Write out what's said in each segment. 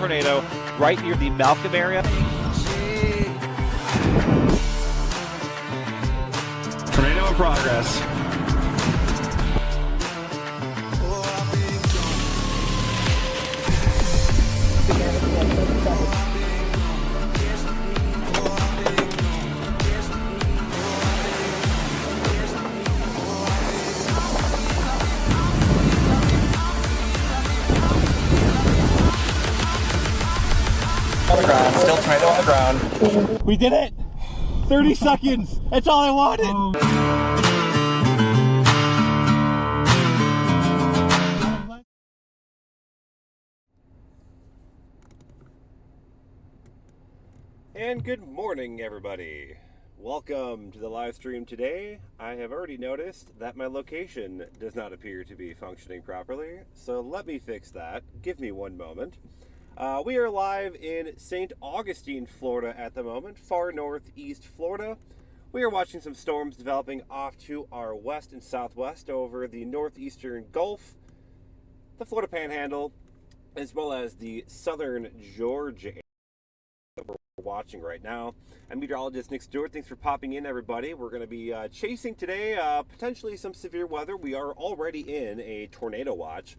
tornado right near the Malcolm area. Tornado in progress. On the ground, still tornado on the ground. We did it! 30 seconds! That's all I wanted! And good morning, everybody. Welcome to the live stream today. I have already noticed that my location does not appear to be functioning properly, so let me fix that. Give me one moment. We are live in St. Augustine, Florida at the moment, far northeast Florida. We are watching some storms developing off to our west and southwest over the northeastern Gulf, the Florida Panhandle, as well as the southern Georgia area that we're watching right now. I'm meteorologist Nick Stewart. Thanks for popping in, everybody. We're going to be chasing today potentially some severe weather. We are already in a tornado watch.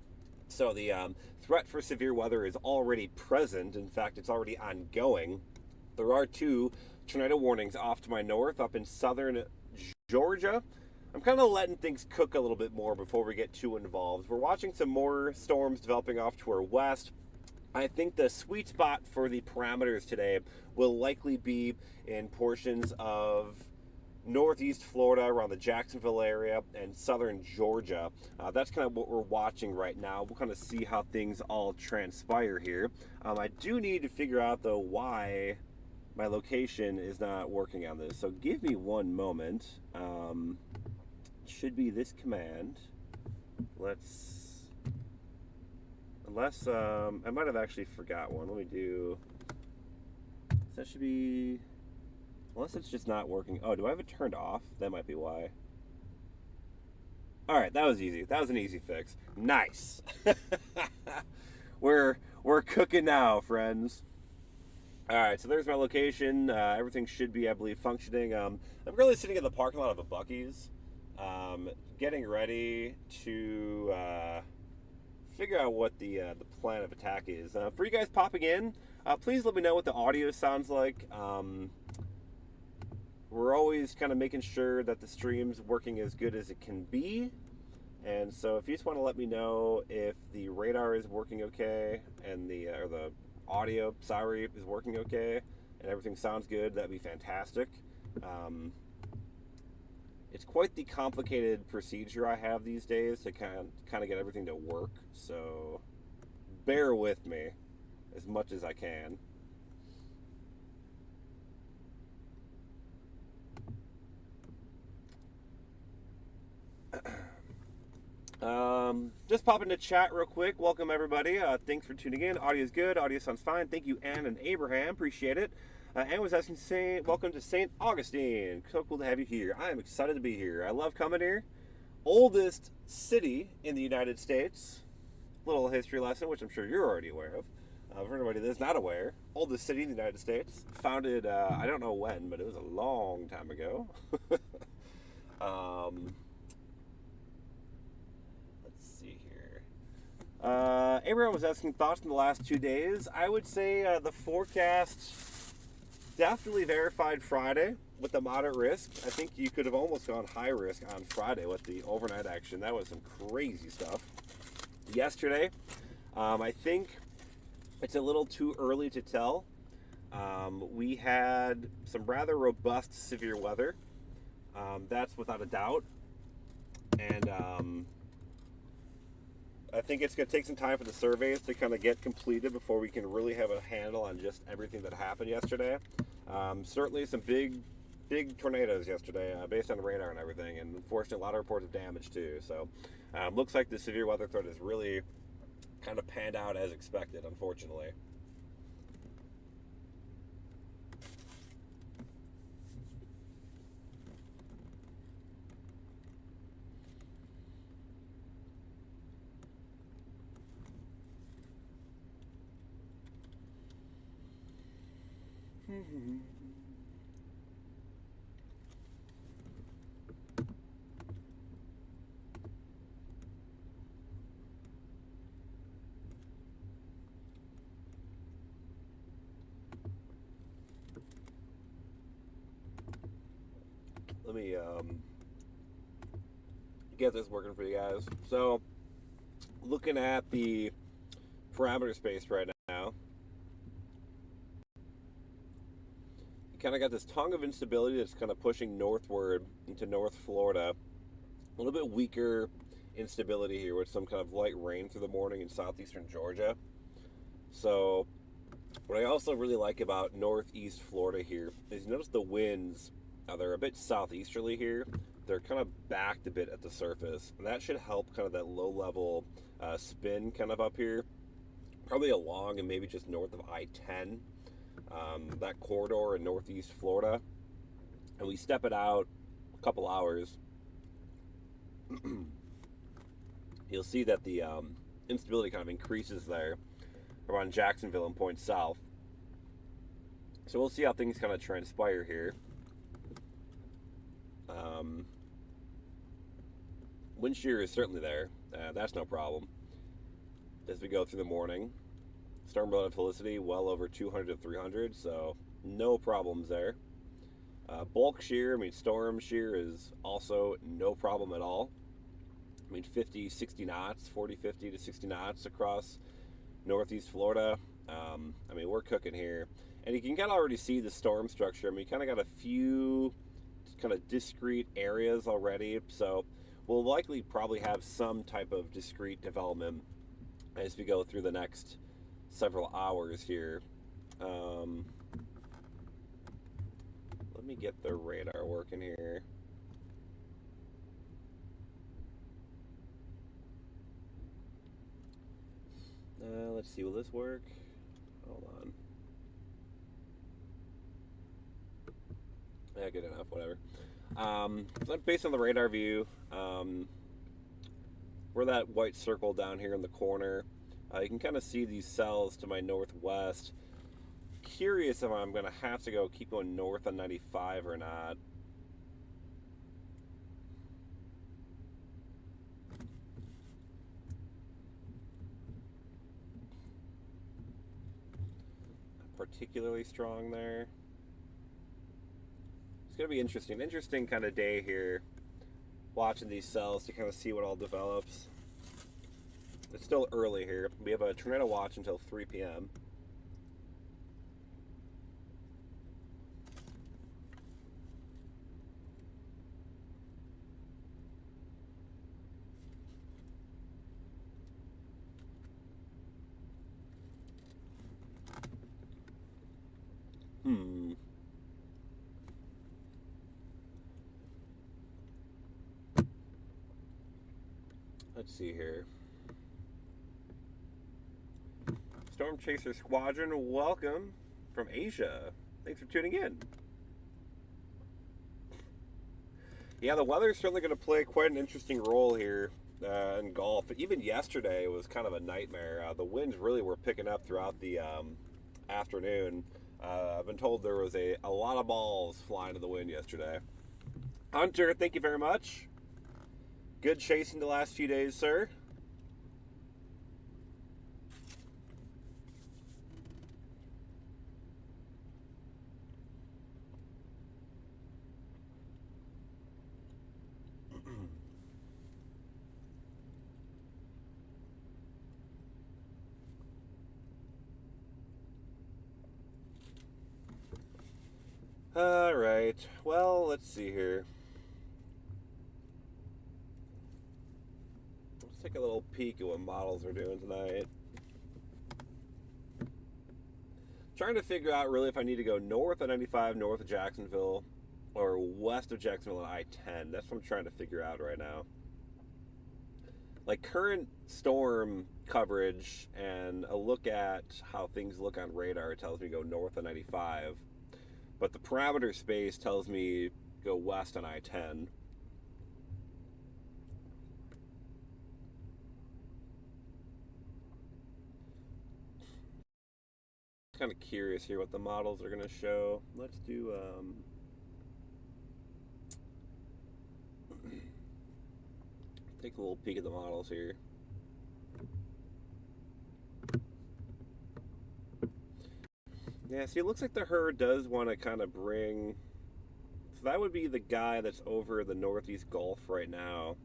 So the threat for severe weather is already present. In fact, it's already ongoing. There are 2 tornado warnings off to my north, up in southern Georgia. I'm kind of letting things cook a little bit more before we get too involved. We're watching some more storms developing off to our west. I think the sweet spot for the parameters today will likely be in portions of northeast Florida, around the Jacksonville area, and southern Georgia. That's kind of what we're watching right now. We'll kind of see how things all transpire here. I do need to figure out, though, why my location is not working on this. So give me one moment. It should be this command. Unless, I might have actually forgot one. Let me do, that should be, unless it's just not working. Oh, do I have it turned off? That might be why. All right, that was easy. That was an easy fix. Nice. We're cooking now, friends. All right, so there's my location. Everything should be, I believe, functioning. I'm really sitting in the parking lot of a Buc-ee's, getting ready to figure out what the plan of attack is. For you guys popping in, please let me know what the audio sounds like. We're always kind of making sure that the stream's working as good as it can be. And so if you just want to let me know if the radar is working okay and the audio, is working okay and everything sounds good, that'd be fantastic. It's quite the complicated procedure I have these days to kind of get everything to work. So bear with me as much as I can. Just pop into chat real quick. Welcome, everybody. Thanks for tuning in. Audio's good. Audio sounds fine. Thank you, Ann and Abraham. Appreciate it. Ann was asking, welcome to St. Augustine. So cool to have you here. I am excited to be here. I love coming here. Oldest city in the United States. Little history lesson, which I'm sure you're already aware of. For anybody that's not aware, oldest city in the United States. Founded, I don't know when, but it was a long time ago. Abraham was asking thoughts in the last 2 days. I would say the forecast definitely verified Friday with the moderate risk. I think you could have almost gone high risk on Friday with the overnight action. That was some crazy stuff. Yesterday, I think it's a little too early to tell. We had some rather robust severe weather. That's without a doubt. And I think it's going to take some time for the surveys to kind of get completed before we can really have a handle on just everything that happened yesterday. Certainly some big tornadoes yesterday based on the radar and everything, and unfortunately a lot of reports of damage too. So looks like the severe weather threat has really kind of panned out as expected, unfortunately. Let me get this working for you guys. So, looking at the parameter space right now, you kind of got this tongue of instability that's kind of pushing northward into North Florida. A little bit weaker instability here with some kind of light rain through the morning in southeastern Georgia. So, what I also really like about northeast Florida here is you notice the winds, they're a bit southeasterly here. They're kind of backed a bit at the surface, and that should help kind of that low level spin kind of up here, probably along and maybe just north of I-10, that corridor in northeast Florida. And we step it out a couple hours, you'll see that the instability kind of increases there around Jacksonville and points south. So we'll see how things kind of transpire here. Wind shear is certainly there. That's no problem. As we go through the morning, storm volatility well over 200 to 300, so no problems there. Bulk shear, I mean storm shear is also no problem at all. I mean 50, 60 knots, 40, 50 to 60 knots across northeast Florida. I mean, we're cooking here. And you can kind of already see the storm structure. I mean, you kind of got a few kind of discrete areas already. So we'll likely probably have some type of discrete development as we go through the next several hours here. Let me get the radar working here. Let's see, will this work? Hold on. Yeah, good enough, whatever. So based on the radar view, we're that white circle down here in the corner. You can kind of see these cells to my northwest. Curious if I'm going to have to go keep going north on 95 or not. Particularly strong there. It's going to be interesting kind of day here, watching these cells to kind of see what all develops. It's still early here. We have a tornado watch until 3 p.m. Let's see here. Storm Chaser Squadron, welcome from Asia. Thanks for tuning in. Yeah, the weather is certainly going to play quite an interesting role here in Gulf. Even yesterday was kind of a nightmare. The winds really were picking up throughout the afternoon. I've been told there was a lot of balls flying in the wind yesterday. Hunter, thank you very much. Good chasing the last few days, sir. All right. Well, let's see here. Let's take a little peek at what models are doing tonight. Trying to figure out really if I need to go north of 95, north of Jacksonville, or west of Jacksonville on I-10. That's what I'm trying to figure out right now. Like current storm coverage and a look at how things look on radar tells me go north of 95. But the parameter space tells me go west on I-10. kind of curious here what the models are going to show. Let's do take a little peek at the models here. Yeah, see, it looks like the herd does want to kind of bring... So that would be the guy that's over the Northeast Gulf right now.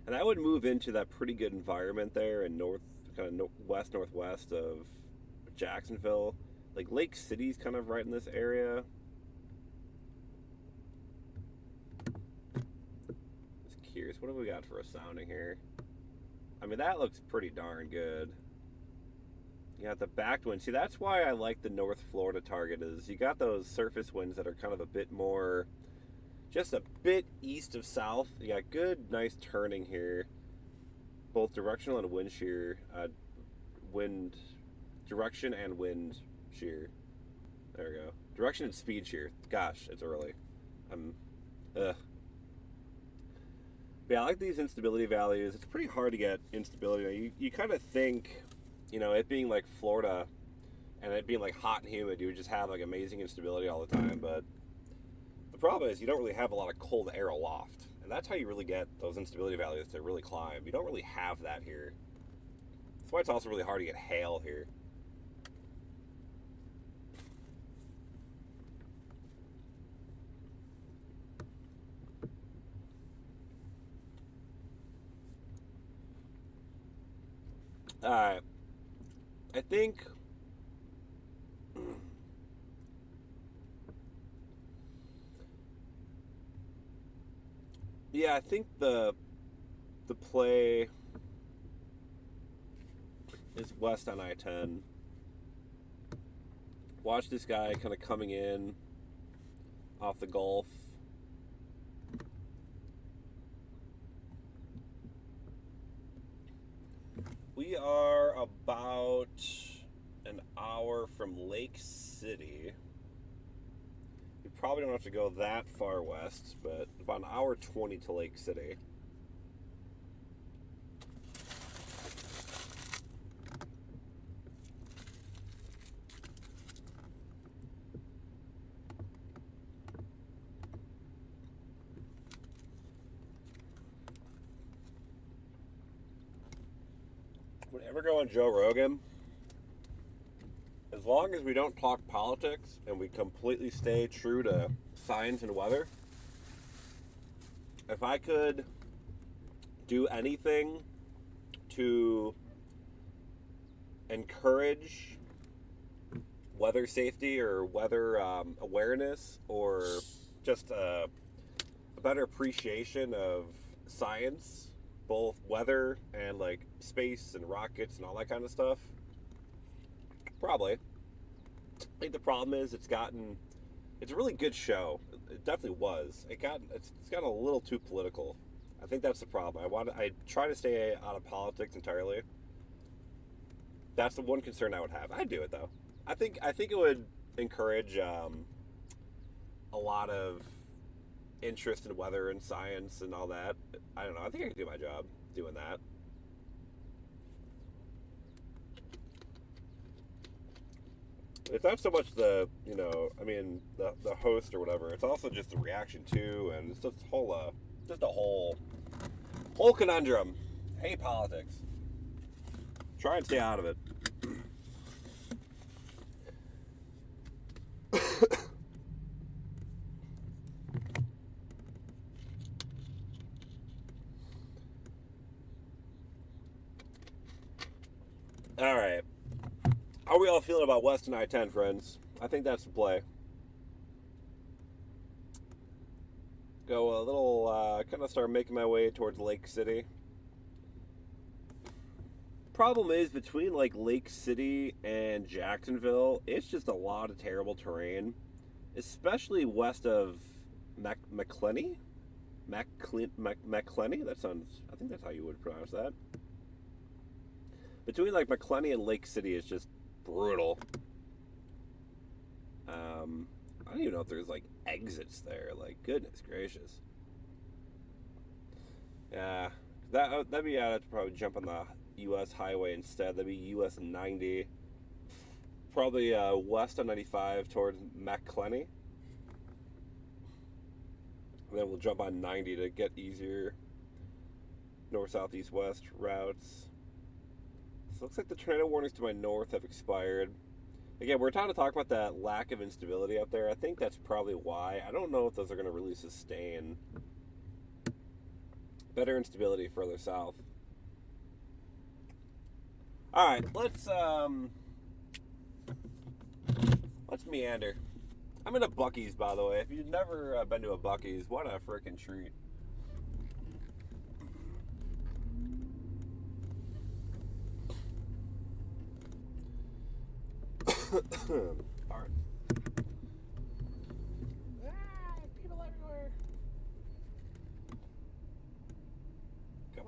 And that would move into that pretty good environment there in northwest of Jacksonville. Like Lake City's kind of right in this area. Just curious, what do we got for a sounding here? I mean, that looks pretty darn good. You got the backwind. See, that's why I like the North Florida target, is you got those surface winds that are kind of a bit more, just a bit east of south. You got good, nice turning here, both directional and wind shear, wind direction and wind shear. There we go. Direction and speed shear. Gosh, it's early. But yeah, I like these instability values. It's pretty hard to get instability. You kind of think, you know, it being like Florida and it being like hot and humid, you would just have like amazing instability all the time. But the problem is you don't really have a lot of cold air aloft. And that's how you really get those instability values to really climb. You don't really have that here. That's why it's also really hard to get hail here. Alright. I think... Yeah, I think the play is west on I-10. Watch this guy kind of coming in off the Gulf. We are about an hour from Lake City. You probably don't have to go that far west, but about an hour 20 to Lake City. Whenever go on Joe Rogan, as long as we don't talk politics and we completely stay true to science and weather, if I could do anything to encourage weather safety or weather awareness, or just a better appreciation of science, both weather and like space and rockets and all that kind of stuff, probably. I think the problem is it's a really good show. It definitely was. It's gotten a little too political. I think that's the problem. I try to stay out of politics entirely. That's the one concern I would have. I'd do it though. I think it would encourage a lot of interest in weather and science and all that. I don't know. I think I can do my job doing that. It's not so much the host or whatever. It's also just the reaction too, and it's just a whole conundrum. Hey, politics. Try and stay out of it. All right. How are we all feeling about West and I-10, friends? I think that's the play. Go a little, kind of start making my way towards Lake City. Problem is, between like Lake City and Jacksonville, it's just a lot of terrible terrain, especially west of McClenny. That sounds, I think that's how you would pronounce that. Between like McClenny and Lake City is just brutal. I don't even know if there's like exits there. Like, goodness gracious. Yeah, that'd be, I'd have to probably jump on the U.S. highway instead. That'd be U.S. 90. probably west on 95 towards McClenny. And then we'll jump on 90 to get easier north, south, east, west routes. So it looks like the tornado warnings to my north have expired. Again, we're trying to talk about that lack of instability up there. I think that's probably why. I don't know if those are going to really sustain. Better instability further south. All right, let's meander. I'm in a Buc-ee's, by the way. If you've never been to a Buc-ee's, what a freaking treat. All right. People everywhere. Come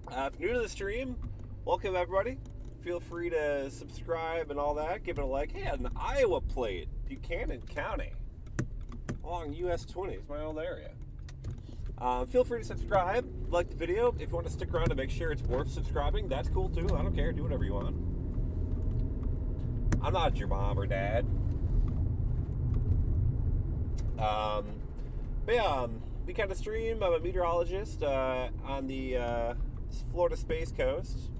on. If you're new to the stream, welcome everybody. Feel free to subscribe and all that. Give it a like. Hey, an Iowa plate, Buchanan County, along US 20. It's my old area. Feel free to subscribe, like the video. If you want to stick around to make sure it's worth subscribing, that's cool too. I don't care. Do whatever you want. I'm not your mom or dad. But yeah, we kind of stream. I'm a meteorologist on the Florida Space Coast.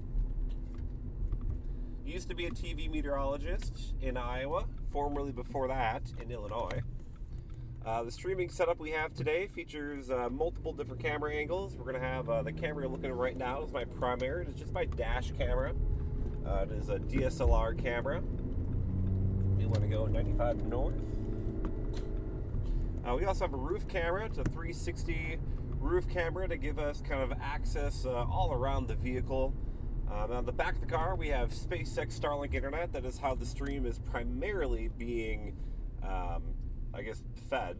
Used to be a TV meteorologist in Iowa, formerly before that in Illinois. The streaming setup we have today features multiple different camera angles. We're going to have the camera you're looking at right now is my primary. It's just my dash camera. It is a DSLR camera. We want to go 95 north. We also have a roof camera. It's a 360 roof camera to give us kind of access all around the vehicle. On the back of the car, we have SpaceX Starlink internet. That is how the stream is primarily being I guess, fed.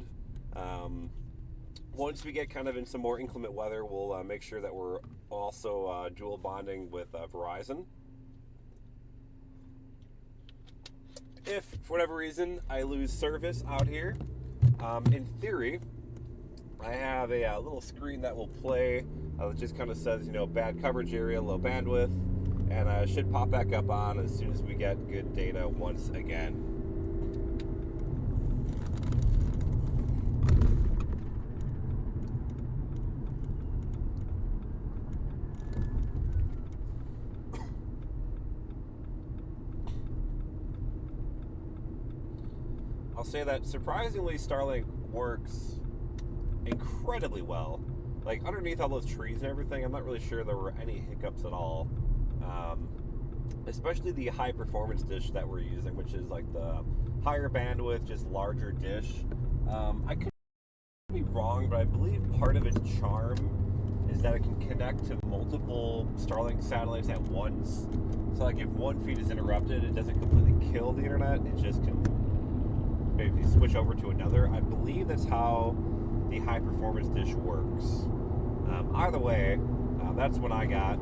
Once we get kind of in some more inclement weather, we'll make sure that we're also dual bonding with Verizon. If, for whatever reason, I lose service out here, in theory, I have a little screen that will play that just kind of says, you know, bad coverage area, low bandwidth, and should pop back up on as soon as we get good data once again. I'll say that surprisingly Starlink works incredibly well. Like underneath all those trees and everything, I'm not really sure there were any hiccups at all. Especially the high performance dish that we're using, which is like the higher bandwidth, just larger dish. I could be wrong, but I believe part of its charm is that it can connect to multiple Starlink satellites at once. So like if one feed is interrupted, it doesn't completely kill the internet, it just can maybe switch over to another. I believe that's how the high performance dish works. Either way, that's what I got.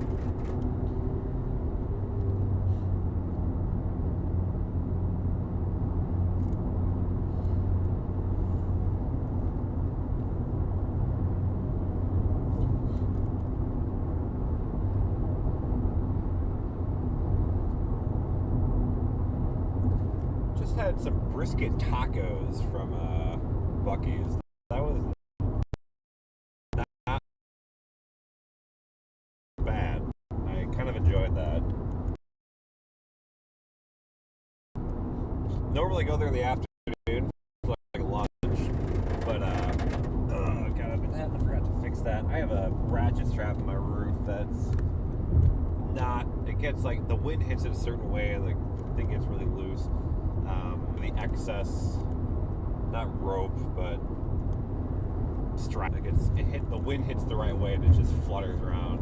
Just had some brisket tacos from Buc-ee's. That was not bad. I kind of enjoyed that. Normally go there in the afternoon for like lunch, but oh god, I forgot to fix that. I have a ratchet strap in my roof that's not. It gets like the wind hits it a certain way, and the thing gets really loose. The excess, not rope, but strap. The wind hits the right way and it just flutters around.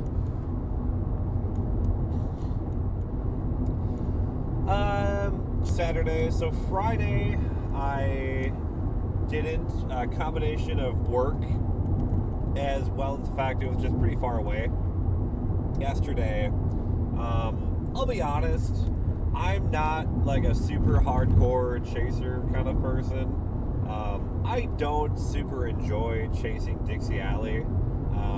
Saturday, so Friday I didn't. A combination of work as well as the fact it was just pretty far away. Yesterday, I'll be honest, I'm not like a super hardcore chaser kind of person. I don't super enjoy chasing Dixie Alley.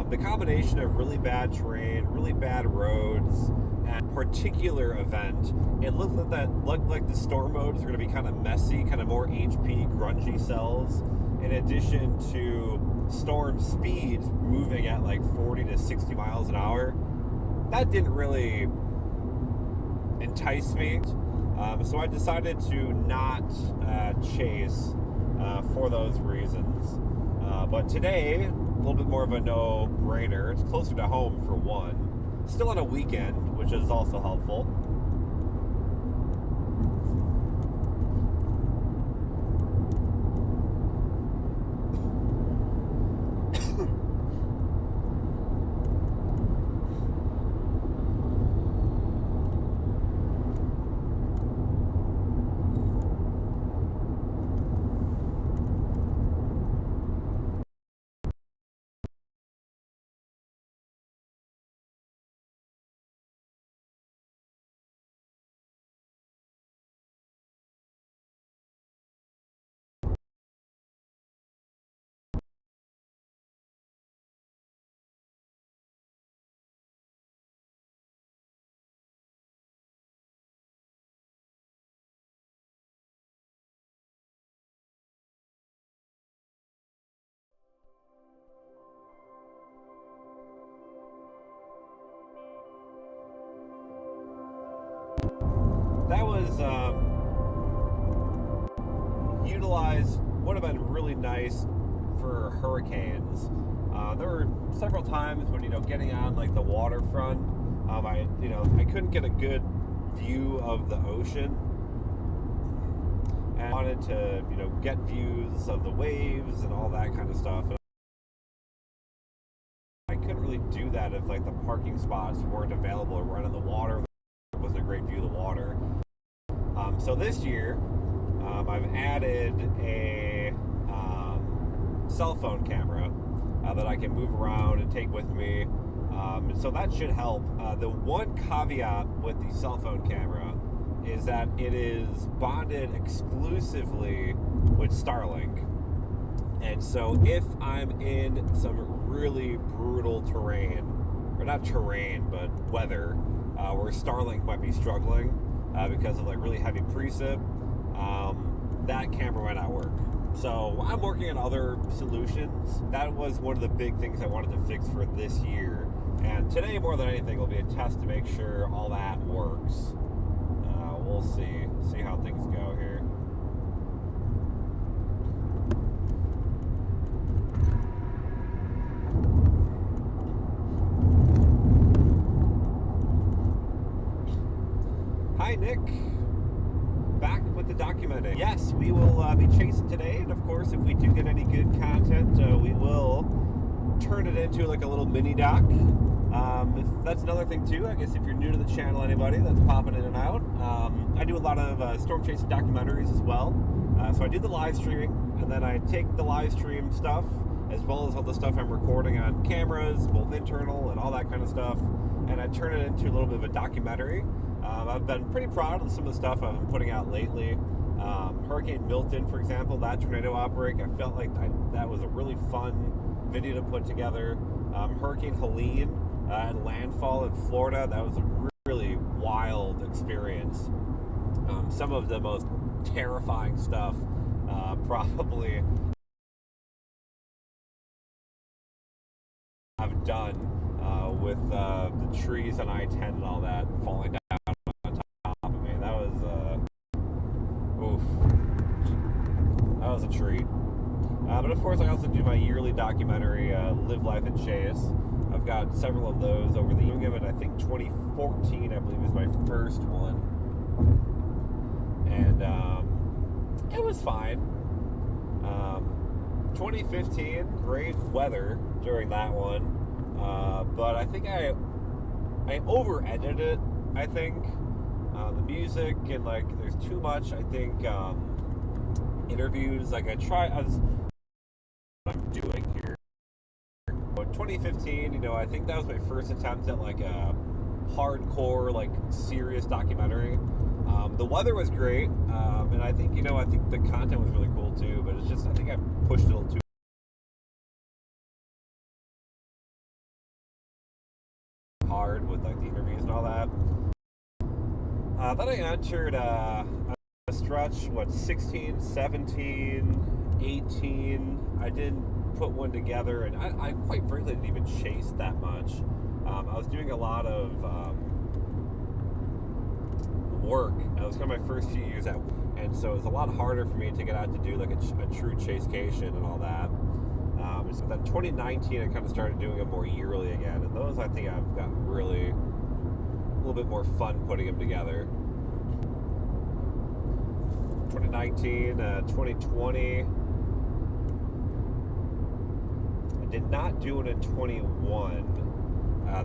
The combination of really bad terrain, really bad roads, and particular event, it looked like the storm modes are going to be kind of messy, kind of more HP grungy cells, in addition to storm speeds moving at like 40 to 60 miles an hour. That didn't really entice me, so I decided to not chase for those reasons. But today, a little bit more of a no-brainer. It's closer to home for one. Still on a weekend, which is also helpful. That was utilized, would have been really nice for hurricanes. There were several times when, getting on like the waterfront, I couldn't get a good view of the ocean, and I wanted to, get views of the waves and all that kind of stuff. And I couldn't really do that if like the parking spots weren't available right on the water. There wasn't a great view of the water. So this year, I've added a cell phone camera that I can move around and take with me. And so that should help. The one caveat with the cell phone camera is that it is bonded exclusively with Starlink. And so if I'm in some really brutal terrain, or not terrain, but weather, where Starlink might be struggling because of like really heavy precip, that camera might not work. So I'm working on other solutions. That was one of the big things I wanted to fix for this year. And today, more than anything, will be a test to make sure all that works. We'll see how things go here. Hi, Nick. Back with the documenting. Yes, we will be chasing today, and of course, if we do get any good content, we will turn it into like a little mini doc. That's another thing too. I guess if you're new to the channel, anybody that's popping in and out, I do a lot of storm chasing documentaries as well. So I do the live streaming, and then I take the live stream stuff as well as all the stuff I'm recording on cameras, both internal and all that kind of stuff, and I turn it into a little bit of a documentary. I've been pretty proud of some of the stuff I've been putting out lately. Hurricane Milton, for example, that tornado outbreak, I felt like that was a really fun video to put together. Hurricane Helene and landfall in Florida, that was a really wild experience. Some of the most terrifying stuff probably I've done with the trees on I-10 and all that falling down on top of me. That was that was a treat. But of course, I also do my yearly documentary, Live Life and Chase. I've got several of those over the year. I think 2014, I believe, is my first one, and it was fine. 2015, great weather during that one, but I think I over-edited it. I think the music and like there's too much. I think interviews. Like what I'm doing here. But 2015, I think that was my first attempt at like a hardcore, like serious documentary. The weather was great, and I think I think the content was really cool too. But it's just I think I pushed it a little too Then I entered a stretch, 16, 17, 18. I didn't put one together, and I quite frankly didn't even chase that much. I was doing a lot of work. It was kind of my first few years at work, and so it was a lot harder for me to get out to do like a true chasecation and all that. So then 2019, I kind of started doing them more yearly again, and those I think I've gotten really a little bit more fun putting them together. 2019, 2020. I did not do it in 21.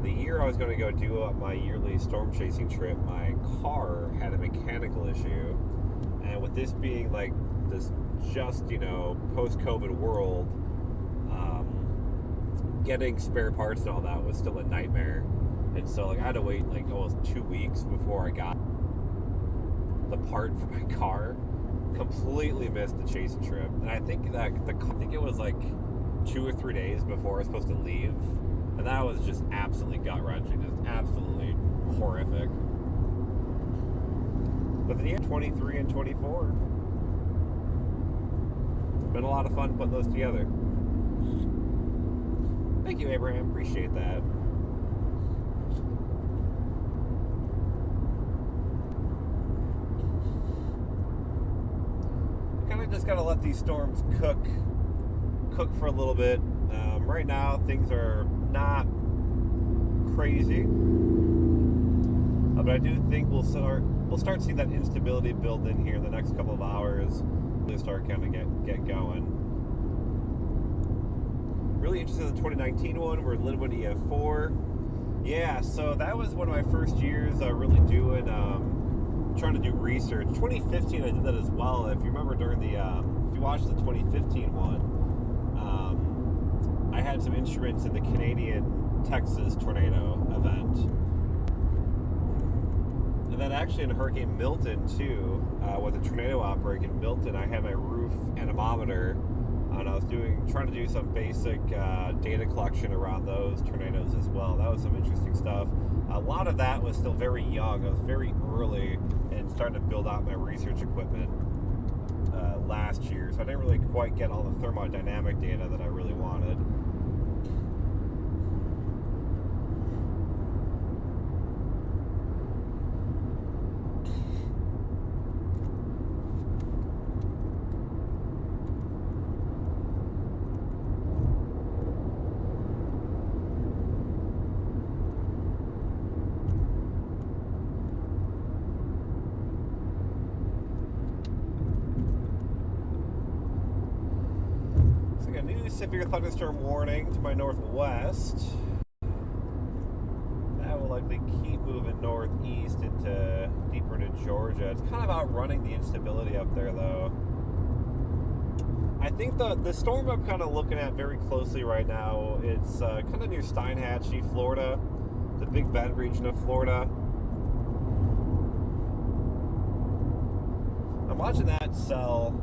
The year I was going to go do my yearly storm chasing trip, my car had a mechanical issue, and with this being like this just post-COVID world, getting spare parts and all that was still a nightmare. And so I had to wait like almost 2 weeks before I got the part for my car. Completely missed the chasing trip, and I think it was like 2 or 3 days before I was supposed to leave, and that was just absolutely gut-wrenching, just absolutely horrific. But then 23 and 24, it's been a lot of fun putting those together. Thank you, Abraham. Appreciate that. Kind of just gotta let these storms cook for a little bit. Right now, things are not crazy, but I do think we'll start seeing that instability build in here in the next couple of hours. Really start kind of get going. Really interested in the 2019 one. We're Linwood EF4. Yeah, so that was one of my first years really doing, trying to do research. 2015, I did that as well. If you remember during the, if you watched the 2015 one, I had some instruments in the Canadian-Texas tornado event. And then actually in Hurricane Milton, too, with a tornado outbreak in Milton, I had my roof anemometer, and I was trying to do some basic data collection around those tornadoes as well. That was some interesting stuff. A lot of that was still very young. I was very early and starting to build out my research equipment last year, so I didn't really quite get all the thermodynamic data that I really wanted. Severe thunderstorm warning to my northwest. That will likely keep moving northeast into deeper into Georgia. It's kind of outrunning the instability up there, though. I think the storm I'm kind of looking at very closely right now, it's kind of near Steinhatchee, Florida, the Big Bend region of Florida. I'm watching that cell.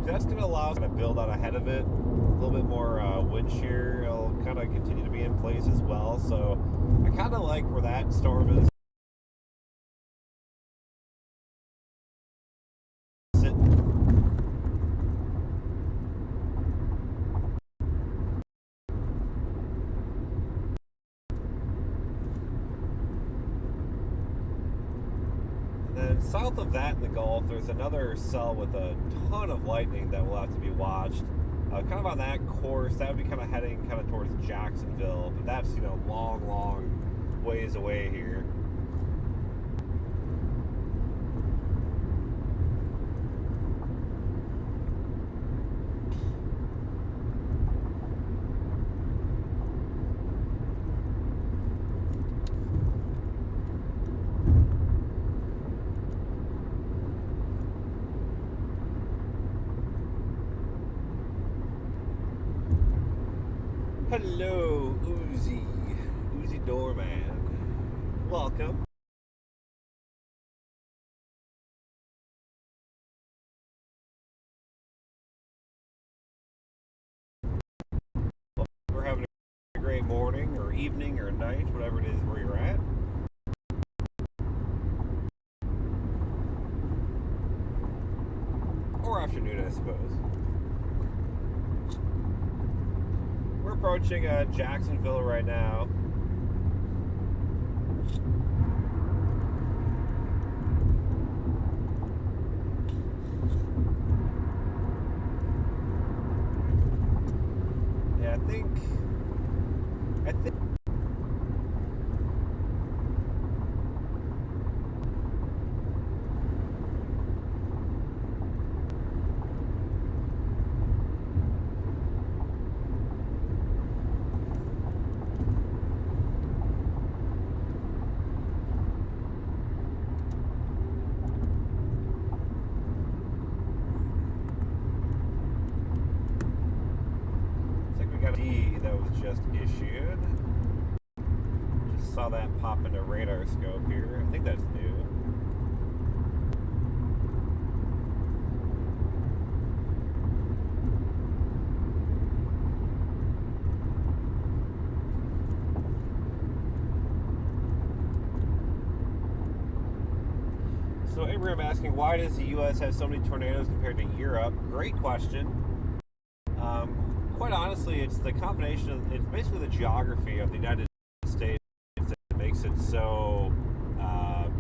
That's going to allow us to build out ahead of it. A little bit more wind shear. It'll kind of continue to be in place as well. So I kind of like where that storm is sitting. And then south of that in the Gulf, there's another cell with a ton of lightning that will have to be watched. Kind of on that course, that would be kind of heading kind of towards Jacksonville, but that's long ways away here. Hello, Uzi Doorman. Welcome. We're having a great morning or evening or night, whatever it is where you're at. afternoon, I suppose. We're approaching Jacksonville right now. Yeah, I think we got a D that was just issued. Just saw that pop into radar scope here. I think that's new. So Abraham asking, why does the U.S. have so many tornadoes compared to Europe? Great question. Quite honestly, it's the combination of, it's basically the geography of the United States that makes it so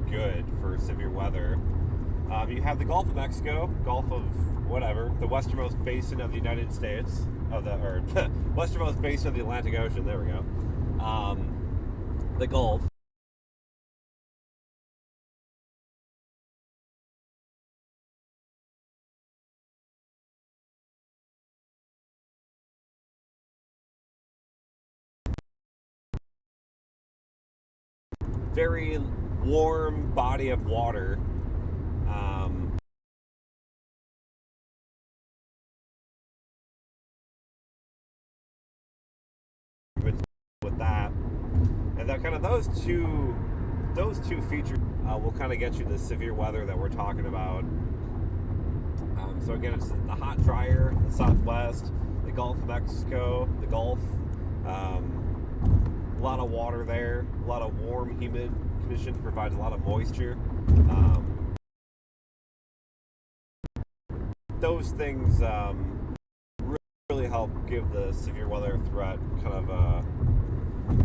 good for severe weather. You have the Gulf of Mexico, Gulf of whatever, the westernmost basin of the United States, or westernmost basin of the Atlantic Ocean, there we go. The Gulf. Very warm body of water. With that, and that kind of those two features will kind of get you the severe weather that we're talking about. So again, it's the hot dryer, the Southwest, the Gulf of Mexico, the Gulf. A lot of water there, a lot of warm, humid conditions, provides a lot of moisture. Those things really help give the severe weather threat kind of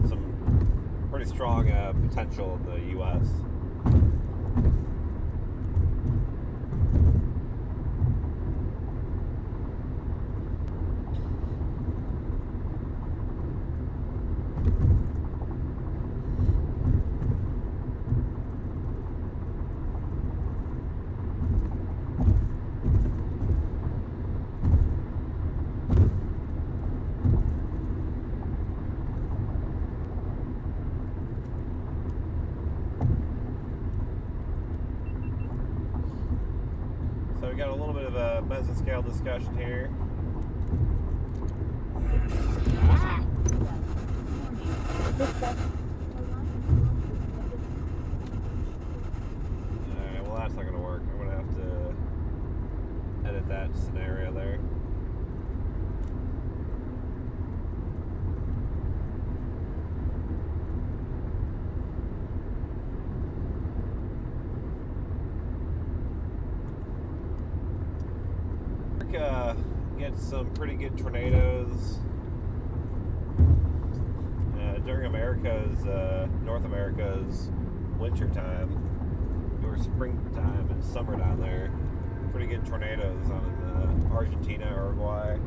some pretty strong potential in the U.S. So we got a little bit of a mesoscale discussion here. Alright, well that's not going to work. I'm going to have to edit that scenario there. Get some pretty good tornadoes during North America's winter time, or springtime and summer down there. Pretty good tornadoes on Argentina, Uruguay.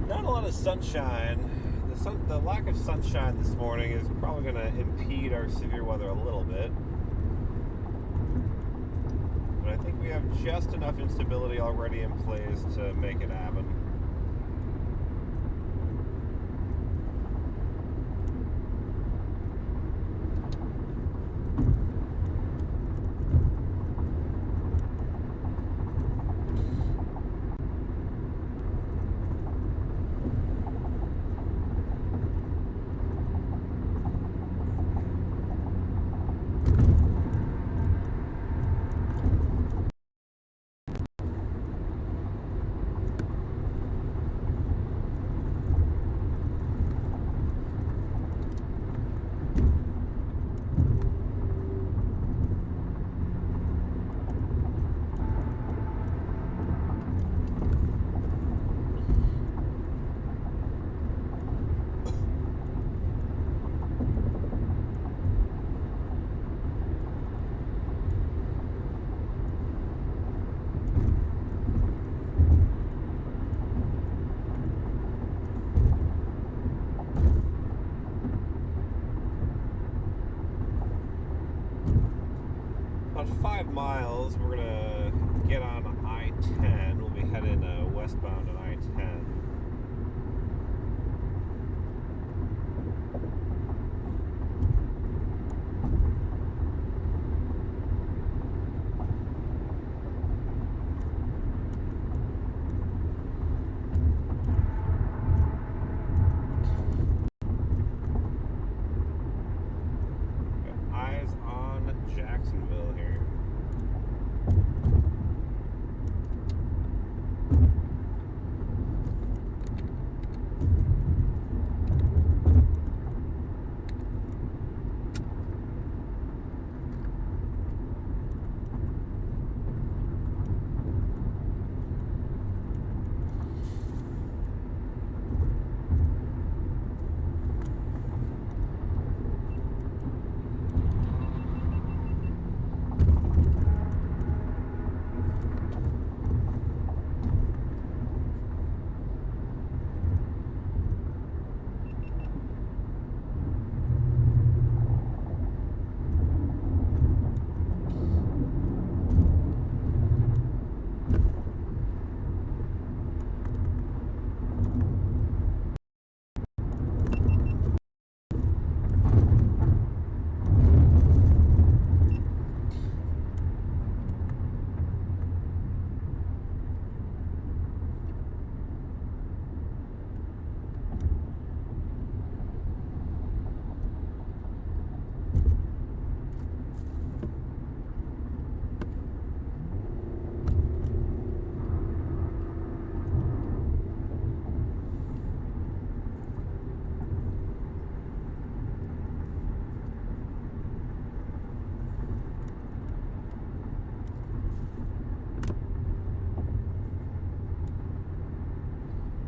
Not a lot of sunshine. The lack of sunshine this morning is probably going to impede our severe weather a little bit. But I think we have just enough instability already in place to make it happen. 5 miles, we're gonna get on I-10. We'll be heading westbound on I-10. Jacksonville here.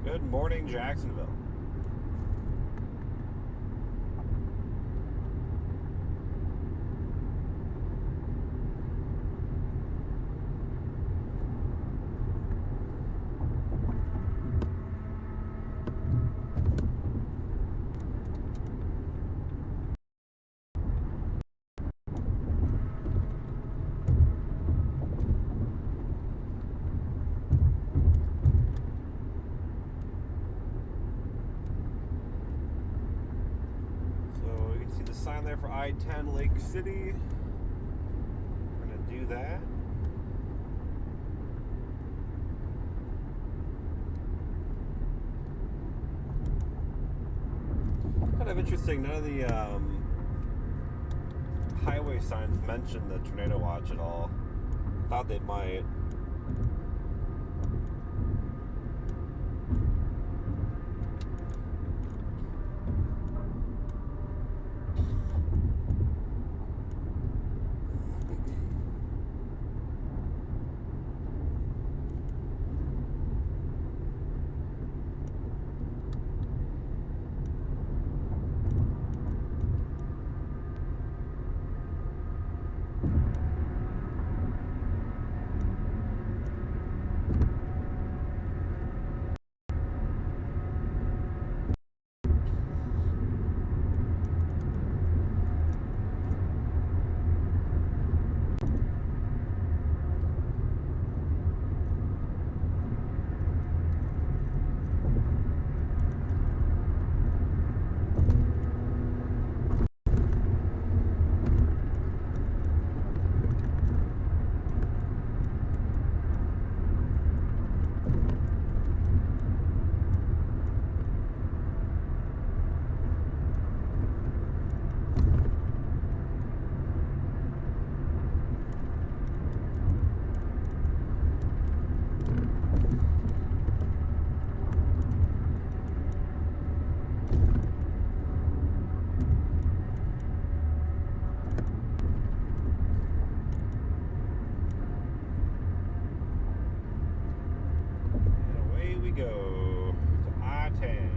Good morning, Jacksonville. Sign there for I-10 Lake City. We're going to do that. Kind of interesting, none of the highway signs mention the tornado watch at all. Thought they might. Go to I-10.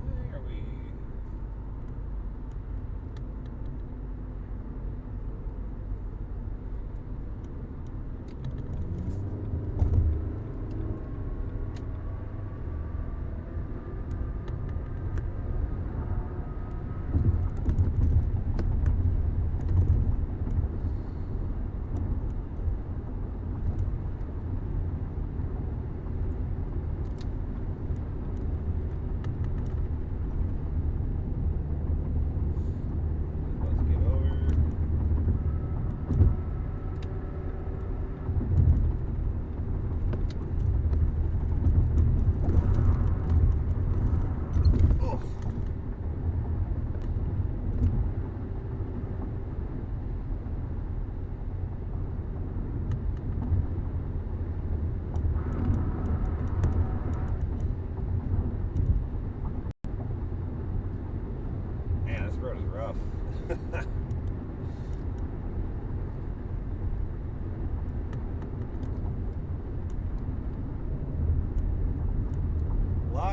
Where are we?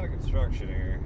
lot of construction here.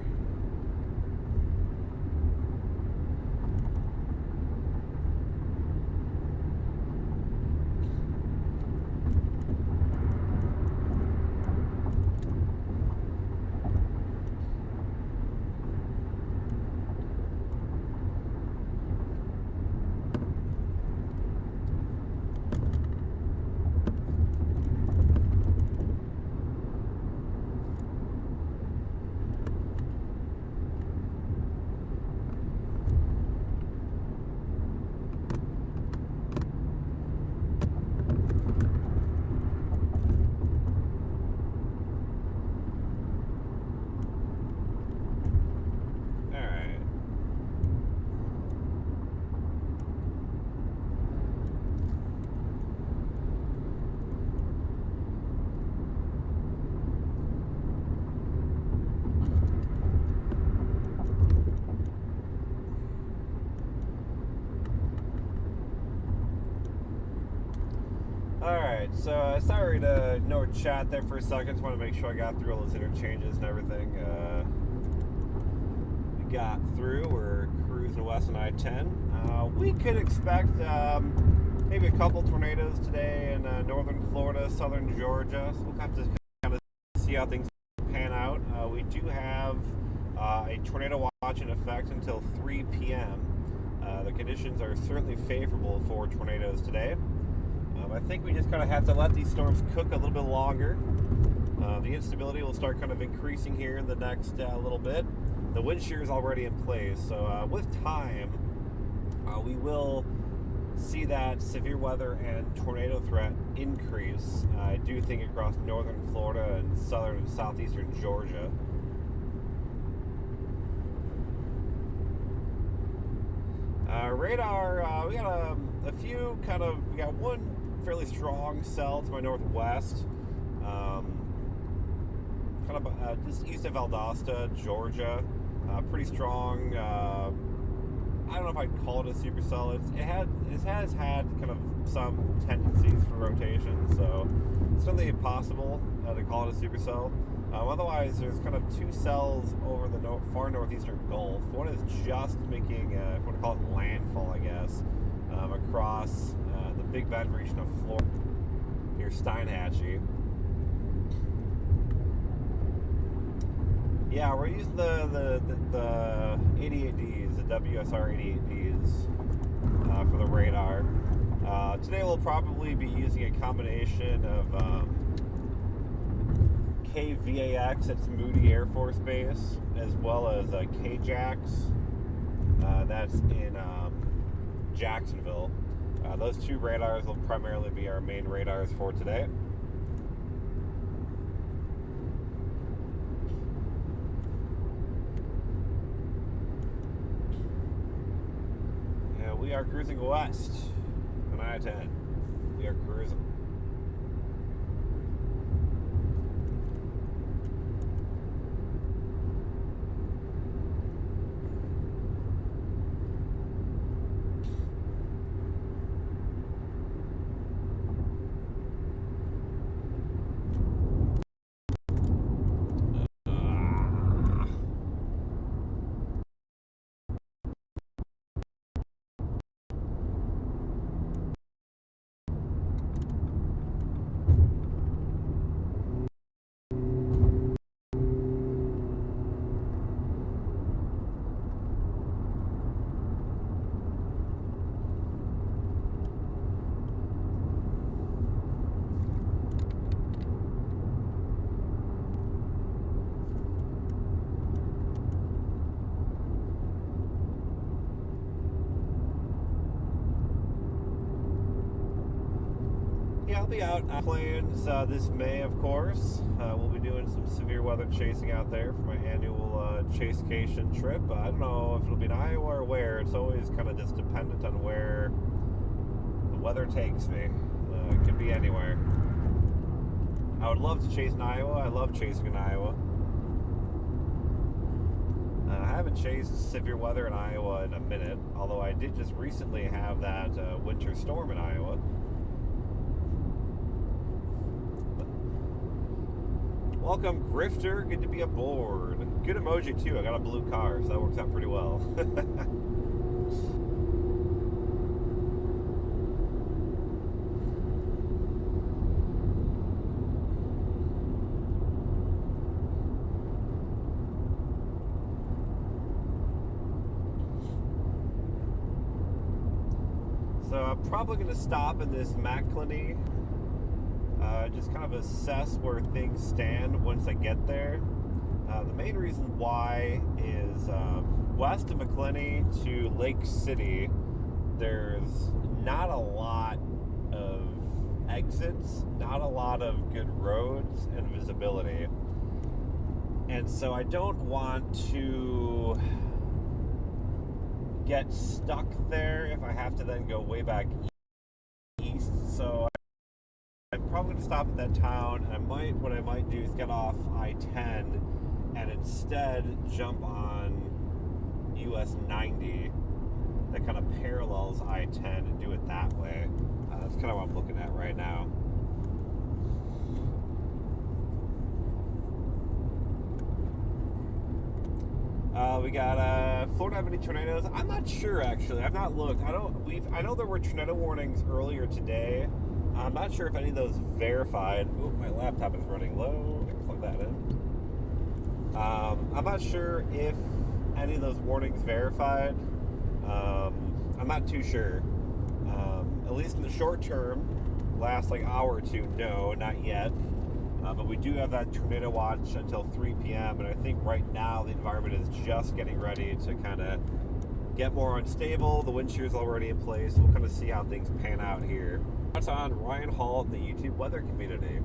Alright, so sorry to chat there for a second. Just want to make sure I got through all those interchanges and everything. We got through. We're cruising west on I-10. We could expect maybe a couple tornadoes today in northern Florida, southern Georgia. So we'll have to kind of see how things pan out. We do have a tornado watch in effect until 3 p.m. The conditions are certainly favorable for tornadoes today. I think we just kind of have to let these storms cook a little bit longer. The instability will start kind of increasing here in the next little bit. The wind shear is already in place, so with time, we will see that severe weather and tornado threat increase. I do think across northern Florida and southern and southeastern Georgia. Radar, we got a few we got one fairly strong cell to my northwest, just east of Valdosta, Georgia. Pretty strong. I don't know if I'd call it a supercell. It has had kind of some tendencies for rotation, so it's certainly possible to call it a supercell. Otherwise, there's kind of two cells over the far northeastern Gulf. One is just making, if you want to call it landfall, I guess, across the Big Bend region of Florida near Steinhatchee. Yeah, we're using the 88Ds, the WSR 88Ds for the radar. Today we'll probably be using a combination of KVAX at Moody Air Force Base, as well as KJAX, that's in Jacksonville. Those two radars will primarily be our main radars for today. We are cruising west on I-10. We are cruising. I'll be out on planes this May, of course. We'll be doing some severe weather chasing out there for my annual chasecation trip. I don't know if it'll be in Iowa or where. It's always kind of just dependent on where the weather takes me. It could be anywhere. I would love to chase in Iowa. I love chasing in Iowa. I haven't chased severe weather in Iowa in a minute, although I did just recently have that winter storm in Iowa. Welcome, Grifter. Good to be aboard. Good emoji, too. I got a blue car, so that works out pretty well. So I'm probably going to stop in this McClany, just kind of assess where things stand once I get there. The main reason why is west of McClany to Lake City, there's not a lot of exits, not a lot of good roads and visibility. And so I don't want to get stuck there if I have to then go way back east. So I'm probably going to stop at that town, and what I might do is get off I-10 and instead jump on US 90 that kind of parallels I-10 and do it that way. That's kind of what I'm looking at right now. We got Florida have any tornadoes? I'm not sure, actually. I've not looked. I know there were tornado warnings earlier today. I'm not sure if any of those verified. Ooh, my laptop is running low. I can plug that in. I'm not sure if any of those warnings verified. I'm not too sure. At least in the short term, last like hour or two, no, not yet. But we do have that tornado watch until 3 p.m. And I think right now the environment is just getting ready to kind of get more unstable. The wind shear is already in place. We'll kind of see how things pan out here. That's on Ryan Hall in the YouTube weather community.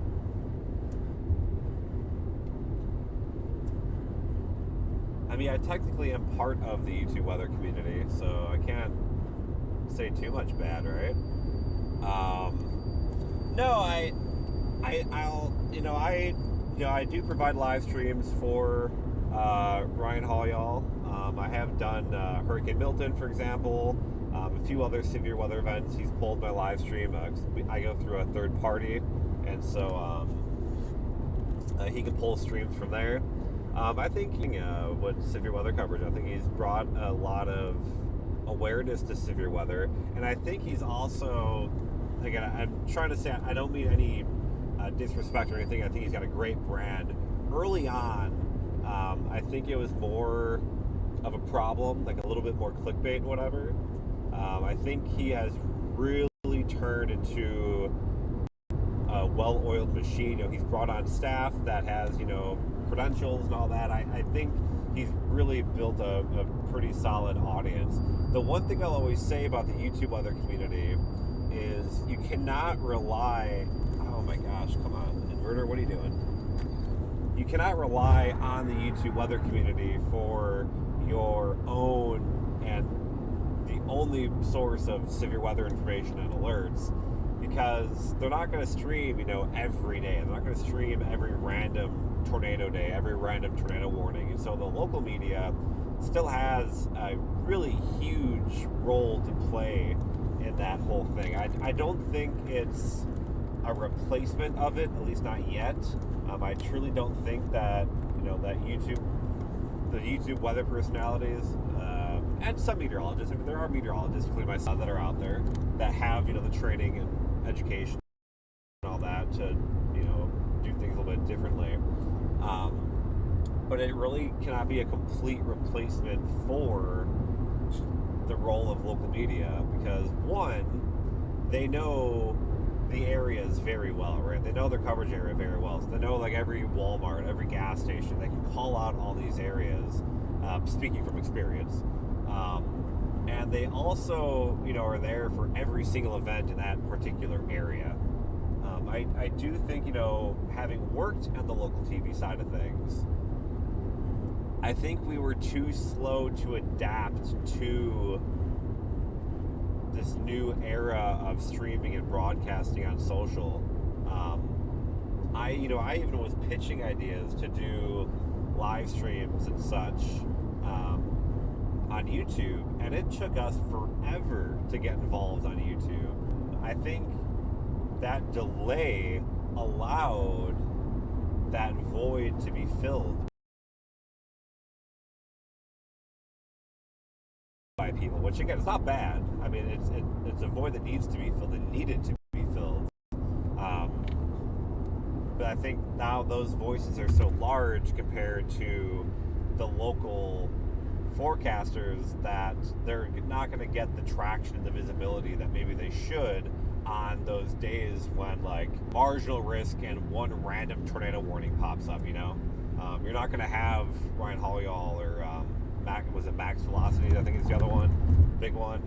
I mean, I technically am part of the YouTube weather community, so I can't say too much bad, right? No, I do provide live streams for Ryan Hall, y'all. I have done Hurricane Milton, for example, a few other severe weather events. He's pulled my live stream. I go through a third party, and so he can pull streams from there. I think with severe weather coverage, I think he's brought a lot of awareness to severe weather, and I think he's also, again, I'm trying to say, I don't mean any disrespect or anything. I think he's got a great brand. Early on, I think it was more of a problem, like a little bit more clickbait and whatever. I think he has really turned into a well-oiled machine. He's brought on staff that has, credentials and all that. I think he's really built a pretty solid audience. The one thing I'll always say about the YouTube weather community is you cannot rely, oh my gosh, come on, inverter, what are you doing? You cannot rely on the YouTube weather community for your own and the only source of severe weather information and alerts, because they're not going to stream, every day. They're not going to stream every random tornado day, every random tornado warning. And so the local media still has a really huge role to play in that whole thing. I don't think it's a replacement of it, at least not yet. I truly don't think that, that the YouTube weather personalities, and some meteorologists, I mean, there are meteorologists, including myself, that are out there that have, the training and education and all that to, do things a little bit differently. But it really cannot be a complete replacement for the role of local media, because one, they know the areas very well, right? They know their coverage area very well. So they know like every Walmart, every gas station. They can call out all these areas, speaking from experience. And they also, are there for every single event in that particular area. I do think, having worked on the local TV side of things, I think we were too slow to adapt to this new era of streaming and broadcasting on social. I even was pitching ideas to do live streams and such on YouTube, and it took us forever to get involved on YouTube. I think that delay allowed that void to be filled by people, which again, it's not bad. I mean, it's a void that needs to be filled and needed to be filled. But I think now those voices are so large compared to the local forecasters that they're not going to get the traction and the visibility that maybe they should on those days when like marginal risk and one random tornado warning pops up. You're not going to have Ryan Holleyall or Max Velocity, I think is the other one, big one.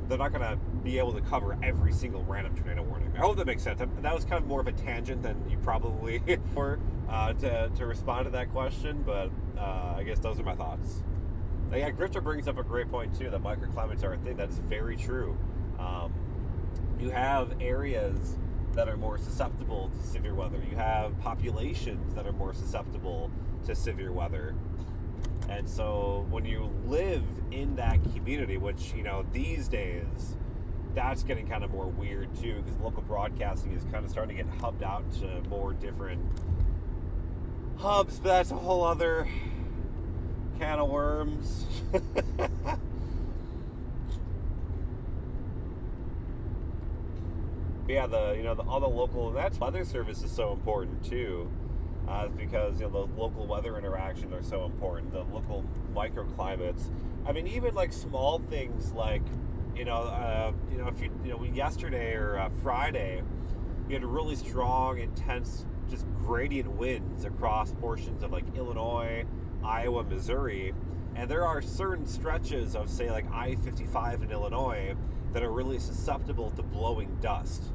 They're not going to be able to cover every single random tornado warning. I hope that makes sense. That was kind of more of a tangent than you probably were to respond to that question, but I guess those are my thoughts. Yeah, Grifter brings up a great point too, that microclimates are a thing. That's very true. You have areas that are more susceptible to severe weather. You have populations that are more susceptible to severe weather. And so when you live in that community, which, these days, that's getting kind of more weird too, because local broadcasting is kind of starting to get hubbed out to more different hubs, but that's a whole other can of worms. Yeah, all the local, that's weather service is so important too. Because the local weather interactions are so important, the local microclimates. I mean, even like small things like, if yesterday or Friday, you had really strong, intense, just gradient winds across portions of like Illinois, Iowa, Missouri, and there are certain stretches of, say, like I-55 in Illinois that are really susceptible to blowing dust.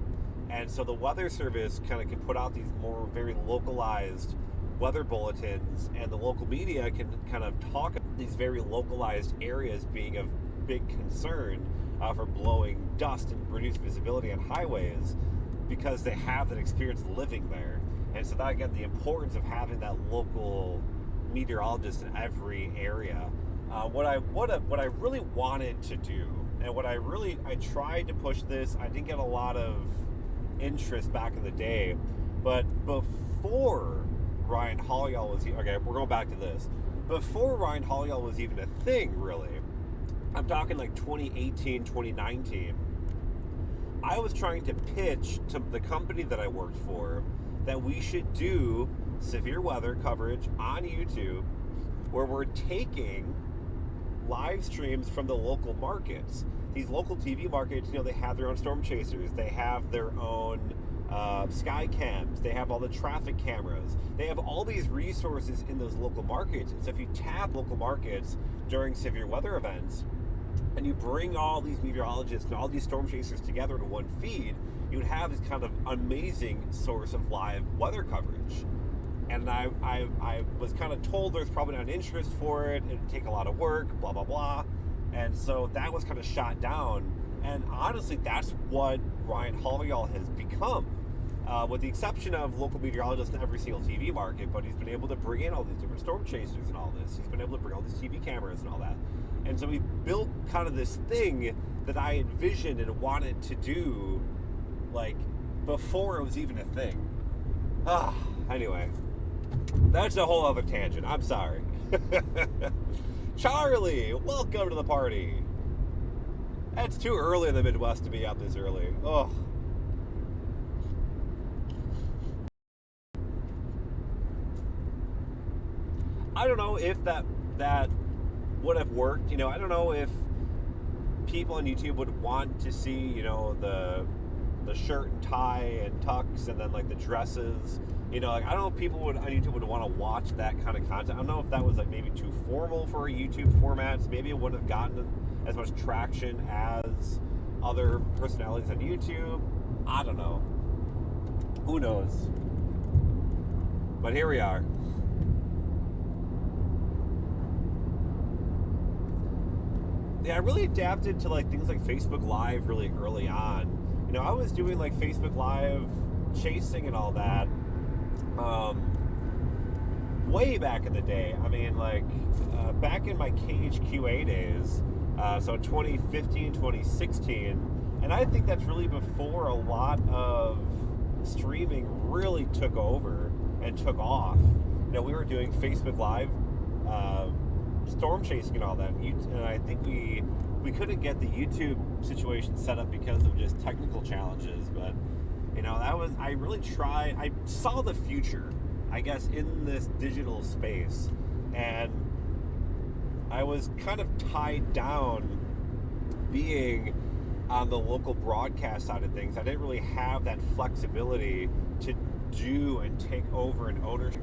And so the Weather Service kind of can put out these more very localized weather bulletins, and the local media can kind of talk about these very localized areas being of big concern for blowing dust and reduced visibility on highways because they have that experience living there. And so that, again, the importance of having that local meteorologist in every area. What I really wanted to do, and I tried to push this, I didn't get a lot of interest back in the day, but before Ryan Holleyall was, okay, we're going back to this. Before Ryan Holleyall was even a thing, really, I'm talking like 2018, 2019, I was trying to pitch to the company that I worked for that we should do severe weather coverage on YouTube where we're taking live streams from the local markets. These local TV markets, they have their own storm chasers. They have their own sky cams. They have all the traffic cameras. They have all these resources in those local markets. And so if you tap local markets during severe weather events, and you bring all these meteorologists and all these storm chasers together in one feed, you would have this kind of amazing source of live weather coverage. And I was kind of told there's probably not an interest for it, it'd take a lot of work, blah, blah, blah. And so that was kind of shot down. And honestly, that's what Ryan Holleyall has become, with the exception of local meteorologists in every single TV market. But he's been able to bring in all these different storm chasers and all this. He's been able to bring all these TV cameras and all that. And so he built kind of this thing that I envisioned and wanted to do, like, before it was even a thing. Anyway, that's a whole other tangent. I'm sorry. Charlie, welcome to the party. It's too early in the Midwest to be out this early. Oh. I don't know if that would have worked. I don't know if people on YouTube would want to see, the shirt and tie and tux and then like the dresses. I don't know if people on YouTube would want to watch that kind of content. I don't know if that was like maybe too formal for a YouTube format. Maybe it wouldn't have gotten as much traction as other personalities on YouTube. I don't know. Who knows? But here we are. Yeah, I really adapted to like things like Facebook Live really early on. I was doing like Facebook Live chasing and all that way back in the day. I mean, like back in my KHQA days, so 2015, 2016, and I think that's really before a lot of streaming really took over. and took off. We were doing Facebook Live storm chasing and all that, and I think we couldn't get the YouTube situation set up because of just technical challenges. But I really tried. I saw the future, I guess, in this digital space, and I was kind of tied down being on the local broadcast side of things. I didn't really have that flexibility to do and take over an ownership.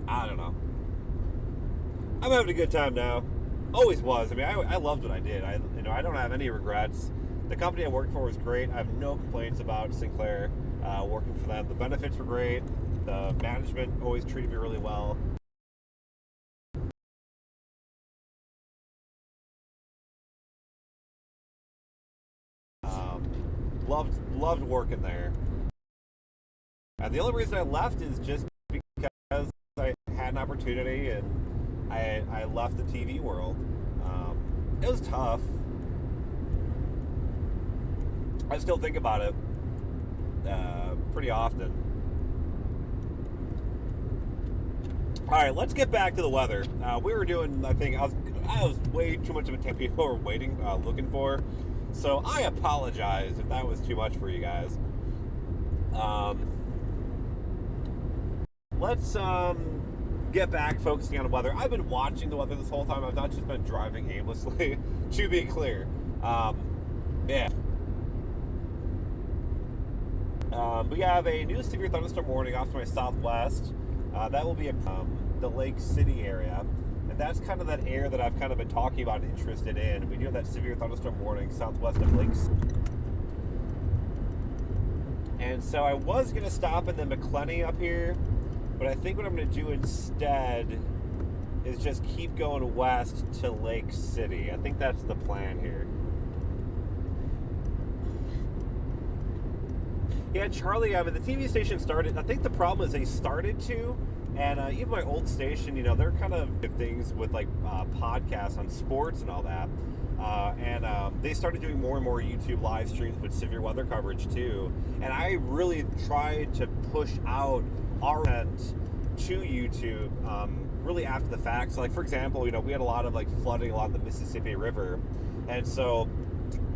I don't know. I'm having a good time now. Always was. I mean, I loved what I did. I don't have any regrets. The company I worked for was great. I have no complaints about Sinclair working for them. The benefits were great. The management always treated me really well. Loved working there. And the only reason I left is just because I had an opportunity and I left the TV world. It was tough. I still think about it pretty often. All right, let's get back to the weather. We were doing, I was way too much of a temp people were looking for. So I apologize if that was too much for you guys. Let's get back focusing on the weather. I've been watching the weather this whole time. I've not just been driving aimlessly, to be clear. Yeah. We have a new severe thunderstorm warning off to my southwest. That will be the Lake City area. And that's kind of that area that I've kind of been talking about and interested in. We do have that severe thunderstorm warning southwest of Lake City. And so I was going to stop in the McClenny up here, but I think what I'm going to do instead is just keep going west to Lake City. I think that's the plan here. Yeah, Charlie, I mean, the TV station started, I think the problem is they started to, and even my old station, they're kind of things with like podcasts on sports and all that. And they started doing more and more YouTube live streams with severe weather coverage too. And I really tried to push out our content to YouTube really after the fact. So like, for example, we had a lot of like flooding along the Mississippi River. And so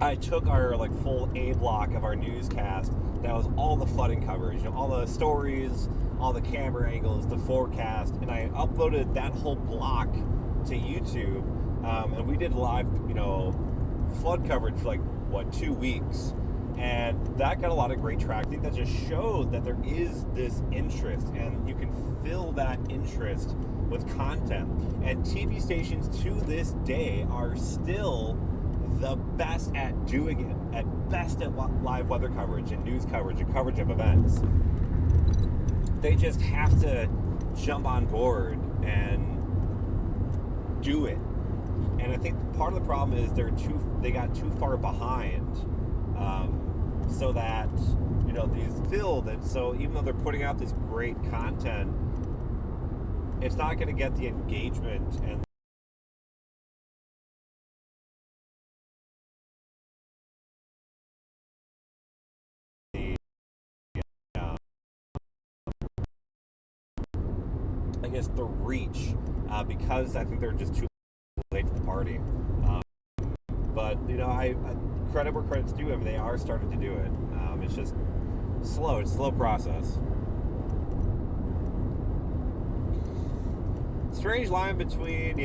I took our like full A block of our newscast. That was all the flooding coverage, all the stories, all the camera angles, the forecast, and I uploaded that whole block to YouTube. And we did live, flood coverage for like 2 weeks, and that got a lot of great traction. I think that just showed that there is this interest, and you can fill that interest with content. And TV stations to this day are still the best at doing it, at best at live weather coverage and news coverage and coverage of events. They just have to jump on board and do it. And I think part of the problem is they got too far behind, so that these filled. And so even though they're putting out this great content, it's not going to get the engagement and the reach, because I think they're just too late to the party. But I credit where credit's due. I mean, they are starting to do it. It's just slow. It's a slow process. Strange line between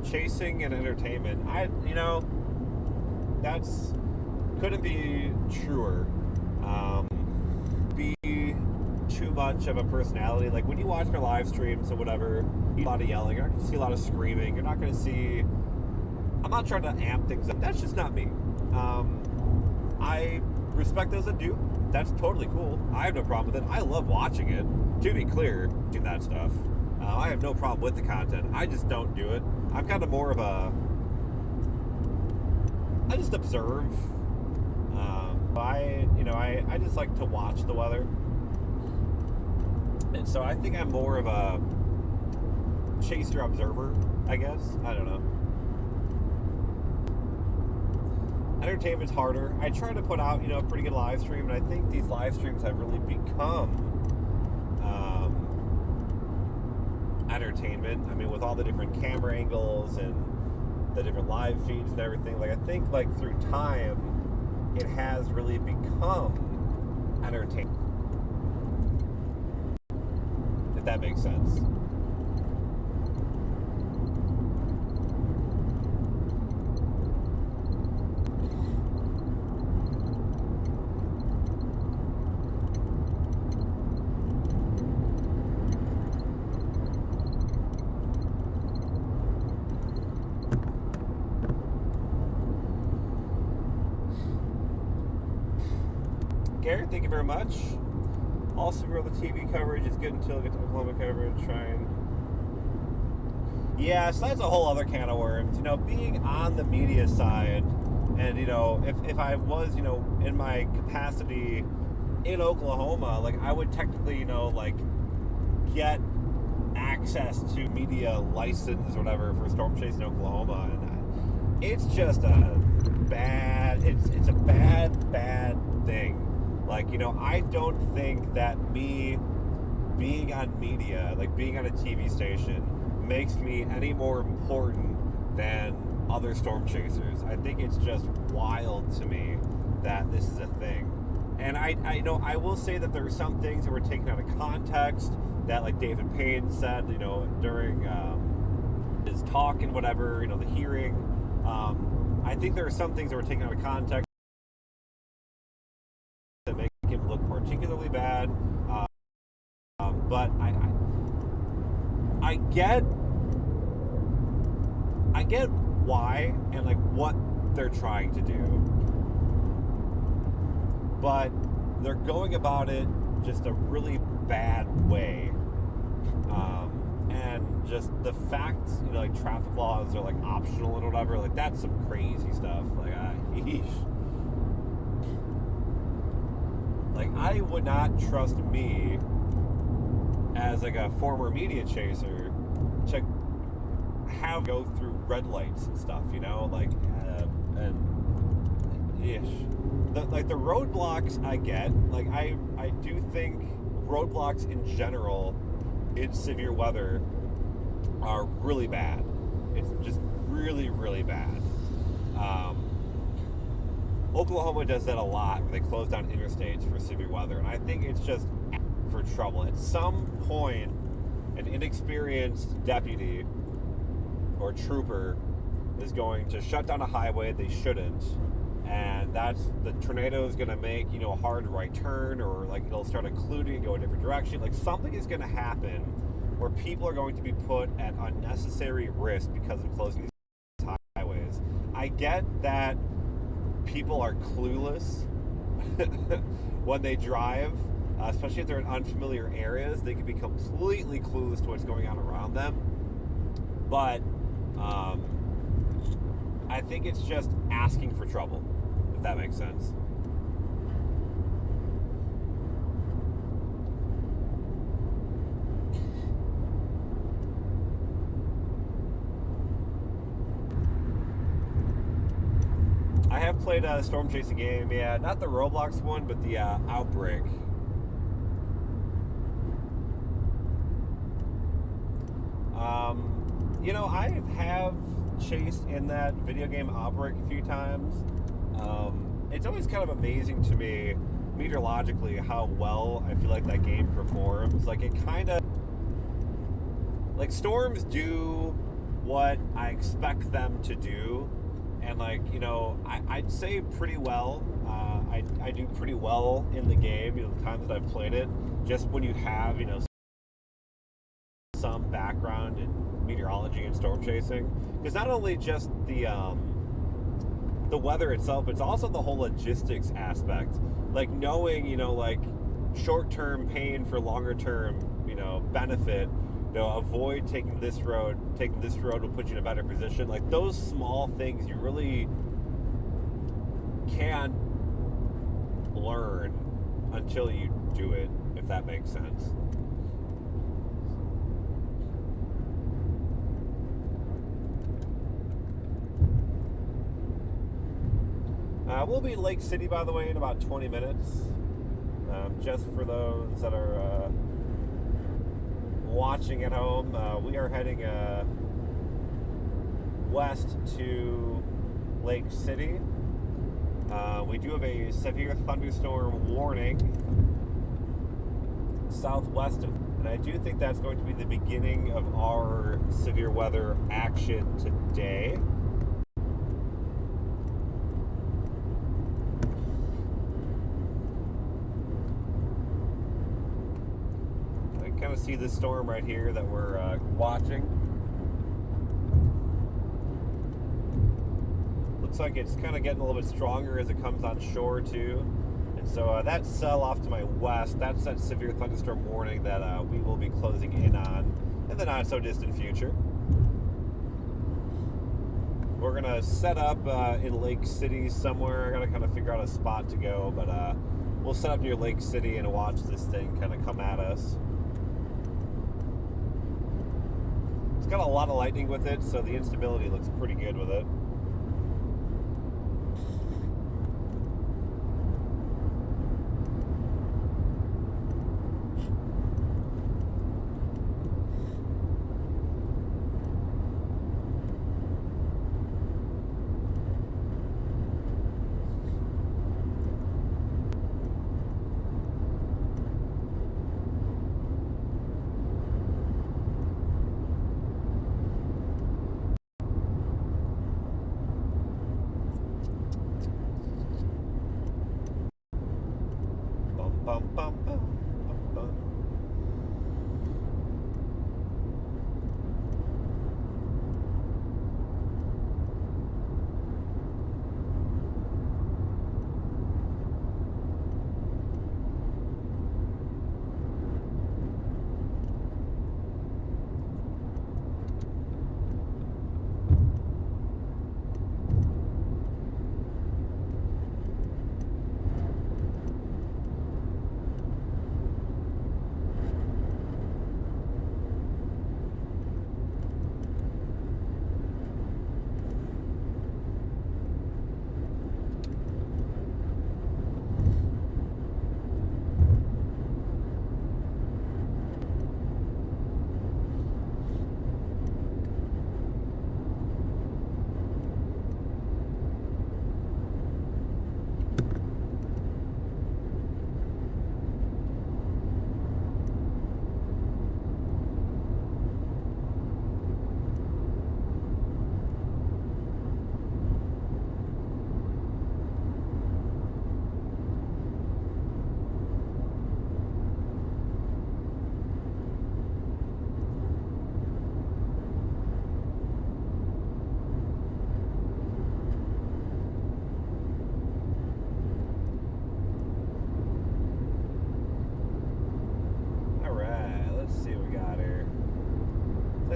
chasing and entertainment. That's couldn't be truer. Be too much of a personality. Like when you watch my live streams or whatever, you see a lot of yelling, you're not going to see a lot of screaming, you're not going to see, I'm not trying to amp things up. That's just not me. I respect those that do. That's totally cool. I have no problem with it. I love watching it, to be clear, doing that stuff. I have no problem with the content. I just don't do it. I'm kind of more of I just observe. I just like to watch the weather. And so I think I'm more of a chaser observer, I guess. I don't know. Entertainment's harder. I try to put out, a pretty good live stream, and I think these live streams have really become entertainment. I mean, with all the different camera angles and the different live feeds and everything, like I think like through time it has really become entertainment, if that makes sense. Garrett, thank you very much. Also, for the TV coverage, it's good until we get to Oklahoma coverage. Yeah, so that's a whole other can of worms. You know, being on the media side, and you know, if I was, you know, in my capacity in Oklahoma, like I would technically, you know, like get access to media license or whatever for storm chasing Oklahoma, and it's just a bad. It's a bad thing. Like, you know, I don't think that me being on media, like being on a TV station, makes me any more important than other storm chasers. I think it's just wild to me that this is a thing. And I know I will say that there are some things that were taken out of context that, like David Payne said, you know, during his talk and whatever, you know, the hearing. I think there are some things that were taken out of context that make him look particularly bad. But I get why and like what they're trying to do, but they're going about it just a really bad way. And just the fact, you know, like traffic laws are like optional and whatever, like that's some crazy stuff. Like, like I would not trust me as like a former media chaser to have go through red lights and stuff, you know, like and ish. Like the roadblocks I get, like I do think roadblocks in general in severe weather are really bad. It's just really, really bad. Oklahoma does that a lot where they close down interstates for severe weather, and I think it's just for trouble. At some point, an inexperienced deputy or trooper is going to shut down a highway they shouldn't, and that's the tornado is going to make, you know, a hard right turn, or like it'll start occluding and go a different direction. Like something is going to happen where people are going to be put at unnecessary risk because of closing these highways. I get that people are clueless when they drive, especially if they're in unfamiliar areas. They can be completely clueless to what's going on around them. But I think it's just asking for trouble, if that makes sense. I have played a storm chasing game, yeah, not the Roblox one, but the Outbreak. You know, I have chased in that video game Outbreak a few times. It's always kind of amazing to me, meteorologically, how well I feel like that game performs. Like, it kind of... Like, storms do what I expect them to do. And, like, you know, I'd say pretty well. I do pretty well in the game, you know, the times that I've played it. Just when you have, you know, some background in meteorology and storm chasing, because not only just the weather itself, but it's also the whole logistics aspect, like knowing, you know, like short-term pain for longer-term, you know, benefit. You know, avoid taking this road will put you in a better position. Like those small things you really can't learn until you do it, if that makes sense. We'll be Lake City, by the way, in about 20 minutes. Just for those that are watching at home, we are heading west to Lake City. We do have a severe thunderstorm warning southwest of, and I do think that's going to be the beginning of our severe weather action today. I can kind of see this storm right here that we're watching. Looks like it's kind of getting a little bit stronger as it comes on shore too. And so that cell off to my west, that's that severe thunderstorm warning that we will be closing in on in the not so distant future. We're gonna set up in Lake City somewhere. I gotta kind of figure out a spot to go, but we'll set up near Lake City and watch this thing kind of come at us. It's got a lot of lightning with it, so the instability looks pretty good with it. Bum, bum, bum, bum, bum.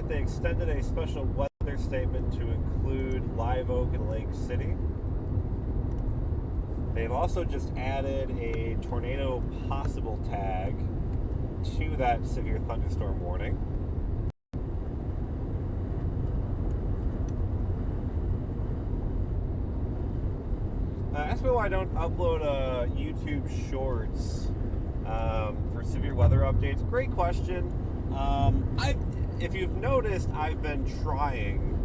They extended a special weather statement to include Live Oak and Lake City. They've also just added a tornado possible tag to that severe thunderstorm warning. Ask me why I don't upload YouTube shorts for severe weather updates. Great question. If you've noticed, I've been trying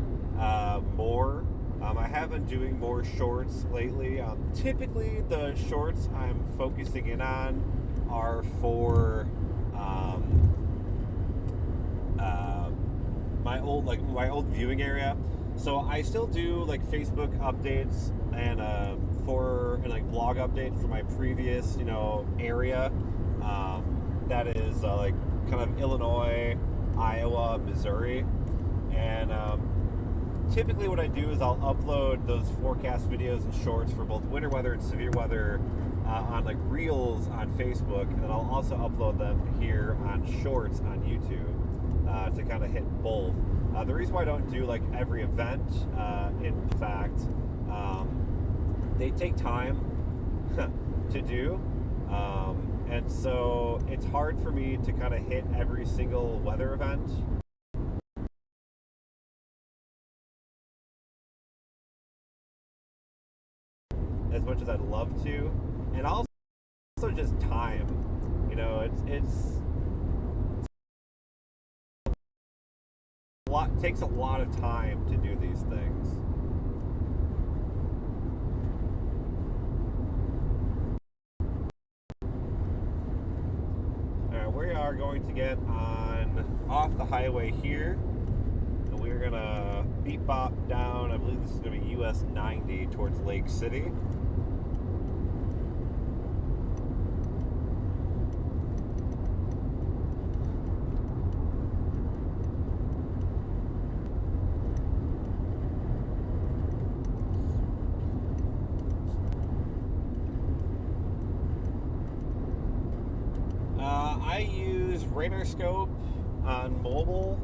more. I have been doing more shorts lately. Typically, the shorts I'm focusing in on are for my old viewing area. So I still do like Facebook updates and like blog updates for my previous area. That is like kind of Illinois, Iowa, Missouri, and typically what I do is I'll upload those forecast videos and shorts for both winter weather and severe weather on like reels on Facebook, and then I'll also upload them here on shorts on YouTube to kind of hit both. The reason why I don't do like every event, in fact, they take time to do. And so it's hard for me to kind of hit every single weather event. As much as I'd love to. And also just time. It's takes a lot of time to do these things. We are going to get off the highway here, and we're gonna beep bop down. I believe this is gonna be US 90 towards Lake City. I use radar scope on mobile.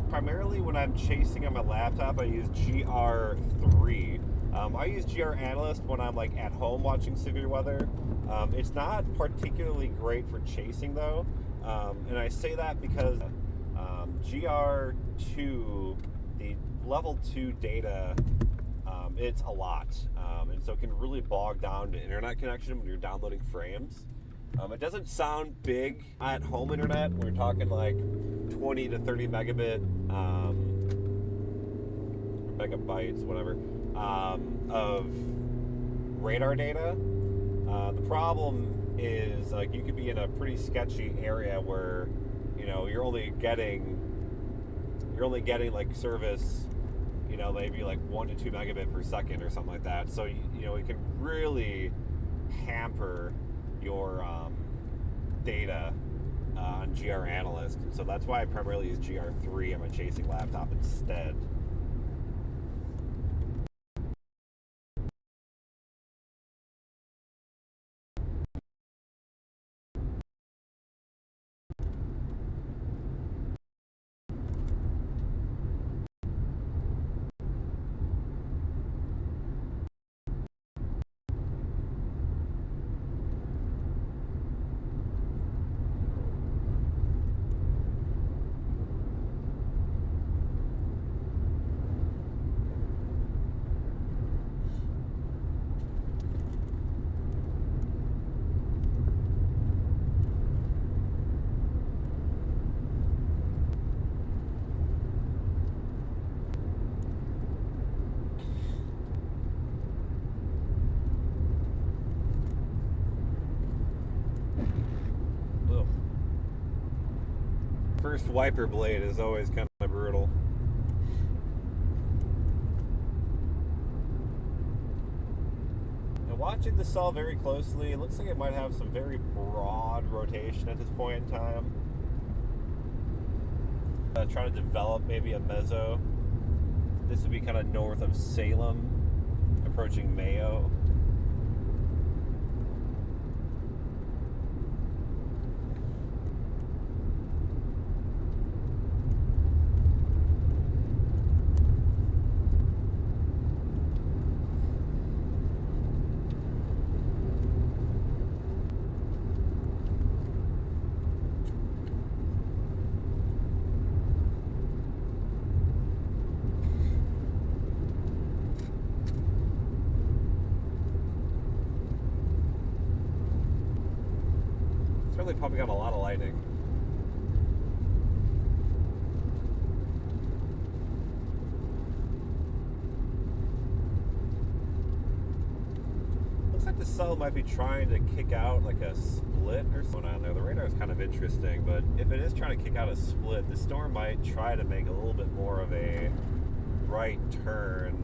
Primarily when I'm chasing on my laptop, I use GR3. I use GR Analyst when I'm like at home watching severe weather. It's not particularly great for chasing though, and I say that because GR2, the level 2 data, it's a lot, and so it can really bog down the internet connection when you're downloading frames. It doesn't sound big at home internet. We're talking like 20 to 30 megabytes, whatever, of radar data. The problem is like you could be in a pretty sketchy area where, you know, you're only getting like service, you know, maybe like 1 to 2 megabit per second or something like that. So you know, it can really hamper your data on GR Analyst, and so that's why I primarily use GR3 on my chasing laptop instead. First wiper blade is always kind of brutal. Now watching the cell very closely, it looks like it might have some very broad rotation at this point in time. Trying to develop maybe a meso. This would be kind of north of Salem, approaching Mayo. Really pumping out a lot of lighting. Looks like the cell might be trying to kick out like a split or something on there. The radar is kind of interesting, but if it is trying to kick out a split, the storm might try to make a little bit more of a right turn.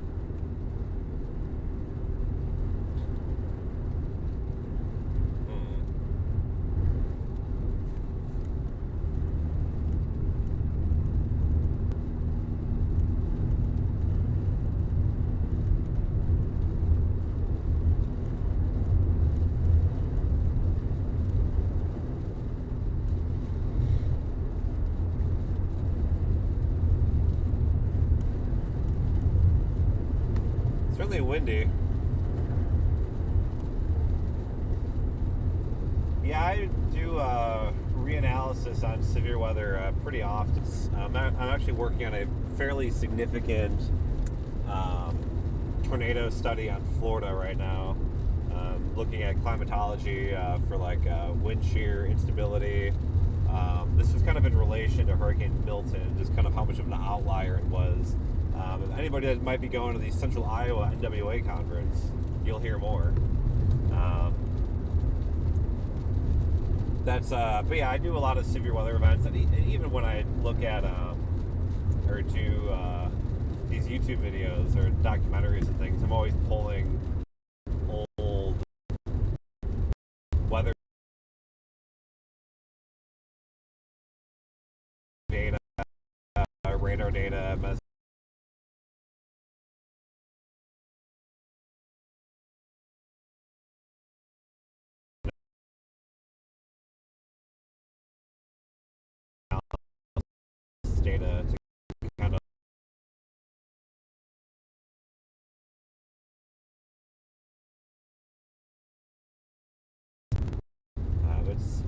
Really windy. Yeah, I do reanalysis on severe weather pretty often. I'm actually working on a fairly significant tornado study on Florida right now, looking at climatology for like wind shear instability, This was kind of in relation to Hurricane Milton, just kind of how much of an outlier it was. If anybody that might be going to the Central Iowa NWA conference, you'll hear more. But yeah, I do a lot of severe weather events, and even when I look at or do these YouTube videos or documentaries and things, I'm always pulling old weather data, radar data, data to kind of it's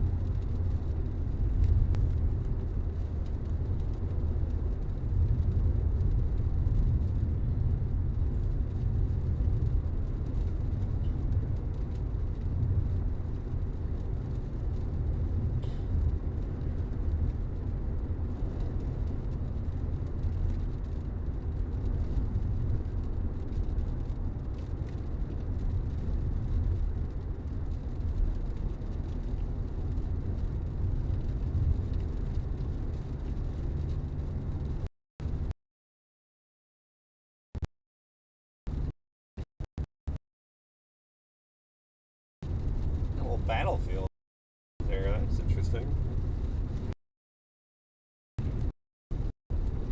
a little battlefield there. That's interesting.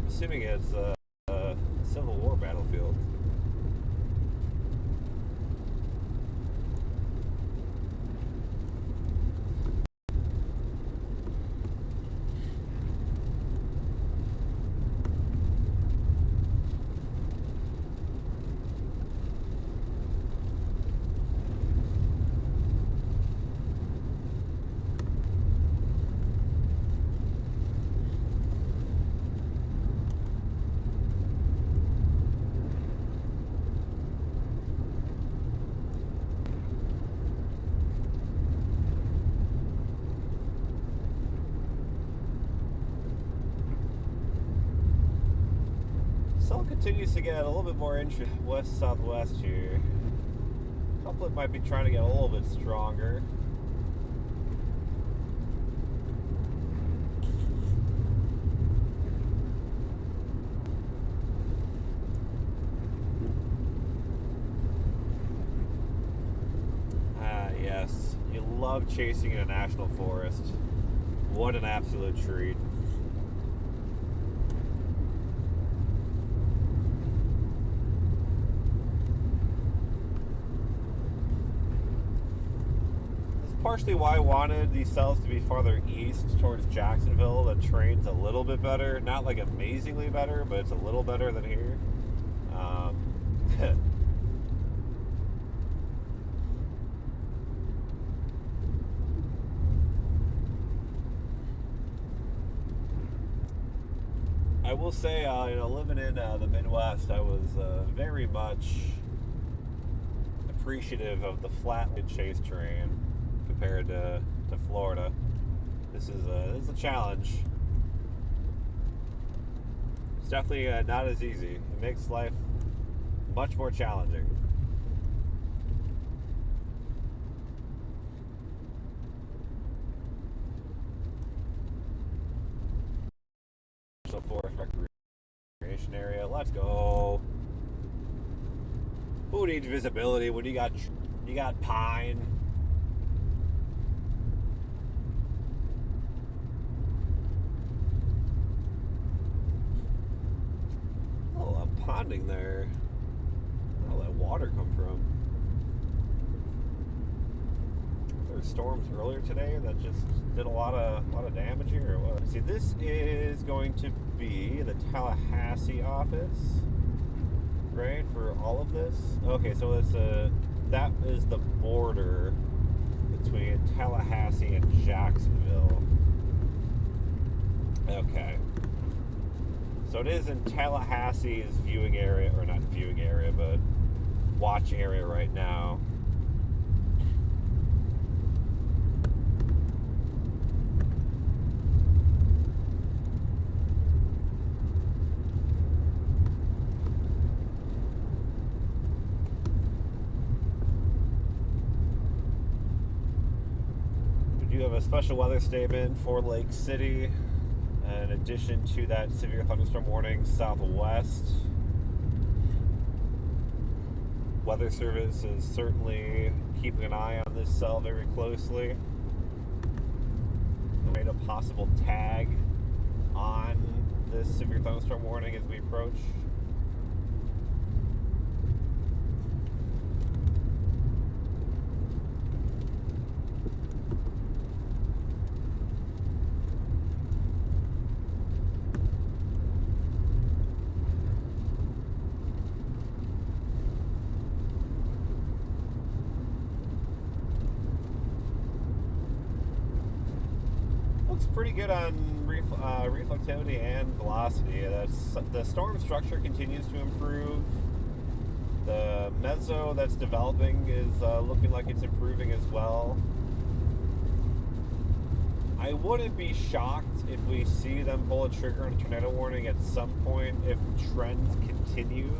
Assuming it's a Civil War battlefield. Still continues to get a little bit more interest west-southwest here. Couplet might be trying to get a little bit stronger. Yes, you love chasing in a national forest. What an absolute treat. Partially why I wanted these cells to be farther east towards Jacksonville. The terrain's a little bit better, not like amazingly better, but it's a little better than here. I will say, living in the Midwest, I was very much appreciative of the flat mid-chase terrain compared to Florida. This is a challenge. It's definitely not as easy. It makes life much more challenging. Forest recreation area. Let's go. Who needs visibility when you got pine? Oh, a ponding there. Where did that water come from? There were storms earlier today that just did a lot of damage here, or what? See, this is going to be the Tallahassee office, right, for all of this. Okay, so it's that is the border between Tallahassee and Jacksonville. Okay, so it is in Tallahassee's viewing area, or not viewing area, but watch area right now. a special weather statement for Lake City, in addition to that severe thunderstorm warning southwest. Weather Service is certainly keeping an eye on this cell very closely. We made a possible tag on this severe thunderstorm warning as we approach. Looks pretty good on reflectivity and velocity. The storm structure continues to improve. The mezzo that's developing is looking like it's improving as well. I wouldn't be shocked if we see them pull a trigger on a tornado warning at some point if trends continue.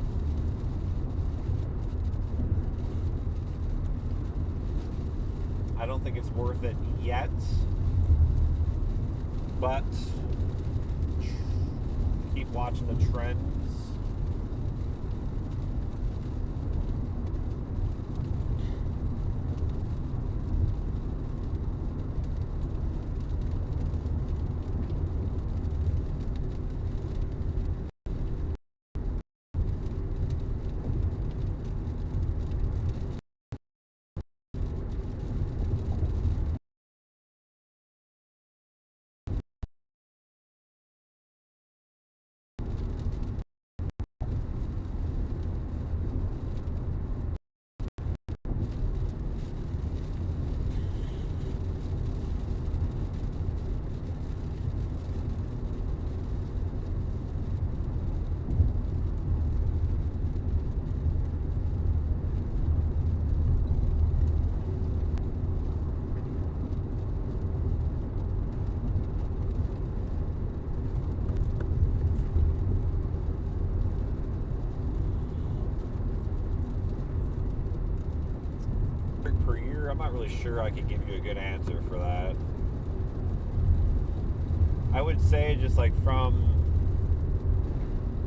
I don't think it's worth it yet, but keep watching the trends. Per year, I'm not really sure I can give you a good answer for that. I would say, just like from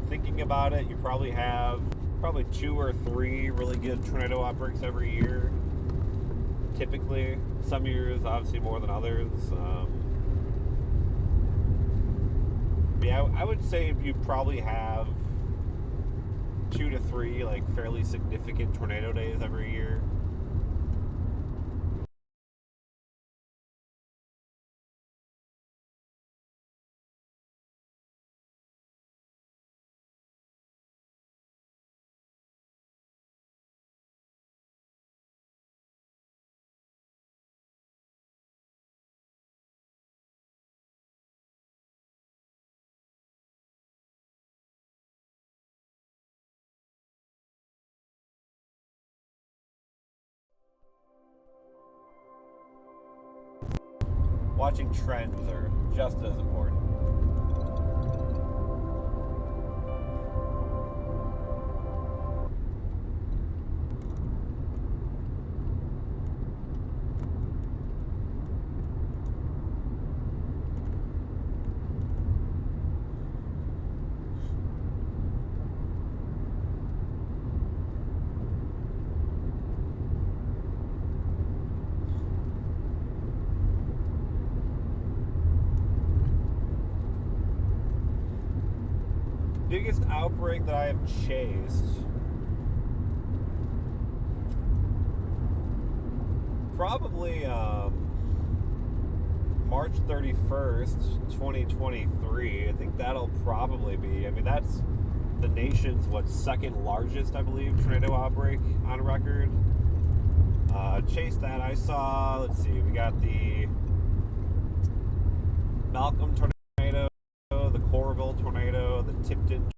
thinking about it, you probably have 2 or 3 really good tornado outbreaks every year. Typically, some years obviously more than others. Yeah, I would say you probably have 2 to 3 like fairly significant tornado days every year. Watching trends are just as important. Biggest outbreak that I have chased, probably March 31st, 2023. I think that'll probably be, that's the nation's, second largest, I believe, tornado outbreak on record. Chased that. I saw, let's see, we got the Malcolm tornado, the Coralville tornado, the Tipton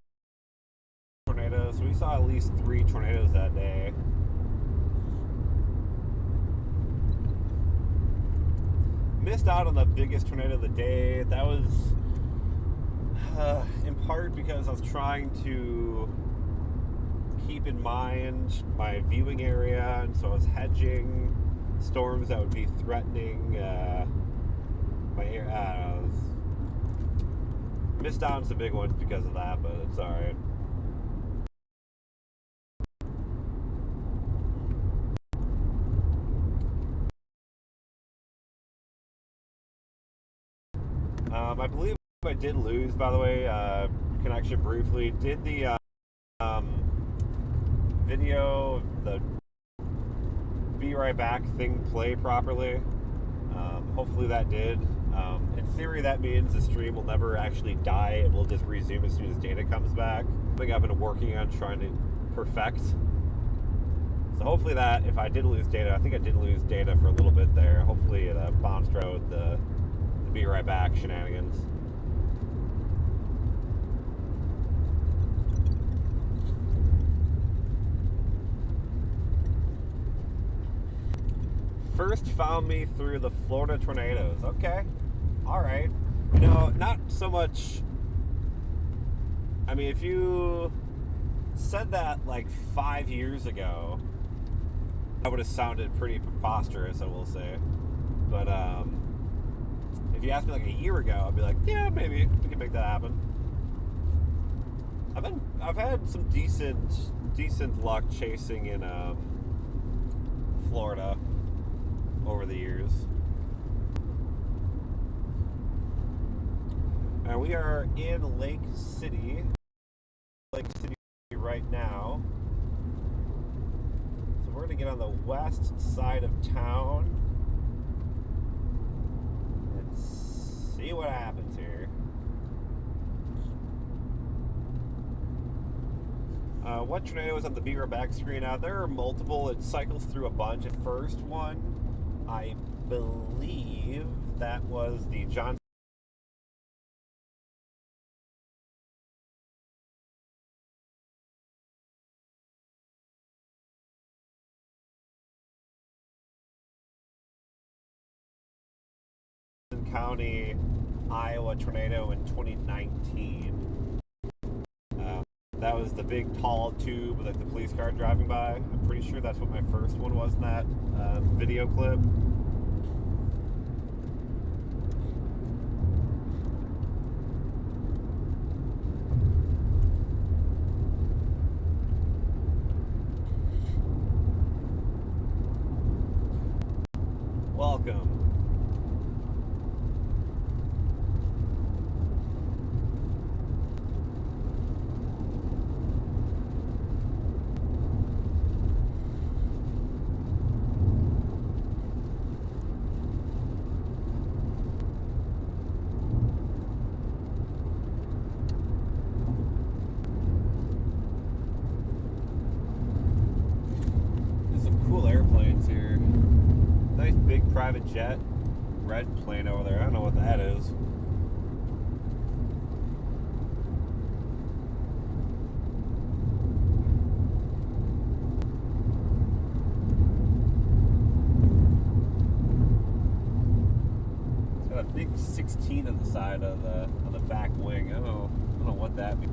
tornado. So we saw at least 3 tornadoes that day. Missed out on the biggest tornado of the day. That was in part because I was trying to keep in mind my viewing area, and so I was hedging storms that would be threatening My ear, missed out on some big ones because of that, but it's alright. I believe I did lose, by the way, connection briefly. Did the video, the be right back thing play properly? Hopefully that did. In theory, that means the stream will never actually die. It will just resume as soon as data comes back. I think I've been working on trying to perfect. So hopefully that, if I did lose data, I think I did lose data for a little bit there. Hopefully it bounced out the be right back shenanigans. First found me through the Florida tornadoes. Okay. Alright. You know, not so much. I mean, if you said that like 5 years ago, that would have sounded pretty preposterous, I will say. But if you asked me like a year ago, I'd be like, yeah, maybe we can make that happen. I've had some decent luck chasing in Florida over the years. And we are in Lake City right now. So we're gonna get on the west side of town and see what happens here. What tornado is on the mirror back screen out? There are multiple. It cycles through a bunch. At first one, I believe that was the Johnson County, Iowa tornado in 2019. That was the big tall tube with like the police car driving by. I'm pretty sure that's what my first one was in that video clip. Welcome. Private jet, red plane over there. I don't know what that is. It's got a big 16 on the side of the back wing. I don't know what that means.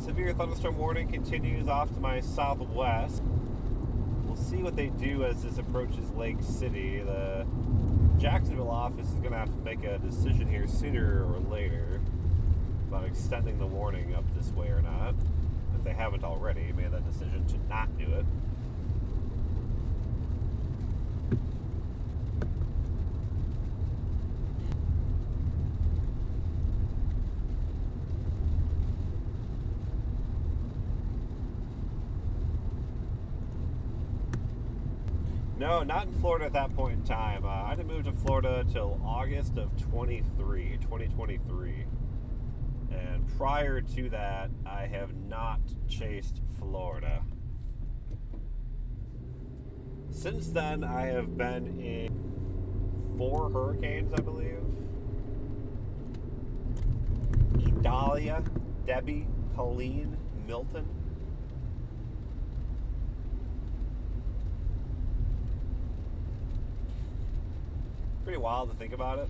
Severe thunderstorm warning continues off to my southwest. We'll see what they do as this approaches Lake City. The Jacksonville office is going to have to make a decision here sooner or later about extending the warning up this way or not. If they haven't already made that decision to not do it. No, not in Florida at that point in time. I didn't move to Florida till August of 2023. And prior to that, I have not chased Florida. Since then, I have been in 4 hurricanes, I believe. Idalia, Debbie, Helene, Milton. Pretty wild to think about it.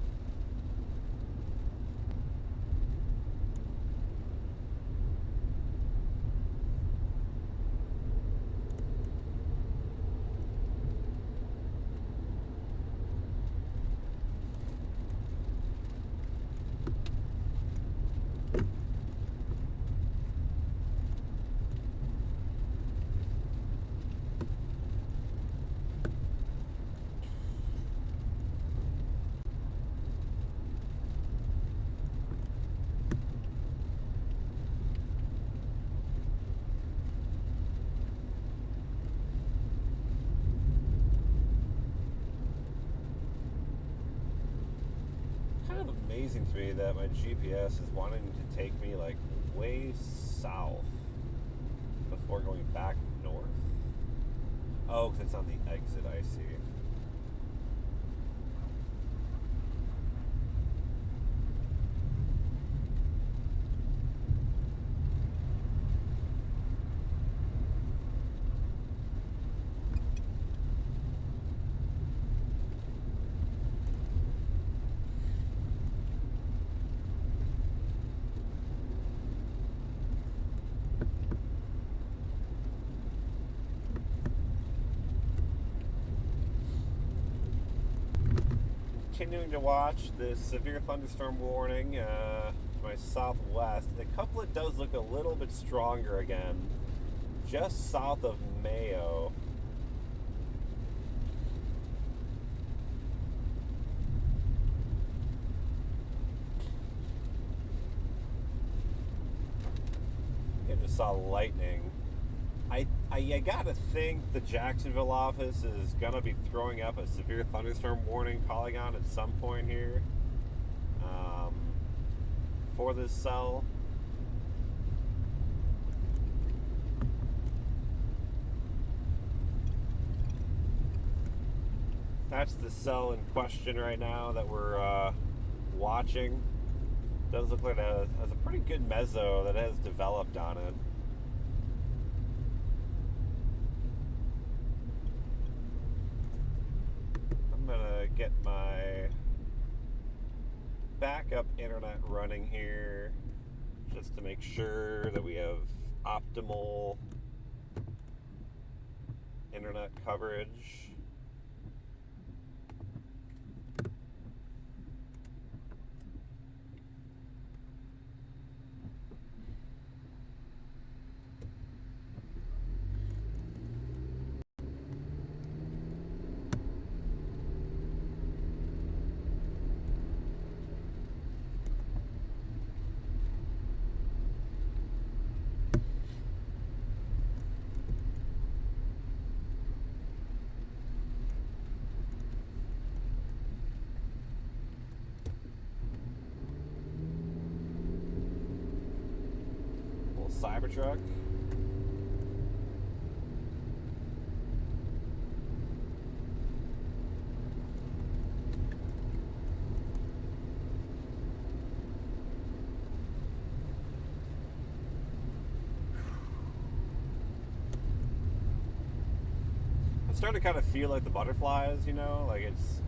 amazing to me that my GPS is wanting to take me like way south before going back north. Oh, because it's on the exit, I see. Continuing to watch this severe thunderstorm warning to my southwest. The couplet does look a little bit stronger again, just south of Mayo. I just saw lightning. I gotta think the Jacksonville office is gonna be throwing up a severe thunderstorm warning polygon at some point here for this cell. That's the cell in question right now that we're watching. Does look like it has a pretty good mezzo that has developed on it. Get my backup internet running here just to make sure that we have optimal internet coverage. Cybertruck. I'm starting to kind of feel like the butterflies, you know, like it's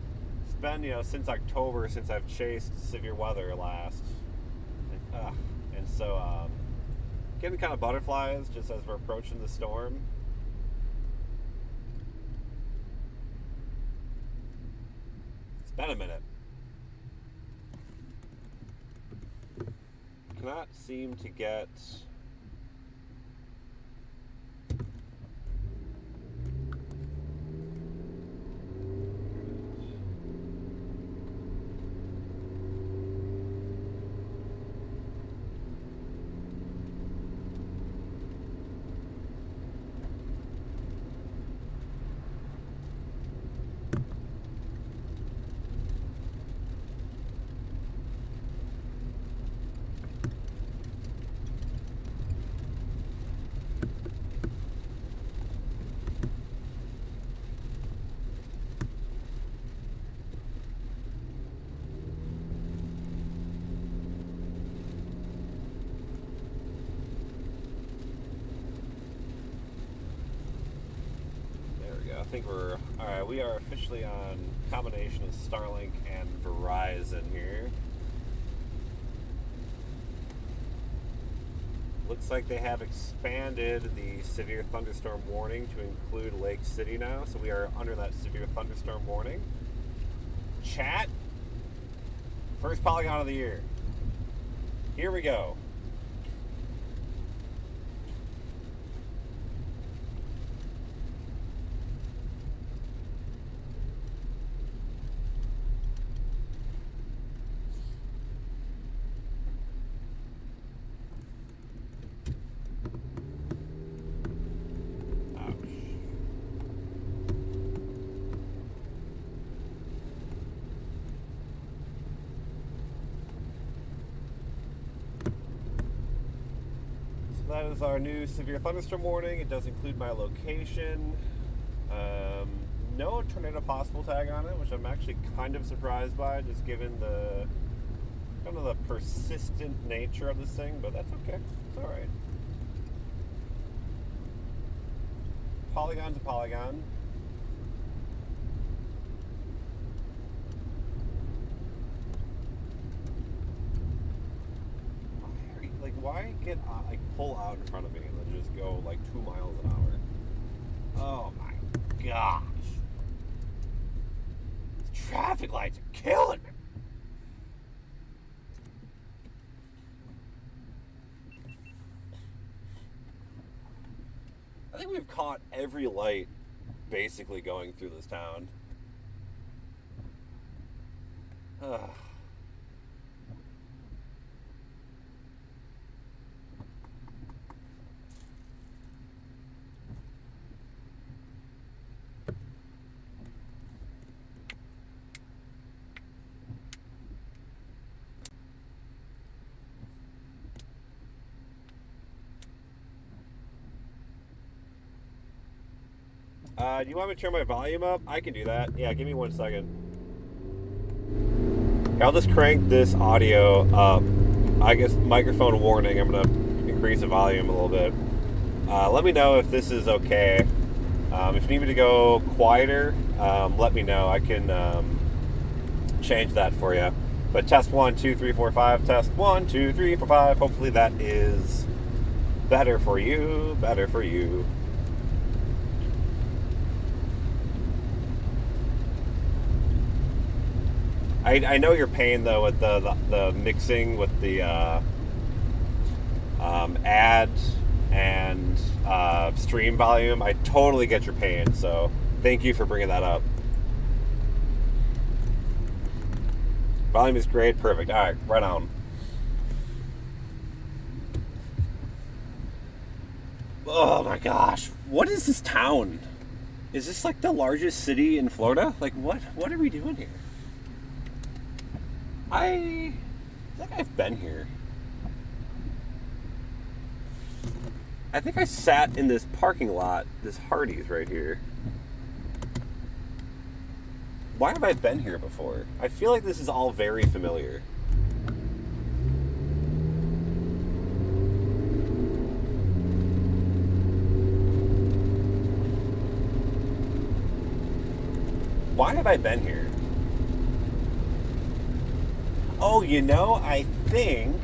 been, you know, since October since I've chased severe weather last, and so getting kind of butterflies just as we're approaching the storm. It's been a minute. Cannot seem to get I think we're all right. We are officially on combination of Starlink and Verizon here. Looks like they have expanded the severe thunderstorm warning to include Lake City now, so we are under that severe thunderstorm warning. Chat, first polygon of the year. Here we go. is our new severe thunderstorm warning. It does include my location. No tornado possible tag on it, which I'm actually kind of surprised by, just given the kind of the persistent nature of this thing, but that's okay. It's all right. Polygon's a polygon. Why get pull out in front of me and then just go like 2 miles an hour? Oh my gosh. These traffic lights are killing me. I think we've caught every light basically going through this town. Do you want me to turn my volume up? I can do that. Yeah, give me 1 second. I'll just crank this audio up. I guess microphone warning. I'm going to increase the volume a little bit. Let me know if this is okay. If you need me to go quieter, let me know. I can change that for you. But test 1, 2, 3, 4, 5. Test 1, 2, 3, 4, 5. Hopefully that is better for you. Better for you. I know your pain though with the mixing with the ad and stream volume. I totally get your pain, so thank you for bringing that up. Volume is great, perfect. All right, right on. Oh my gosh, what is this town? Is this like the largest city in Florida? Like what are we doing here? I think I've been here. I think I sat in this parking lot, this Hardee's right here. Why have I been here before? I feel like this is all very familiar. Why have I been here? Oh, you know, I think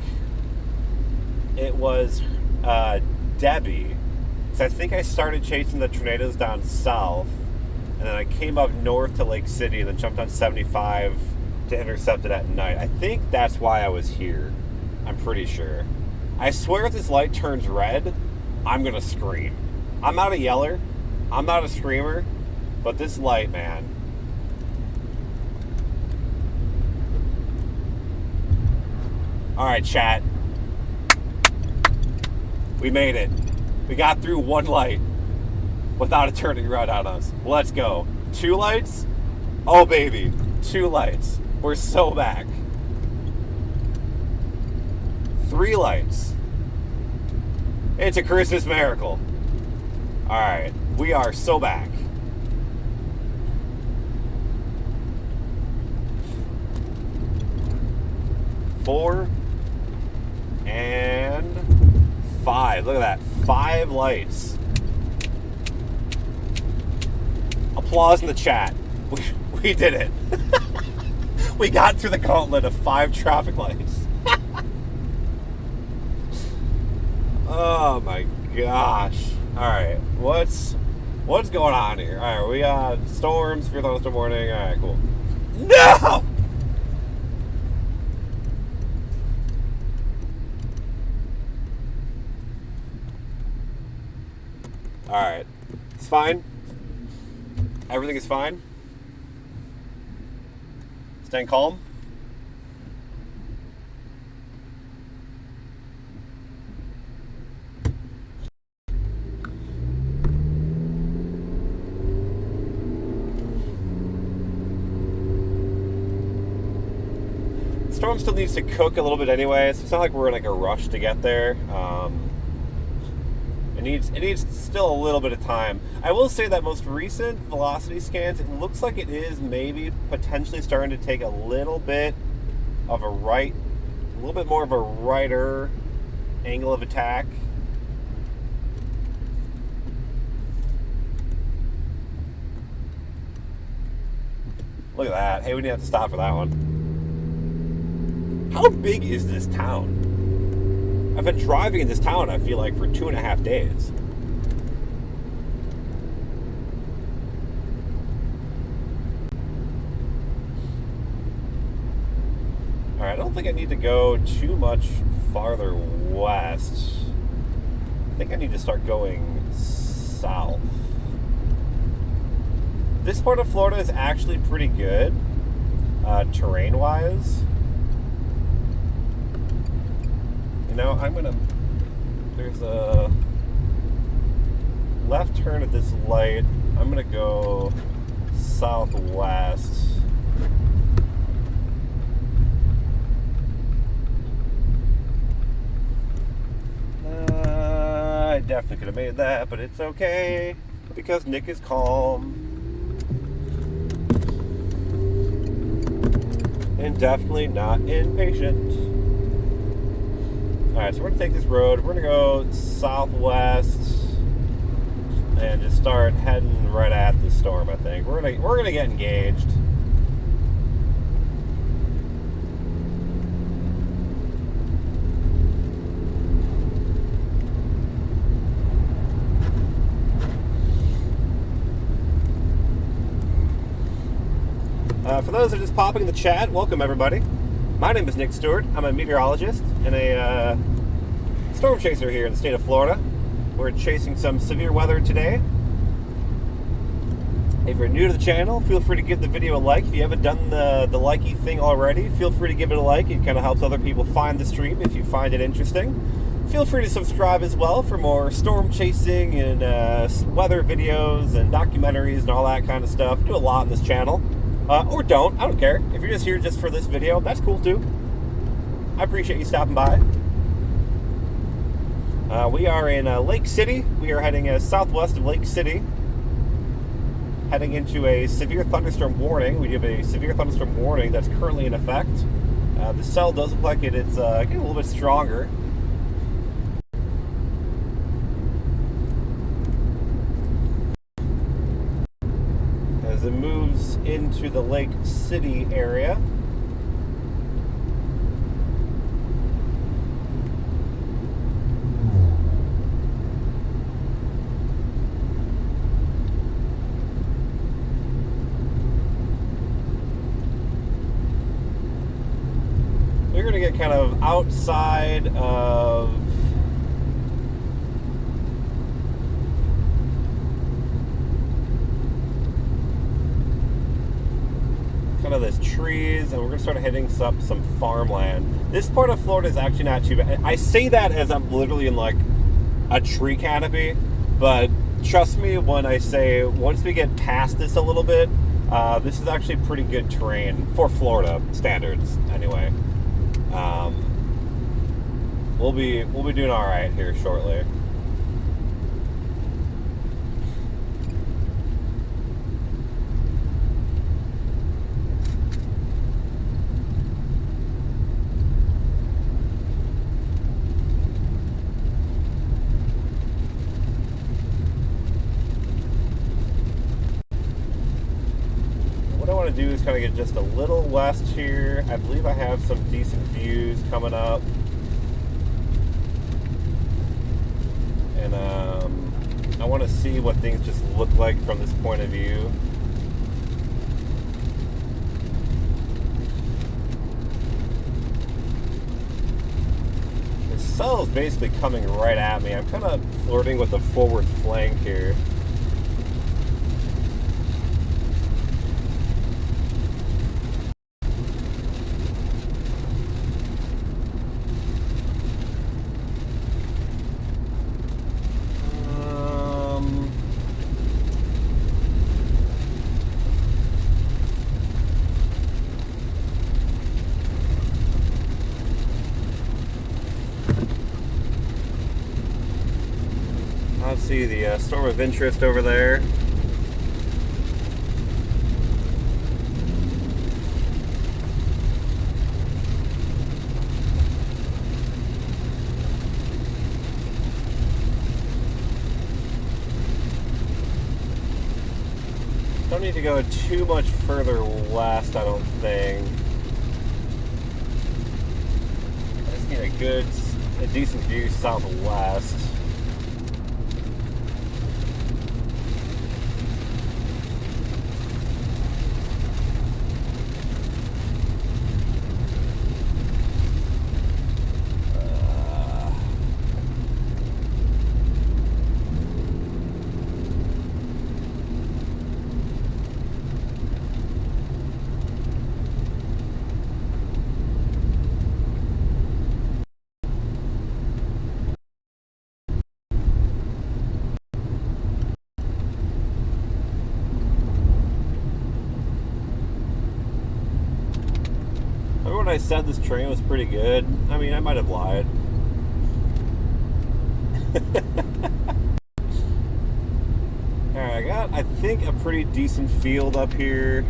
it was Debbie. So I think I started chasing the tornadoes down south, and then I came up north to Lake City, and then jumped on 75 to intercept it at night. I think that's why I was here. I'm pretty sure. I swear if this light turns red, I'm going to scream. I'm not a yeller. I'm not a screamer. But this light, man. All right, chat. We made it. We got through one light without it turning red on us. Let's go. 2 lights? Oh, baby. 2 lights. We're so back. 3 lights. It's a Christmas miracle. All right. We are so back. 4 and 5. Look at that. 5 lights. Applause in the chat. We did it. We got through the gauntlet of 5 traffic lights. Oh my gosh. Alright. What's going on here? Alright, we got storms, fear thunderstorm warning. Alright, cool. No! Alright. It's fine. Everything is fine. Staying calm. Storm still needs to cook a little bit anyway, so it's not like we're in like a rush to get there. It needs still a little bit of time. I will say that most recent velocity scans, it looks like it is maybe potentially starting to take a little bit of a little bit more of a righter angle of attack. Look at that. Hey, we didn't have to stop for that one. How big is this town? I've been driving in this town, I feel like, for 2.5 days. Alright, I don't think I need to go too much farther west. I think I need to start going south. This part of Florida is actually pretty good, terrain-wise. You know, there's a left turn at this light. I'm gonna go southwest. I definitely could have made that, but it's okay because Nick is calm. And definitely not impatient. Alright, so we're going to take this road. We're going to go southwest and just start heading right at the storm, I think. We're going to get engaged. For those that are just popping in the chat, welcome everybody. My name is Nick Stewart. I'm a meteorologist and a storm chaser here in the state of Florida. We're chasing some severe weather today. If you're new to the channel, feel free to give the video a like. If you haven't done the likey thing already, feel free to give it a like. It kind of helps other people find the stream if you find it interesting. Feel free to subscribe as well for more storm chasing and weather videos and documentaries and all that kind of stuff. Do a lot on this channel. Or don't. I don't care. If you're just here just for this video, that's cool too. I appreciate you stopping by. We are in Lake City. We are heading southwest of Lake City. Heading into a severe thunderstorm warning. We have a severe thunderstorm warning that's currently in effect. The cell does look like it's getting a little bit stronger. As it moves into the Lake City area. We're going to get kind of outside of this trees, and we're gonna start hitting some farmland. This part of Florida is actually not too bad. I say that as I'm literally in like a tree canopy, but trust me when I say once we get past this a little bit, this is actually pretty good terrain for Florida standards. Anyway, we'll be doing all right here shortly. Do is kind of get just a little west here. I believe I have some decent views coming up, and I want to see what things just look like from this point of view. This cell is basically coming right at me. I'm kind of flirting with the forward flank here. see the storm of interest over there. Don't need to go too much further west, I don't think. I just need a decent view southwest. Remember when I said this train was pretty good? I mean, I might have lied. Alright, I got, I think, a pretty decent field up here.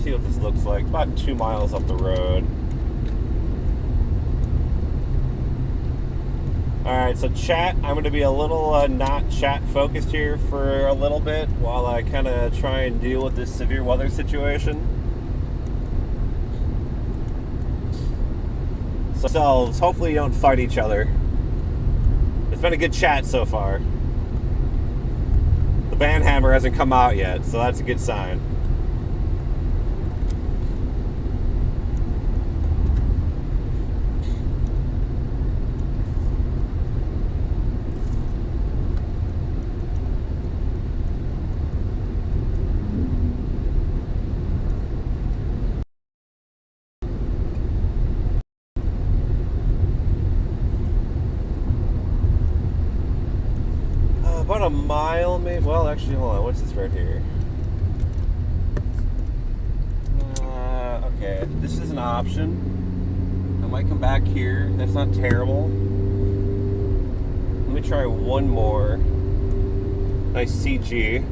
See what this looks like. It's about 2 miles up the road. Alright, so chat, I'm going to be a little not chat focused here for a little bit while I kind of try and deal with this severe weather situation. So hopefully you don't fight each other. It's been a good chat so far. The band hammer hasn't come out yet, so that's a good sign. About a mile, maybe. Well, actually, hold on. What's this right here? Okay, this is an option. I might come back here. That's not terrible. Let me try one more. Nice CG.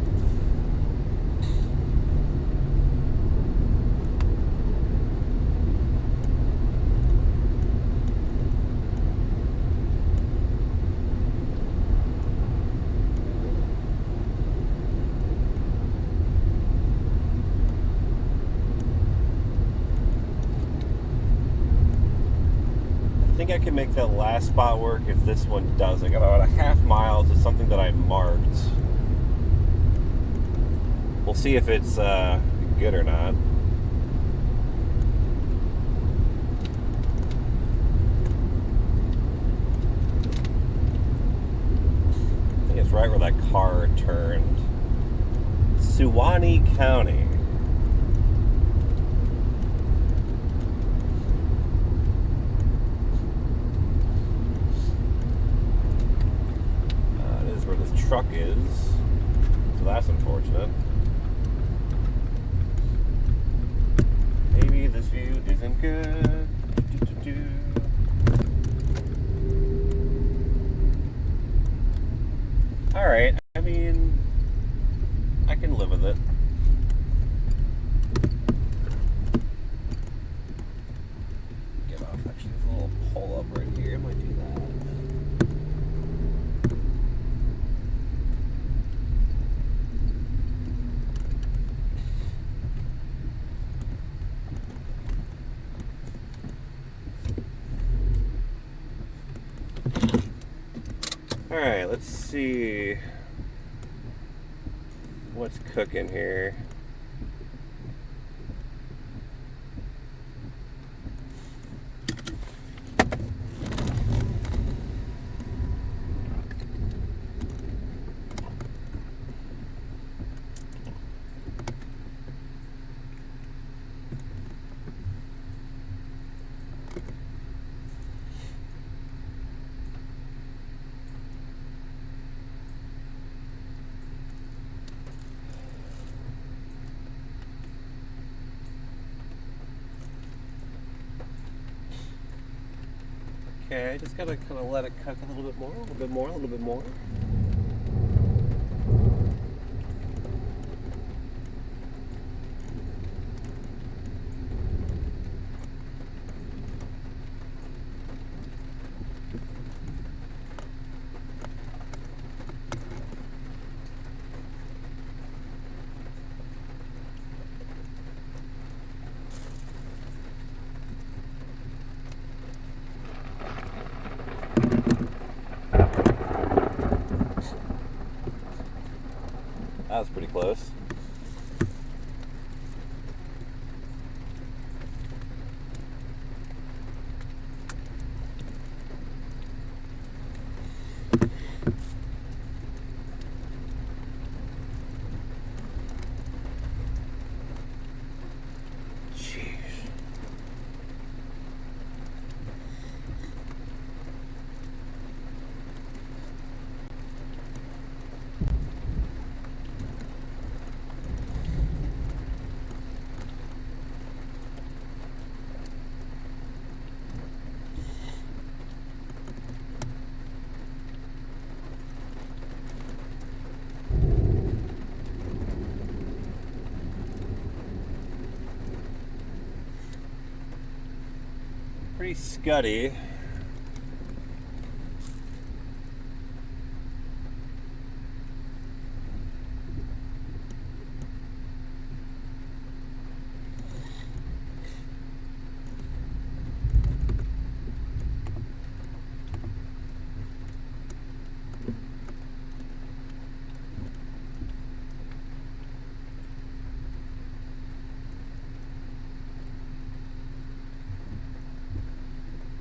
I think I can make that last spot work if this one doesn't. I got about a half mile to something that I marked. We'll see if it's good or not. I think it's right where that car turned. Suwannee County. Where this truck is, so that's unfortunate. Maybe this view isn't good. Alright, I mean, I can live with it. Get off, actually, there's a little pull up right here, I might do that. Alright, let's see what's cooking here. Okay, just gotta kind of let it cook a little bit more, a little bit more, a little bit more. That was pretty close. Jeez. Pretty scuddy.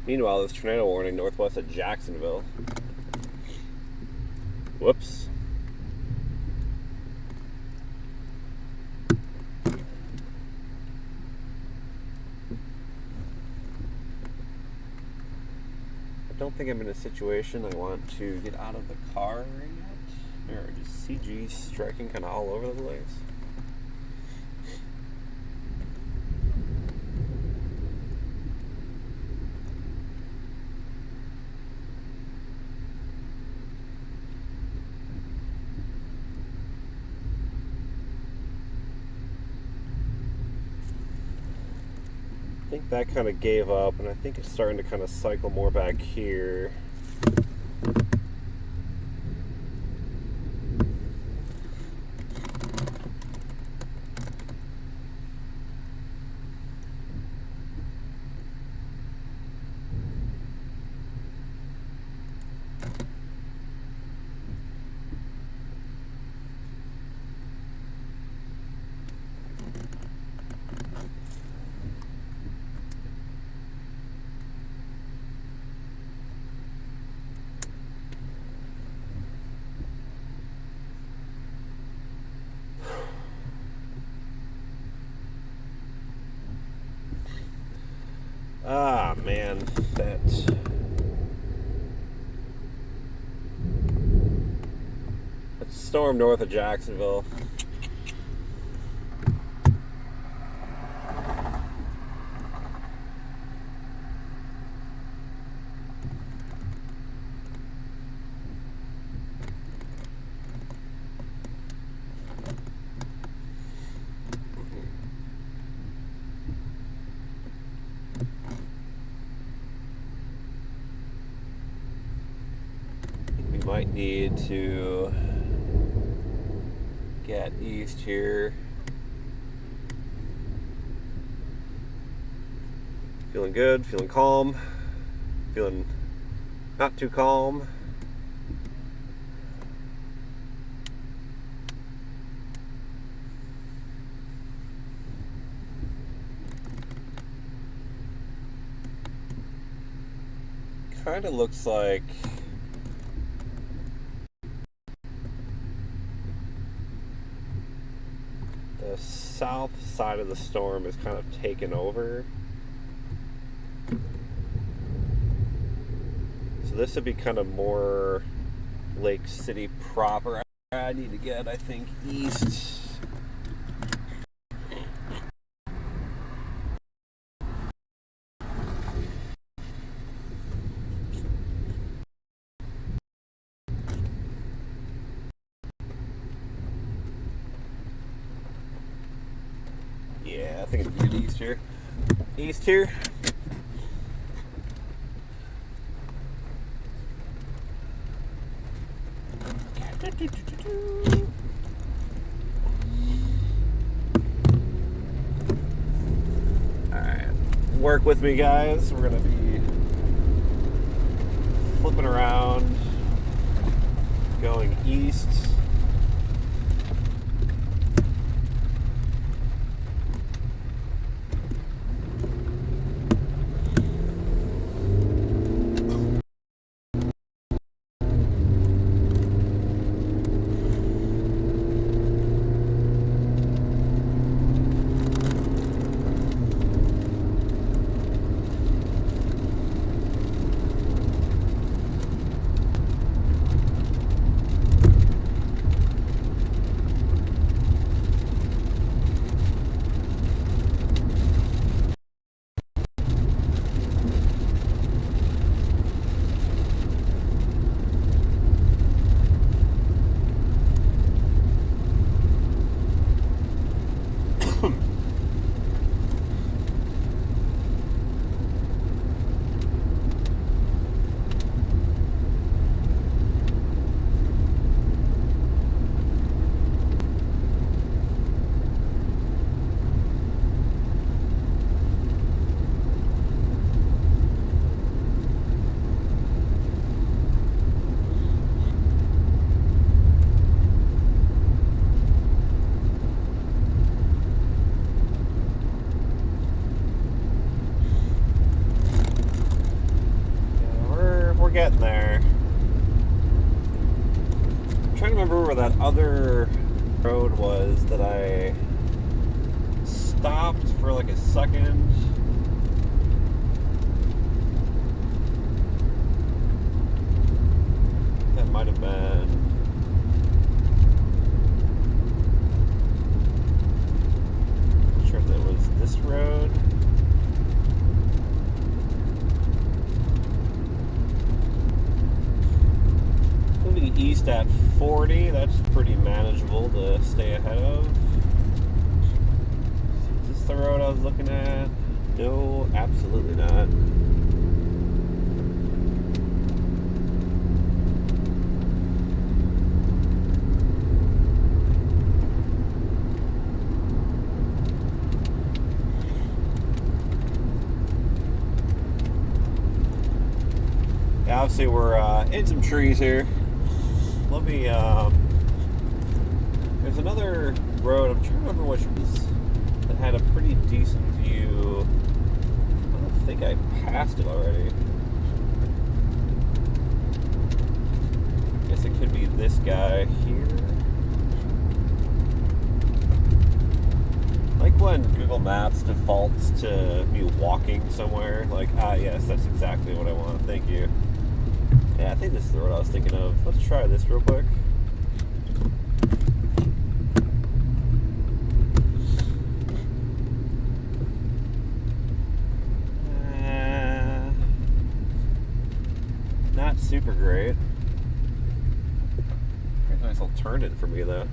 Meanwhile, this tornado warning northwest of Jacksonville. Whoops. I don't think I'm in a situation I want to get out of the car right yet. There are just CG striking kind of all over the place. I think that kind of gave up, and I think it's starting to kind of cycle more back here. Ah, man, that storm north of Jacksonville. Might need to get east here. Feeling good, feeling calm, feeling not too calm. Kind of looks like the south side of the storm is kind of taken over. So this would be kind of more Lake City proper. I need to get, I think, east. I think it's good east here. East here. Alright, work with me, guys. We're gonna be flipping around, going east. Getting there. I'm trying to remember where that other road was that I stopped for like a second. That might have been not sure if that was this road. East at 40, that's pretty manageable to stay ahead of. Is this the road I was looking at? No, absolutely not. Yeah, obviously we're in some trees here. Let me, there's another road, I'm trying to remember which was, that had a pretty decent view. I don't think I passed it already. I guess it could be this guy here. Like when Google Maps defaults to me walking somewhere, like, yes, that's exactly what I want, thank you. Yeah, I think this is the road I was thinking of. Let's try this real quick. Not super great. Here's a nice little turn in for me, though.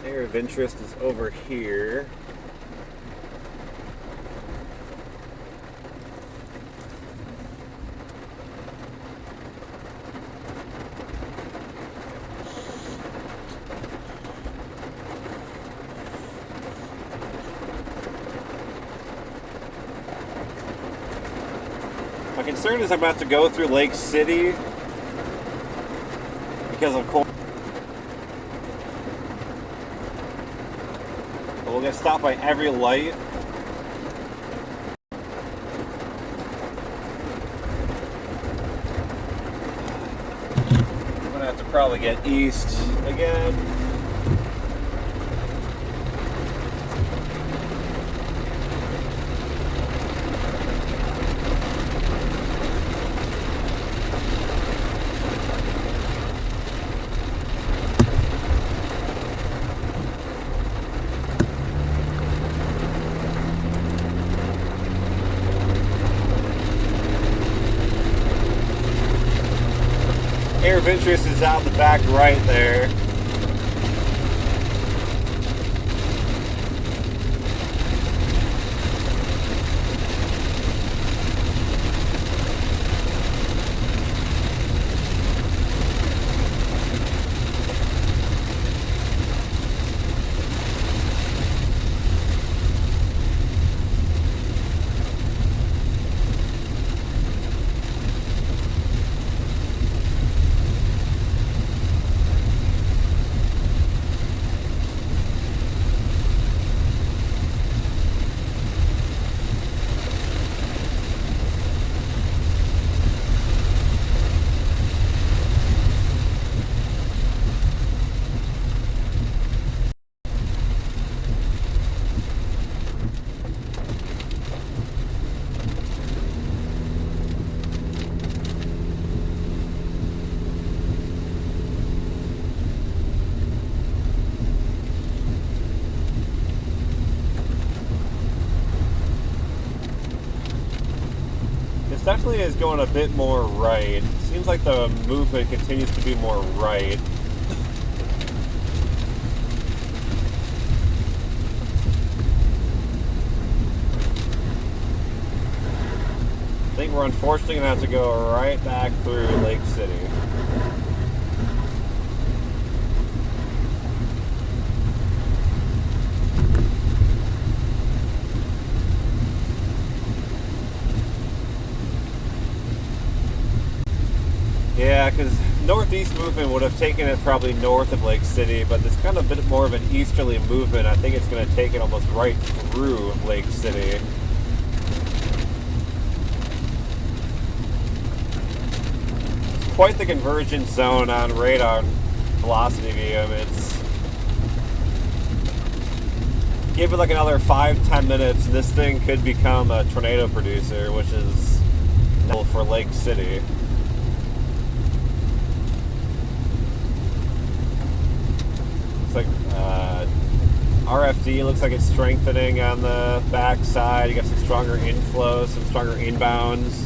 Area of interest is over here. My concern is I'm about to go through Lake City because of course we'll get stopped by every light. I'm gonna have to probably get east again. Area of interest is out the back right there. Definitely is going a bit more right. Seems like the movement continues to be more right. I think we're unfortunately going to have to go right back through Lake City. Yeah, because northeast movement would have taken it probably north of Lake City, but this kind of bit more of an easterly movement. I think it's going to take it almost right through Lake City. It's quite the convergence zone on radar velocity view. It's give it like another 5-10 minutes, and this thing could become a tornado producer, which is for Lake City. Like RFD looks like it's strengthening on the back side. You got some stronger inflows, some stronger inbounds.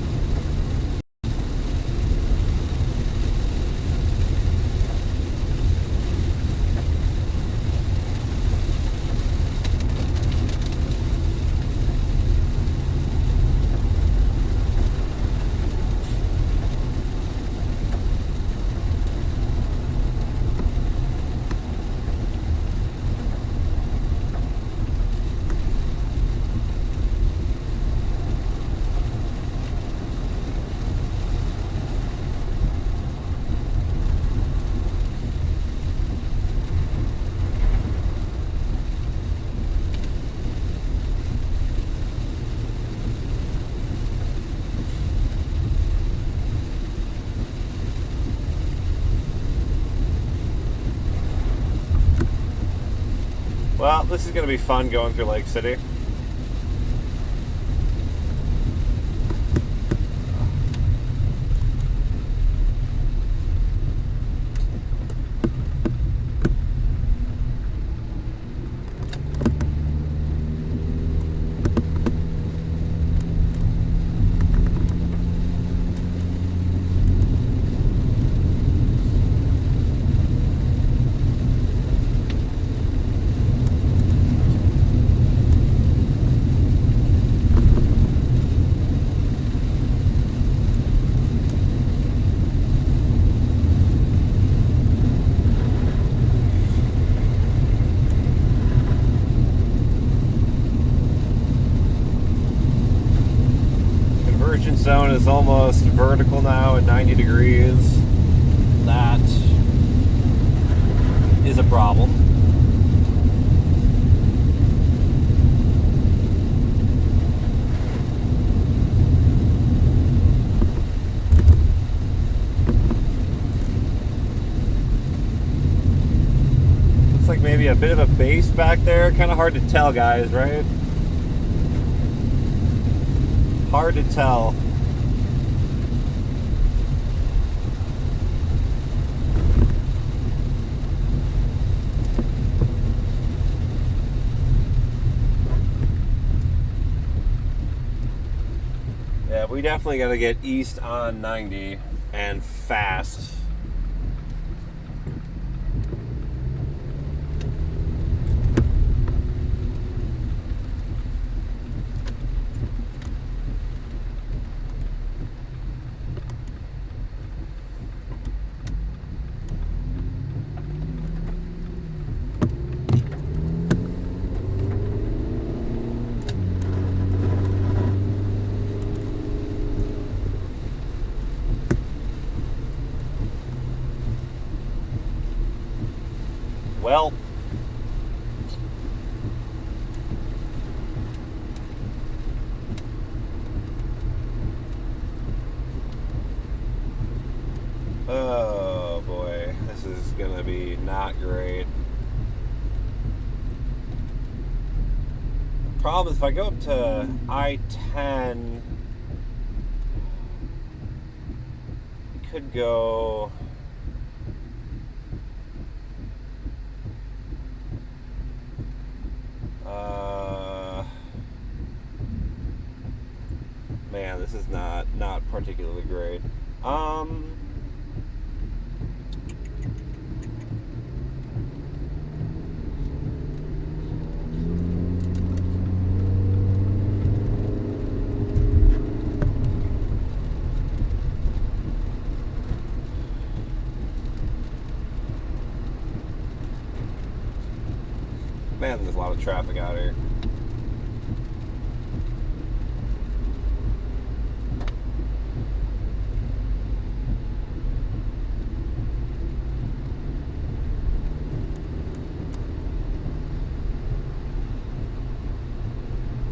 Well, this is going to be fun going through Lake City. Zone is almost vertical now at 90 degrees. That is a problem. Looks like maybe a bit of a base back there. Kind of hard to tell, guys, right? Hard to tell. Yeah, we definitely got to get east on 90 and fast. be not great. Problem is, if I go up to I-10, it could go... man, this is not particularly great. Man, there's a lot of traffic out here.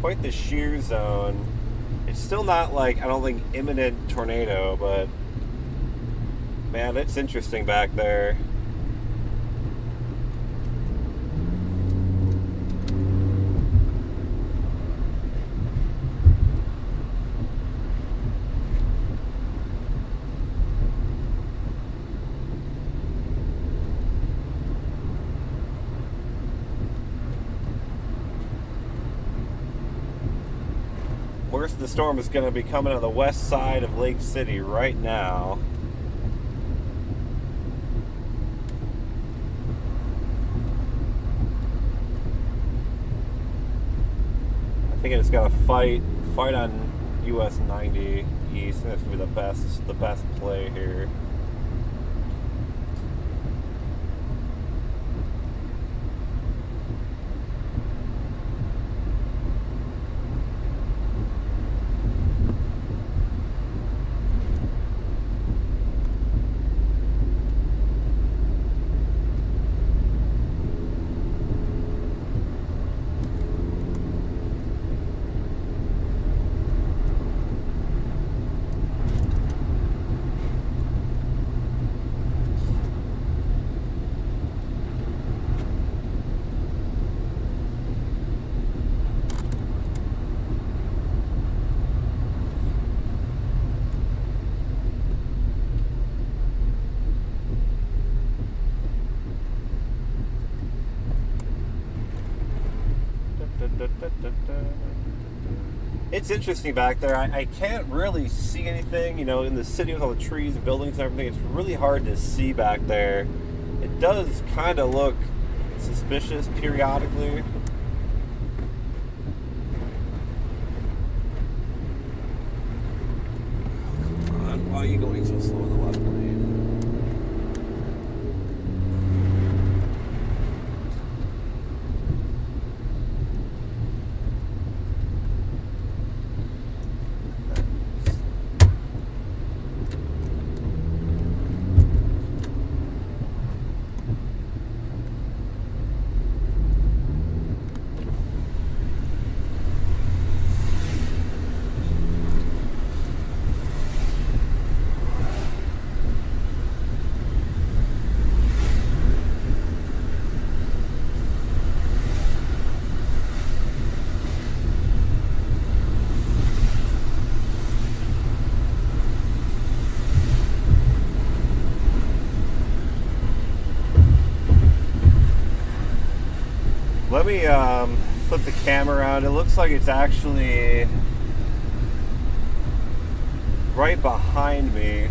Quite the shear zone. It's still not like, I don't think, imminent tornado, but man, it's interesting back there. Worst of the storm is going to be coming on the west side of Lake City right now. I think it's got to fight on US 90 East. That's going to be the best play here. It's interesting back there. I can't really see anything, you know, in the city with all the trees and buildings and everything. It's really hard to see back there. It does kind of look suspicious periodically. Come on, why are you going so slow in the left lane? Let me flip the camera around. It looks like it's actually right behind me.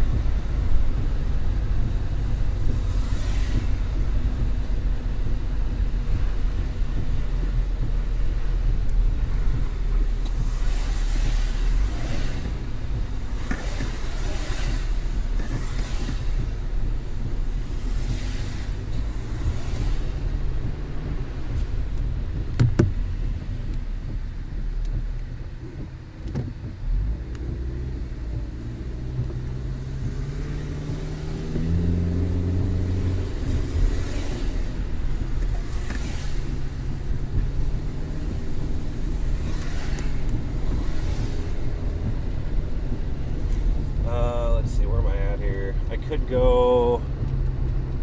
Let's see, where am I at here? I could go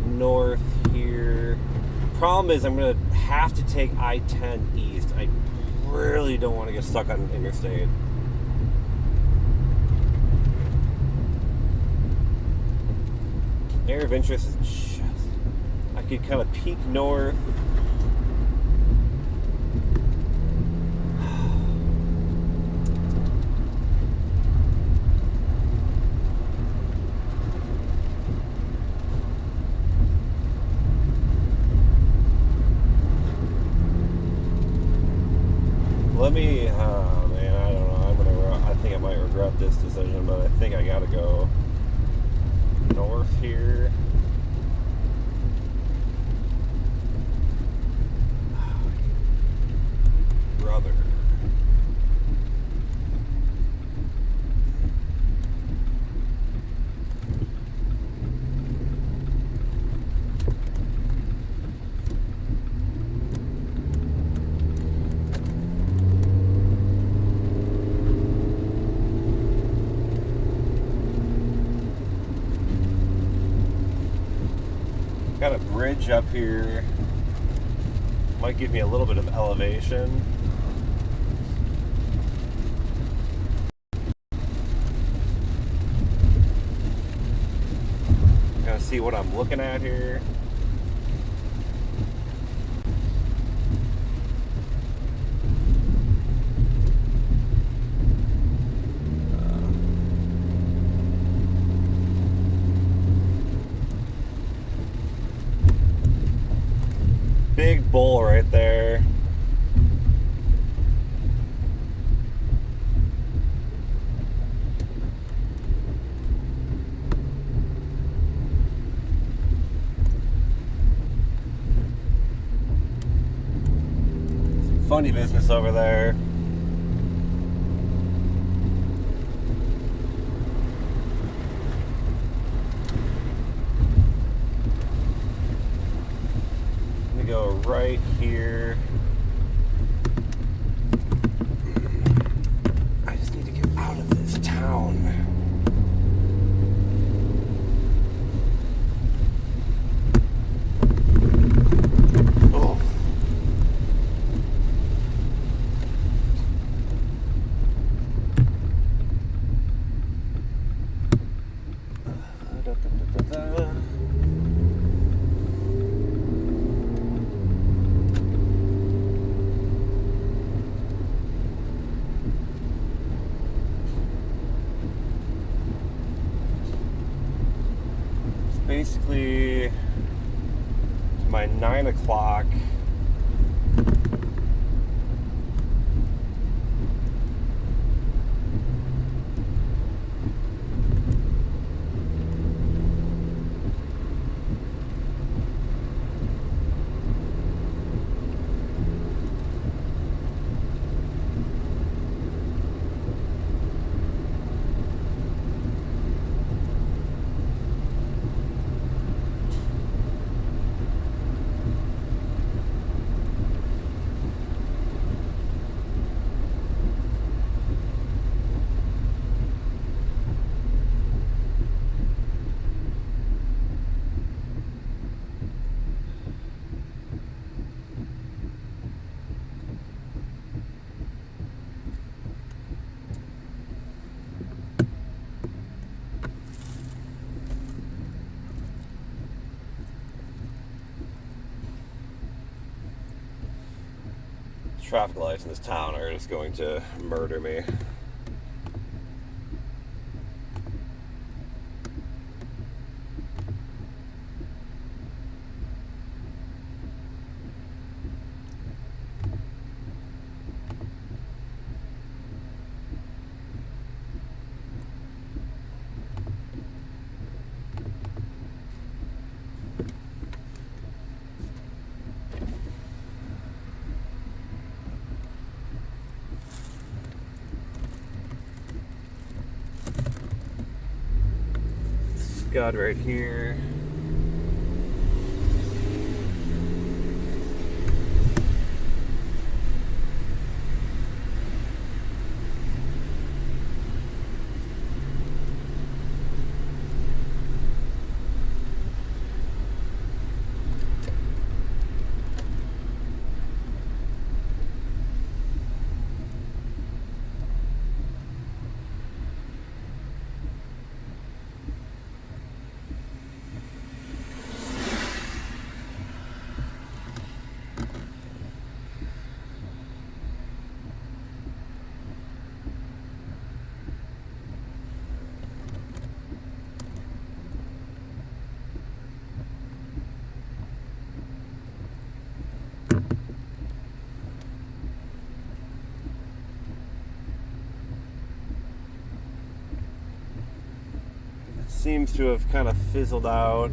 north here. problem is I'm going to have to take I-10 east. I really don't want to get stuck on an interstate. Area of interest is just... I could kind of peek north. Let me, oh man, I don't know. I think I might regret this decision, but I think I gotta go north here. Brother. Got a bridge up here. Might give me a little bit of elevation. Gotta see what I'm looking at here. Big bull right there. Some funny business over there. Go right here. I just need to get out of this town. Oh. Basically my 9 o'clock. Traffic lights in this town are just going to murder me. God, right here. seems to have kind of fizzled out.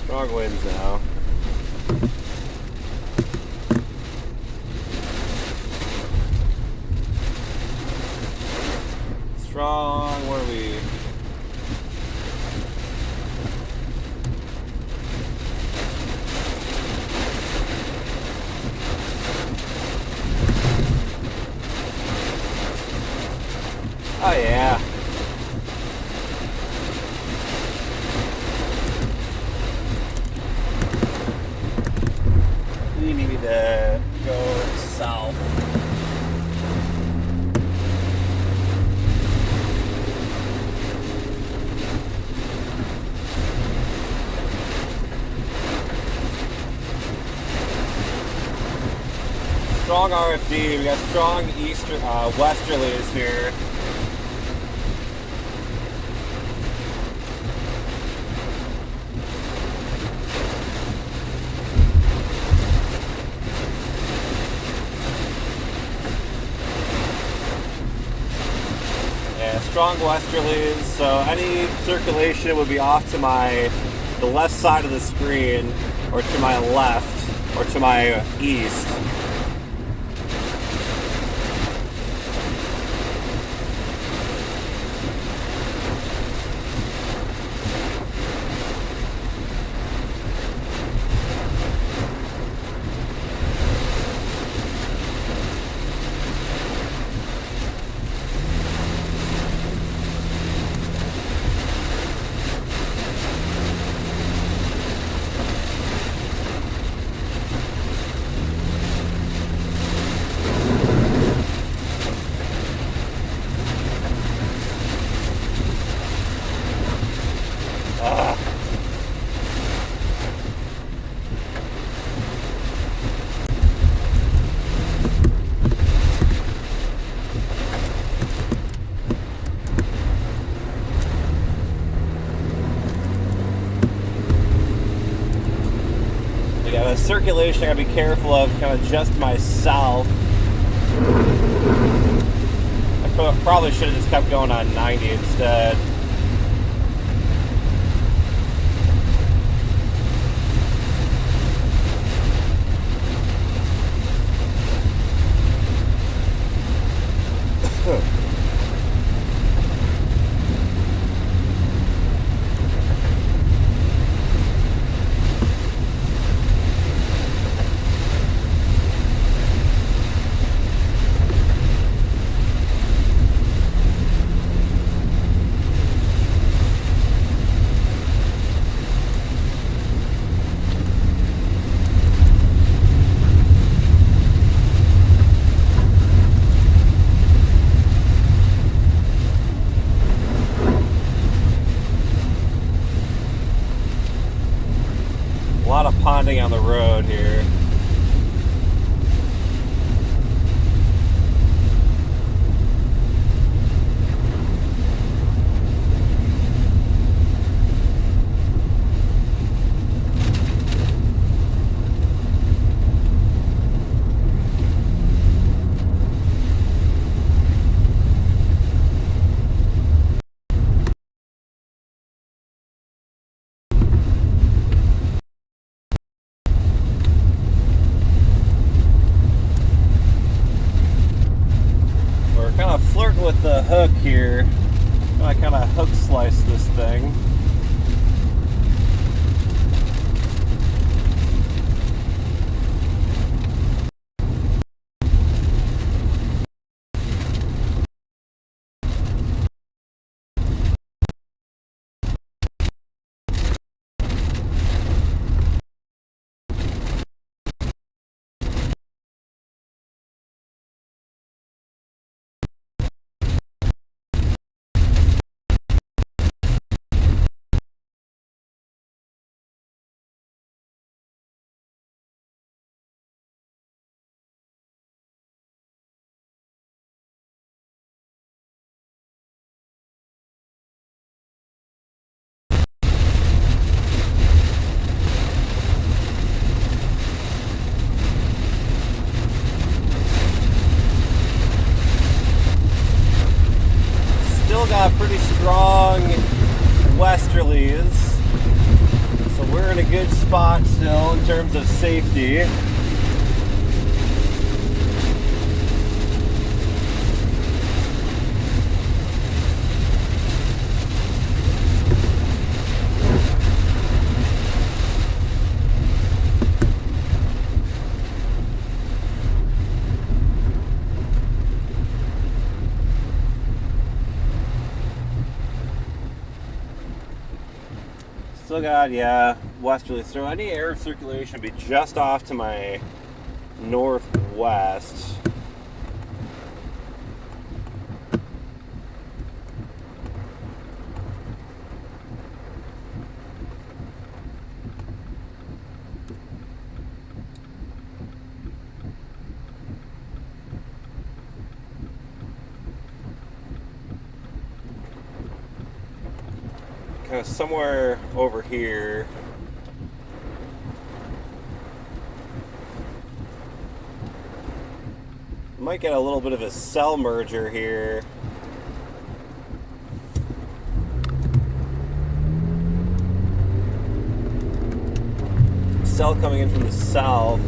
Strong winds now. Strong, what are we? Oh yeah. We need to go south. Strong RFD, we got strong westerlies here. Strong westerlies, so any circulation would be off to the left side of the screen, or to my left, or to my east. Yeah, the circulation I gotta be careful of, kind of just to my south. I probably should have just kept going on 90 instead. A lot of ponding on the road here. Kind of flirting with the hook here. I kind of hook slice this thing. got pretty strong westerlies, so we're in a good spot still in terms of safety. Still got, yeah, westerly. So any air circulation would be just off to my northwest. Kind of somewhere over here. Might get a little bit of a cell merger here. Cell coming in from the south.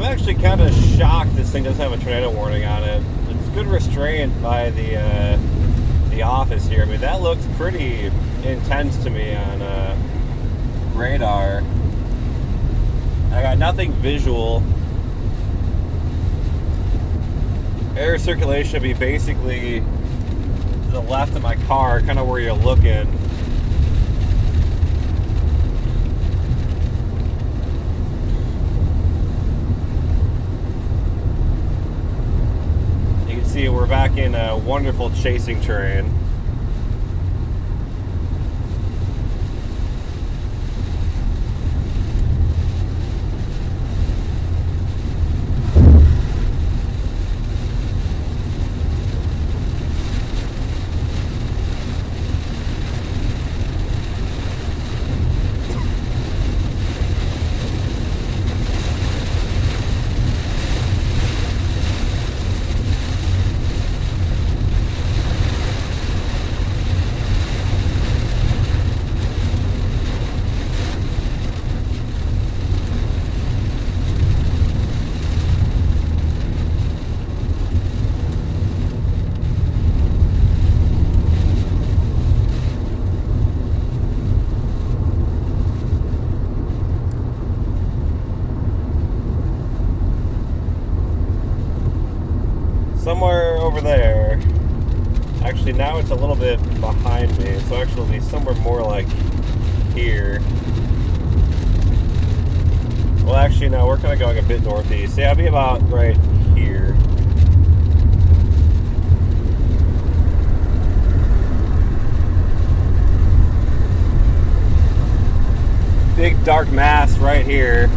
Actually kind of shocked this thing doesn't have a tornado warning on it. It's good restraint by the office here. I mean, that looks pretty intense to me on radar. I got nothing visual. Air circulation should be basically to the left of my car, kind of where you're looking. See, we're back in a wonderful chasing terrain. Actually, now it's a little bit behind me, so actually it'll be somewhere more like here. Well, actually, no, we're kind of going a bit northeast. Yeah, I'll be about right here. Big dark mass right here.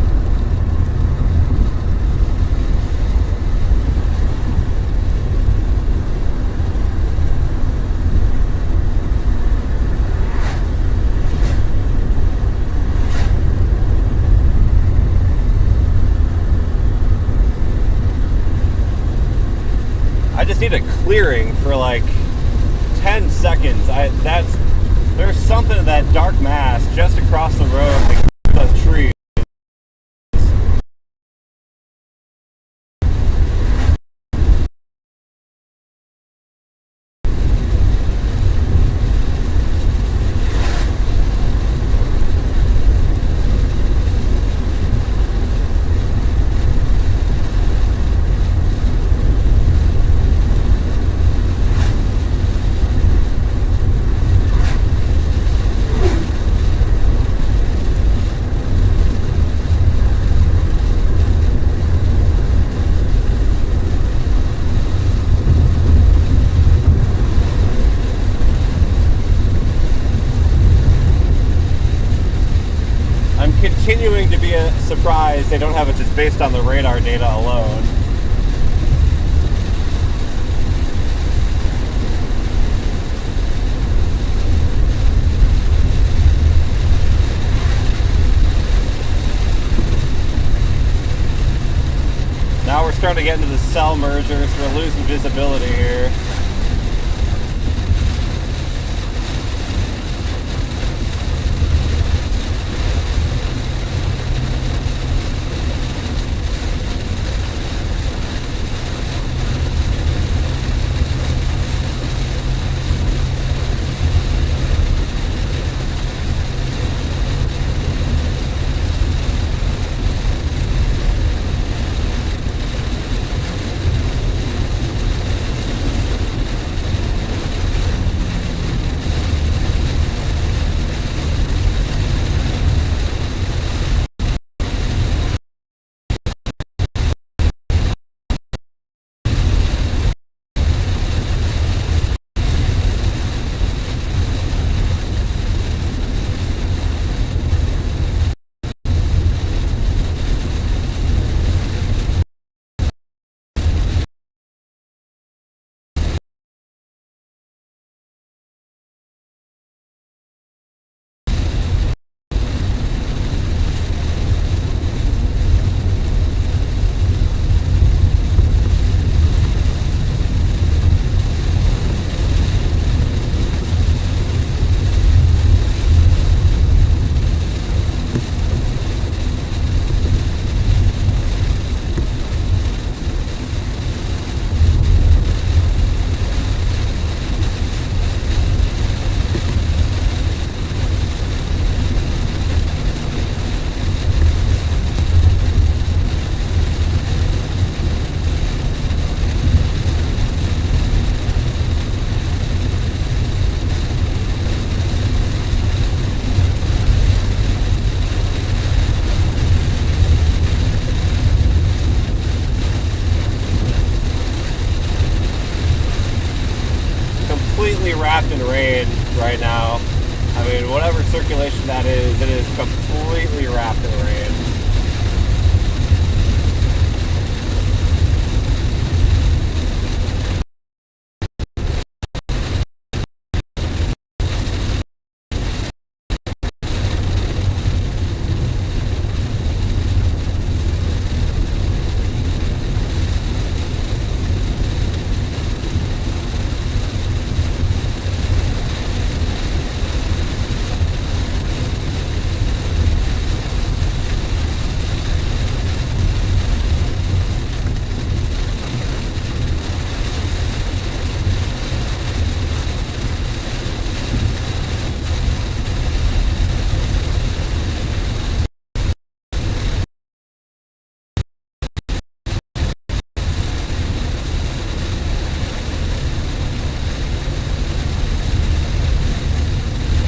I just need a clearing for like 10 seconds. There's something in that dark mass just across the road that the tree. Continuing to be surprised they don't have it just based on the radar data alone. Now we're starting to get into the cell mergers, so we're losing visibility here. Wrapped in rain right now. I mean, whatever circulation that is, it is completely wrapped in rain.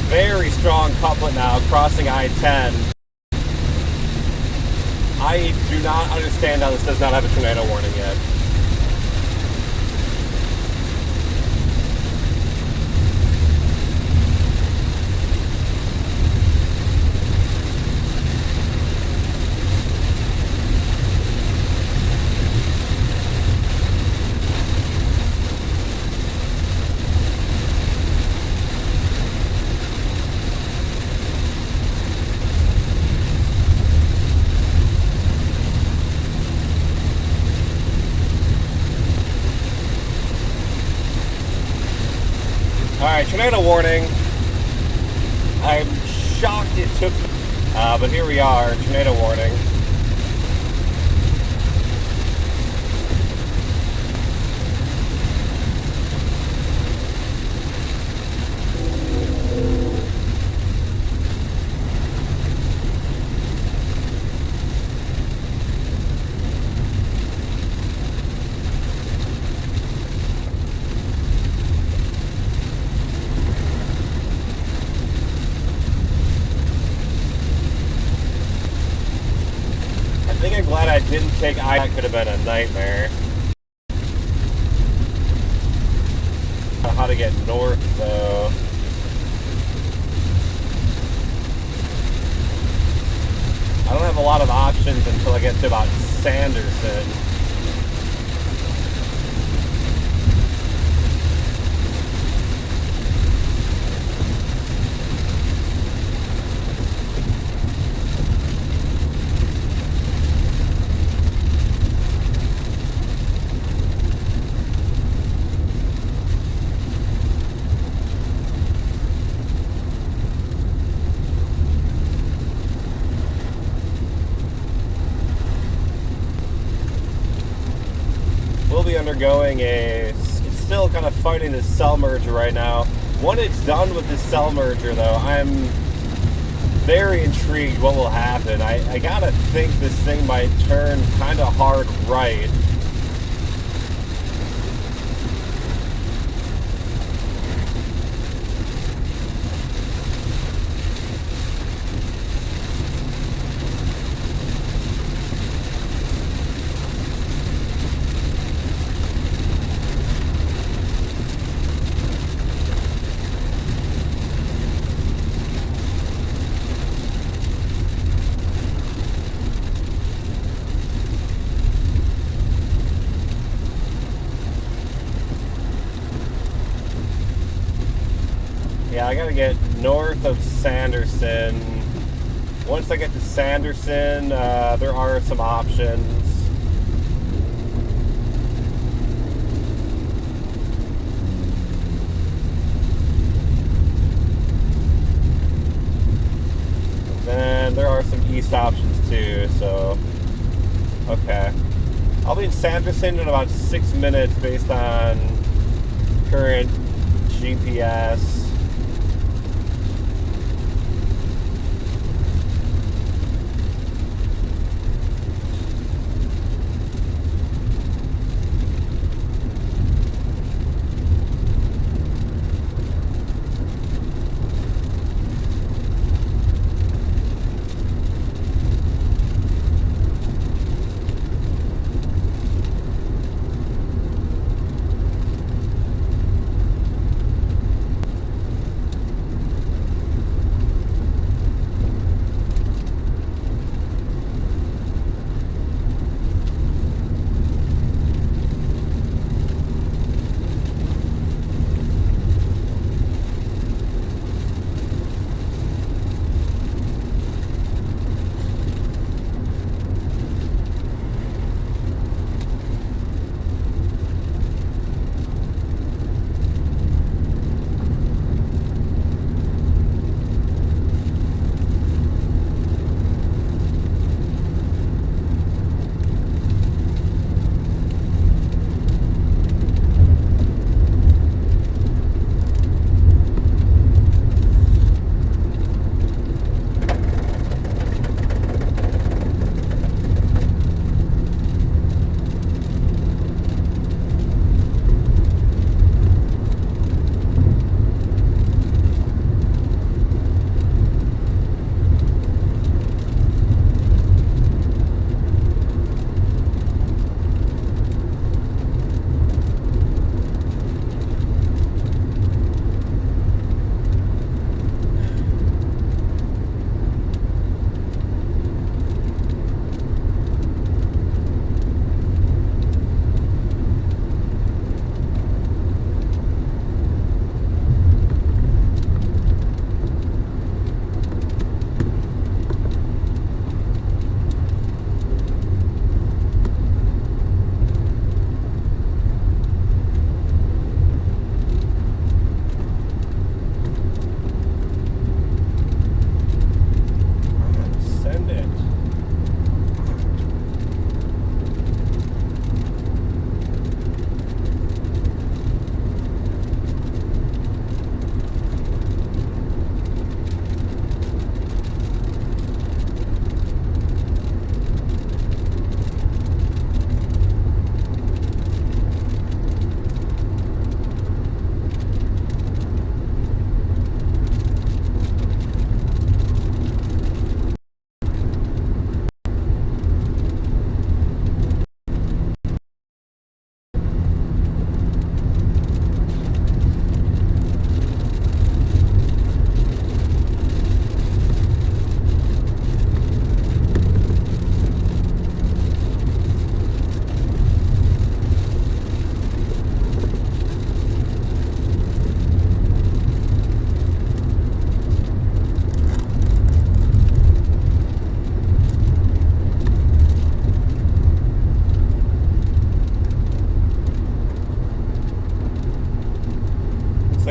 very strong couplet now crossing I-10. I do not understand how this does not have a tornado warning yet. Alright, tornado warning. I'm shocked it took, but here we are, tornado warning. I think I'm glad I didn't take that could have been a nightmare. How to get north though. I don't have a lot of options until I get to about Sanderson. Undergoing it's still kind of fighting this cell merger right now. When it's done with this cell merger though, I'm very intrigued what will happen. I gotta think this thing might turn kind of hard right. Yeah, I gotta get north of Sanderson. Once I get to Sanderson, there are some options. And then there are some east options too, so okay. I'll be in Sanderson in about 6 minutes based on current GPS.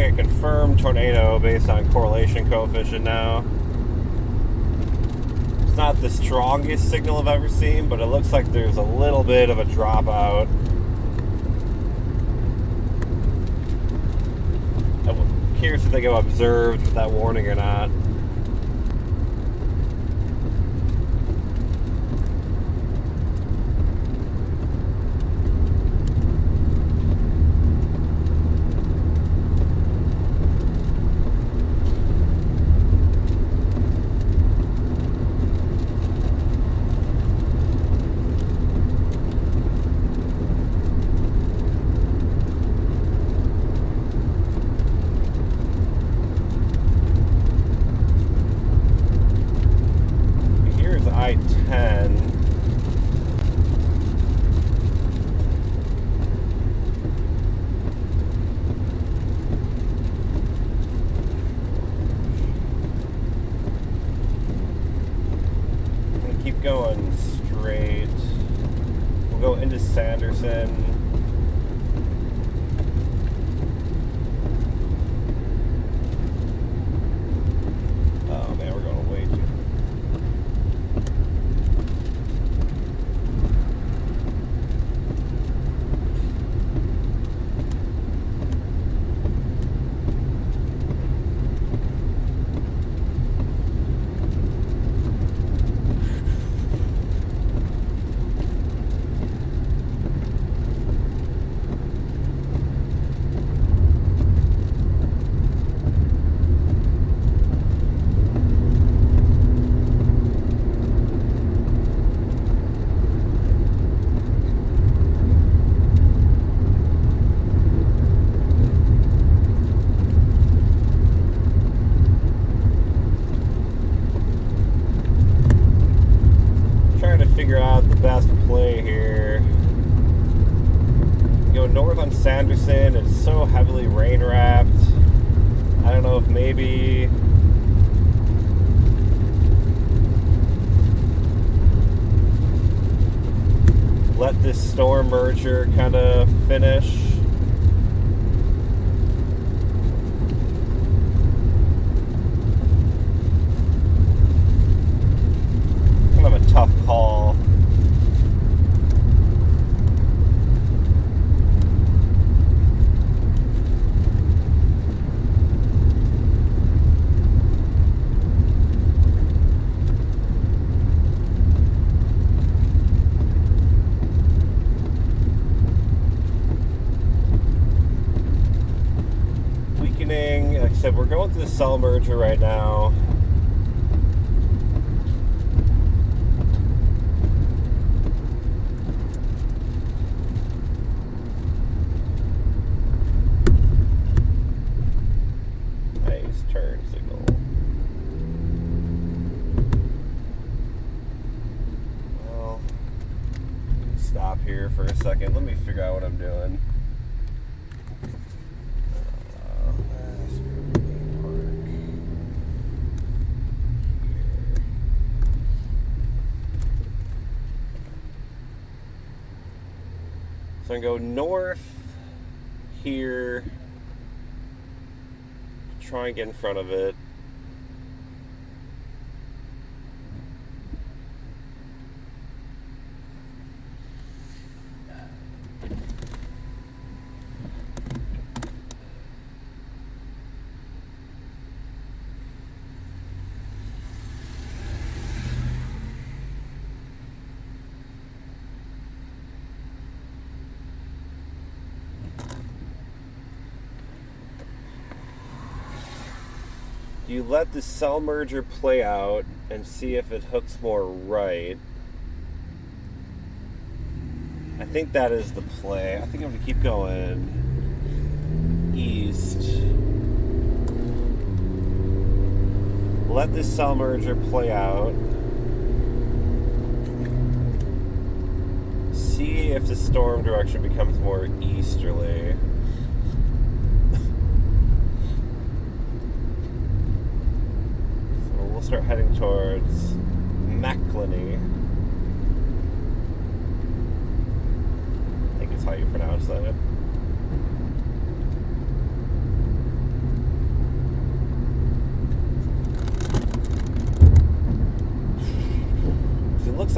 like a confirmed tornado based on correlation coefficient now. It's not the strongest signal I've ever seen, but it looks like there's a little bit of a dropout. I'm curious if they go observed with that warning or not. I-10. I'm gonna keep going straight. We'll go into Sanderson. Oh man, we're going way too. Figure out the best play here. Go north on Sanderson. It's so heavily rain wrapped. I don't know if maybe let this storm merger kind of finish. Kind of a tough call. Weakening, like I said, we're going through the cell merger right now. Turn signal. Well, stop here for a second. Let me figure out what I'm doing. So I'm going to go north here. Try and get in front of it. You let the cell merger play out and see if it hooks more right. I think that is the play. I think I'm going to keep going east. Let this cell merger play out. See if the storm direction becomes more easterly. We'll start heading towards Macklany. I think is how you pronounce that.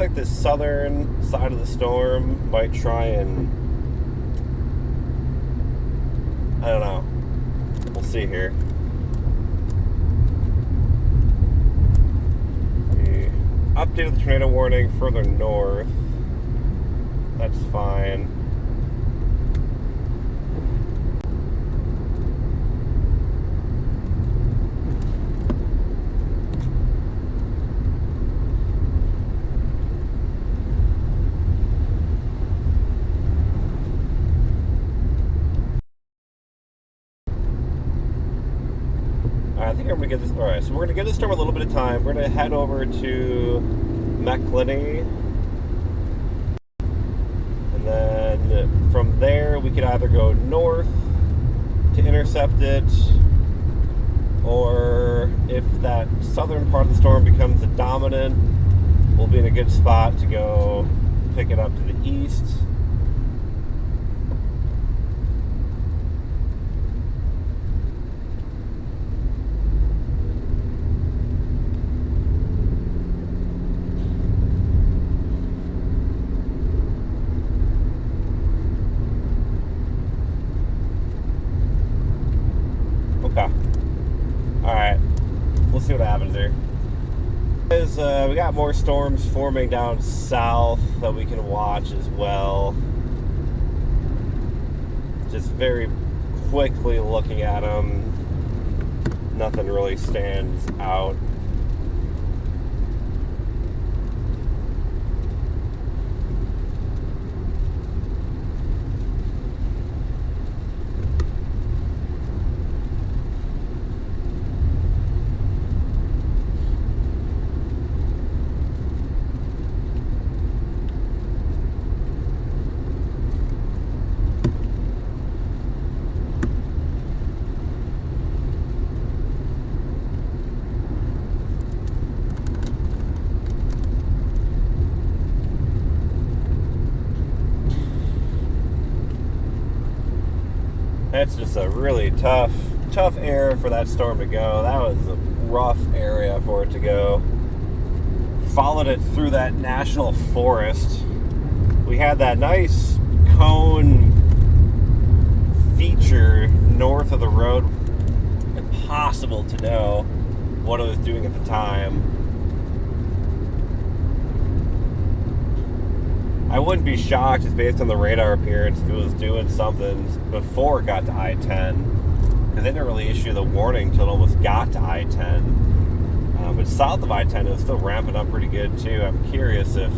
like the southern side of the storm might try and, I don't know. We'll see here. Updated the tornado warning further north. That's fine. I think I'm going to get this. Alright, so we're going to give this storm a little bit of time. We're going to head over to McClinney. And then from there, we could either go north to intercept it, or if that southern part of the storm becomes the dominant, we'll be in a good spot to go pick it up to the east. Alright, we'll see what happens here. We got more storms forming down south that we can watch as well. Just very quickly looking at them, nothing really stands out. That's just a really tough area for that storm to go. That was a rough area for it to go. Followed it through that national forest. We had that nice cone feature north of the road. Impossible to know what it was doing at the time. I wouldn't be shocked just based on the radar appearance if it was doing something before it got to I-10, because they didn't really issue the warning until it almost got to I-10. But south of I-10 it was still ramping up pretty good too. I'm curious if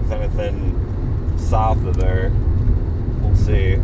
there's anything south of there. We'll see.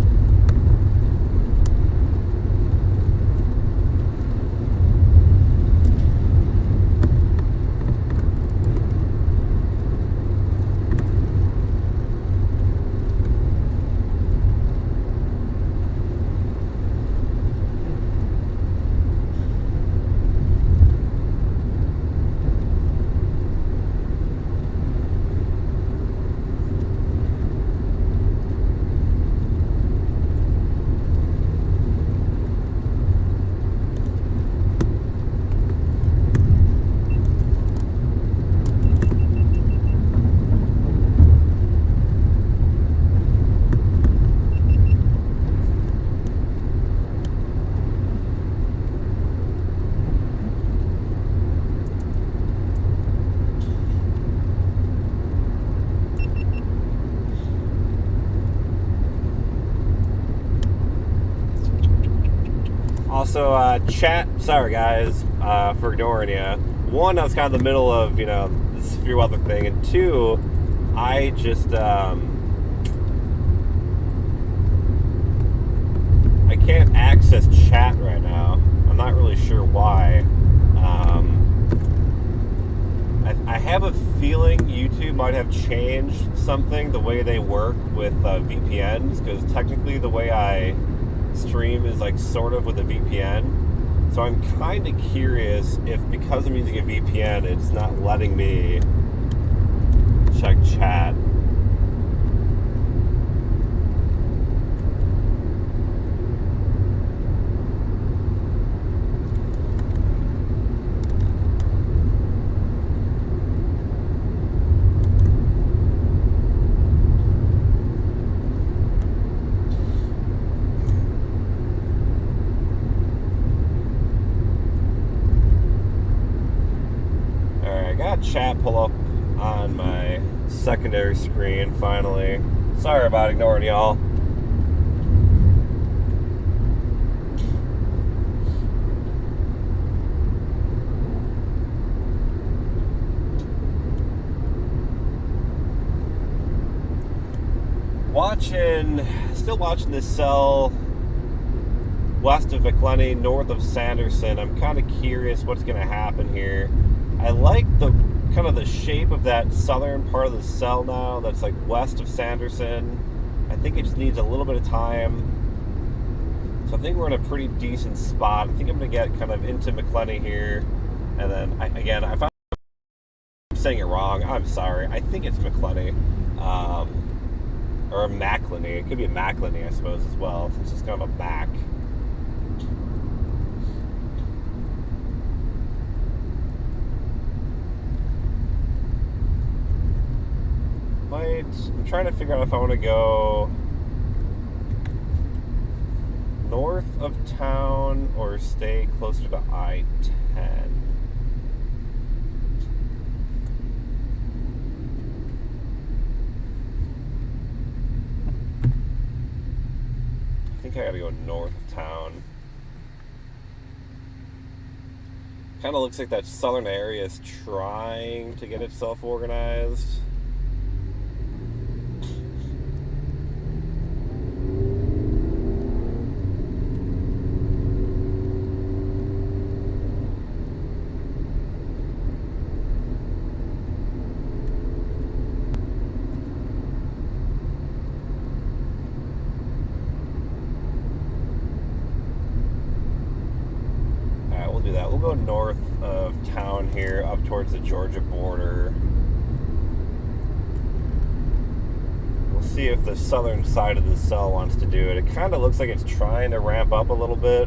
Also, chat, sorry guys for ignoring you. One, I was kind of in the middle of, the severe weather thing, and two, I just, I can't access chat right now. I'm not really sure why. I have a feeling YouTube might have changed something, the way they work with VPNs, because technically the way I stream is like sort of with a VPN. So I'm kind of curious if because I'm using a VPN, it's not letting me check chat. chat pull up on my secondary screen finally. Sorry about ignoring y'all. Still watching this cell west of McClenny, north of Sanderson. I'm kind of curious what's going to happen here. I like the kind of the shape of that southern part of the cell now that's like west of Sanderson. I think it just needs a little bit of time. So I think we're in a pretty decent spot. I think I'm going to get kind of into McClenny here. And then, if I'm saying it wrong, I'm sorry. I think it's McClenny. Or Macklany. It could be a Macklany, I suppose, as well, since it's kind of a Mac. I'm trying to figure out if I want to go north of town or stay closer to I-10. I think I gotta go north of town. Kind of looks like that southern area is trying to get itself organized. We'll go north of town here, up towards the Georgia border. We'll see if the southern side of the cell wants to do it. It kind of looks like it's trying to ramp up a little bit.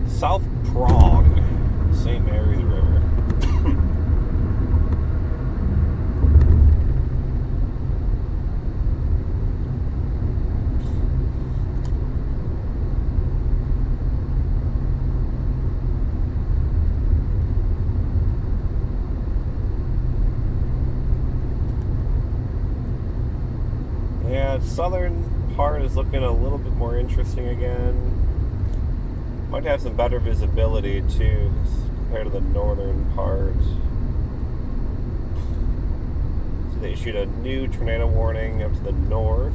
South Prong, St. Mary's River. Yeah, the southern part is looking a little bit more interesting again. Might have some better visibility too compared to the northern part. So they issued a new tornado warning up to the north.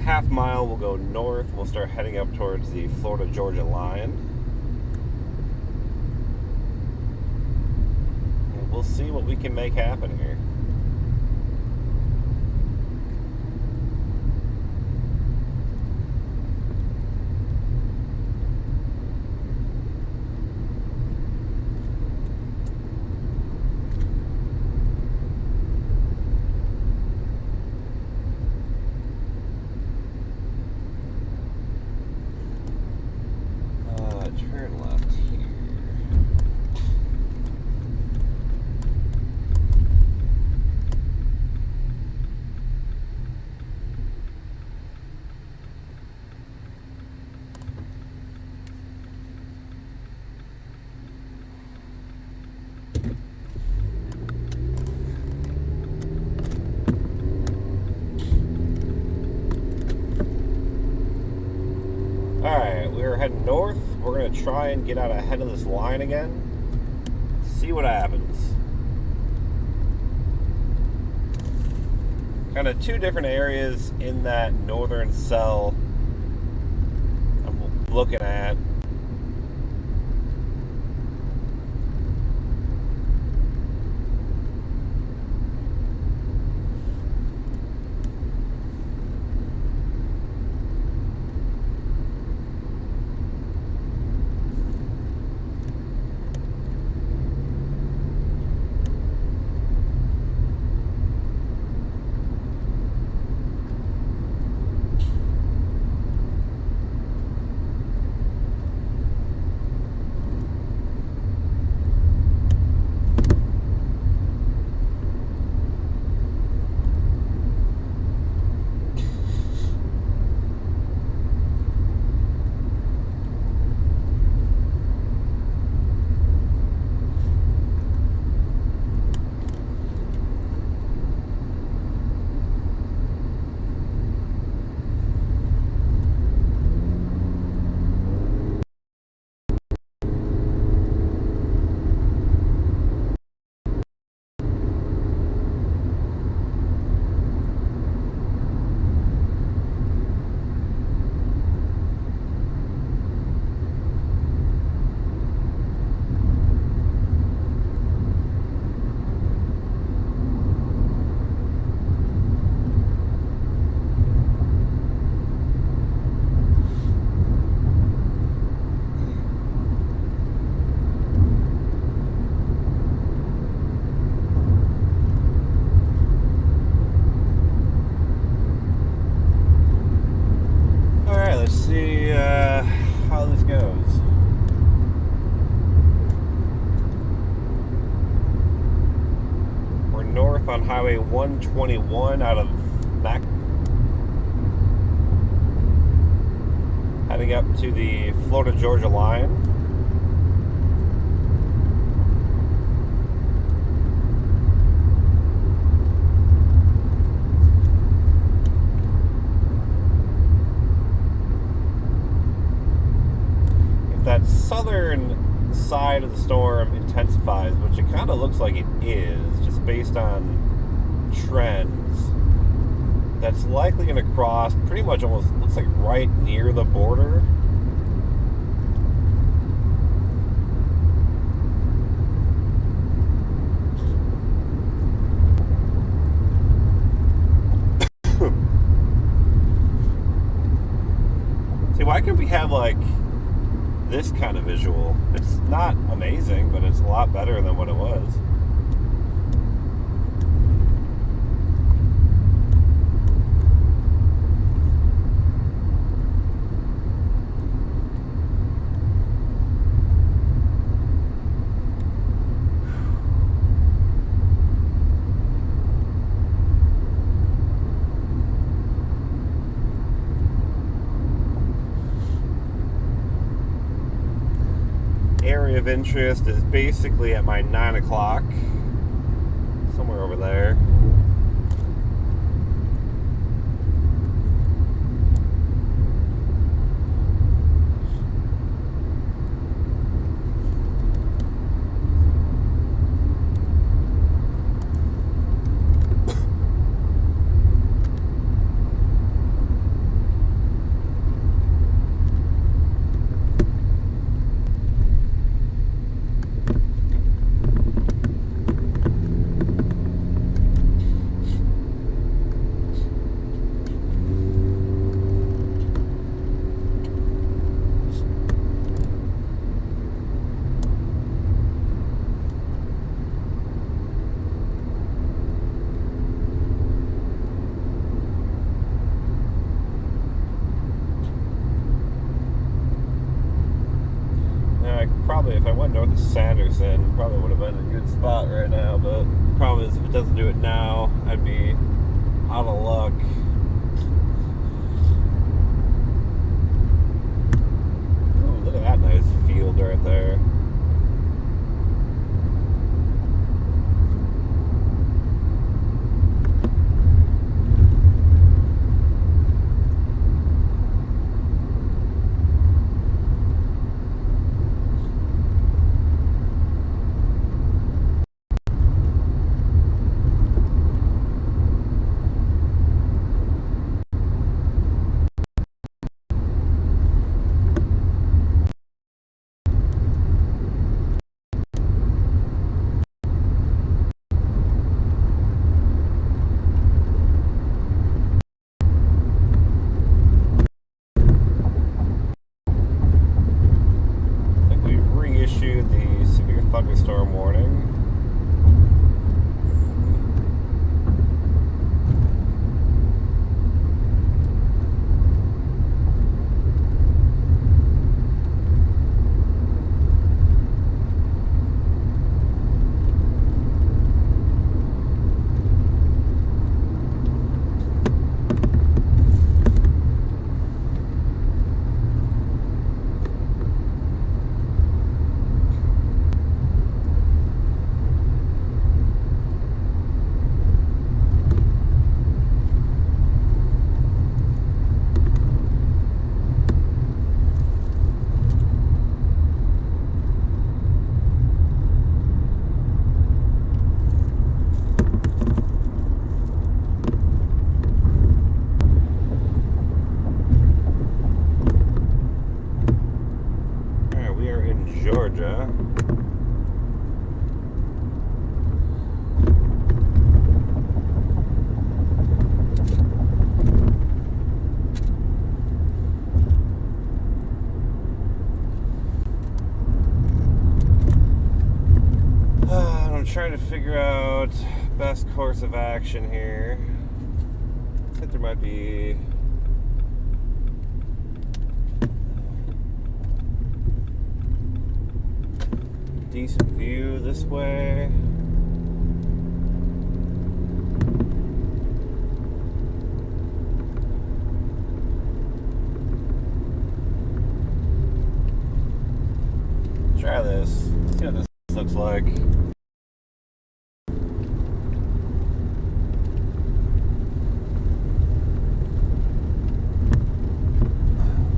Half mile, we'll go north. We'll start heading up towards the Florida-Georgia line. And we'll see what we can make happen here. heading north. We're going to try and get out ahead of this line again. See what happens. Kind of two different areas in that northern cell I'm looking at. See how this goes. We're north on Highway 121 out of Mac, heading up to the Florida-Georgia line. That southern side of the storm intensifies, which it kind of looks like it is, just based on trends, that's likely going to cross pretty much almost looks like right near the border. See, why can't we have like this kind of visual? It's not amazing, but it's a lot better than what it was. Area of interest is basically at my 9 o'clock, somewhere over there. Probably, if I went north of Sanderson, probably would have been a good spot right now, but the problem is if it doesn't do it now, I'd be out of luck. Ooh, look at that nice field right there. trying to figure out best course of action here. I think there might be a decent view this way. Try this. Let's see what this looks like.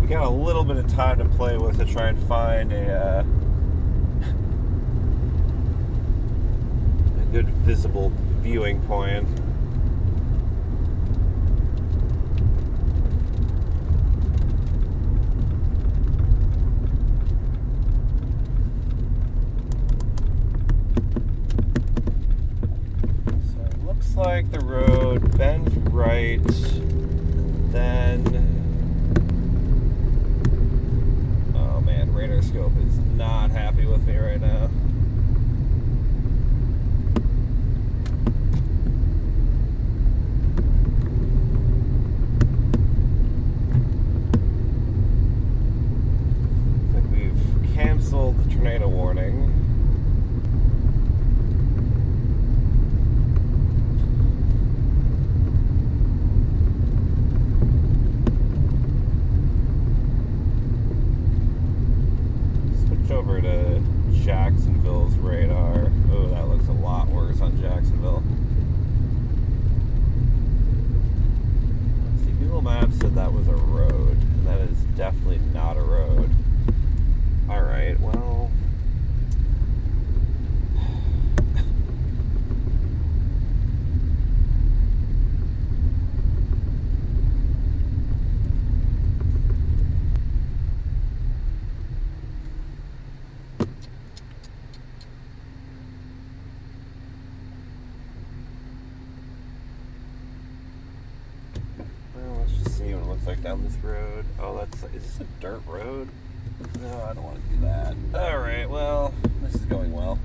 We got a little bit of time to play with to try and find a good visible viewing point. Like the road bends right, then oh man, radar scope is not happy with me right now. Looks like we've canceled the tornado warning. Over to Jacksonville's radar. Oh, that looks a lot worse on Jacksonville. Let's see, Google Maps said that was a road, and that is definitely not a road. Alright, well... see what it looks like down this road. Oh, is this a dirt road? No, I don't want to do that. Alright, well, this is going well.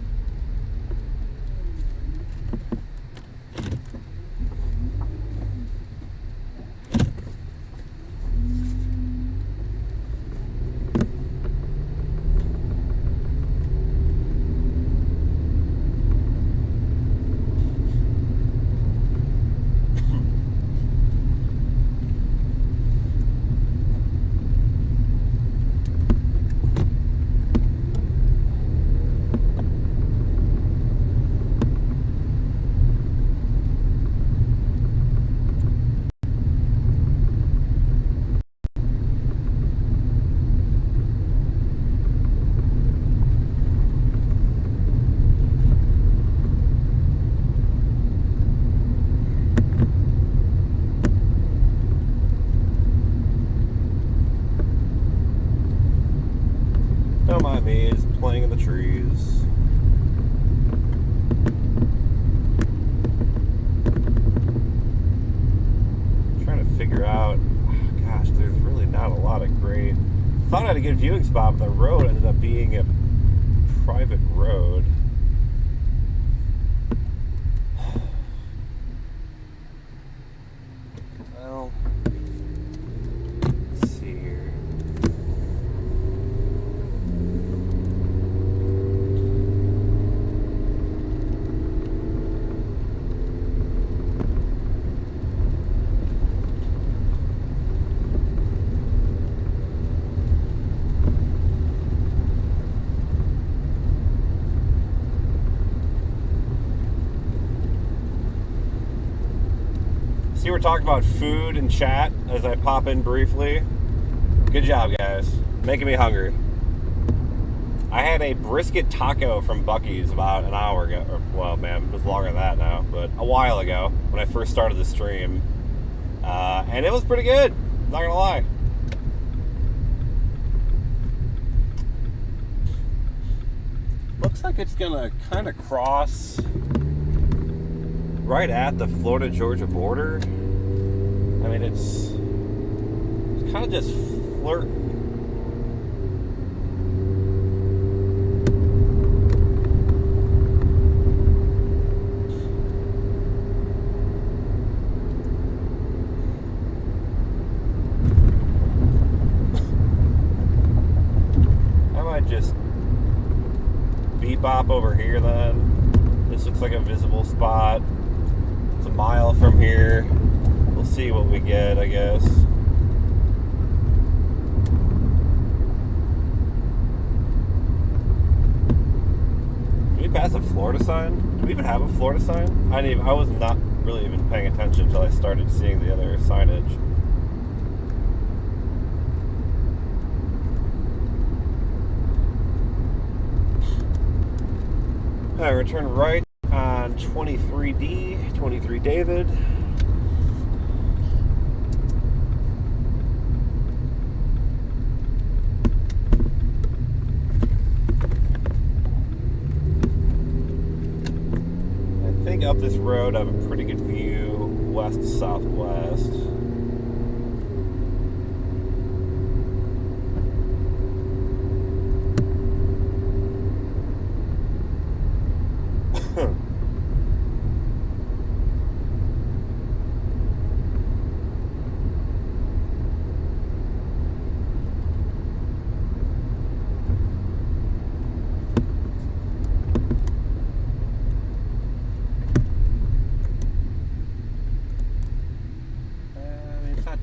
Don't mind me, it's playing in the trees. Trying to figure out, gosh, there's really not a lot of great. Thought I had a good viewing spot, but the road ended up being a private road. Well, let's see here. See, we're talking about food and chat as I pop in briefly. Good job, guys. Making me hungry. I had a brisket taco from Buc-ee's about an hour ago. Or, well, man, it was longer than that now, but a while ago when I first started the stream. And it was pretty good. Not gonna lie. Looks like it's gonna kind of cross right at the Florida-Georgia border. I mean, it's kind of just flirting. hop over here then. This looks like a visible spot. It's a mile from here. We'll see what we get, I guess. Did we pass a Florida sign? Do we even have a Florida sign? I was not really even paying attention until I started seeing the other signage. I return right on 23D, 23 David. I think up this road I have a pretty good view west-southwest.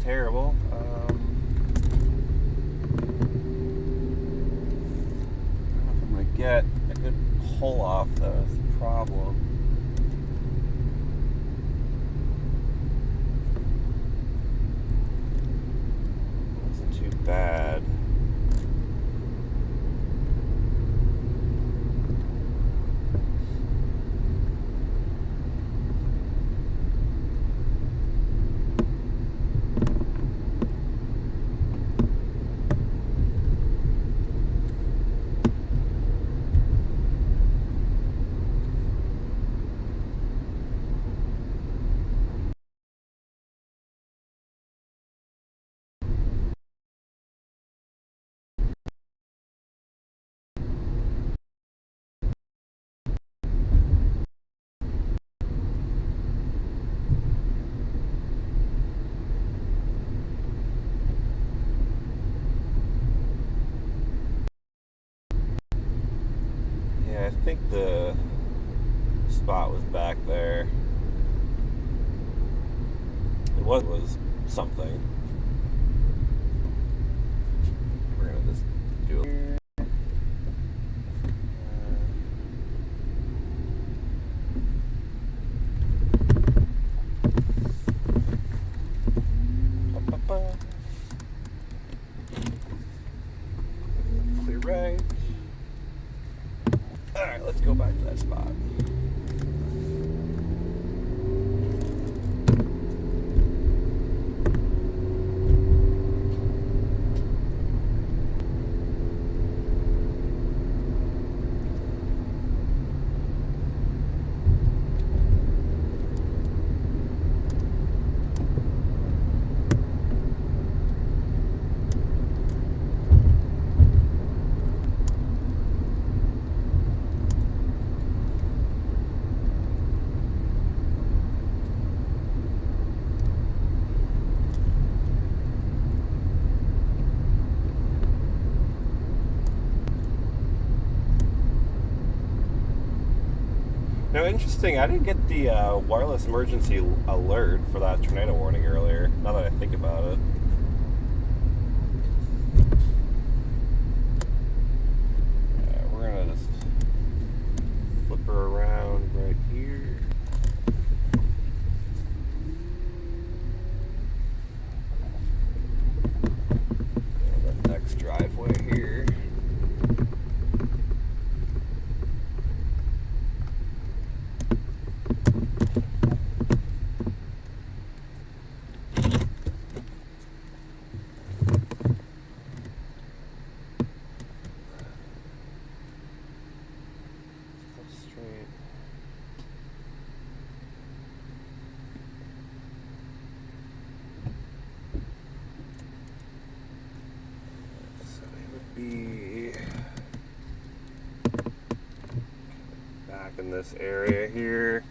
Terrible. I don't know if I'm going to get a good pull off, though. That's the problem. Wasn't too bad. I think the spot was back there. It was something. We're gonna just do it. Clear right. Alright, let's go back to that spot. Now, interesting, I didn't get the wireless emergency alert for that tornado warning earlier, now that I think about it. Yeah, we're going to just flip her around right here. The next driveway here. Be back in this area here.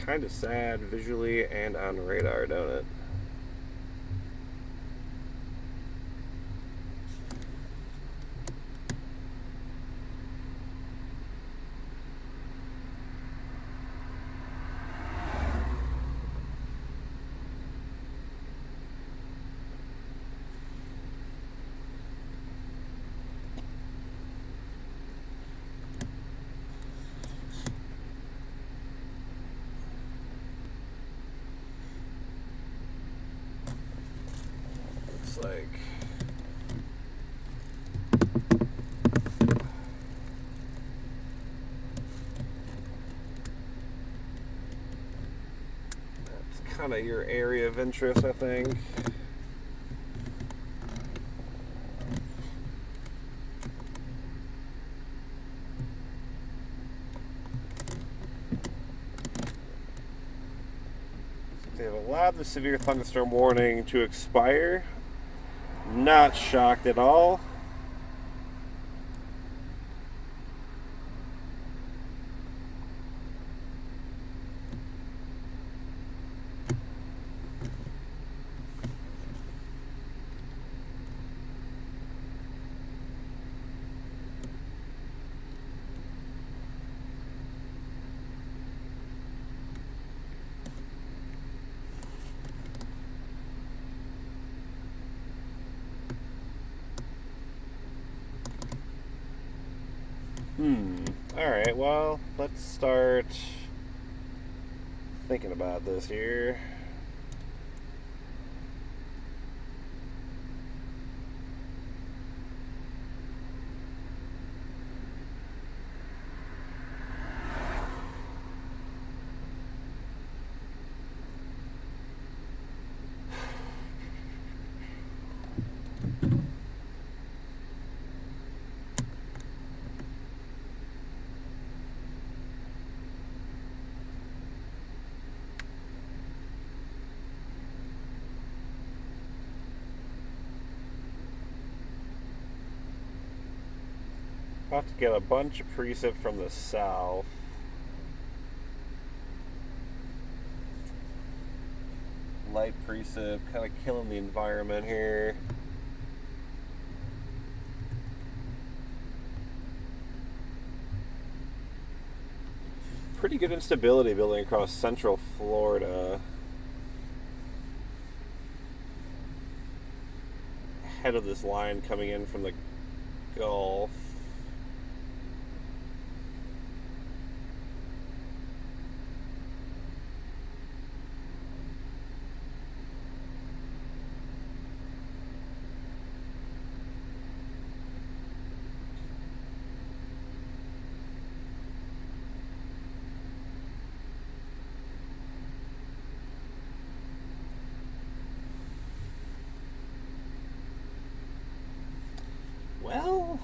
kind of sad visually and on radar, don't it? Like that's kind of your area of interest, I think. They have allowed the severe thunderstorm warning to expire. Not shocked at all. Alright, well, let's start thinking about this here. About to get a bunch of precip from the south. Light precip, kind of killing the environment here. Pretty good instability building across central Florida. Head of this line coming in from the Gulf. Well,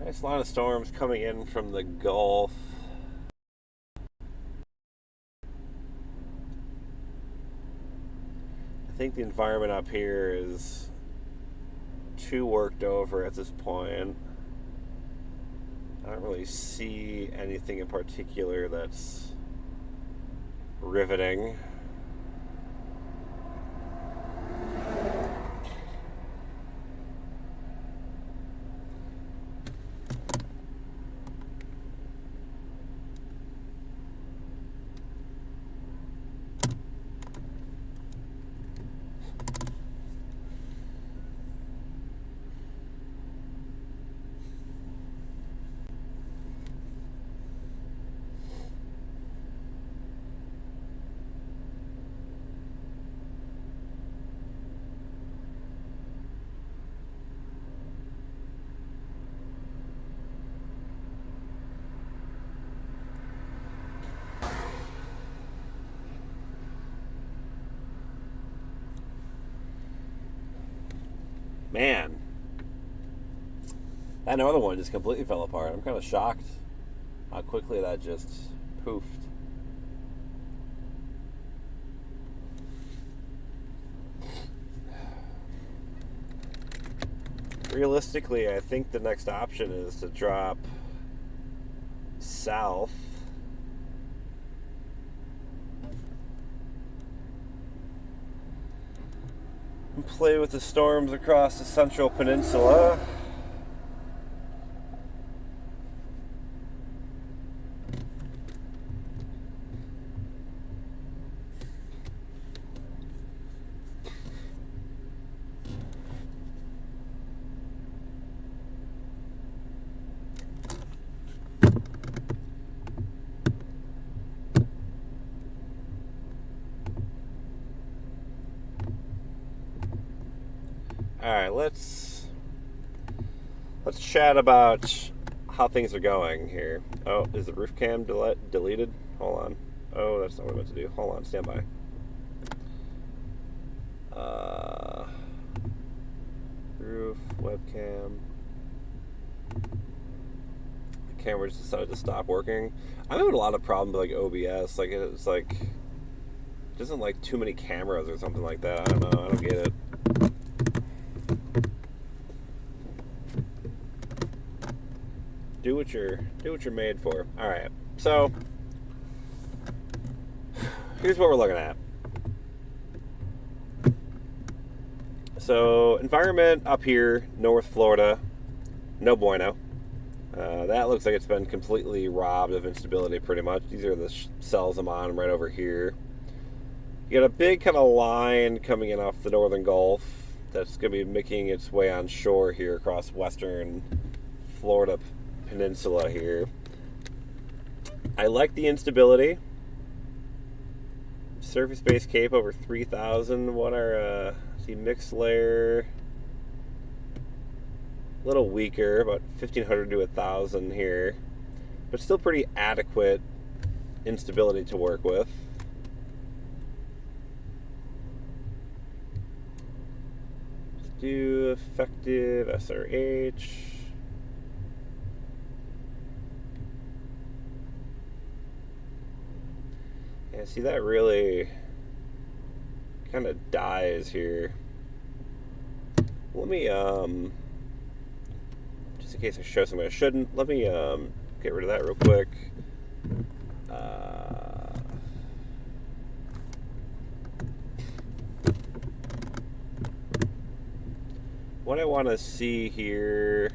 nice line of storms coming in from the Gulf. I think the environment up here is too worked over at this point. I don't really see anything in particular that's riveting. Man, That northern one just completely fell apart. I'm kind of shocked how quickly that just poofed. Realistically, I think the next option is to drop south. And play with the storms across the central peninsula. Alright, let's chat about how things are going here. Oh, is the roof cam deleted? Hold on. Oh, that's not what I'm about to do. Hold on, stand by. Roof, webcam. The camera just decided to stop working. I'm having a lot of problems with like OBS. Like it's like it doesn't like too many cameras or something like that. I don't know. I don't get it. Do what you're made for. All right. So here's what we're looking at. So environment up here, North Florida, no bueno. That looks like it's been completely robbed of instability pretty much. These are the cells I'm on right over here. You got a big kind of line coming in off the northern Gulf that's going to be making its way on shore here across western Florida peninsula here. I like the instability. Surface-based CAPE over 3,000. What are see mixed layer? A little weaker, about 1,500 to 1,000 here, but still pretty adequate instability to work with. Let's do effective SRH. Yeah, see that really kind of dies here. Let me just in case I show something I shouldn't, let me get rid of that real quick. What I want to see here,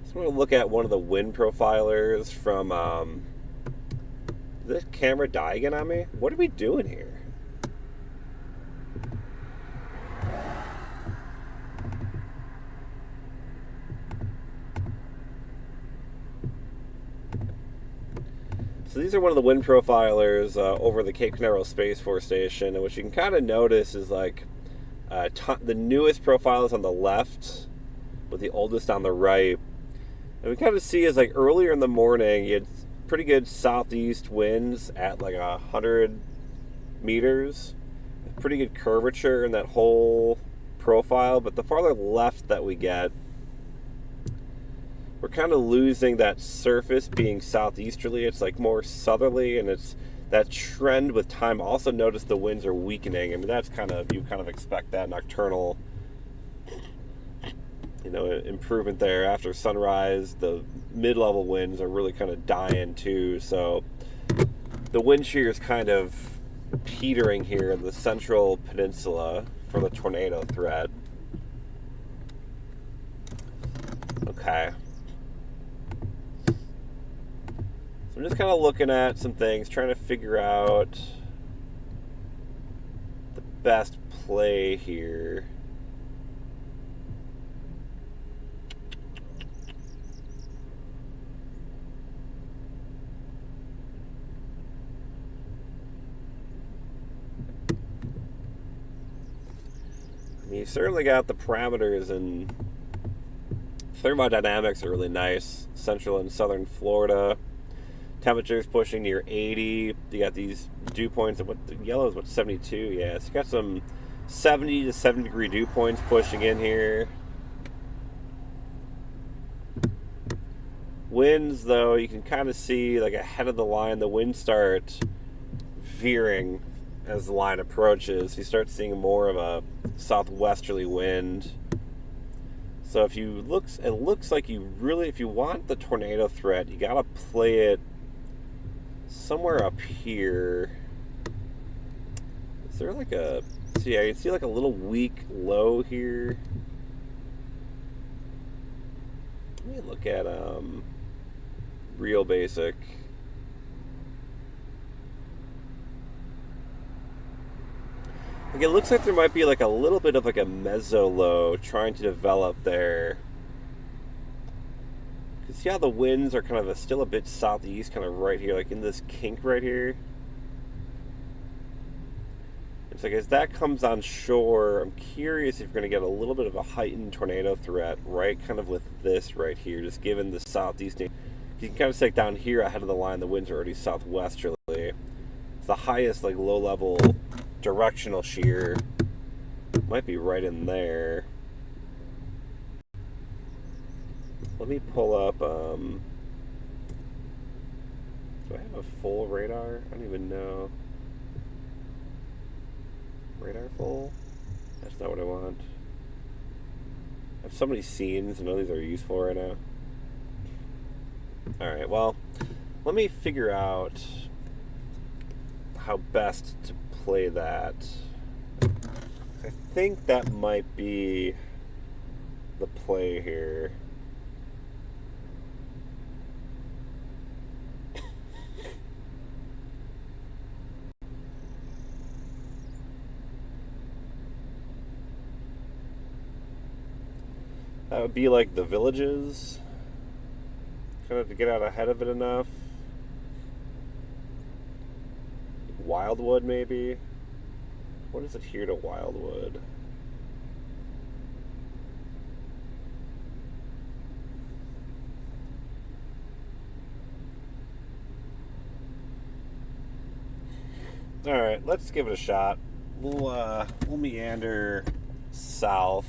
I'm going to look at one of the wind profilers from, did this camera die again on me? What are we doing here? So these are one of the wind profilers over the Cape Canaveral Space Force Station, and what you can kind of notice is like the newest profile is on the left, with the oldest on the right. And we kind of see is like earlier in the morning, you had pretty good southeast winds at like 100 meters, pretty good curvature in that whole profile. But the farther left that we get, we're kind of losing that surface being southeasterly. It's like more southerly, and it's that trend with time. Also notice the winds are weakening. I mean, that's kind of, you kind of expect that nocturnal, you know, improvement there. After sunrise, the mid-level winds are really kind of dying too. So the wind shear is kind of petering here in the central peninsula for the tornado threat. Okay. So I'm just kind of looking at some things, trying to figure out the best play here. You certainly got the parameters, and thermodynamics are really nice. Central and southern Florida. Temperatures pushing near 80. You got these dew points, and what the yellow is, what, 72? Yeah, it's got some 70 to 70 degree dew points pushing in here. Winds, though, you can kind of see, like, ahead of the line, the winds start veering as the line approaches. You start seeing more of a southwesterly wind. So if you it looks like you really, if you want the tornado threat, you gotta play it somewhere up here. Is there like a, see, I can see like a little weak low here. Let me look at real basic. Like, it looks like there might be like a little bit of like a meso low trying to develop there. You see how the winds are kind of still a bit southeast, kind of right here, like in this kink right here. It's like as that comes on shore, I'm curious if you're going to get a little bit of a heightened tornado threat, right? Kind of with this right here, just given the southeast. You can kind of see down here ahead of the line, the winds are already southwesterly. It's the highest, like, low-level directional shear might be right in there. Let me pull up, do I have a full radar? I don't even know. Radar full? That's not what I want. I have so many scenes, and none of these are useful right now. Alright, well, let me figure out how best to play that. I think that might be the play here. That would be like the villages, kind of to get out ahead of it enough. Wildwood, maybe? What is it here to Wildwood? Alright, let's give it a shot. We'll meander south.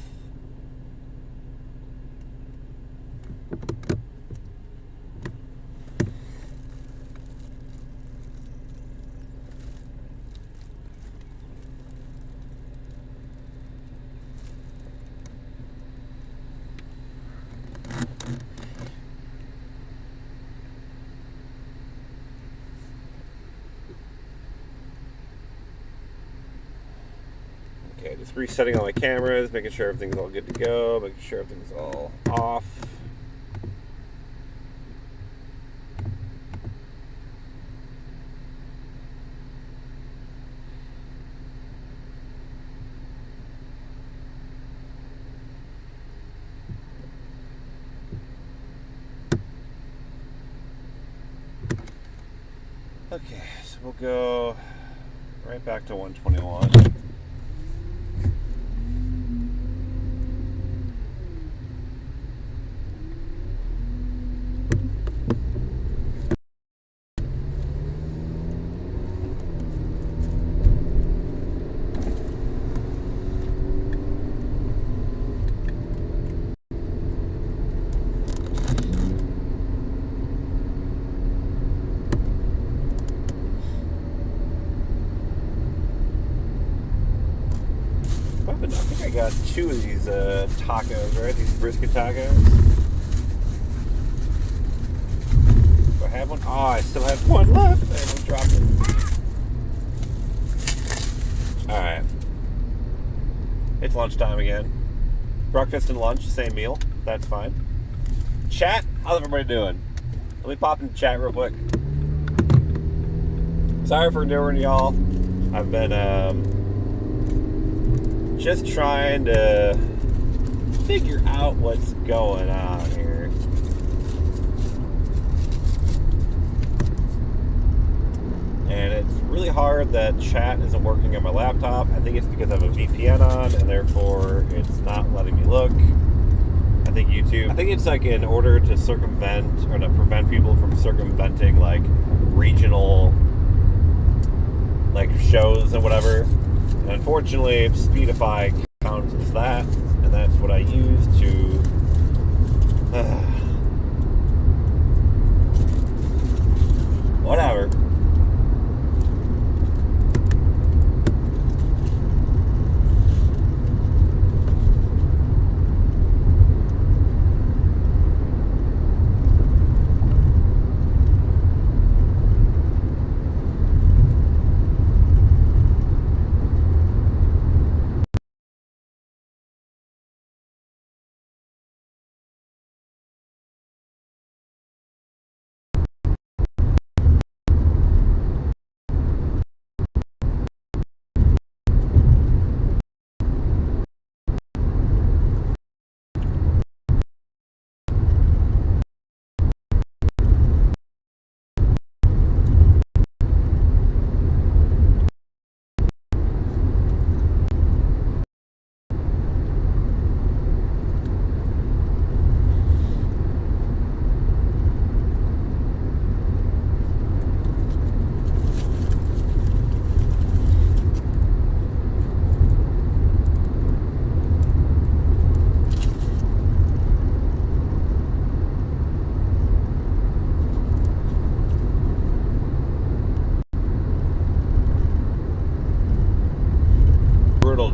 Okay, just resetting all my cameras, making sure everything's all good to go, making sure everything's all off. Okay, so we'll go right back to 121. I think I got 2 of these tacos, right? These brisket tacos. Do I have one? Oh, I still have one left. I almost dropped it. Alright. It's lunchtime again. Breakfast and lunch, same meal. That's fine. Chat, how's everybody doing? Let me pop into chat real quick. Sorry for ignoring y'all. I've been, just trying to figure out what's going on here. And it's really hard that chat isn't working on my laptop. I think it's because I have a VPN on and therefore it's not letting me look. I think YouTube, I think it's like in order to circumvent or to prevent people from circumventing like regional like shows and whatever. Unfortunately, Speedify counts as that, and that's what I use to whatever.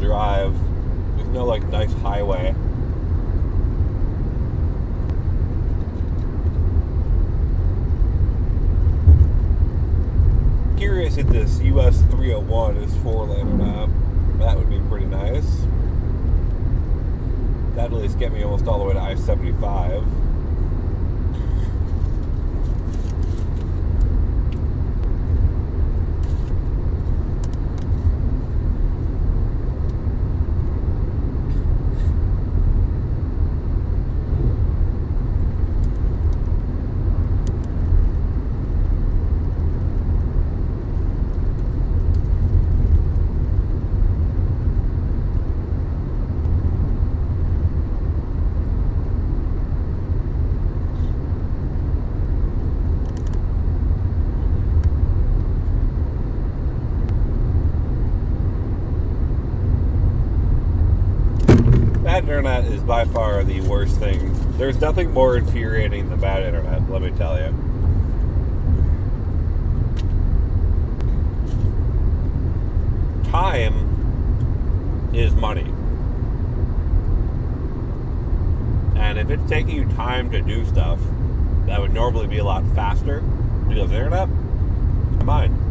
Drive. There's no like nice highway. Curious if this US 301 is 4-lane or not. That would be pretty nice. That'd at least get me almost all the way to I-75. Bad internet is by far the worst thing. There's nothing more infuriating than bad internet, let me tell you. Time is money. And if it's taking you time to do stuff that would normally be a lot faster because of internet, come on.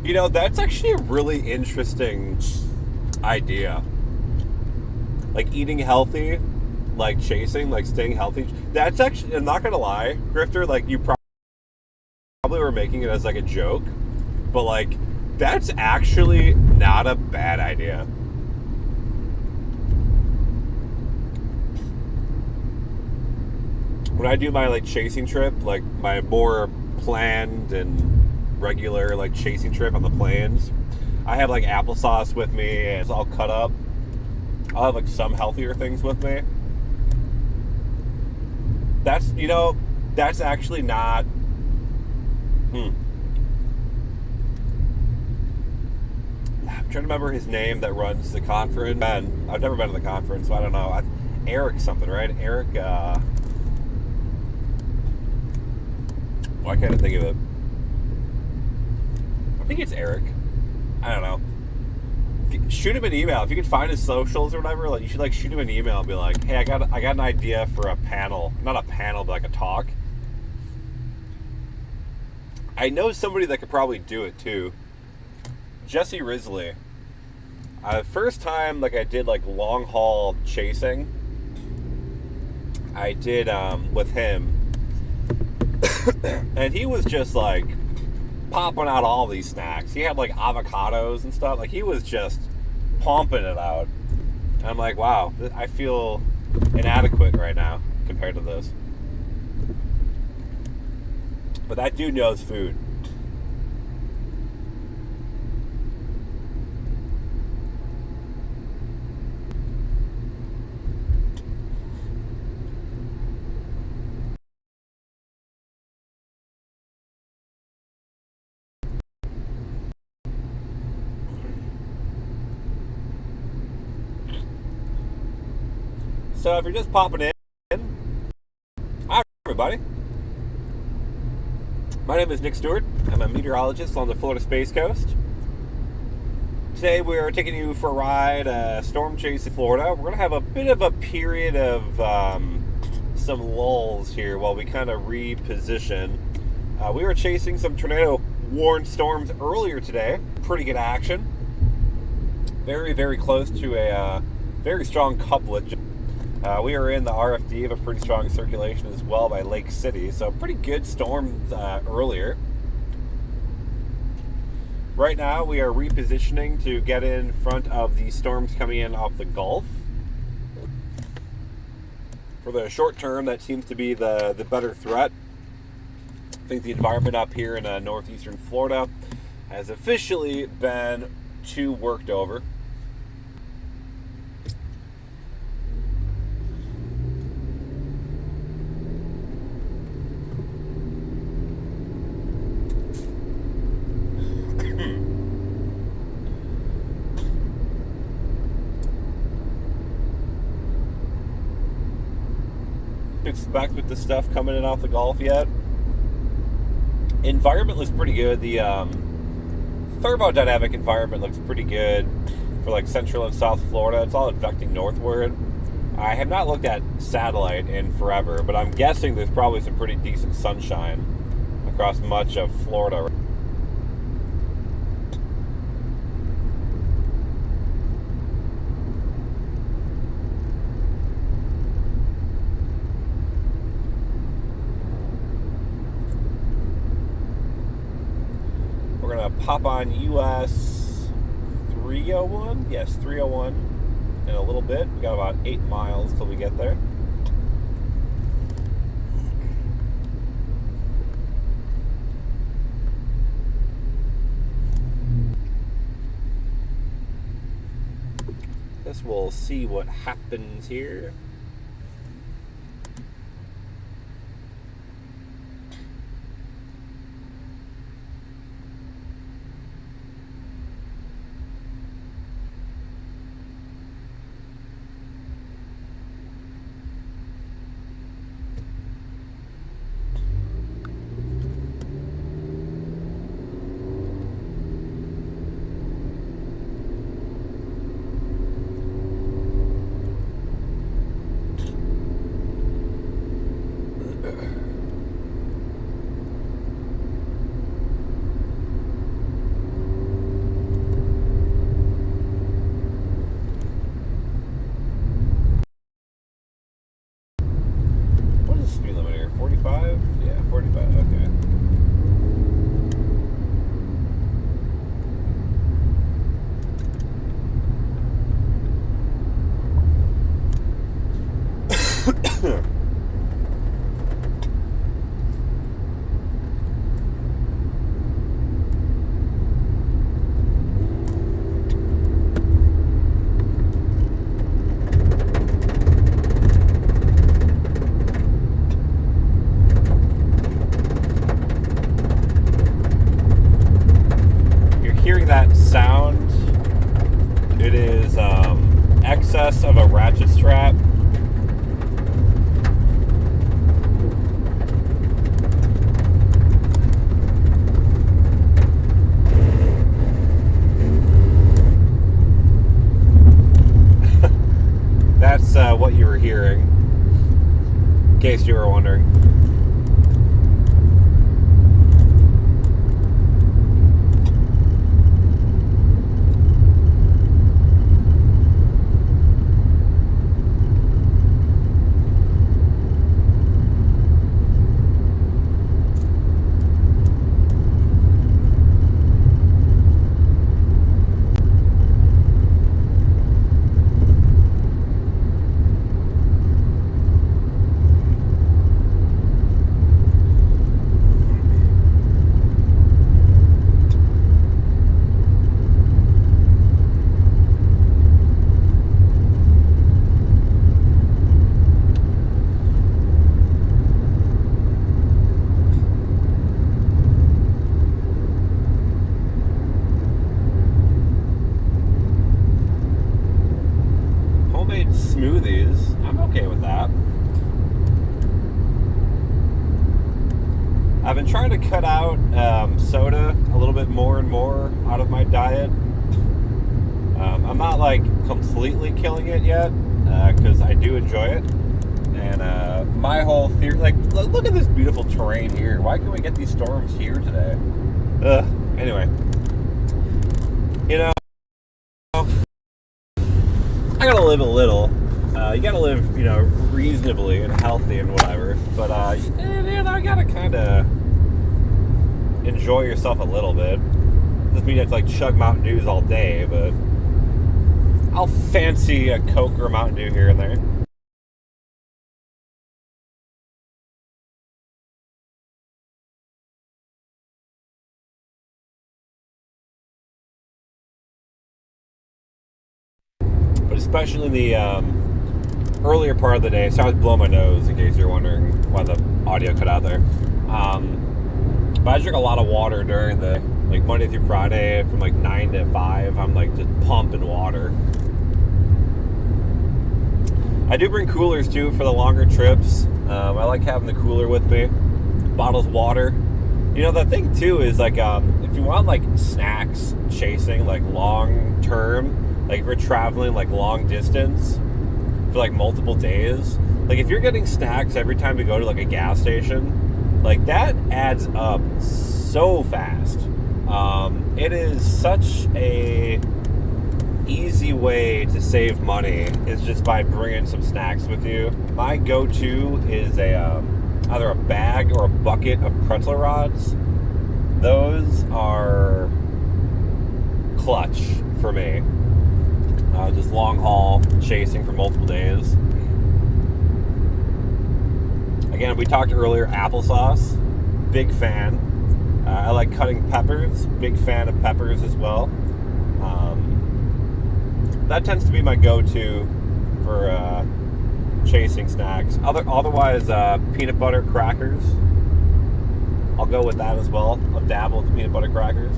You know, that's actually a really interesting idea. Like eating healthy, like chasing, like staying healthy. That's actually, I'm not gonna lie, Grifter, like you probably were making it as like a joke, but like that's actually not a bad idea. When I do my like chasing trip, like my more planned and regular like chasing trip on the plains, I have like applesauce with me, and it's all cut up. I'll have like some healthier things with me. That's actually not. I'm trying to remember his name that runs the conference. And I've never been to the conference, so I don't know. Eric something, right? Eric. Why can't I think of it? I think it's Eric. I don't know. Shoot him an email if you can find his socials or whatever. Like, you should like shoot him an email and be like, "Hey, I got an idea for a panel. Not a panel, but like a talk. I know somebody that could probably do it too. Jesse Risley. First time like I did like long haul chasing. I did with him, and he was just like popping out all these snacks. He had like avocados and stuff. Like he was just pumping it out. And I'm like, wow, I feel inadequate right now compared to this. But that dude knows food. So if you're just popping in, hi everybody. My name is Nick Stewart. I'm a meteorologist on the Florida Space Coast. Today we're taking you for a ride, storm chase in Florida. We're going to have a bit of a period of some lulls here while we kind of reposition. We were chasing some tornado-warned storms earlier today. Pretty good action. Very, very close to a very strong couplage. We are in the RFD of a pretty strong circulation as well by Lake City, so pretty good storms earlier. Right now we are repositioning to get in front of the storms coming in off the Gulf. For the short term, that seems to be the better threat. I think the environment up here in northeastern Florida has officially been too worked over. Expect with the stuff coming in off the Gulf yet. Environment looks pretty good. The thermodynamic environment looks pretty good for like central and south Florida. It's all advecting northward. I have not looked at satellite in forever, but I'm guessing there's probably some pretty decent sunshine across much of Florida. Pop on US 301. Yes, 301 in a little bit. We got about 8 miles till we get there. Guess we'll see what happens here. Speed limit here, 45? Yeah, 45, okay. case you were wondering. Smoothies, I'm okay with that. I've been trying to cut out soda a little bit more and more out of my diet. I'm not like completely killing it yet because I do enjoy it. And my whole theory, like, look at this beautiful terrain here. Why can't we get these storms here today? Anyway, you know, I gotta live a little. You gotta live, you know, reasonably and healthy and whatever. But you know, you gotta kind of enjoy yourself a little bit. Doesn't mean you have to like chug Mountain Dews all day, but I'll fancy a Coke or a Mountain Dew here and there. But especially in the earlier part of the day, so I was blowing my nose in case you're wondering why the audio cut out there. But I drink a lot of water during the, like, Monday through Friday from like 9 to 5. I'm like just pumping water. I do bring coolers too for the longer trips. I like having the cooler with me. Bottles of water. You know, the thing too is like if you want like snacks chasing like long term, like if you're traveling like long distance for like multiple days, like if you're getting snacks every time you go to like a gas station, like that adds up so fast. It is such a easy way to save money is just by bringing some snacks with you. My go-to is either a bag or a bucket of pretzel rods. Those are clutch for me. Just long haul chasing for multiple days. Again, we talked earlier, applesauce, big fan. I like cutting peppers, big fan of peppers as well. That tends to be my go-to for chasing snacks. Otherwise, peanut butter crackers. I'll go with that as well. I'll dabble with the peanut butter crackers.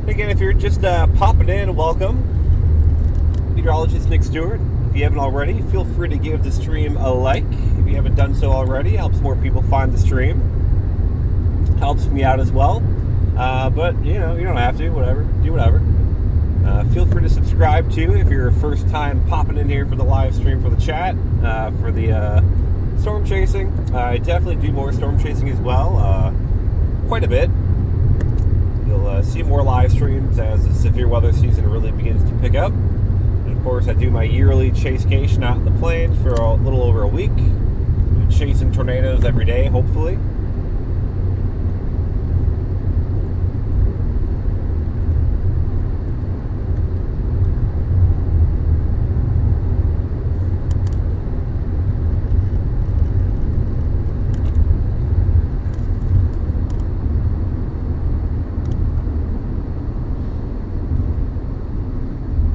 Again, if you're just popping in, welcome. Meteorologist Nick Stewart. If you haven't already, feel free to give the stream a like. If you haven't done so already, helps more people find the stream. Helps me out as well. But, you know, you don't have to, whatever. Do whatever. Feel free to subscribe, too, if you're first time popping in here for the live stream, for the chat, for the storm chasing. I definitely do more storm chasing as well. Quite a bit. You'll see more live streams as the severe weather season really begins to pick up. And of course, I do my yearly chasecation out in the plains for a little over a week. I'm chasing tornadoes every day, hopefully.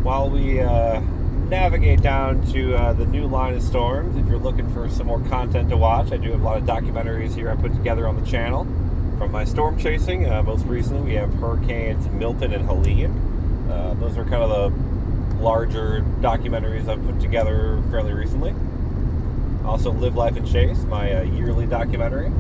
While we navigate down to the new line of storms, if you're looking for some more content to watch, I do have a lot of documentaries here I put together on the channel from my storm chasing. Most recently, we have Hurricanes Milton and Helene. Those are kind of the larger documentaries I've put together fairly recently. Also, Live, Life, and Chase, my yearly documentary.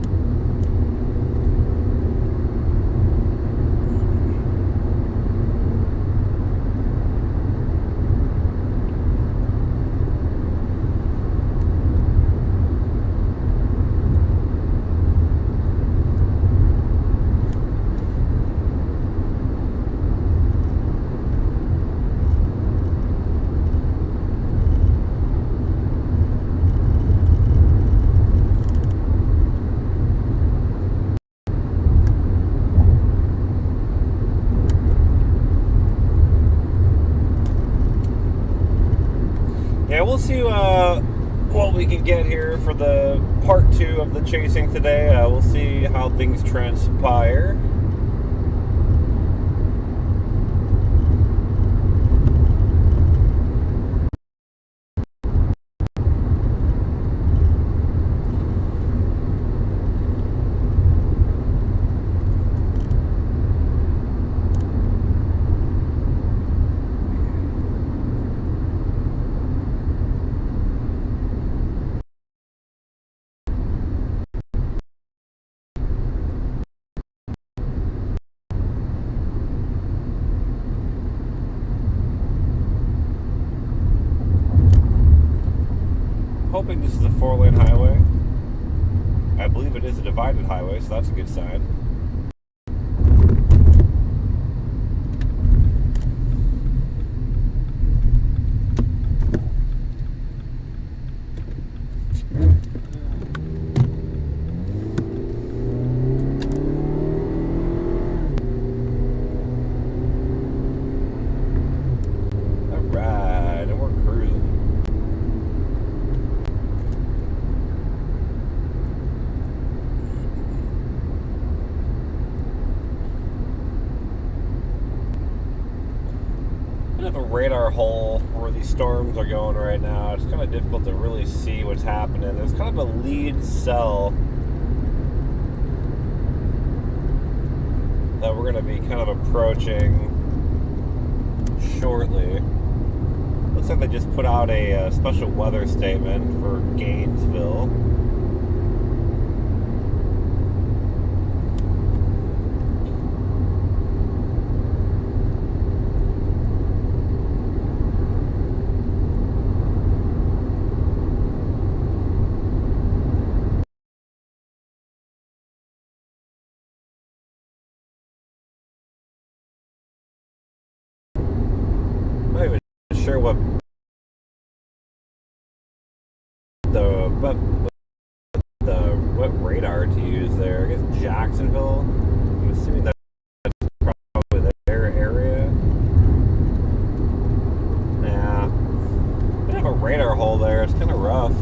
Yeah, we'll see what we can get here for the part 2 of the chasing today. We'll see how things transpire. Hoping this is a 4-lane highway. I believe it is a divided highway, so that's a good sign. Alright, and we're cruising. Of a radar hole where these storms are going right now. It's kind of difficult to really see what's happening. There's kind of a lead cell that we're going to be kind of approaching shortly. Looks like they just put out a special weather statement for Gainesville. I'm not even sure what what radar to use there. I guess Jacksonville. I'm assuming that's probably their area. Yeah, bit of a radar hole there. It's kind of rough.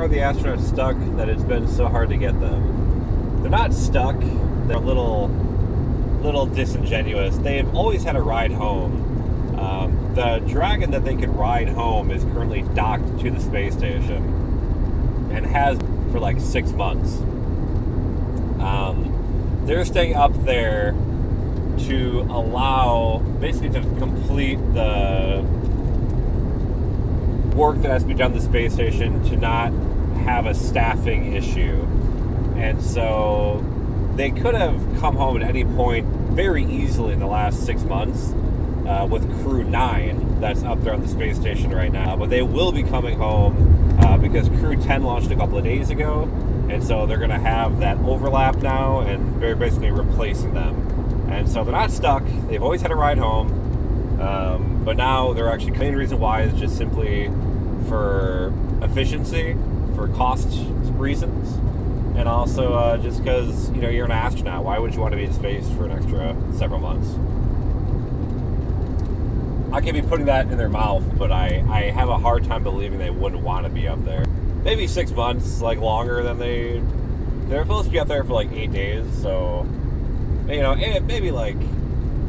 The astronauts stuck that it's been so hard to get them. They're not stuck. They're a little disingenuous. They've always had a ride home. The Dragon that they could ride home is currently docked to the space station and has for like 6 months. They're staying up there to allow basically to complete the work that has to be done at the space station to not have a staffing issue. And so they could have come home at any point very easily in the last 6 months with Crew 9 that's up there on the space station right now. But they will be coming home because Crew 10 launched a couple of days ago, and so they're going to have that overlap now, and they're basically replacing them. And so they're not stuck. They've always had a ride home, but now they're actually, the main reason why is just simply for efficiency, for cost reasons, and also just because, you know, you're an astronaut. Why would you want to be in space for an extra several months? I could be putting that in their mouth, but I have a hard time believing they wouldn't want to be up there. Maybe 6 months, like longer than they're supposed to be up there for like 8 days. So, you know, maybe like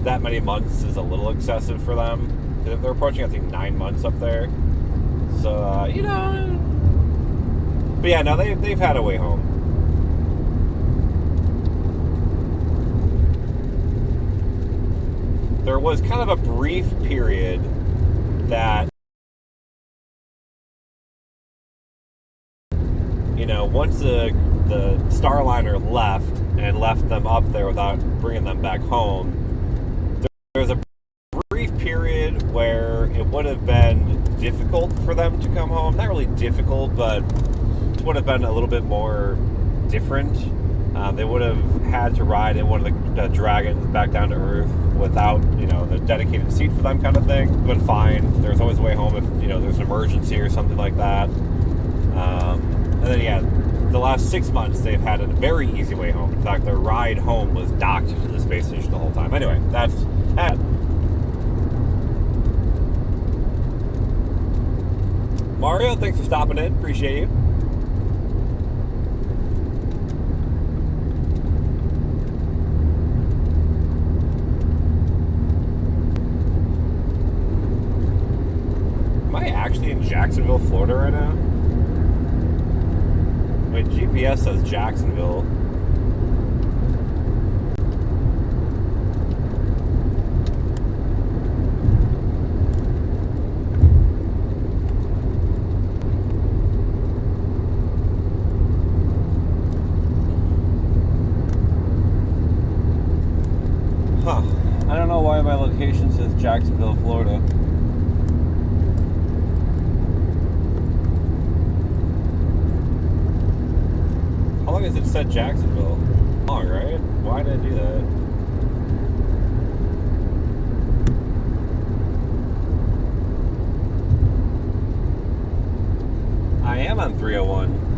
that many months is a little excessive for them. They're approaching, I think, 9 months up there. So, you know, but yeah, no, they've had a way home. There was kind of a brief period that, you know, once the Starliner left and left them up there without bringing them back home, there was a brief period where it would have been difficult for them to come home. Not really difficult, but it would have been a little bit more different. They would have had to ride in one of the Dragons back down to Earth without, you know, the dedicated seat for them kind of thing. But fine. There's always a way home if, you know, there's an emergency or something like that. And then, yeah, the last 6 months, they've had a very easy way home. In fact, their ride home was docked to the space station the whole time. Anyway, that's that. Mario, thanks for stopping in. Appreciate you. Am I actually in Jacksonville, Florida right now? Wait, GPS says Jacksonville. Huh. I don't know why my location says Jacksonville, Florida. How long has it said Jacksonville? Long, right? Why did I do that? I am on 301.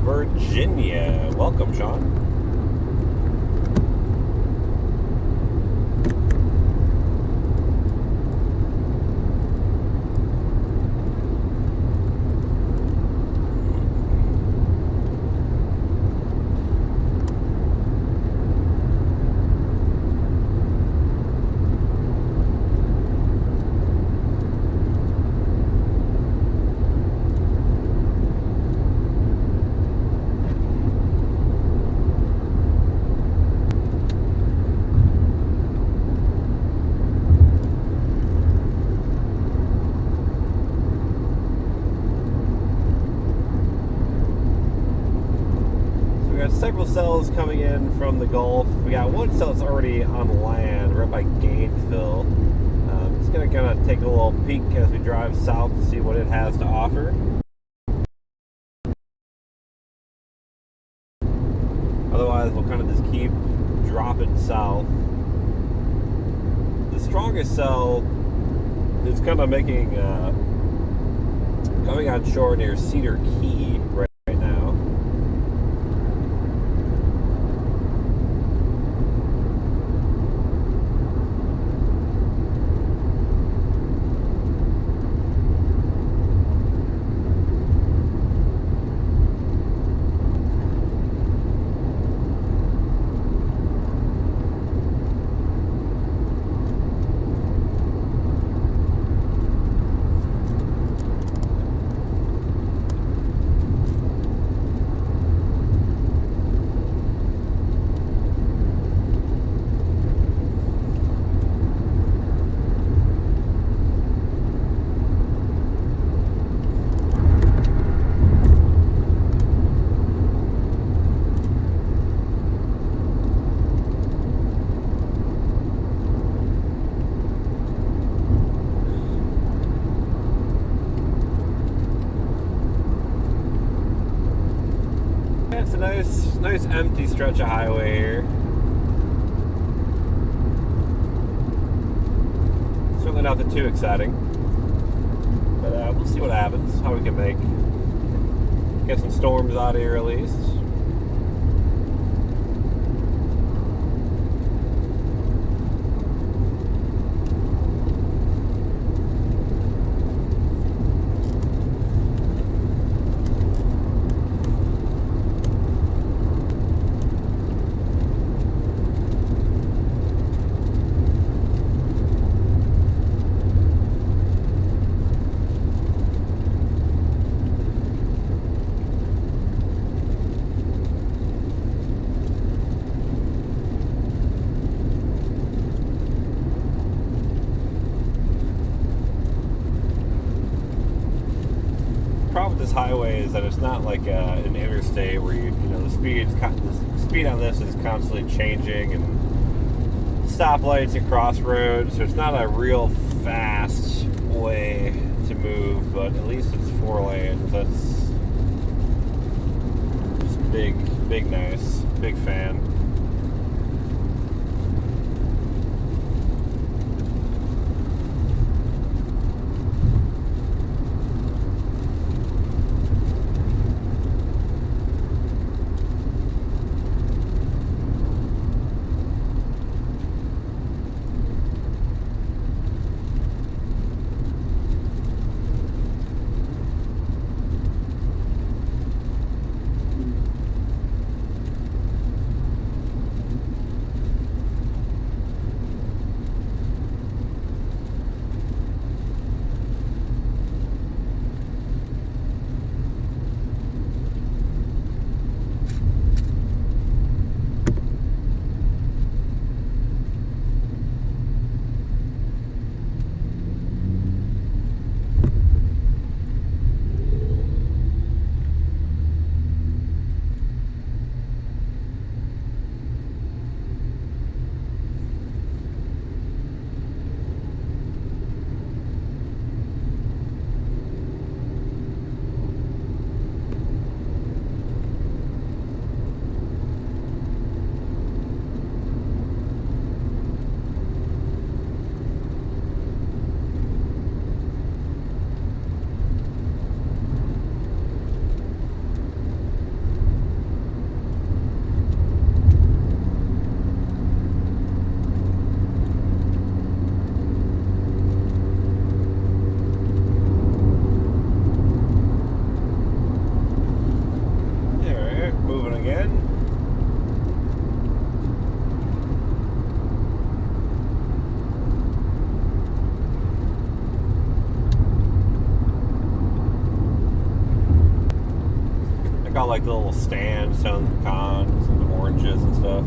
Virginia. Welcome, Sean. Several cells coming in from the Gulf. We got one cell that's already on land, right by Gainesville. Just gonna kind of take a little peek as we drive south to see what it has to offer. Otherwise, we'll kind of just keep dropping south. The strongest cell is kind of making coming on shore near Cedar Key right now. nice empty stretch of highway here. Certainly not too exciting, but we'll see what happens. How we can get some storms out of here at least. Problem with this highway is that it's not like an interstate where the speed on this is constantly changing, and stoplights and crossroads, so it's not a real fast way to move, but at least it's 4 lanes. That's just big nice, big fan. Got like the little stands selling pecans and oranges and stuff.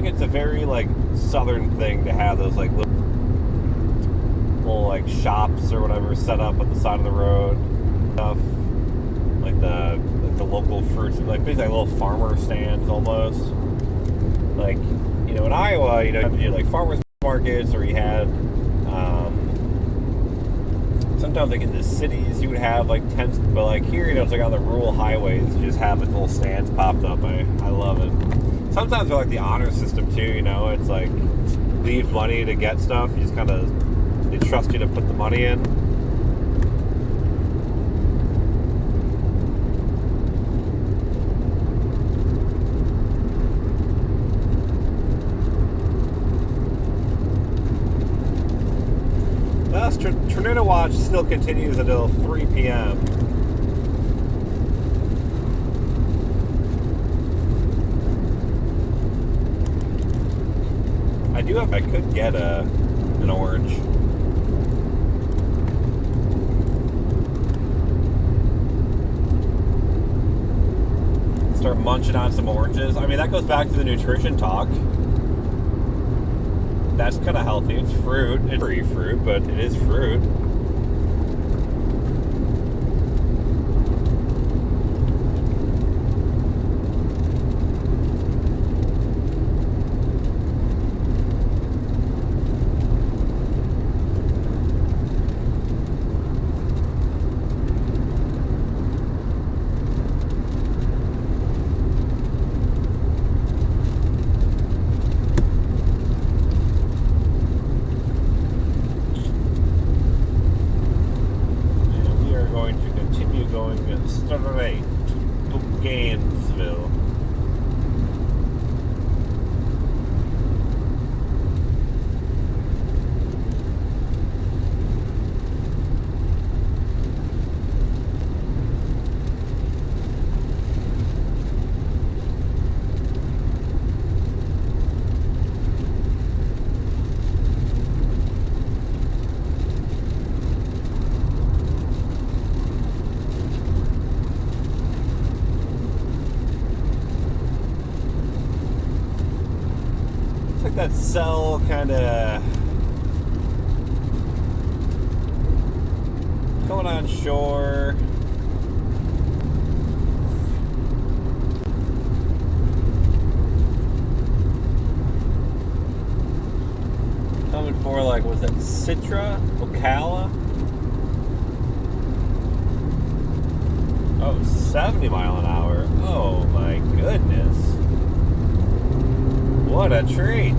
It's a very like southern thing to have those like little like shops or whatever set up on the side of the road, stuff like the local fruits, like basically like little farmer stands almost. Like in Iowa, you had like farmers markets, or you had sometimes like in the cities you would have like tents, but like here it's like on the rural highways you just have like little stands popped up. I love it. Sometimes they're like the honor system too, it's like leave money to get stuff. You just kind of, they trust you to put the money in. Thus, Tornado Watch still continues until 3 p.m. I could get a an orange. Start munching on some oranges. I mean, that goes back to the nutrition talk. That's kind of healthy. It's fruit. It's free fruit, but it is fruit. Straight to Gainesville. That cell kind of going on shore. Coming for, like, was that Citra? Ocala? Oh, 70 mile an hour. Oh my goodness. What a treat.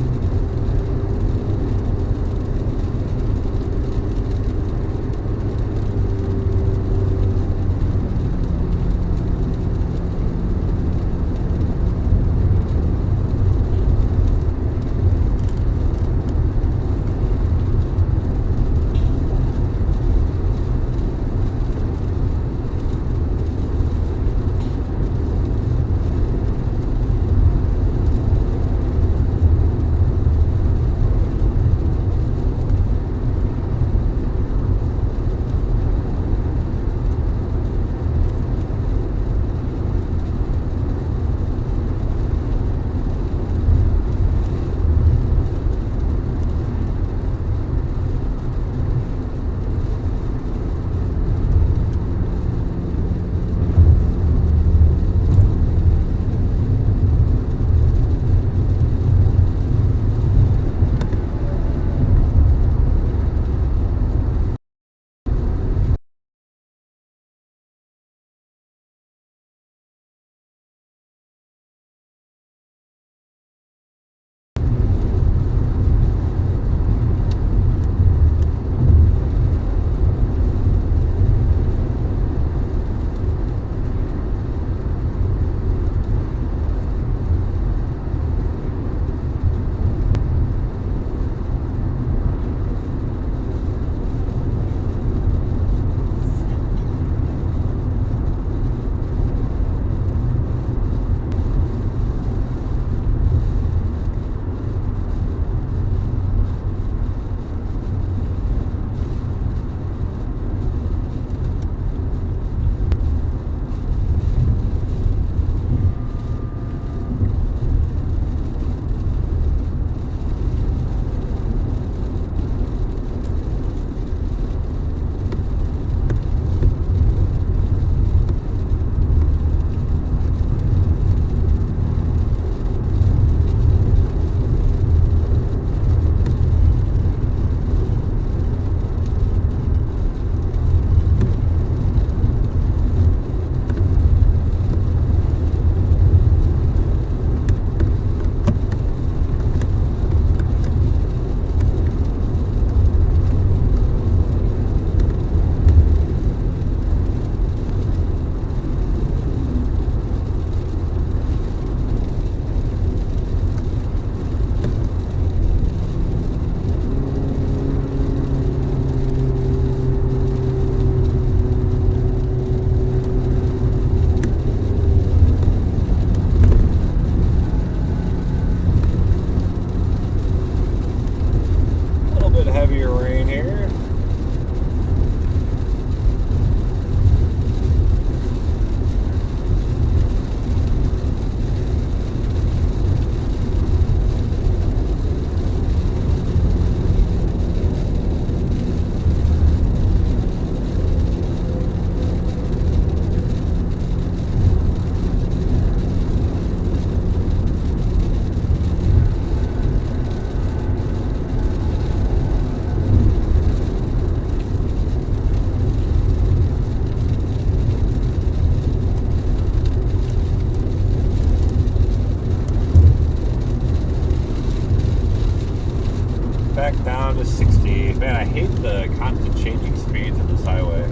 down to 60. Man, I hate the constant changing speeds of this highway.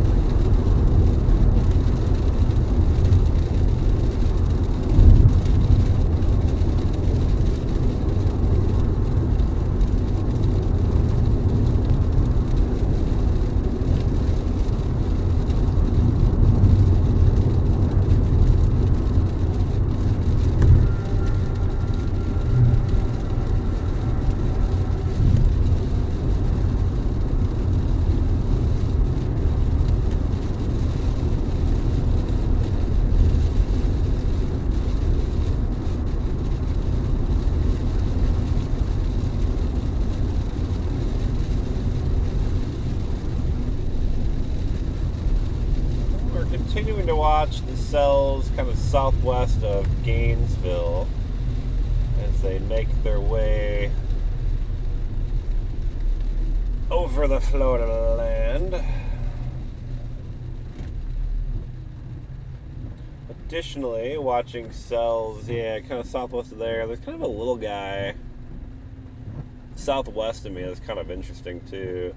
Continuing to watch the cells kind of southwest of Gainesville as they make their way over the Florida land. Additionally, watching cells, kind of southwest of there's kind of a little guy southwest of me that's kind of interesting too.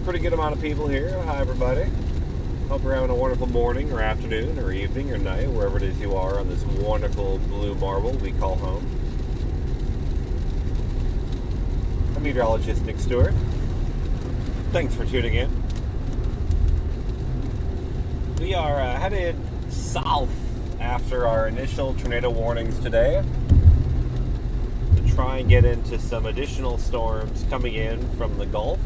Pretty good amount of people here. Hi, everybody. Hope you're having a wonderful morning or afternoon or evening or night, wherever it is you are on this wonderful blue marble we call home. I'm Meteorologist Nick Stewart. Thanks for tuning in. We are headed south after our initial tornado warnings today to try and get into some additional storms coming in from the Gulf.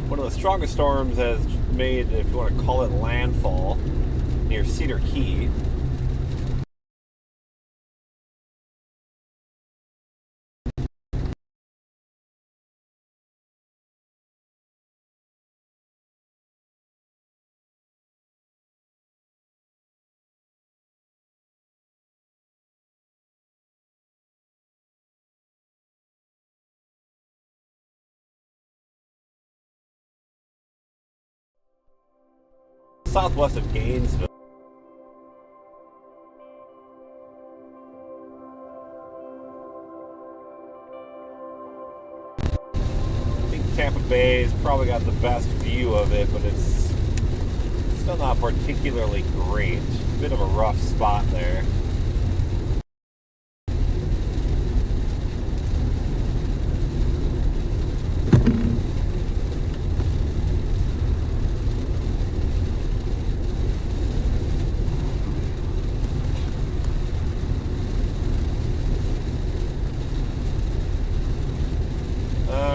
One of the strongest storms has made, if you want to call it, landfall near Cedar Key. Southwest of Gainesville. I think Tampa Bay's probably got the best view of it, but it's still not particularly great. Bit of a rough spot there.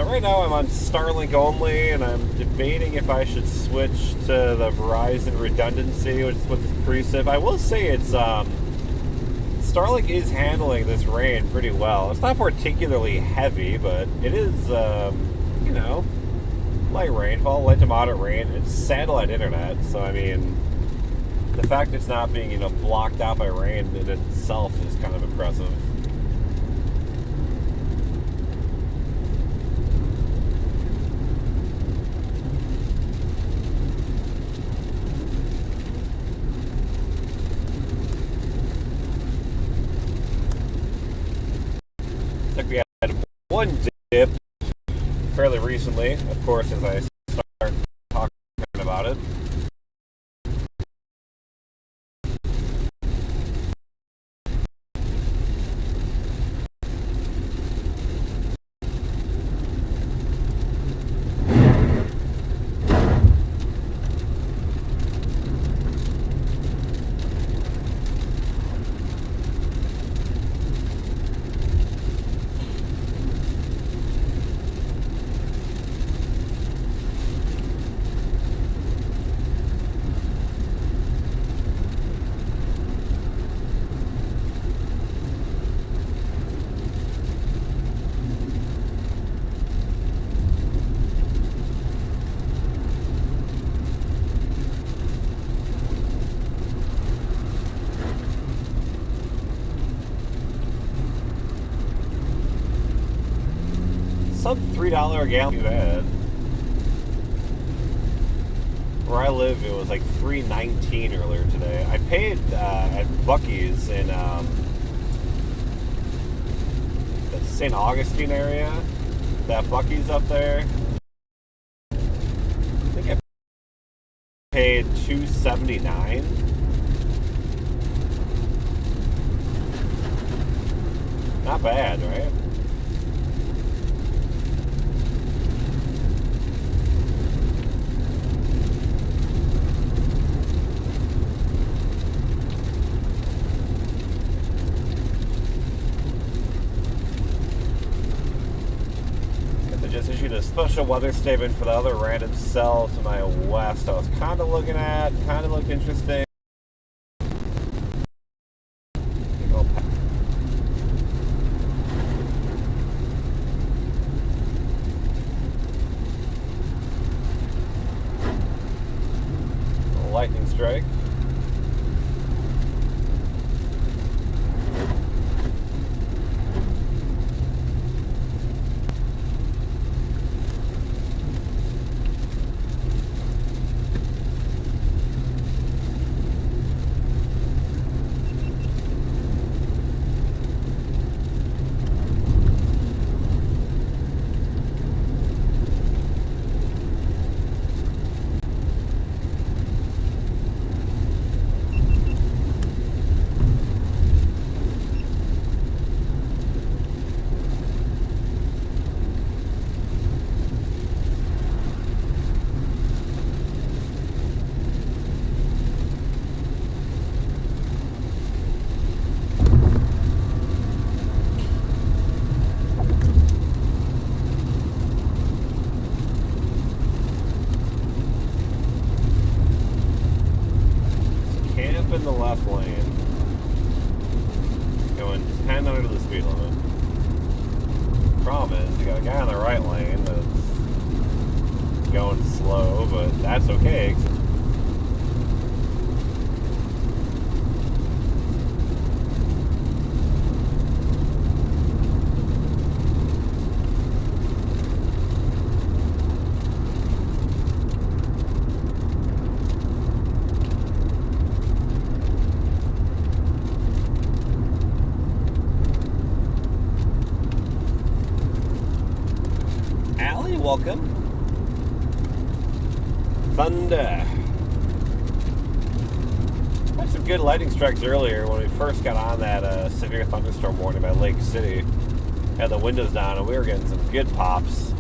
Right now I'm on Starlink only, and I'm debating if I should switch to the Verizon redundancy, which is what this precip. I will say it's Starlink is handling this rain pretty well. It's not particularly heavy, but it is light rainfall, light to moderate rain. It's satellite internet, so I mean the fact it's not being blocked out by rain in itself is kind of impressive. I think we had one dip fairly recently, of course, as I start talking about it. About $3 a gallon. Too bad. Where I live, it was like $3.19 earlier today. I paid at Buc-ee's in the St. Augustine area. That Buc-ee's up there. I think I paid $2.79. Not bad, right? They just issued a special weather statement for the other random cell to my west I was kind of looking at. Kind of looked interesting. Lightning strike. In the left lane, going 10 under the speed limit. Problem is, you got a guy in the right lane that's going slow, but that's okay. Welcome. Thunder. Had some good lightning strikes earlier when we first got on that severe thunderstorm warning by Lake City. Had the windows down and we were getting some good pops.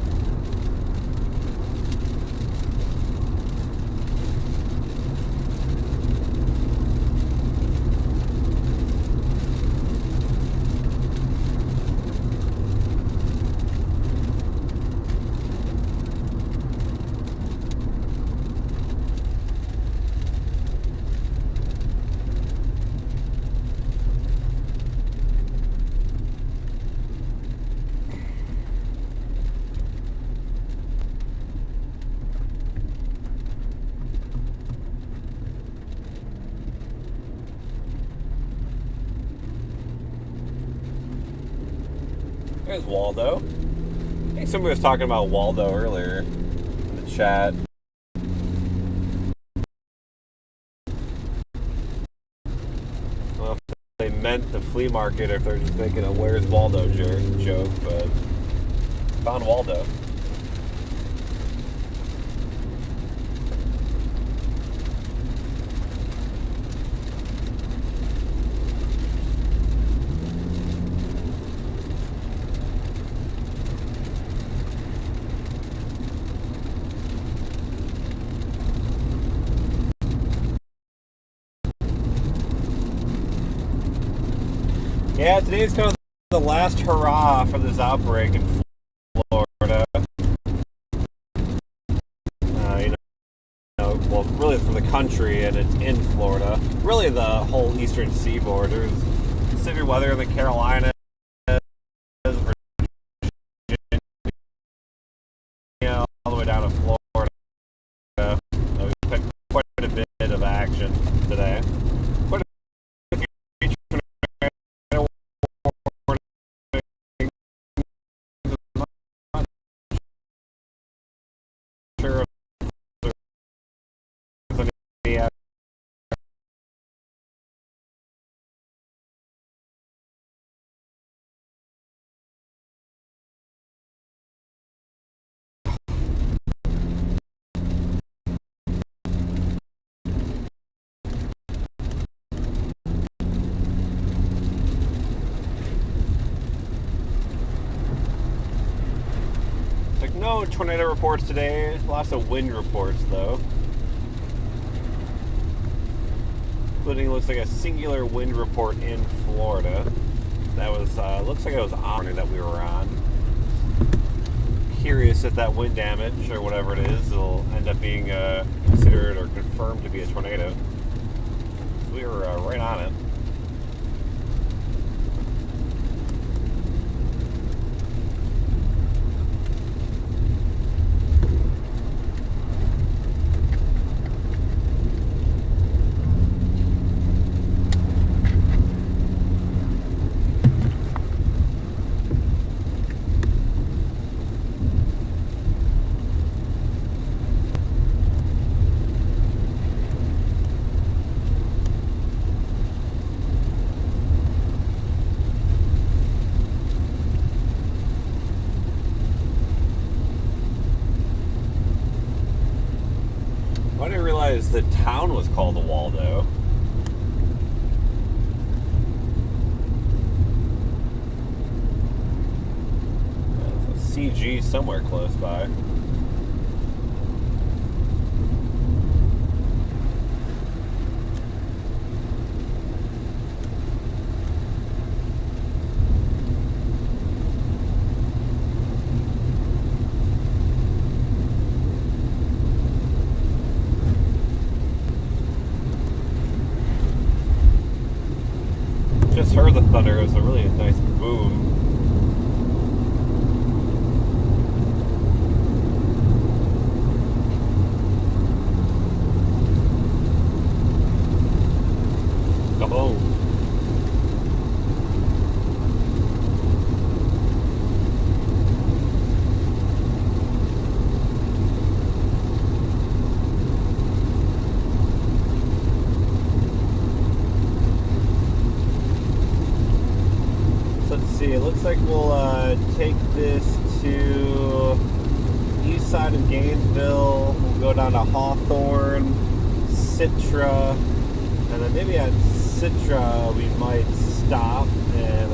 There's Waldo. I think somebody was talking about Waldo earlier in the chat. I don't know if they meant the flea market or if they're just making a Where's Waldo joke, but found Waldo. Yeah, today's kind of the last hurrah for this outbreak in Florida. Well, really for the country, and it's in Florida. Really, the whole eastern seaboard. There's severe weather in the Carolinas, Virginia, all the way down to Florida. We've had quite a bit of action today. No tornado reports today. Lots of wind reports, though. Including, looks like a singular wind report in Florida. That was, looks like it was on that we were on. Curious if that wind damage, or whatever it is, will end up being considered or confirmed to be a tornado. We were right on it. I didn't realize the town was called Waldo. There's a CG somewhere close by. Just heard the thunder. It was a really nice boom. Kaboom. Let's see, it looks like we'll take this to east side of Gainesville. We'll go down to Hawthorne, Citra, and then maybe at Citra we might stop and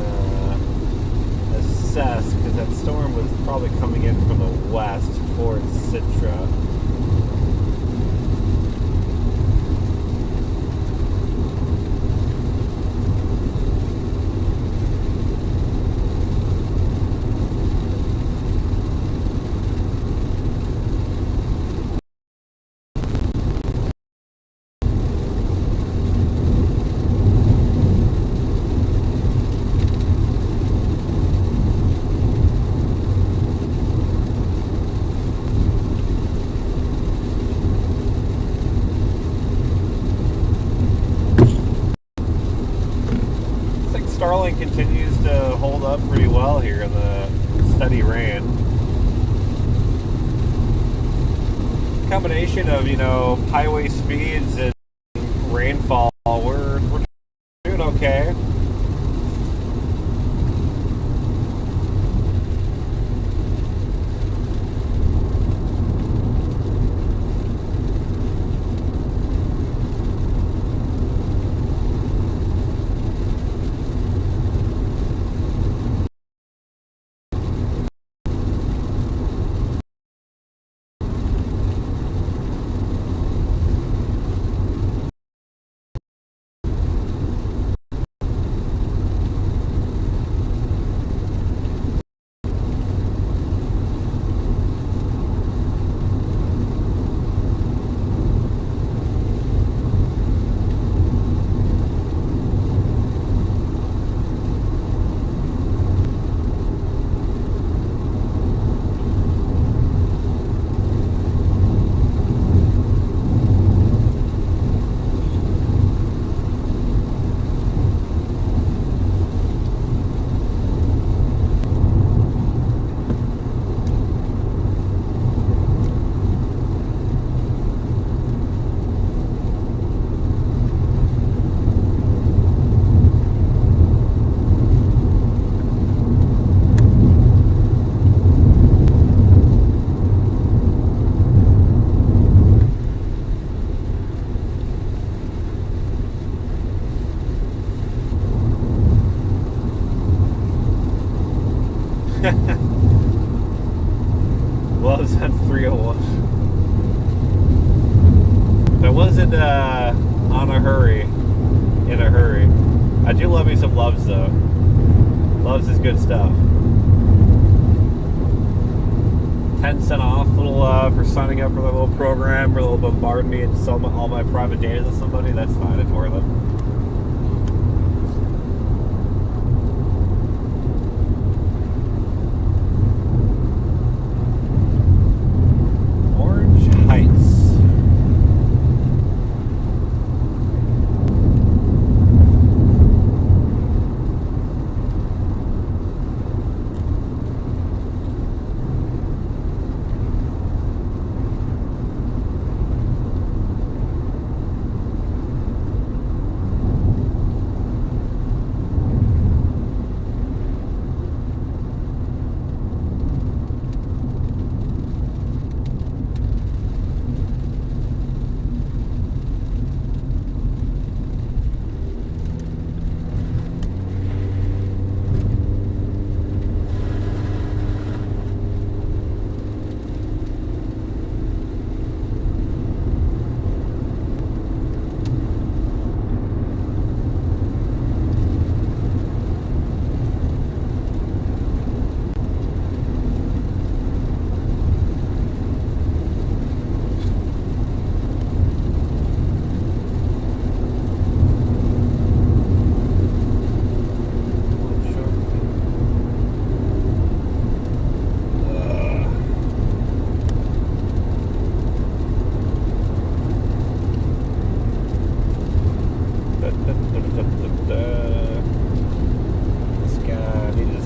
assess, because that storm was probably coming in from the west towards Citra. Starling continues to hold up pretty well here in the steady rain. Combination of, highway speeds and rainfall, we're doing okay. I wasn't in a hurry. I do love me some Loves though. Loves is good stuff. 10% off, little for signing up for the little program, or they'll bombard me and sell all my private data to somebody. That's fine. It's worth it.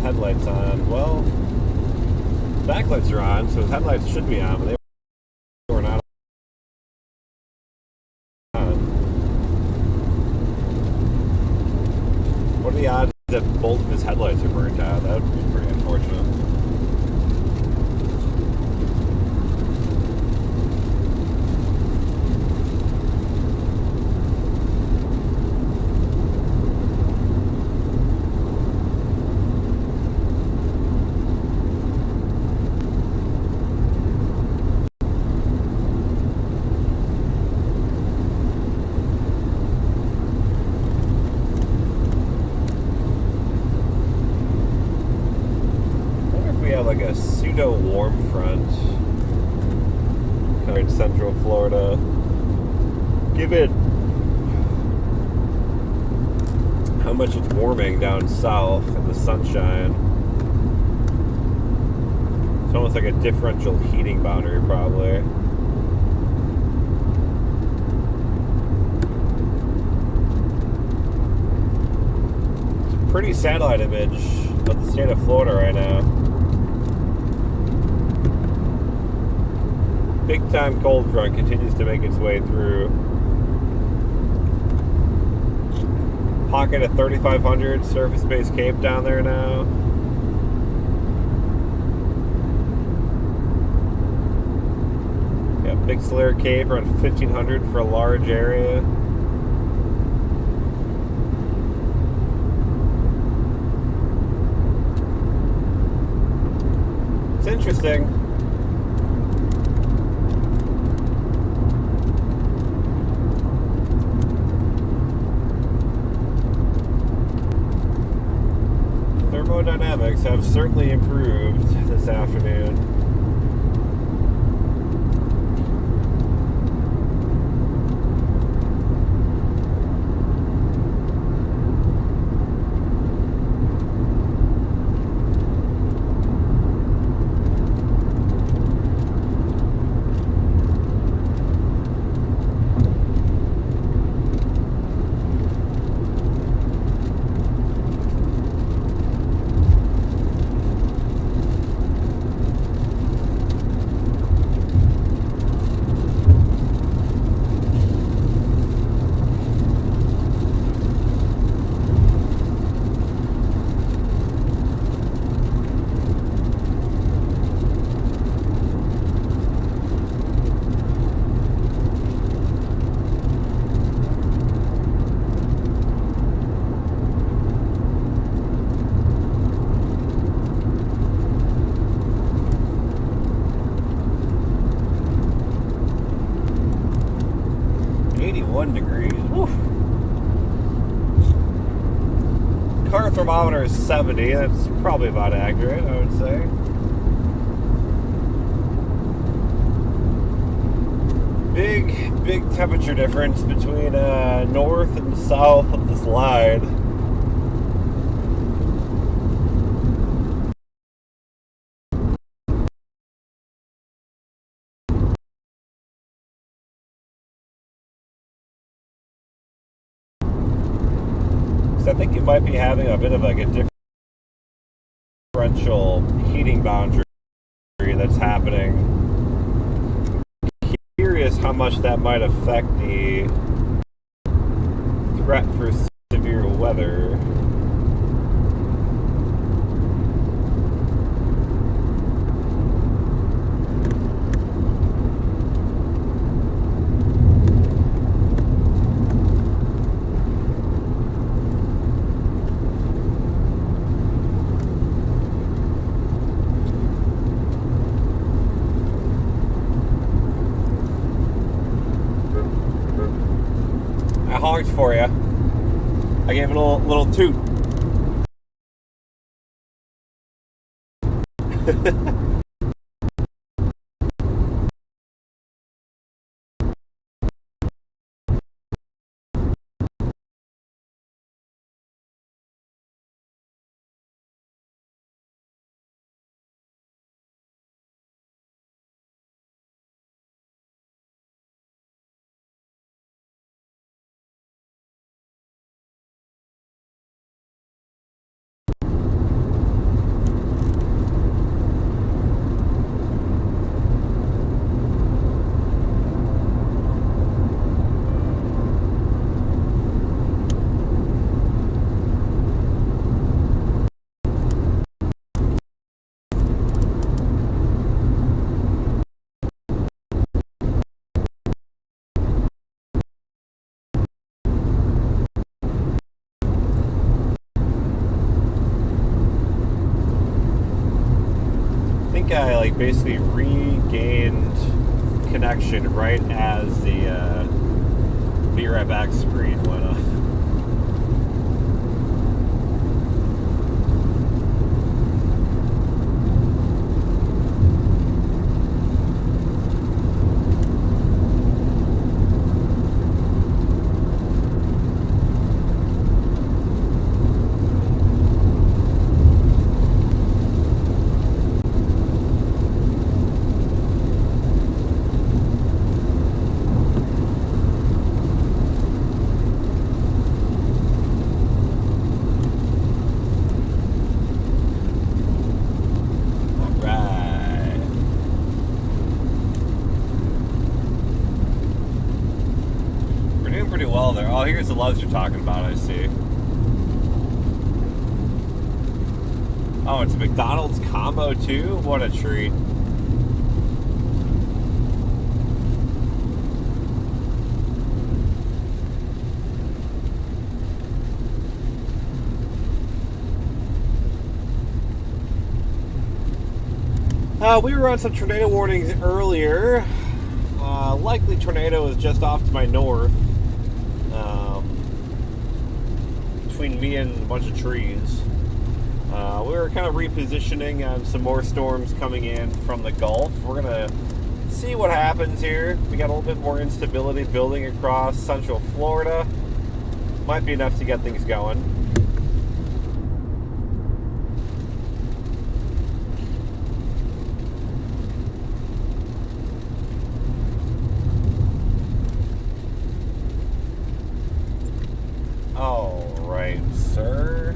Headlights on. Well, backlights are on, so his headlights should be on, but they were not on. What are the odds that both of his headlights are burnt out? That would be pretty unfortunate. Like a pseudo warm front kind of in central Florida. Given how much it's warming down south in the sunshine, it's almost like a differential heating boundary, probably. It's a pretty satellite image of the state of Florida right now. Big time cold front continues to make its way through. Pocket of 3500 surface-based Cape down there now. Yeah, big Solera Cape around 1500 for a large area. It's interesting. Thermodynamics have certainly improved this afternoon. 81 degrees. Whew. Car thermometer is 70. That's probably about accurate, I would say. Big temperature difference between north and south of this line. So I think you might be having a bit of like a differential heating boundary that's happening. Curious how much that might affect the threat for severe weather. I honked for you. I gave it a little toot. I like basically regained connection right as the Be Right Back screen went off. Pretty well there. Oh, here's the loves you're talking about, I see. Oh, it's a McDonald's combo too? What a treat. We were on some tornado warnings earlier. Likely tornado is just off to my north. Between me and a bunch of trees. We were kind of repositioning on some more storms coming in from the Gulf. We're going to see what happens here. We got a little bit more instability building across central Florida. Might be enough to get things going. All right, sir.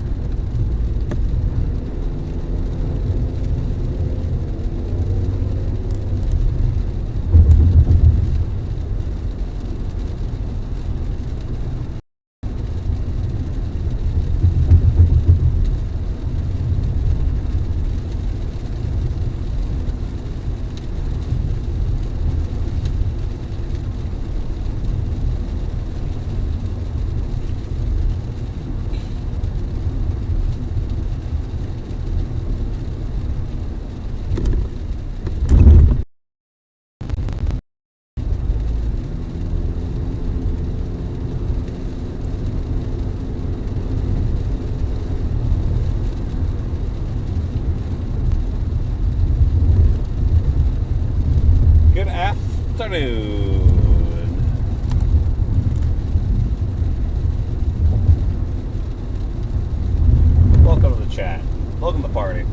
afternoon. Welcome to the chat. Welcome to the party.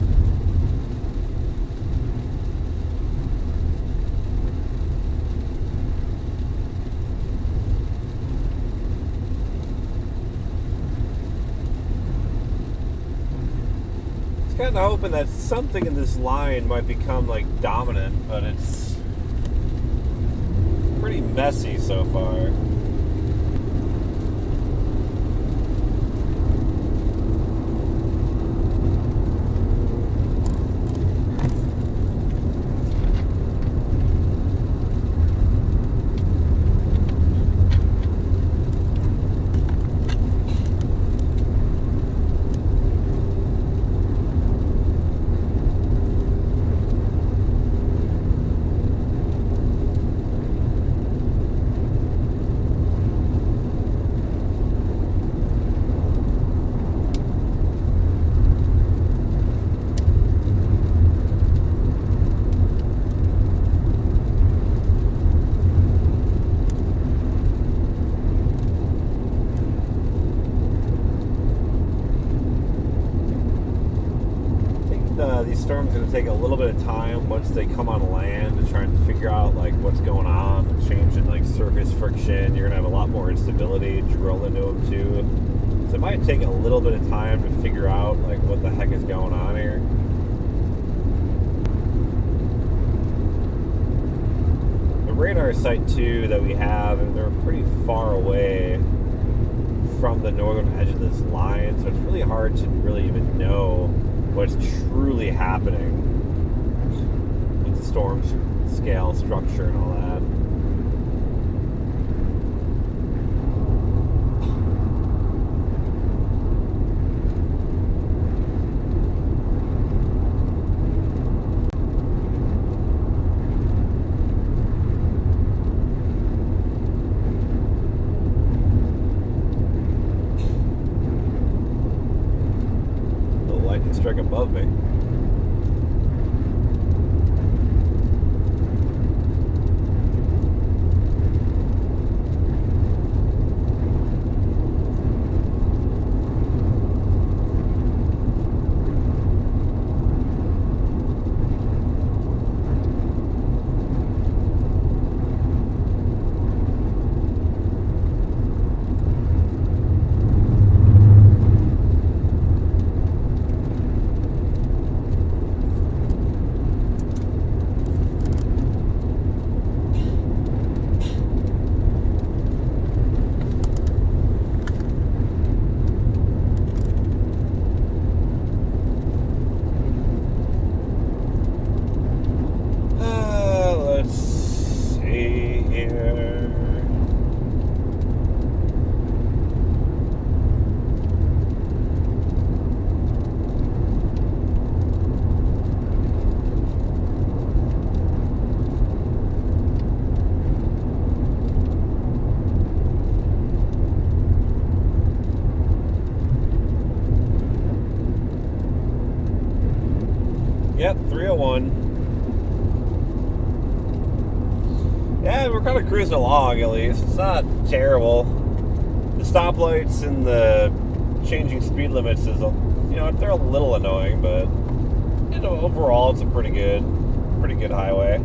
Kind of hoping that something in this line might become like dominant, but it's pretty messy so far. These storms are going to take a little bit of time once they come on land to try and figure out like what's going on, change in like surface friction. You're going to have a lot more instability drill into them too. So it might take a little bit of time to figure out like what the heck is going on here. The radar site too that we have, and they're pretty far away from the northern edge of this line, so it's really hard to really even know what's truly happening with the storm scale structure and all that. Strike above me. Yep, 301. Yeah, we're kind of cruising along at least. It's not terrible. The stoplights and the changing speed limits is, they're a little annoying, but overall it's a pretty good highway.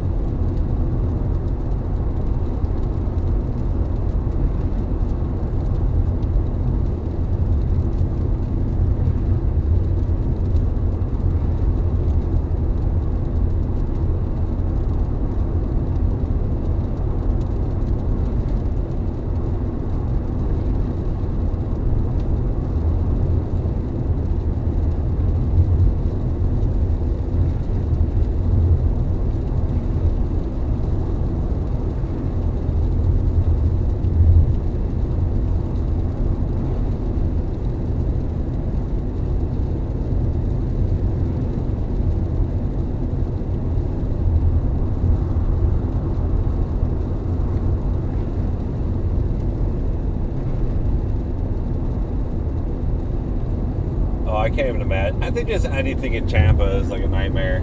I can't even imagine. I think just anything in Tampa is like a nightmare.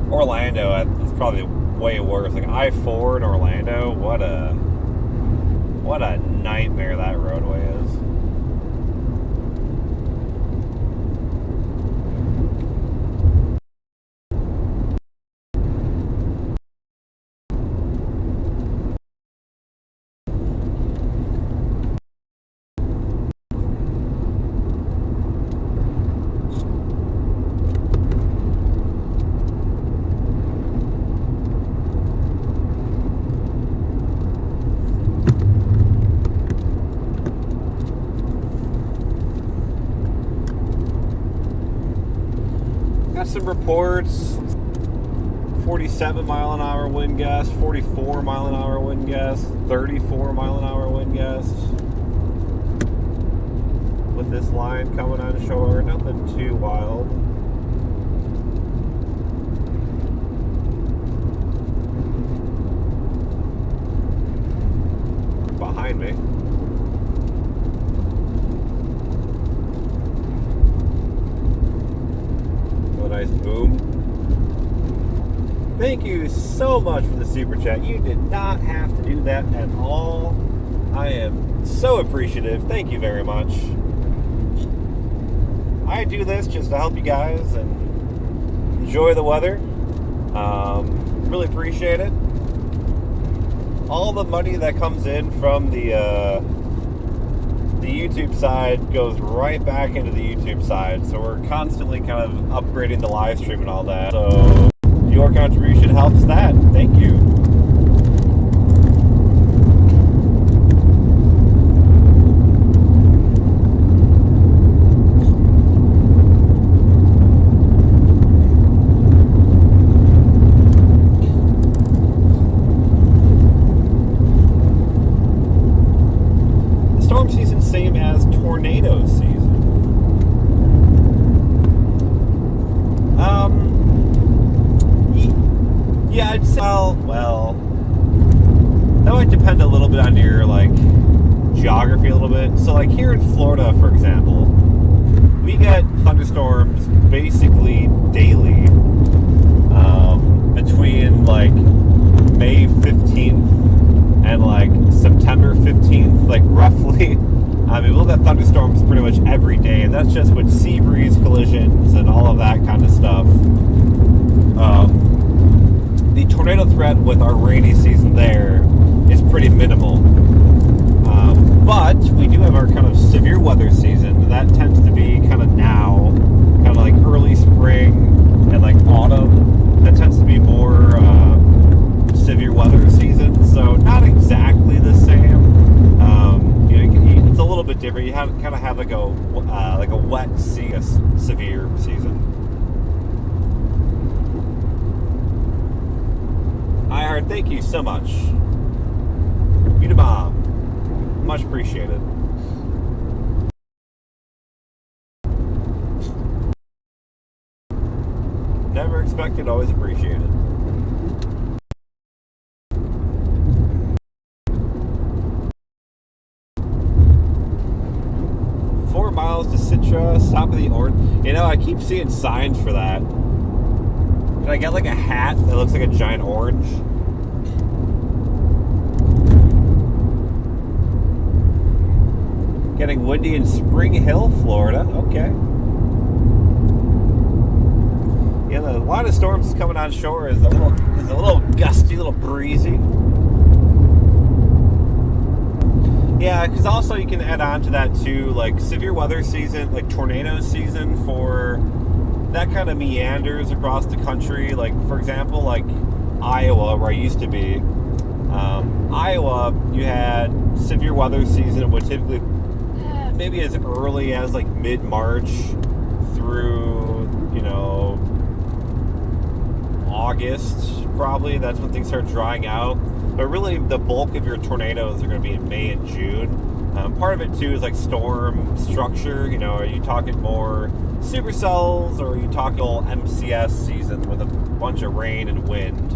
Orlando is probably way worse. Like I-4 in Orlando, what a nightmare that roadway is. Got some reports. 47 mile an hour wind gust, 44 mile an hour wind gust, 34 mile an hour wind gust. With this line coming on shore, nothing too wild. Behind me. A nice boom. Thank you so much for the super chat. You did not have to do that at all. I am so appreciative. Thank you very much. I do this just to help you guys and enjoy the weather. Really appreciate it. All the money that comes in from the YouTube side goes right back into the YouTube side. So we're constantly kind of upgrading the live stream and all that. So your contribution helps that. Thank you. Storm season same as tornado season. Yeah, I'd say, well, that might depend a little bit on your, like, geography a little bit. So, like, here in Florida, for example, we get thunderstorms basically daily, between, like, May 15th and, like, September 15th, like, roughly. I mean, we'll get thunderstorms pretty much every day, and that's just with sea breeze collisions and all of that kind of stuff. The tornado threat with our rainy season there is pretty minimal. But we do have our kind of severe weather season. That tends to be kind of now, kind of like early spring and like autumn. That tends to be more severe weather season. So not exactly the same. It's a little bit different. You kind of have like a wet severe season. iHeart, thank you so much. You to mom. Much appreciated. Never expected, always appreciated. Miles to Citra, stop at the orange. You know, I keep seeing signs for that. Can I get like a hat that looks like a giant orange? Getting windy in Spring Hill, Florida. Okay. Yeah, the line of storms coming on shore is a little gusty, a little breezy. Yeah, because also you can add on to that too, like severe weather season, like tornado season for that kind of meanders across the country. Like, for example, like Iowa, where I used to be. Iowa, you had severe weather season, which typically maybe as early as like mid-March through, August, probably. That's when things start drying out. But really, the bulk of your tornadoes are going to be in May and June. Part of it, too, is like storm structure. Are you talking more supercells, or are you talking MCS season with a bunch of rain and wind?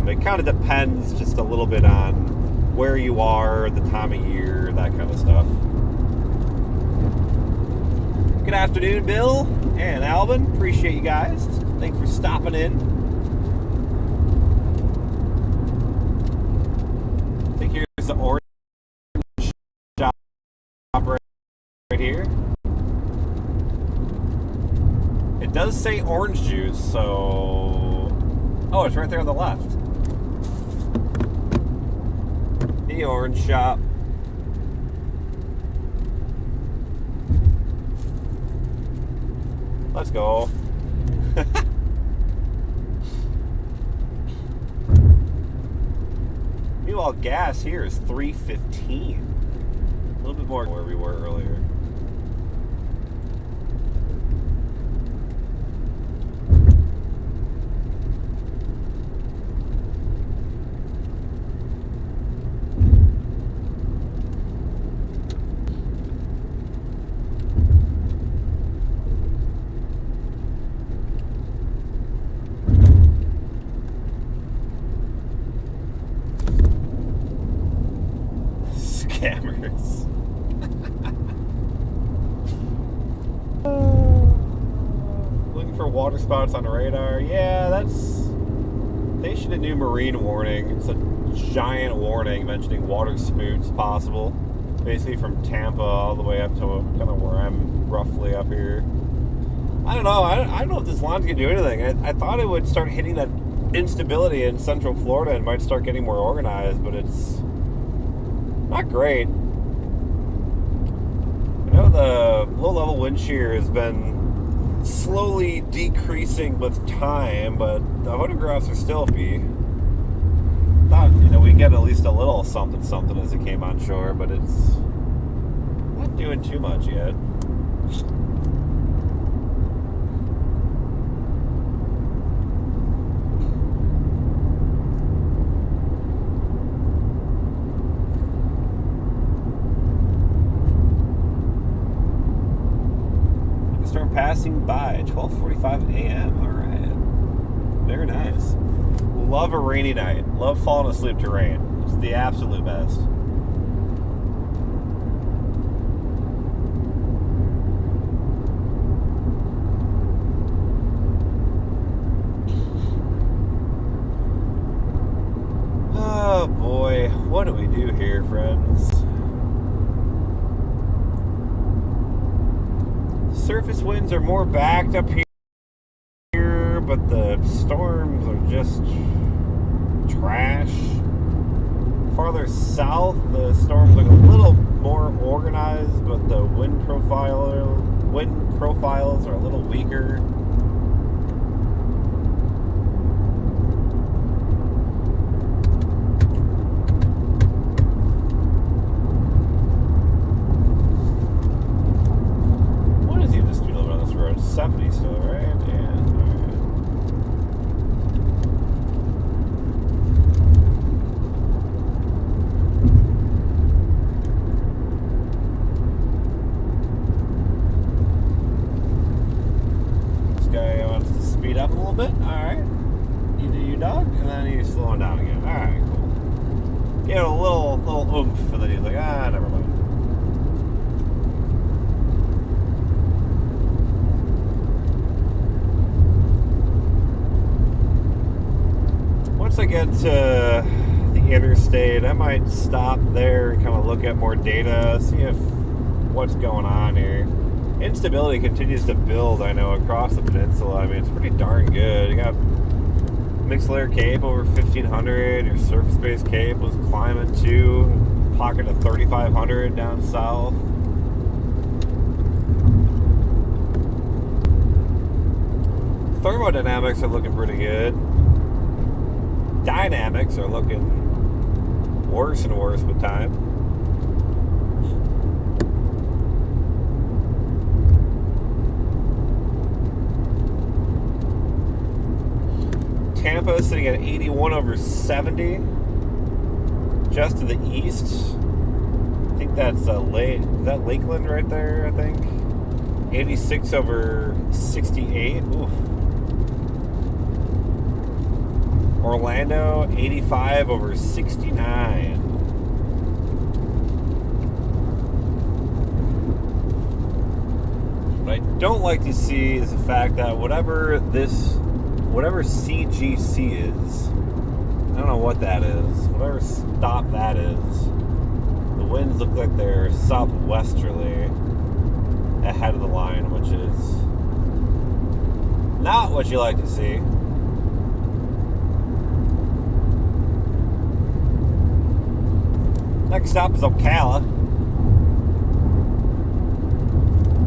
It kind of depends just a little bit on where you are, the time of year, that kind of stuff. Good afternoon, Bill and Alvin. Appreciate you guys. Thanks for stopping in. think here's the orange shop right here. It does say orange juice, so... Oh, it's right there on the left. The orange shop. Let's go. Meanwhile, gas here is $3.15. A little bit more than where we were earlier. Scammers. Looking for water spots on the radar. Yeah, that's... They should have new marine warning. It's a giant warning mentioning water spoots possible. Basically from Tampa all the way up to kind of where I'm roughly up here. I don't know. I don't know if this line's going to do anything. I thought it would start hitting that instability in central Florida and might start getting more organized, but it's not great. I know the low-level wind shear has been slowly decreasing with time, but the photographs are still thought, we get at least a little something as it came on shore, but it's not doing too much yet. Storm passing by 12:45 a.m. All right, very nice. Love a rainy night. Love falling asleep to rain. It's the absolute best. Oh boy, what do we do here, friends? Surface winds are more backed up here, but the storms are just trash. Farther south, the storms look a little more organized, but the wind profiles are a little weaker. What is even the speed limit on this road? 70 still, right? Yeah. Speed up a little bit. Alright. You do you, dog, and then you're slowing down again. Alright, cool. Give it a little oomph, and then he's like, never mind. Once I get to the interstate, I might stop there and kind of look at more data, see if what's going on here. Instability continues to build, I know, across the peninsula. I mean, it's pretty darn good. You got mixed layer Cape over 1,500. Your surface-based Cape was climbing too. Pocket of 3,500 down south. Thermodynamics are looking pretty good. Dynamics are looking worse and worse with time. Tampa is sitting at 81 over 70. Just to the east, I think that's is that Lakeland right there, I think. 86 over 68. Oof. Orlando, 85 over 69. What I don't like to see is the fact that whatever CGC is, I don't know what that is. Whatever stop that is. The winds look like they're southwesterly ahead of the line, which is not what you like to see. Next stop is Ocala.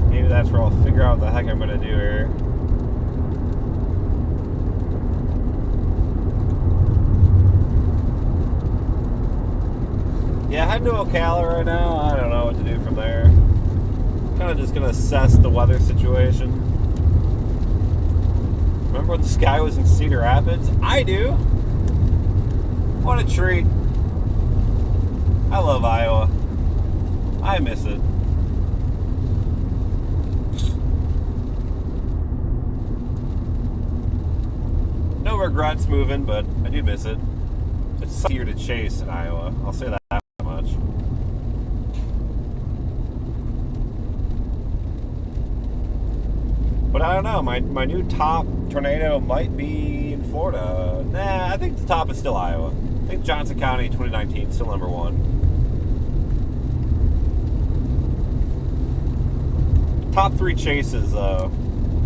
Maybe that's where I'll figure out what the heck I'm going to do here. Yeah, heading to Ocala right now. I don't know what to do from there. Kind of just going to assess the weather situation. Remember when the sky was in Cedar Rapids? I do. What a treat. I love Iowa. I miss it. No regrets moving, but I do miss it. It's easier to chase in Iowa. I'll say that much. But I don't know. My new top tornado might be in Florida. Nah, I think the top is still Iowa. I think Johnson County 2019 is still number one. Top three chases, though.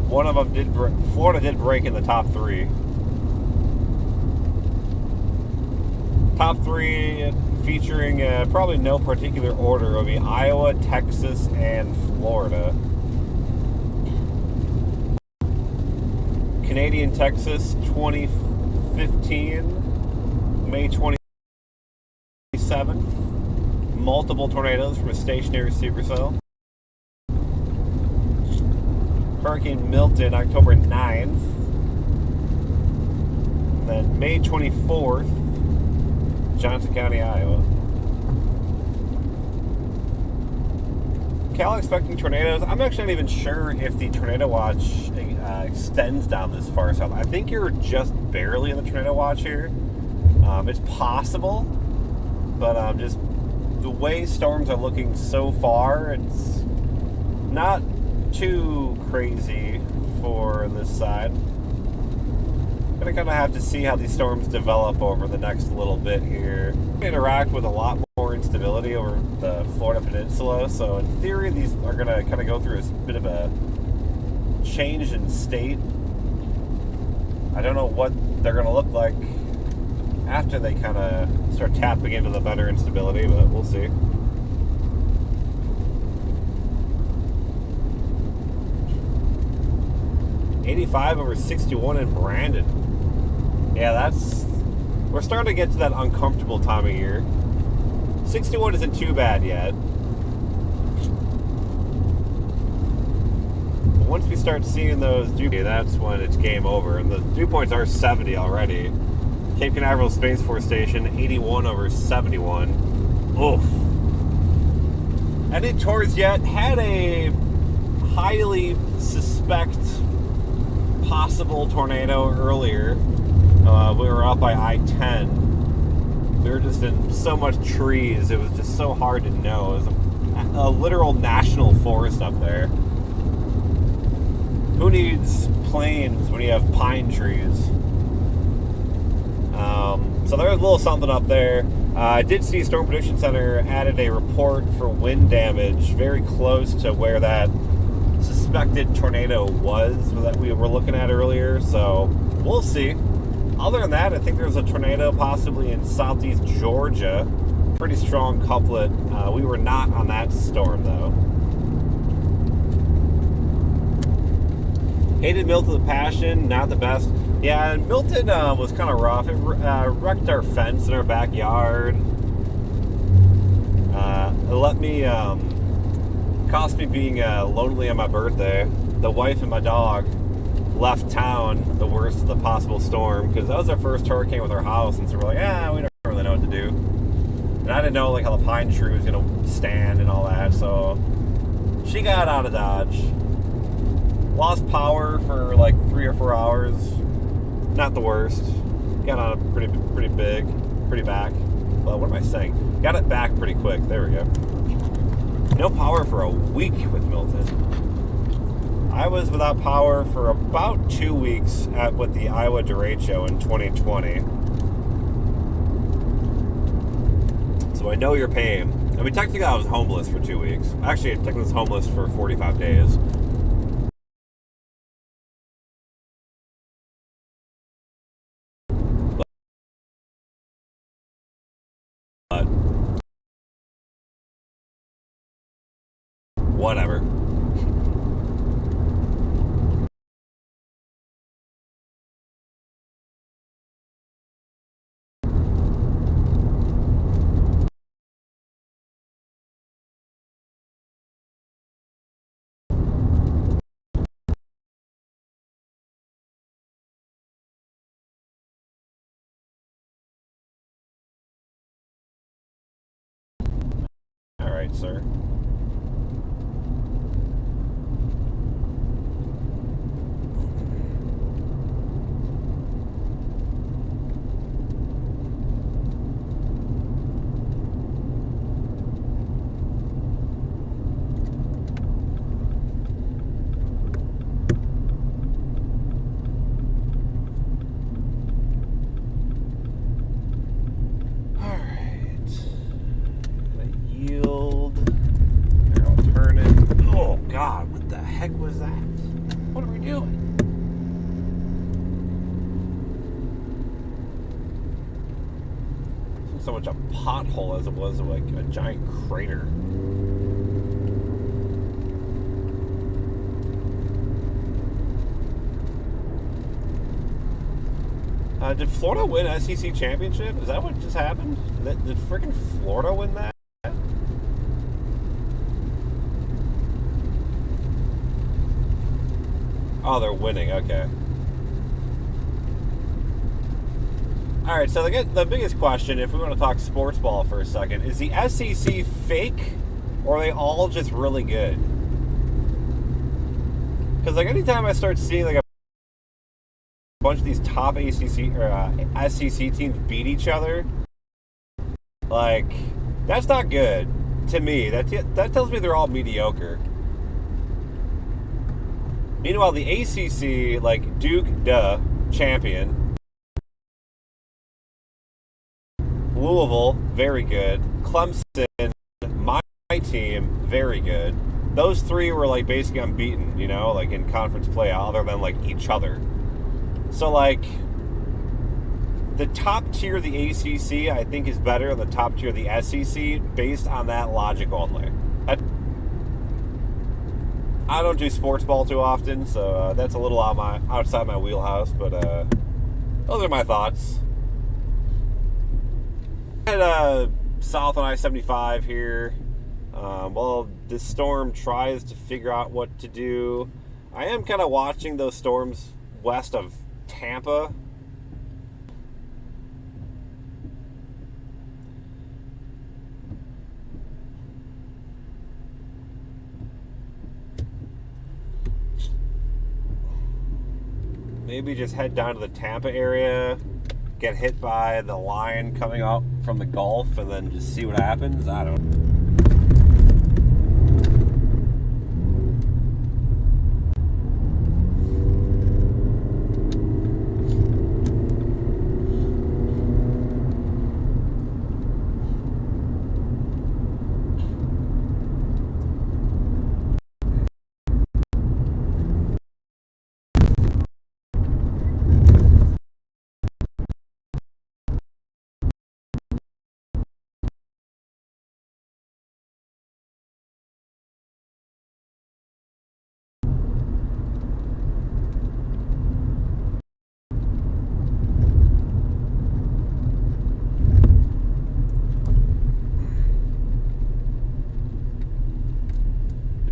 One of them did. Florida did break in the top three. Top three featuring probably no particular order will be Iowa, Texas, and Florida. Canadian Texas 2015, May 27th. Multiple tornadoes from a stationary supercell. Hurricane Milton, October 9th. Then May 24th, Johnson County, Iowa. Cal expecting tornadoes. I'm actually not even sure if the tornado watch extends down this far south. I think you're just barely in the tornado watch here. It's possible, but just the way storms are looking so far, it's not too crazy for this side. Gonna kind of have to see how these storms develop over the next little bit here. We interact with a lot more instability over the Florida Peninsula, so in theory these are gonna kind of go through a bit of a change in state. I don't know what they're gonna look like after they kind of start tapping into the better instability, but we'll see. '85 over 61 in Brandon. Yeah, we're starting to get to that uncomfortable time of year. 61 isn't too bad yet. But once we start seeing those dew points, that's when it's game over. And the dew points are 70 already. Cape Canaveral Space Force Station, 81 over 71. Oof. Any tours yet? Had a highly suspect possible tornado earlier. We were up by I-10. We were just in so much trees. It was just so hard to know. It was a literal national forest up there. Who needs plains when you have pine trees? So there was a little something up there. I did see Storm Prediction Center added a report for wind damage very close to where that suspected tornado was that we were looking at earlier, so we'll see. Other than that, I think there's a tornado possibly in southeast Georgia. Pretty strong couplet. We were not on that storm, though. Hated Milton the Passion, not the best. Yeah, and Milton was kind of rough. It wrecked our fence in our backyard. It let me... cost me being lonely on my birthday. The wife and my dog left town the worst of the possible storm because that was our first hurricane with our house, and so we're like, we don't really know what to do. And I didn't know like how the pine tree was gonna stand and all that, so she got out of Dodge. Lost power for like 3 or 4 hours. Not the worst. Got on it pretty back. Well, what am I saying? Got it back pretty quick. There we go. No power for a week with Milton. I was without power for about 2 weeks with the Iowa derecho in 2020. So I know your pain. I mean, technically I was homeless for 2 weeks. Actually, technically I was homeless for 45 days. But whatever. All right, sir. God, what the heck was that? What are we doing? It wasn't so much a pothole as it was like a giant crater. Did Florida win SEC championship? Is that what just happened? Did freaking Florida win that? Oh, they're winning. Okay. All right. So the biggest question, if we want to talk sports ball for a second, is the SEC fake, or are they all just really good? Because like anytime I start seeing like a bunch of these top ACC or SEC teams beat each other, like that's not good to me. That tells me they're all mediocre. Meanwhile, the ACC, like Duke, champion. Louisville, very good. Clemson, my team, very good. Those three were like basically unbeaten, you know, like in conference play, other than like each other. So like the top tier of the ACC, I think, is better than the top tier of the SEC based on that logic only. I don't do sports ball too often, so that's a little outside my wheelhouse, but those are my thoughts. At south on I-75 here, while this storm tries to figure out what to do, I am kind of watching those storms west of Tampa. Maybe just head down to the Tampa area, get hit by the line coming out from the Gulf, and then just see what happens. I don't know.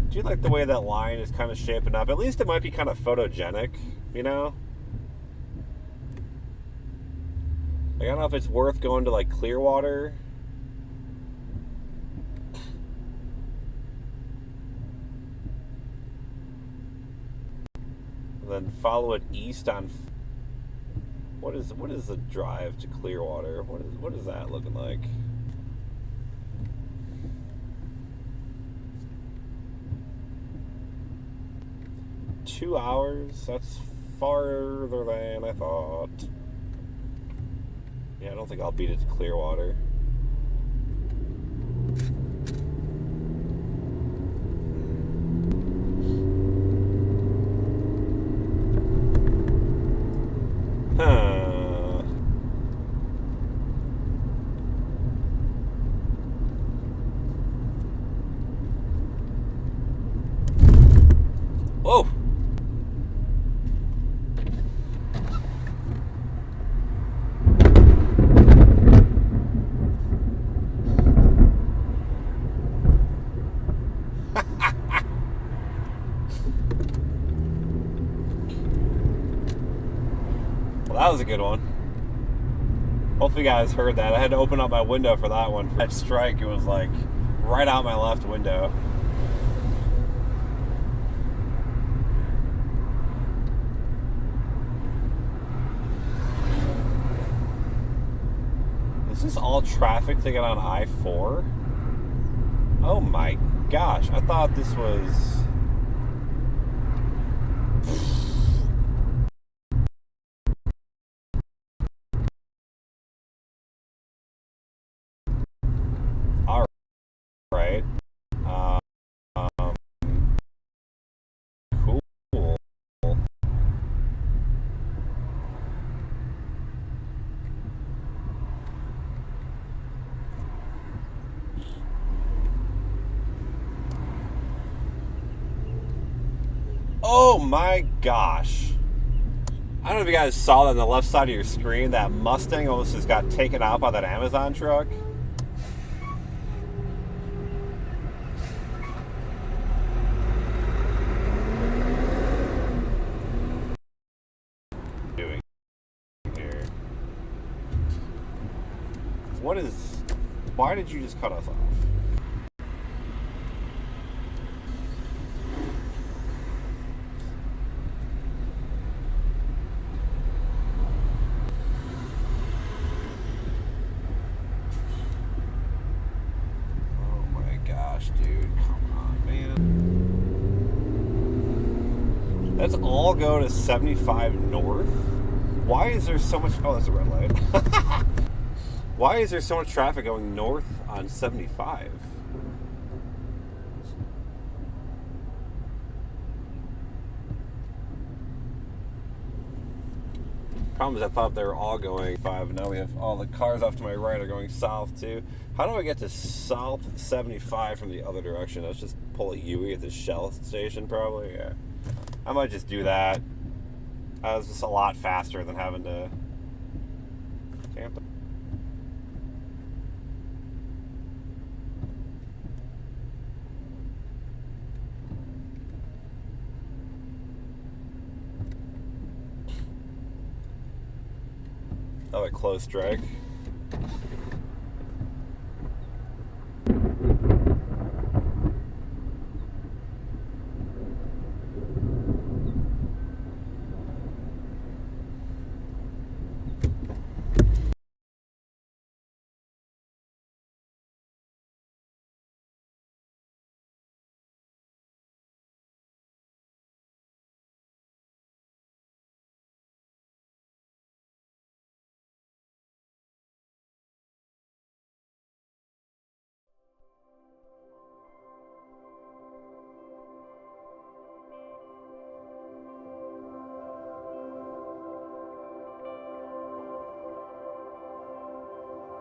Do you like the way that line is kind of shaping up? At least it might be kind of photogenic, you know? Like, I don't know if it's worth going to like Clearwater. And then follow it east on. What is the drive to Clearwater? What is that looking like? $2 hours? That's farther than I thought. Yeah, I don't think I'll beat it to Clearwater. Whoa! Well, that was a good one. Hopefully you guys heard that. I had to open up my window for that one. That strike, it was like right out my left window. Is this all traffic to get on I-4? Oh my gosh, I thought this was... Alright. Cool. Oh my gosh. I don't know if you guys saw that on the left side of your screen. That Mustang almost just got taken out by that Amazon truck. Doing here. What is... Why did you just cut us off? Dude, come on, man. Let's all go to 75 north. Why is there so much... Oh, that's a red light. Why is there so much traffic going north on 75? Problem is, I thought they were all going 5. Now we have all the cars off to my right are going south too. How do I get to south 75 from the other direction? Let's just pull a U-E at the Shell station, probably. Yeah, I might just do that. It's just a lot faster than having to Tampa. Another close strike.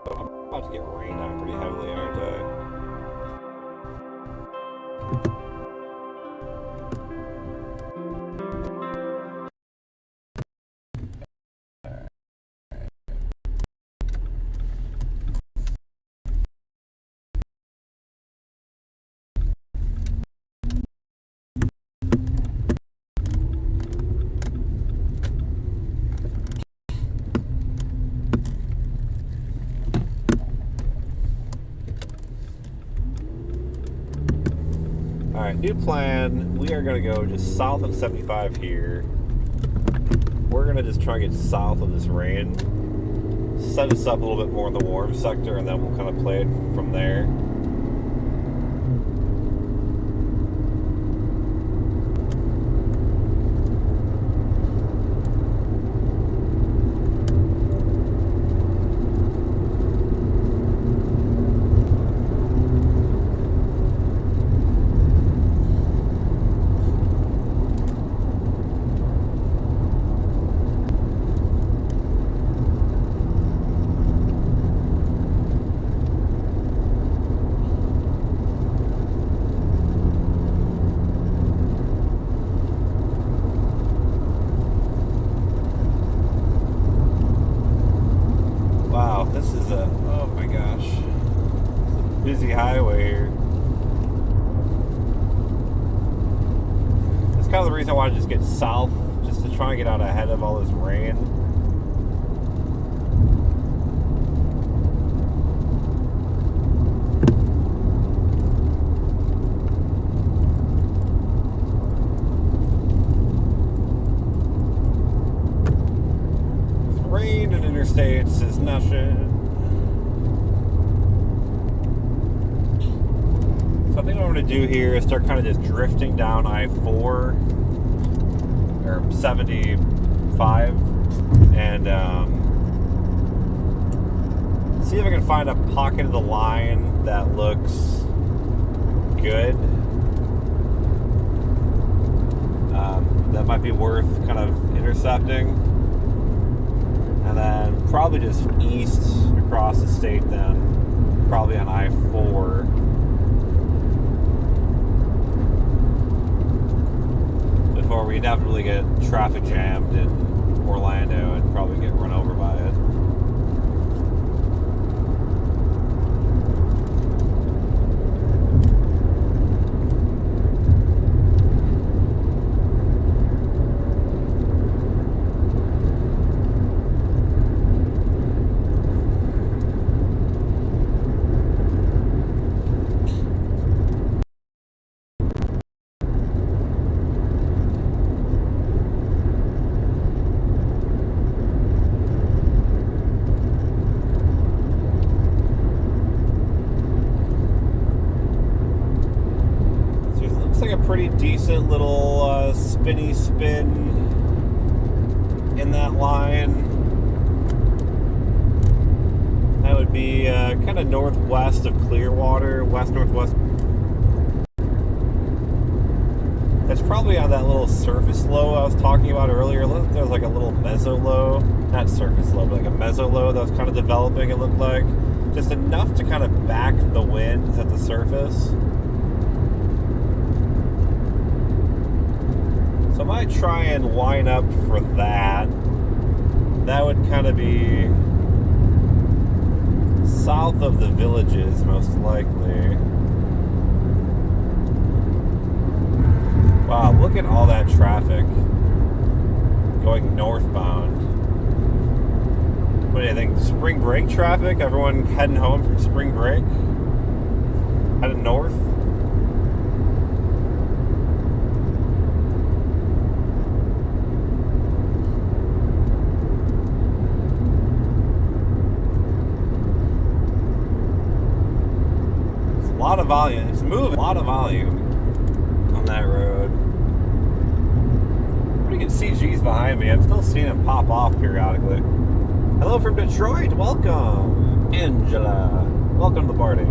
I'm about to get rained on pretty heavily, aren't I? Alright, new plan. We are going to go just south of 75 here. We're going to just try and get south of this rain. Set us up a little bit more in the warm sector, and then we'll kind of play it from there. guess I want to just get south just to try and get out ahead of all this rain. Rain in interstates is nothing. So I think what I'm going to do here is start kind of just drifting down I-4 or 75 and see if I can find a pocket of the line that looks good. That might be worth kind of intercepting. And then probably just east across the state then, probably on I-4. Before we inevitably get traffic jammed in Orlando and probably get run over by it. Pretty decent little spinny spin in that line. That would be kind of northwest of Clearwater, west-northwest. That's probably on that little surface low I was talking about earlier. There was like a little meso low, not surface low, but like a meso low that was kind of developing, it looked like. Just enough to kind of back the winds at the surface. So I might try and line up for that. That would kind of be south of the Villages, most likely. Wow, look at all that traffic going northbound. What do you think? Spring break traffic? Everyone heading home from spring break? Heading north? A lot of volume. It's moving. A lot of volume on that road. Pretty good CGs behind me. I'm still seeing them pop off periodically. Hello from Detroit. Welcome, Angela. Welcome to the party.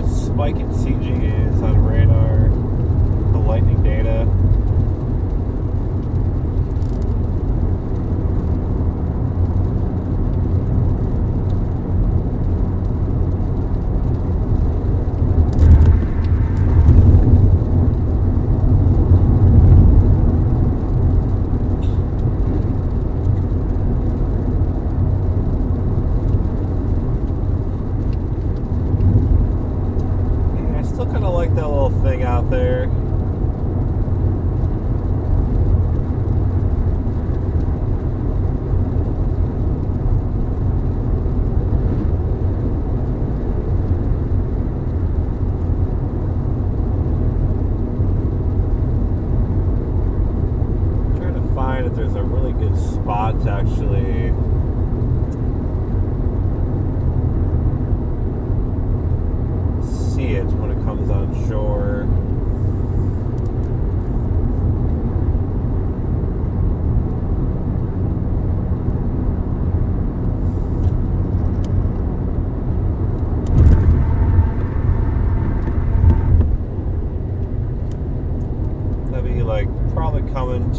Spike in CGs on radar, the lightning data. Out there.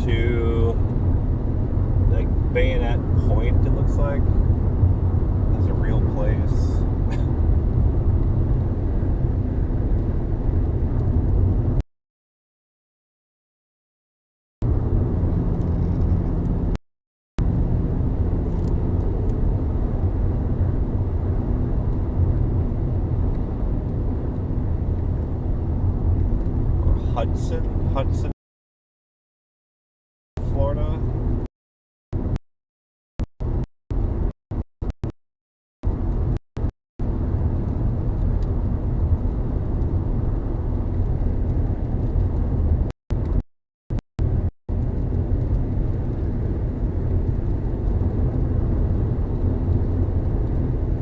to like Bayonet Point, it looks like. That's a real place. Hudson, Florida.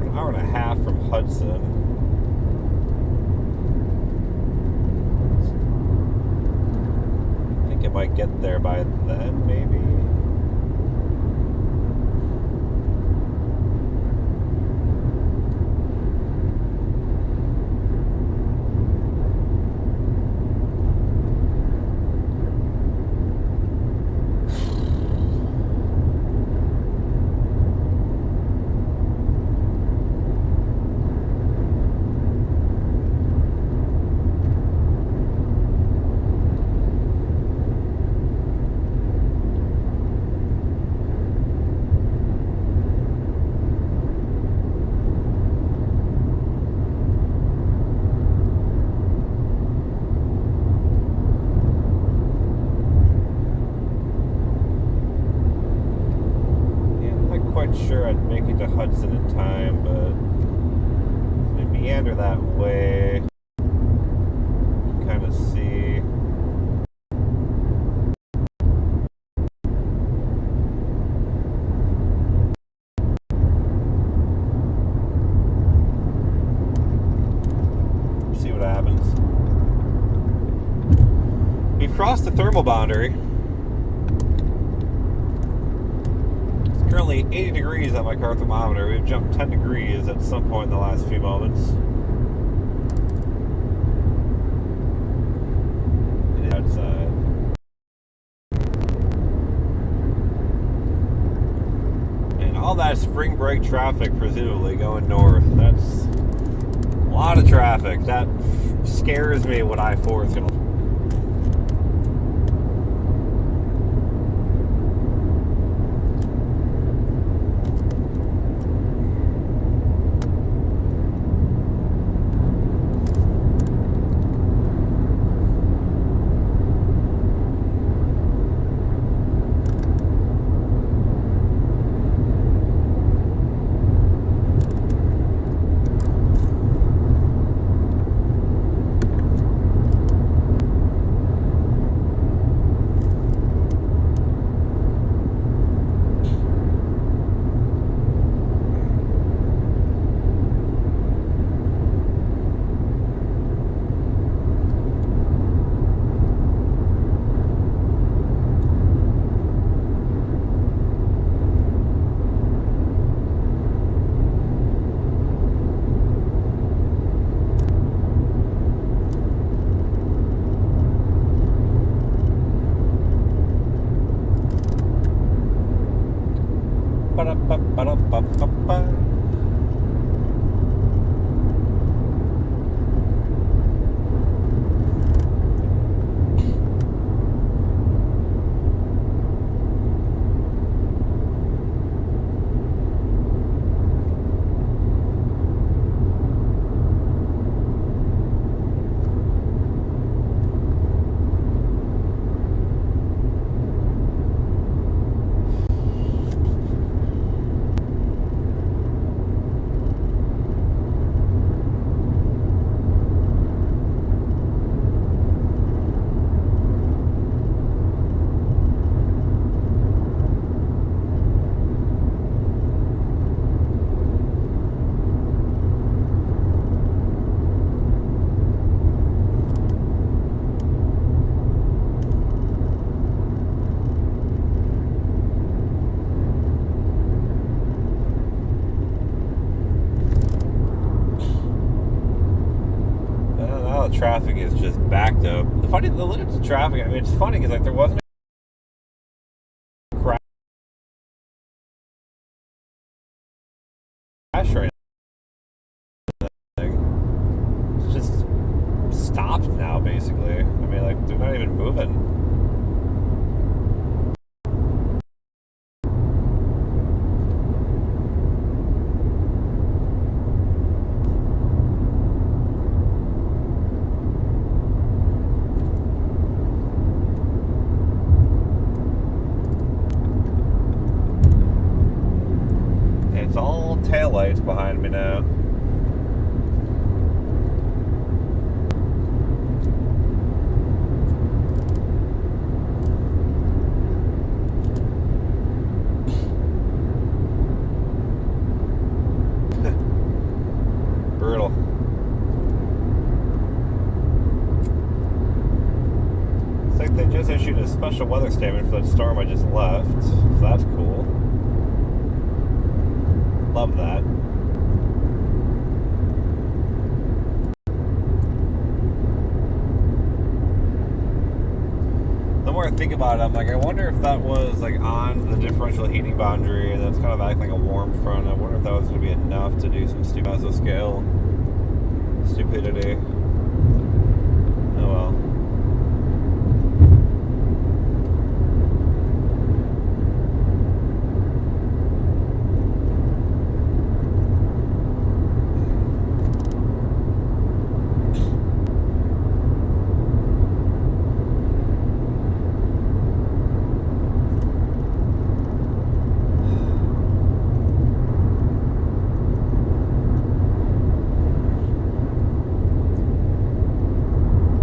An hour and a half from Hudson. I might get there by then, maybe. Sure I'd make it to Hudson in time, but I meander that way. Kind of see. See what happens. We've crossed the thermal boundary. Currently 80 degrees on my car thermometer. We've jumped 10 degrees at some point in the last few moments. It is outside. And all that spring break traffic presumably going north. That's a lot of traffic. That scares me what I-4 is going to. Ba-da-ba-ba-da-ba-ba-ba. Traffic is just backed up. The limits of traffic, I mean, it's funny because like there wasn't crash or anything. It's just stopped now, basically. I mean, like, they're not even moving. It's all taillights behind me now. Brutal. It's like they just issued a special weather statement for that storm I just left, so that's cool. Love that. The more I think about it, I'm like, I wonder if that was like on the differential heating boundary and that's kind of acting like a warm front. I wonder if that was going to be enough to do some mesoscale stupidity. Oh well.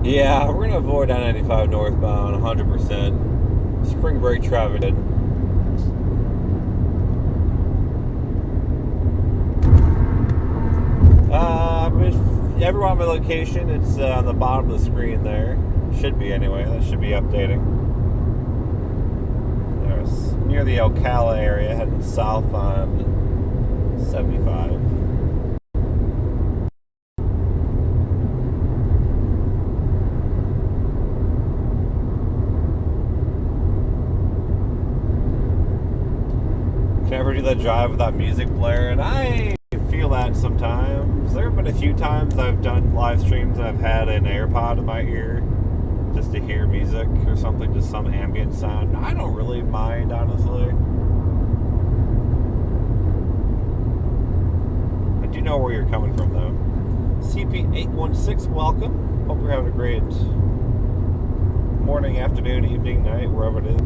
Yeah, we're going to avoid I-95 northbound 100%. Spring break traffic. Everyone on my location, it's on the bottom of the screen there. Should be anyway. That should be updating. There's near the Ocala area, heading south on 75. Can I ever do that drive without music blaring? I feel that sometimes. There have been a few times I've done live streams and I've had an AirPod in my ear just to hear music or something, just some ambient sound. I don't really mind, honestly. I do know where you're coming from, though. CP816, welcome. Hope you're having a great morning, afternoon, evening, night, wherever it is.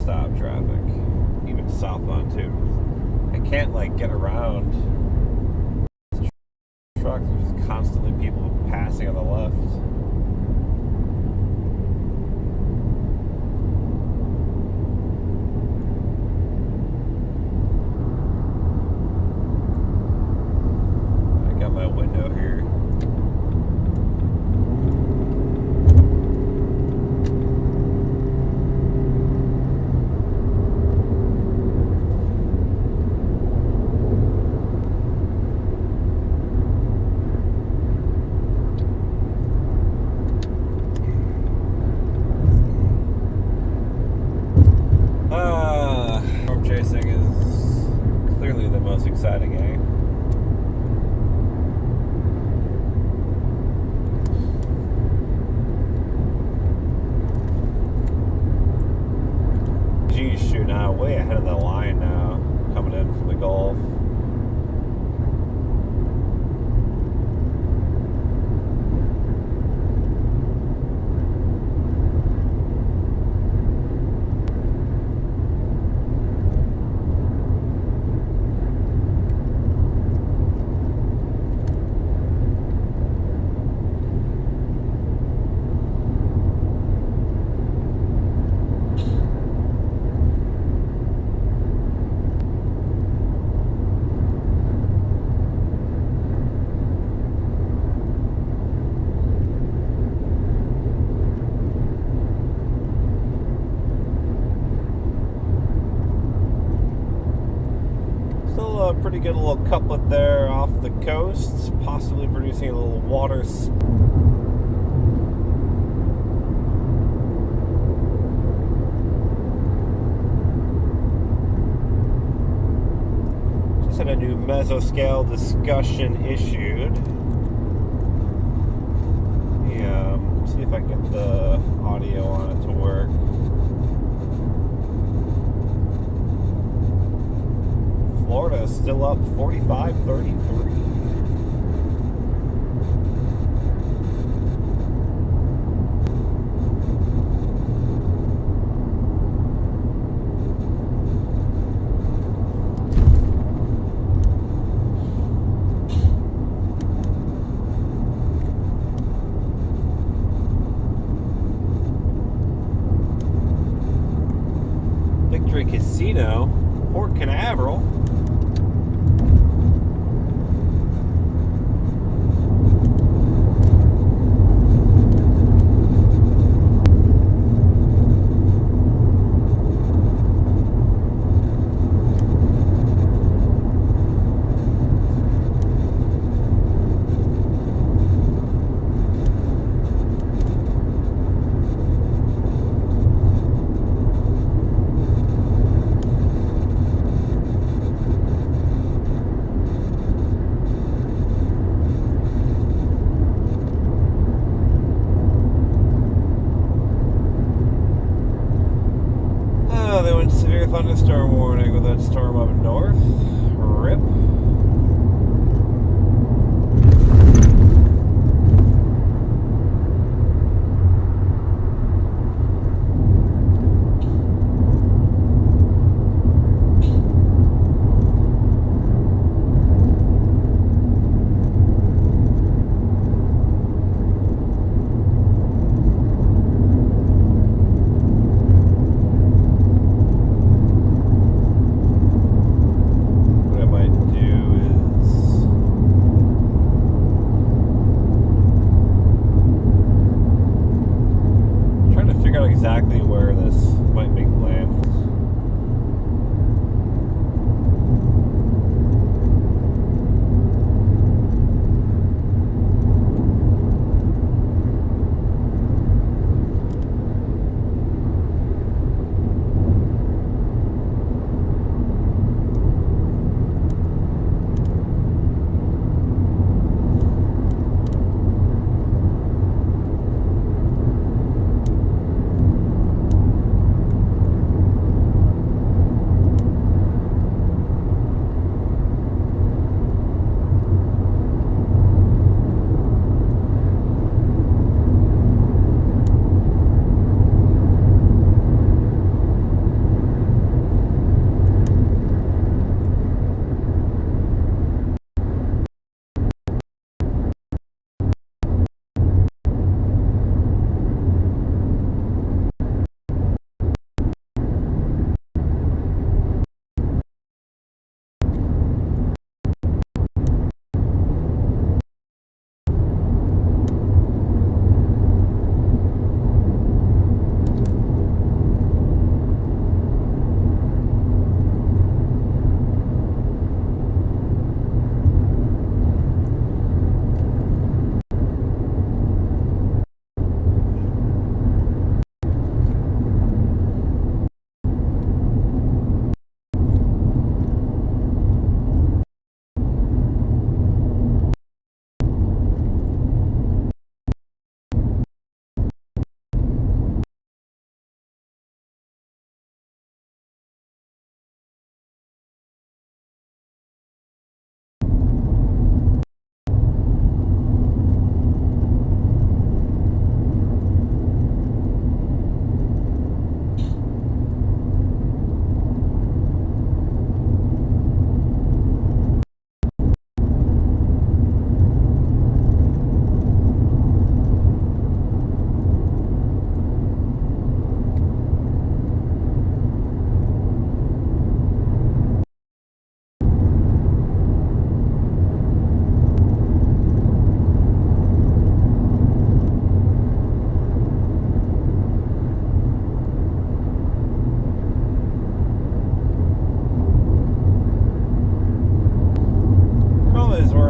Stop traffic, even southbound too. I can't like get around trucks. There's just constantly people passing on the left. I got my window here. exciting, eh? Geez, shooting out way ahead of the line now, coming in from the Gulf. Still a pretty good little couplet there off the coast, possibly producing a little water. Just had a new mesoscale discussion issued. See if I can get the audio on it to work. Florida is still up 45-33. Victory Casino, Port Canaveral. They went severe thunderstorm warning with that storm up north. RIP. What I might do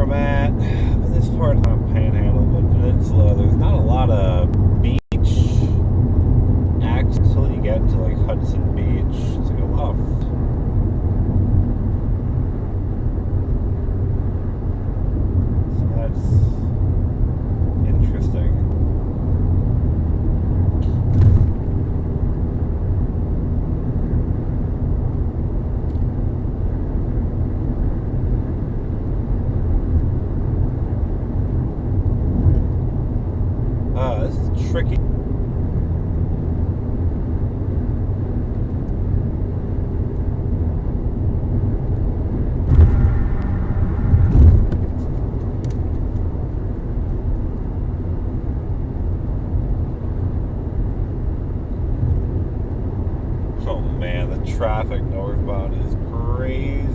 I'm at, in this part of Panhandle, but Peninsula, there's not a lot of beach access until you get to like Hudson Beach. It's like a lot of that's interesting. This is tricky. Oh man, the traffic northbound is crazy.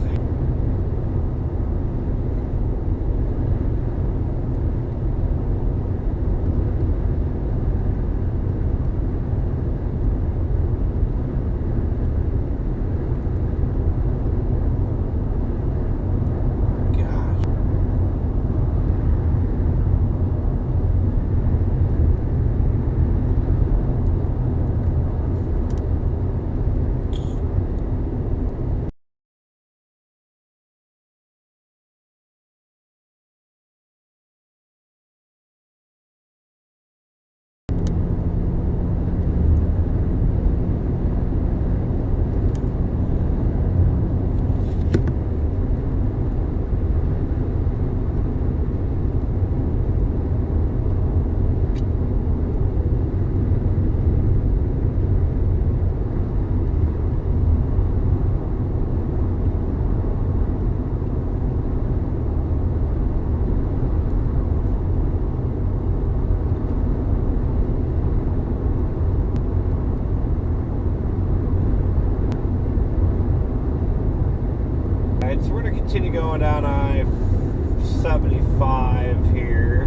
So we're going to continue going down I-75 here.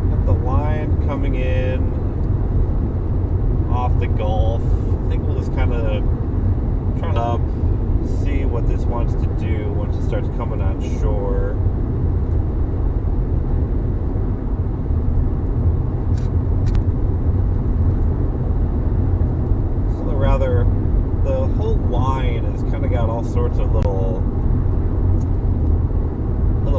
Got the line coming in off the Gulf. I think we'll just kind of try to see what this wants to do once it starts coming on shore. Rather, the whole line has kind of got all sorts of little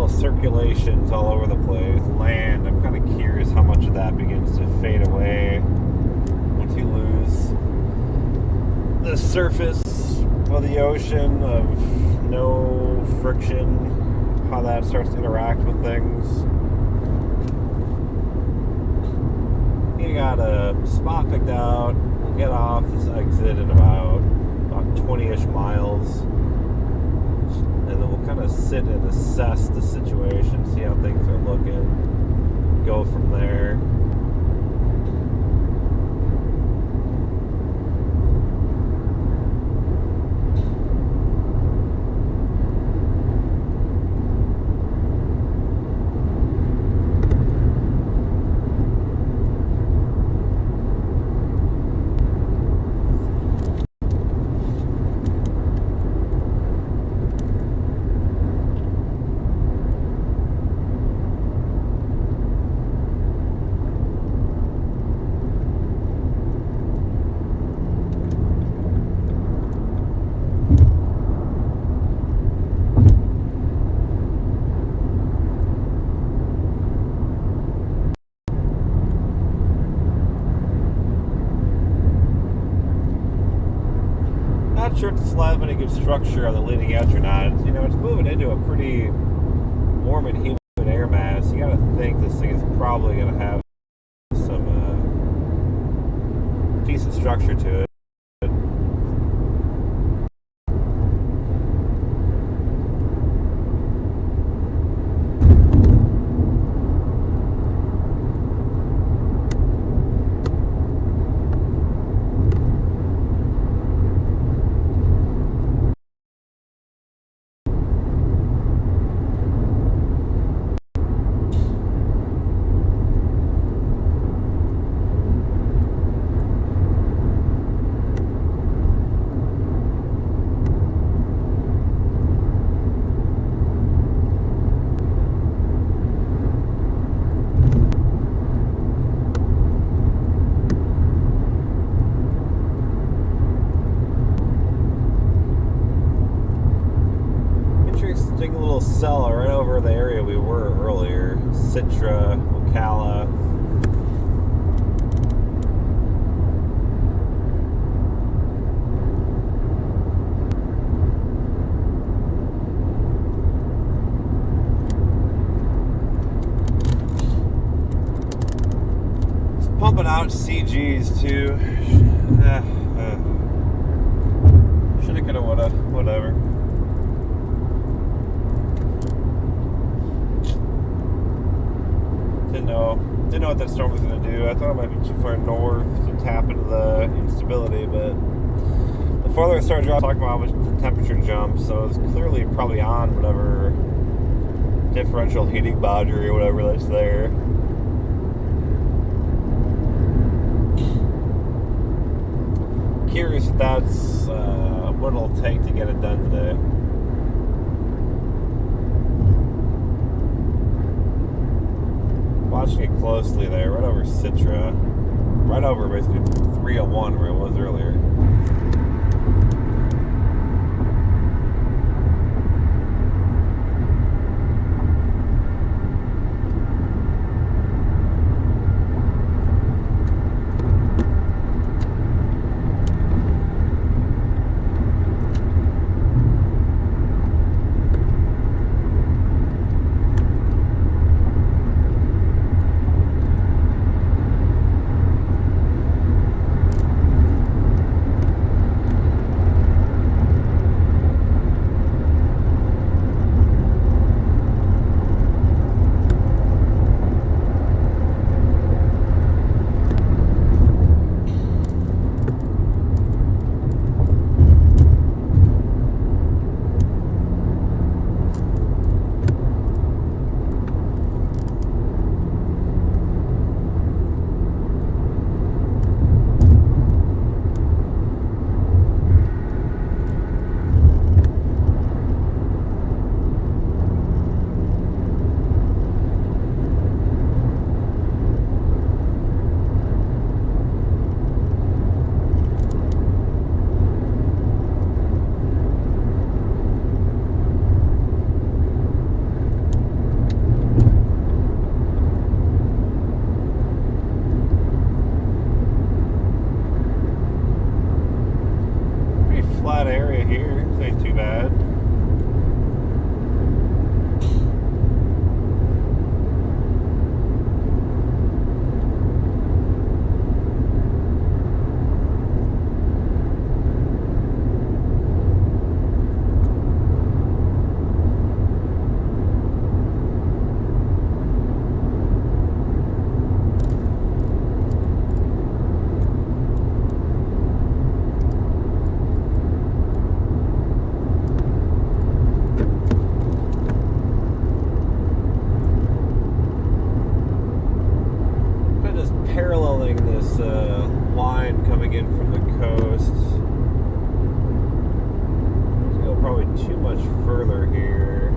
circulations all over the place. Land, I'm kind of curious how much of that begins to fade away once you lose the surface of the ocean of no friction, how that starts to interact with things. You got a spot picked out. Get off this exit in about 20-ish miles, and then we'll kind of sit and assess the situation, see how things are looking, go from there. Not sure if this will have any good structure on the leading edge or not. You know, it's moving into a pretty warm and humid air mass. You gotta think this thing is probably gonna have some decent structure to it. the area we were earlier. Citra, Ocala. It's pumping out CGs too. Shoulda, coulda, woulda, whatever. Didn't know what that storm was going to do. I thought it might be too far north to tap into the instability, but the farther I started dropping, talking about the temperature jump, so it's clearly probably on whatever differential heating boundary or whatever that's there. Curious if that's what it'll take to get it done today. Watching it closely there, right over Citra, right over basically 301 where it was earlier. Flat area here, this ain't too bad. Paralleling this line coming in from the coast. Let's go probably too much further here.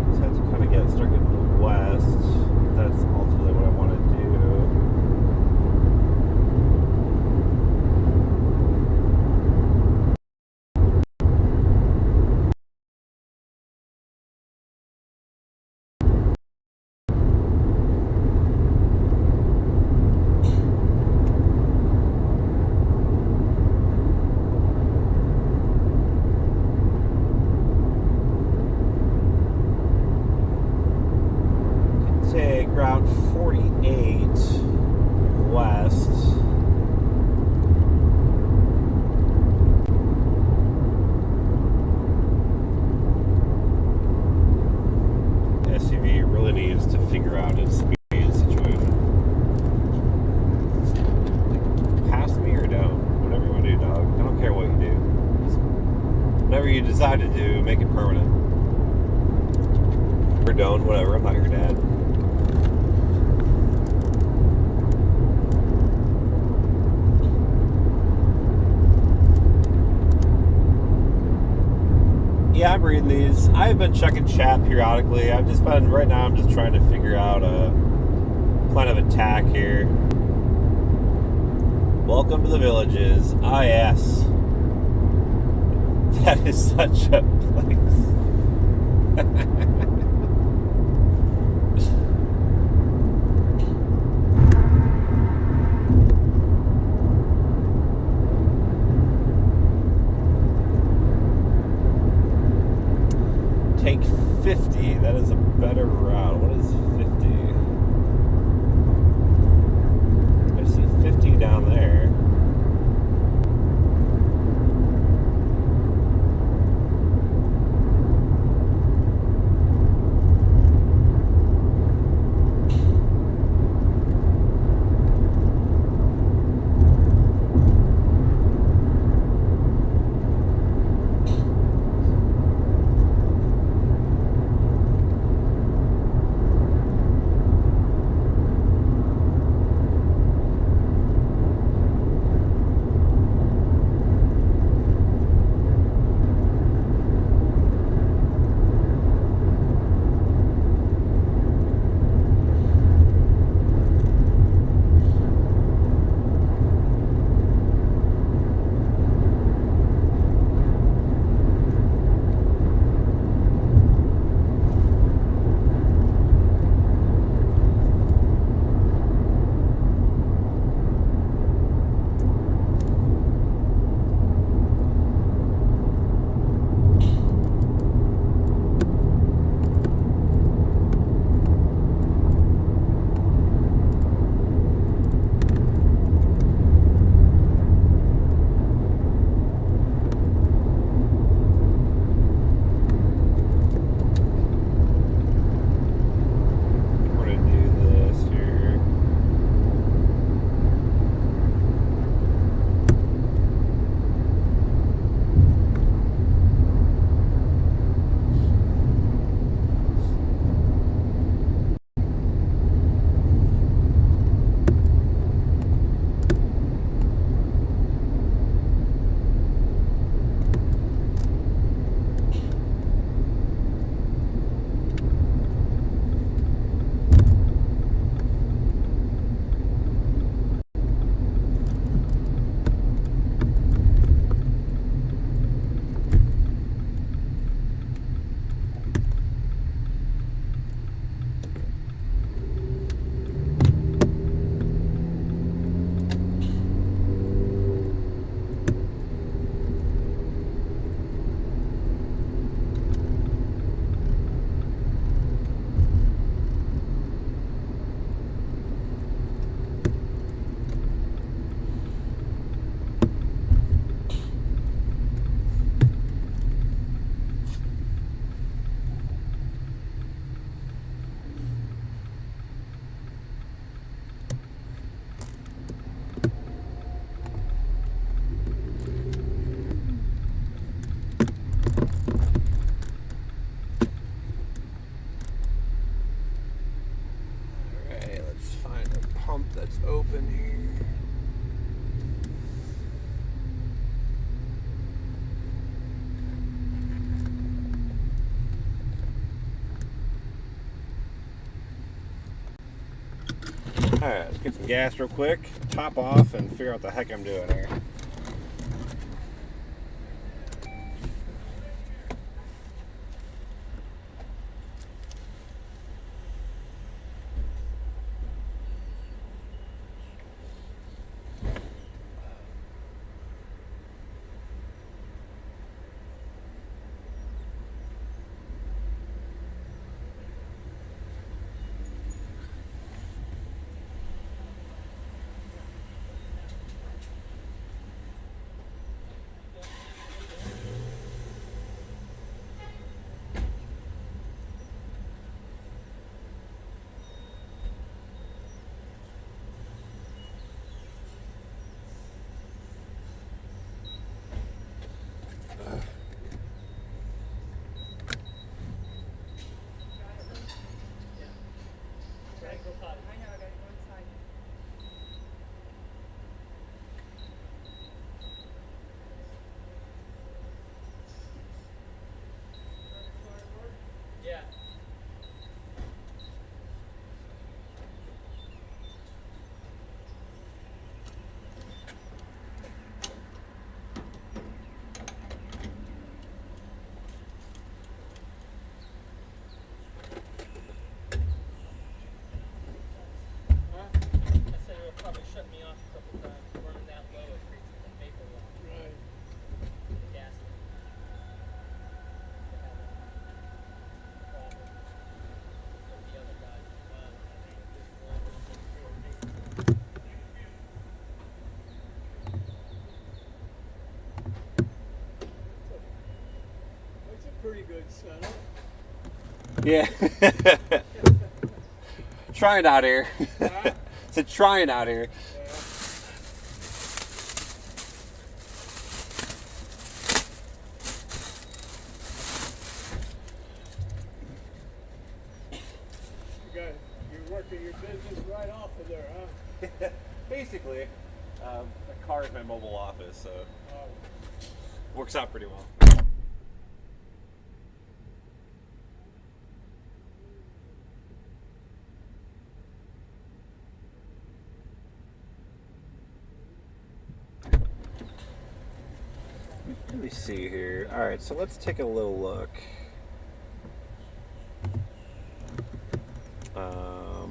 Just have to kind of get stuck in the west. That's ultimately what I want to do. Take Route 48 west. SUV really needs to figure out its speed situation. Pass me or don't. Whatever you want to do, dog. I don't care what you do. Just whatever you decide to do, make it permanent. Or don't, whatever. I'm not your dad. Yeah, I'm reading these. I've been checking chat periodically. I've just been, right now I'm just trying to figure out a plan of attack here. Welcome to the villages. Ah, yes. That is such a place. Take 50. That is a better route. What is 50? I see 50 down there. That's open here. Alright, let's get some gas real quick, top off, and figure out what the heck I'm doing here. Yeah. Trying out here. Said trying out here. You're working your business right off of there, huh? Basically, the car is my mobile office, so works out pretty well. Let me see here. All right, so let's take a little look. All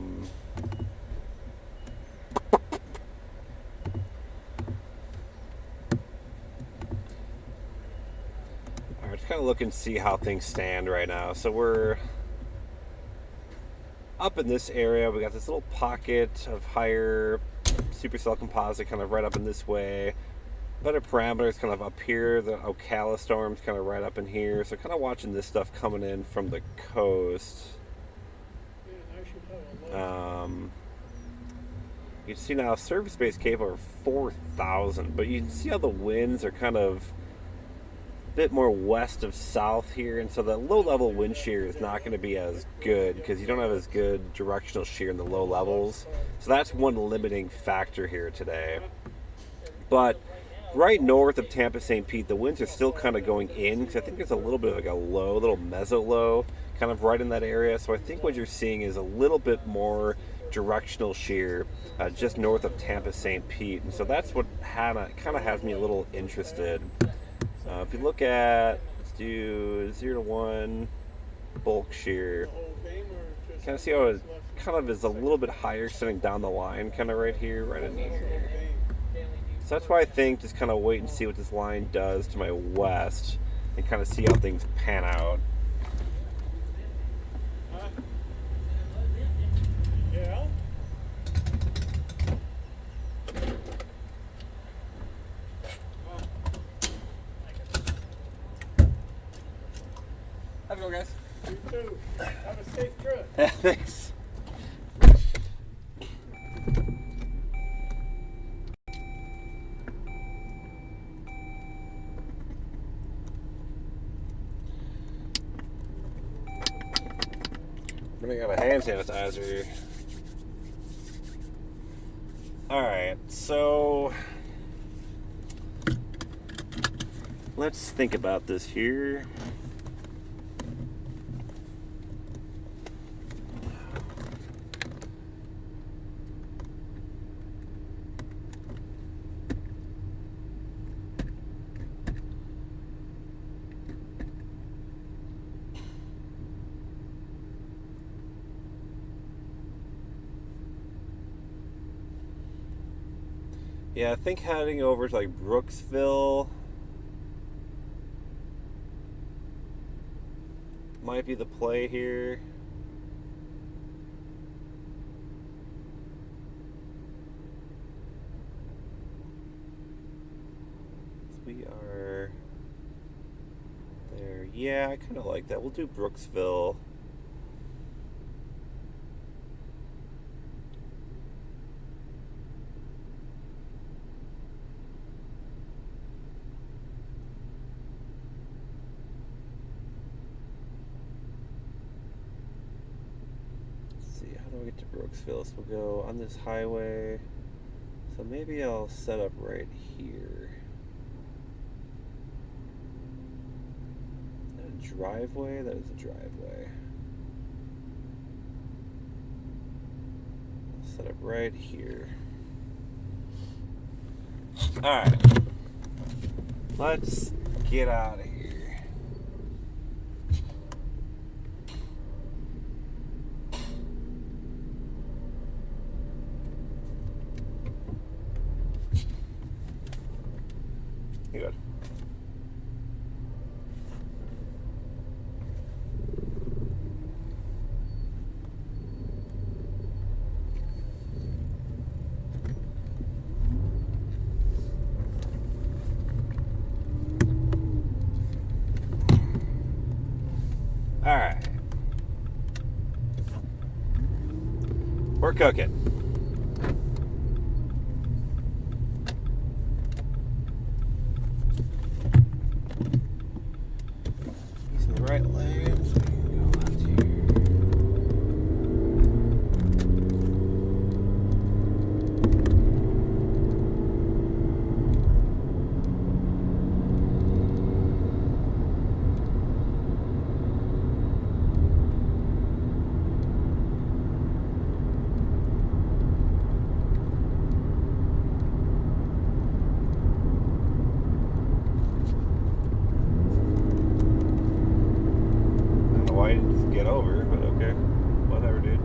right, just kind of look and see how things stand right now. So we're up in this area. We got this little pocket of higher supercell composite kind of right up in this way. Better parameters kind of up here. The Ocala storm's kind of right up in here. So kind of watching this stuff coming in from the coast. You can see now surface-based cape over 4,000, but you can see how the winds are kind of a bit more west of south here, and so the low-level wind shear is not going to be as good because you don't have as good directional shear in the low levels. So that's one limiting factor here today. But right north of Tampa St. Pete, the winds are still kind of going in because I think there's a little bit of like a low, little meso low kind of right in that area. So I think what you're seeing is a little bit more directional shear just north of Tampa St. Pete. And so that's what kind of has me a little interested. If you look at, let's do 0 to 1 bulk shear, kind of see how it kind of is a little bit higher sitting down the line, kind of right here, right in here. So that's why I think just kind of wait and see what this line does to my west and kind of see how things pan out. Yeah. How's it going, guys? You too. Have a safe trip. Thanks. Running out of hand sanitizer. Alright, so let's think about this here. Yeah, I think heading over to like Brooksville might be the play here. We are there. Yeah, I kind of like that. We'll do Brooksville. Get to Brooksville, so we'll go on this highway. So maybe I'll set up right here. A driveway? That is a driveway. I'll set up right here. Alright. Let's get out of here. Good. We're cooking. Using the right lane, so we can go left here. Why didn't just get over, but okay. Whatever, dude.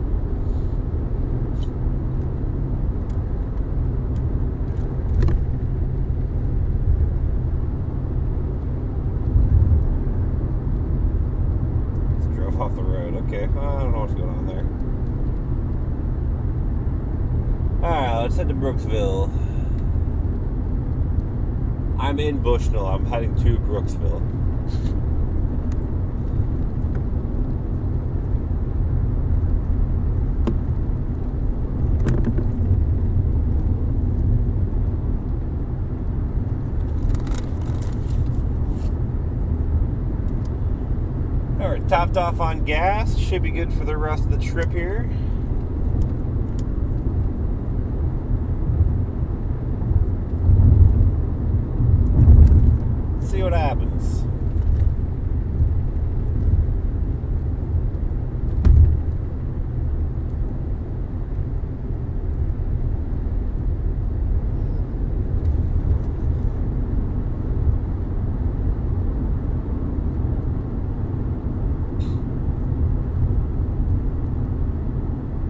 Just drove off the road. Okay, I don't know what's going on there. Alright, let's head to Brooksville. I'm in Bushnell. I'm heading to Brooksville. Alright, topped off on gas. Should be good for the rest of the trip here. See what happens.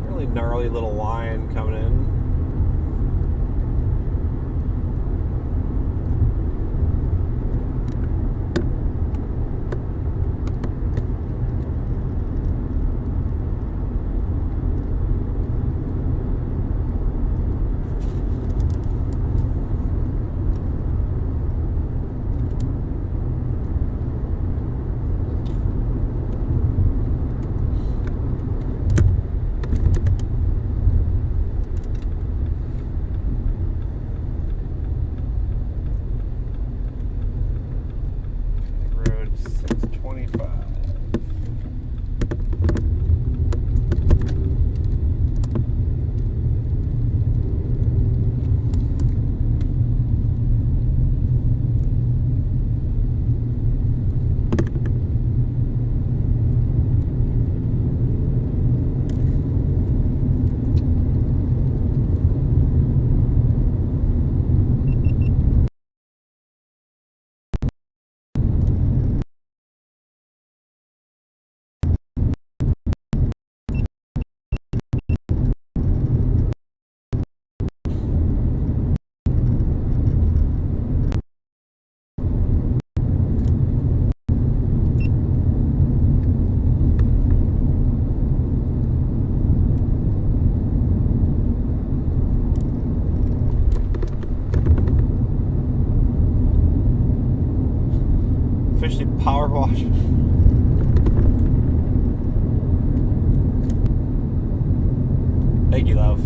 Really gnarly little line coming in. Road 625. Officially power wash. Thank you, love.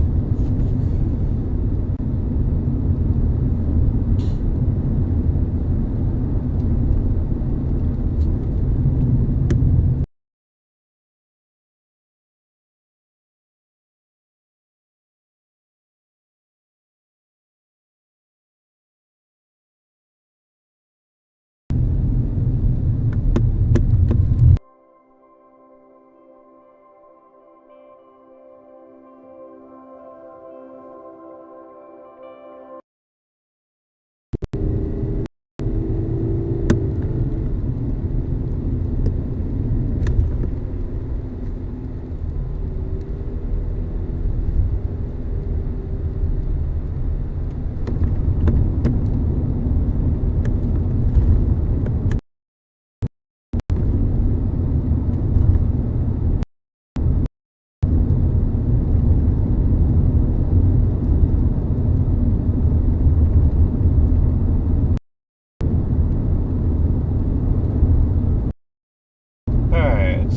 Alright,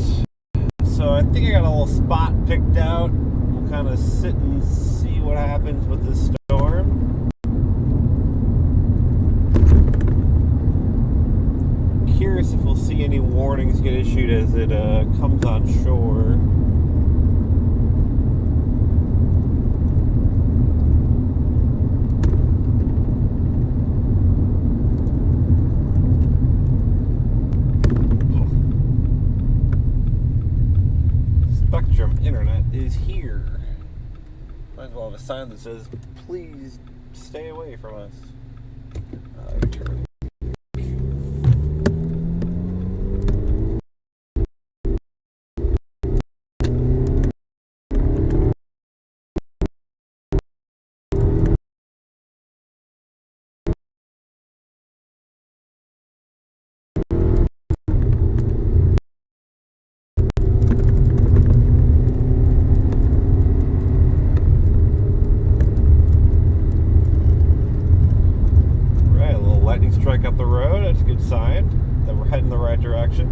so I think I got a little spot picked out. We'll kind of sit and see what happens with this storm. Curious if we'll see any warnings get issued as it comes on shore. Spectrum Internet is here. Might as well have a sign that says, please stay away from us. Return. Strike up the road, that's a good sign that we're heading the right direction.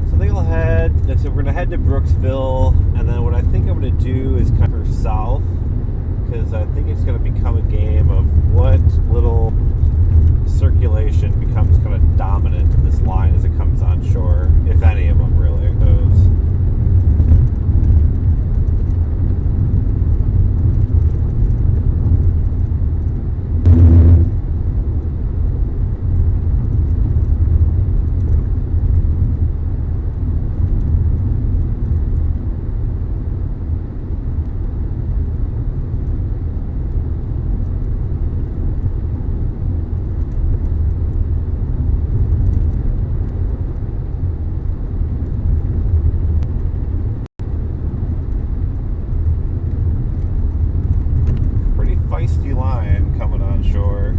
So I think I'll head, so we're going to head to Brooksville, and then what I think I'm going to do is kind of south, because I think it's going to become a game of what little circulation becomes kind of dominant in this line as it comes on shore, if any of them really goes. Feisty line coming on shore.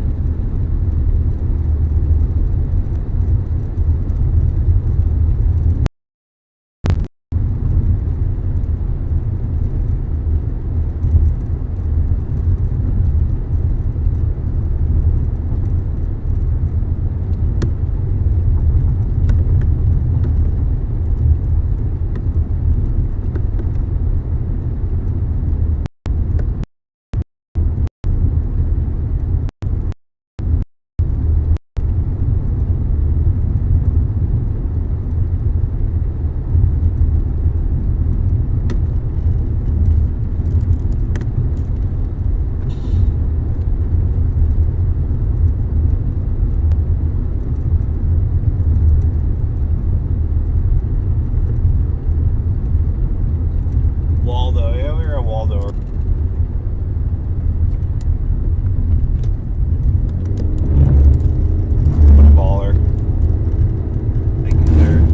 Waldo, yeah, we were at Waldorf. What a baller. Thank you, sir.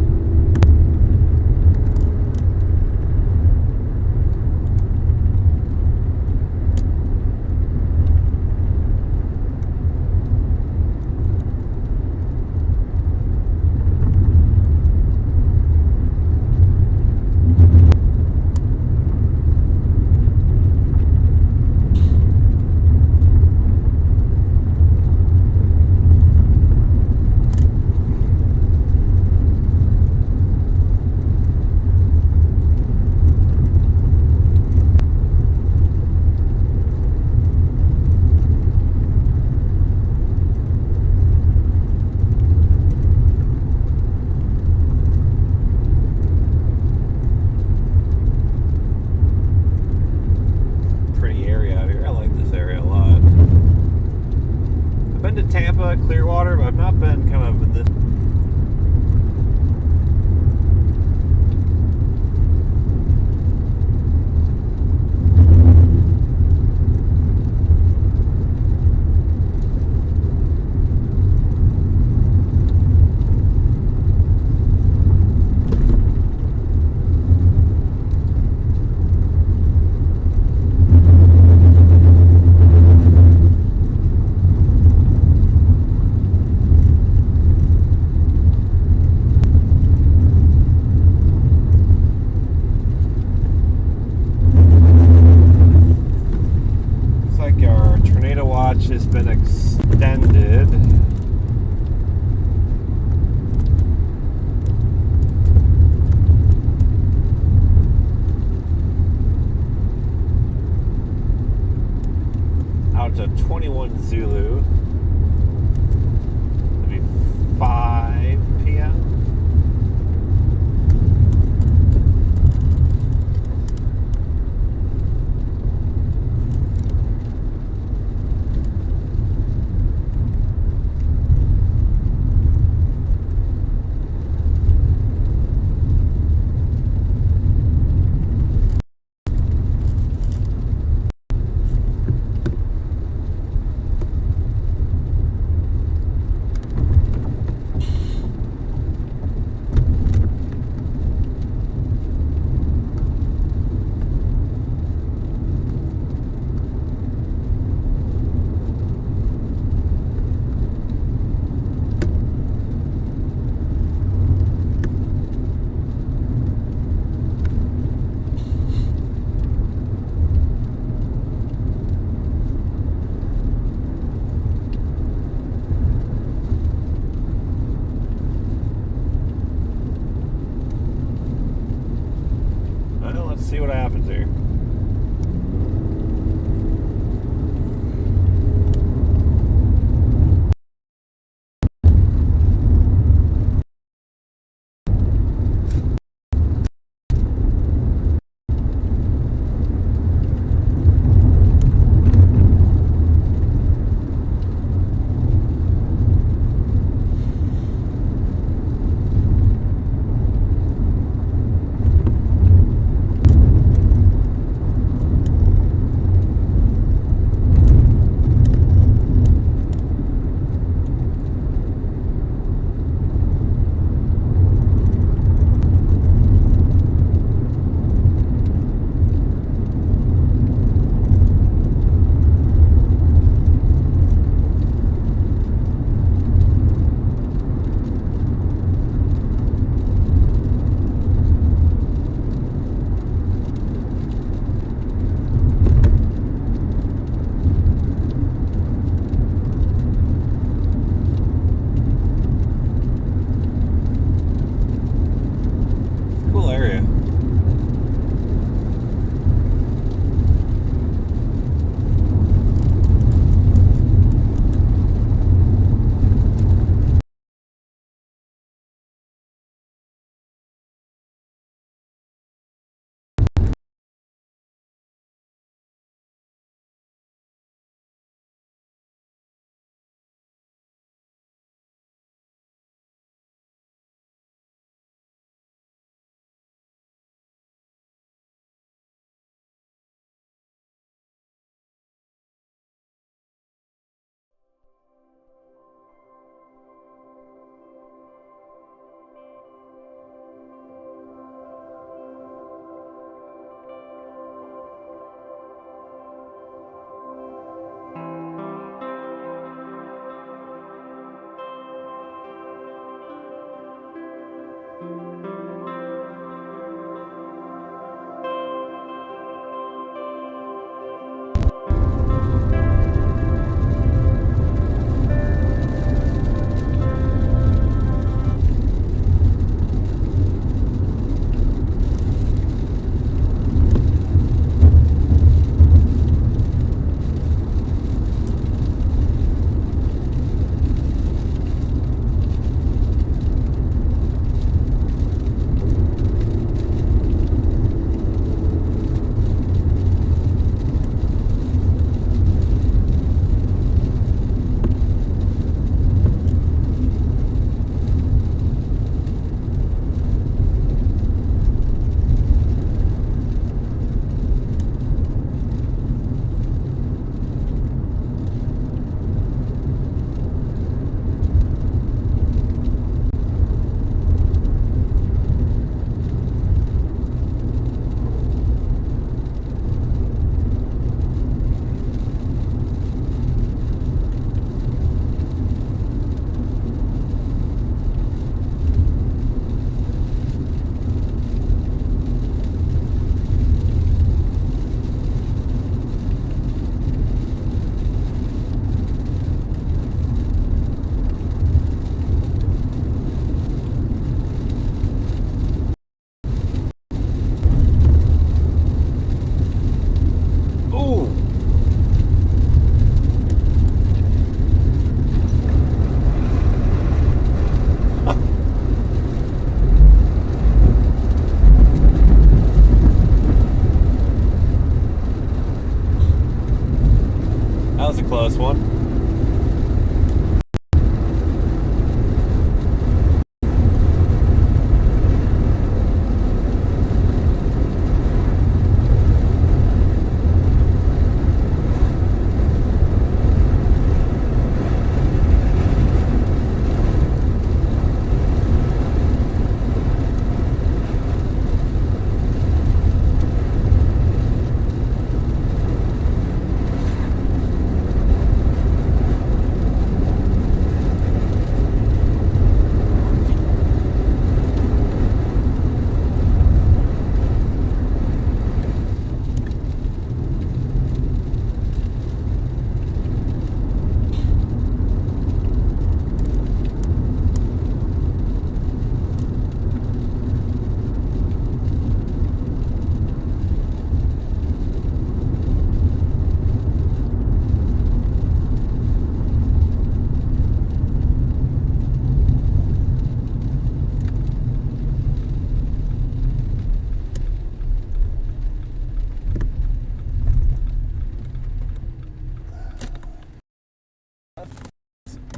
Tampa, Clearwater, but I've not been kind of in this. down to 21 Zulu. It'll be 5 p.m. was a close one.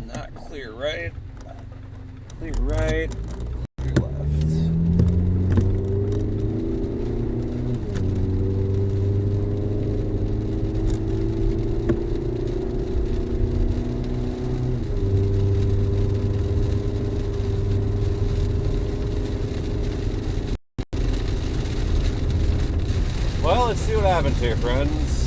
Not clear right, clear right, clear left. Well, let's see what happens here, friends.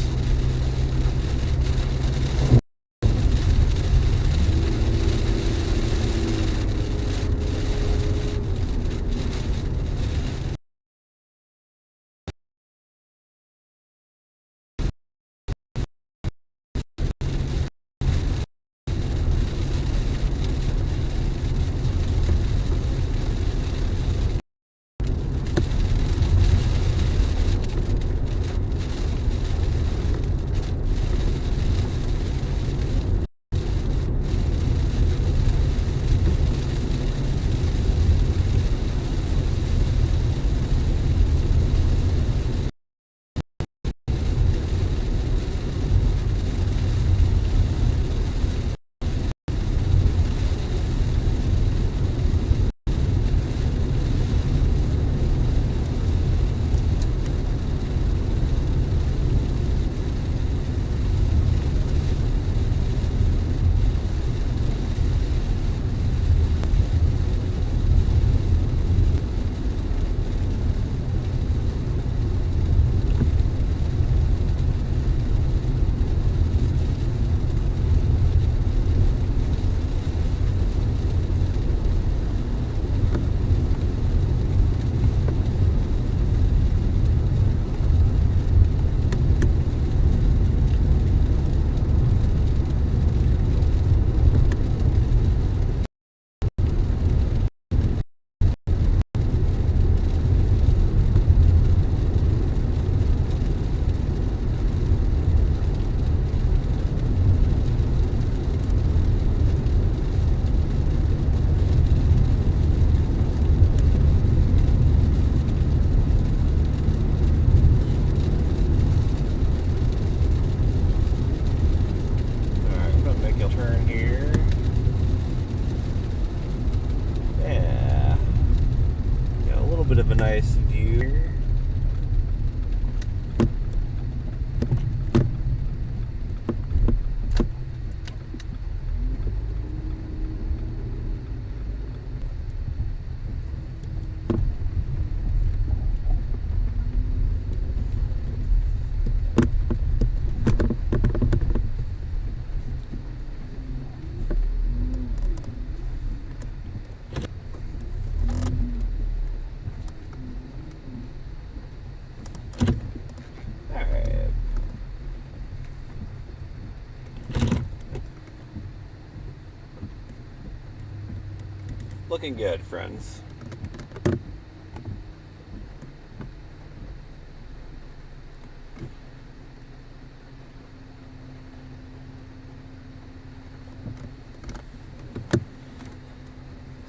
Bit of a nice view here. Looking good, friends.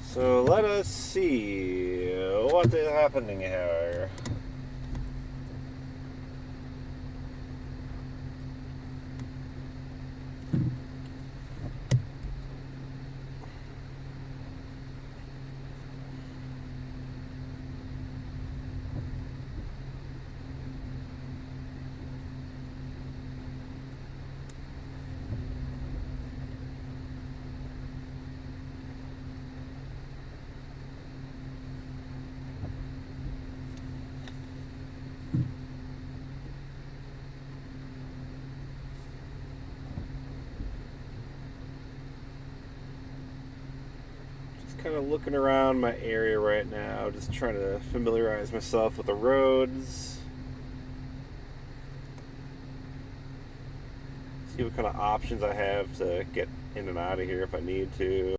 So let us see what is happening here. kind of looking around my area right now, just trying to familiarize myself with the roads. See what kind of options I have to get in and out of here if I need to.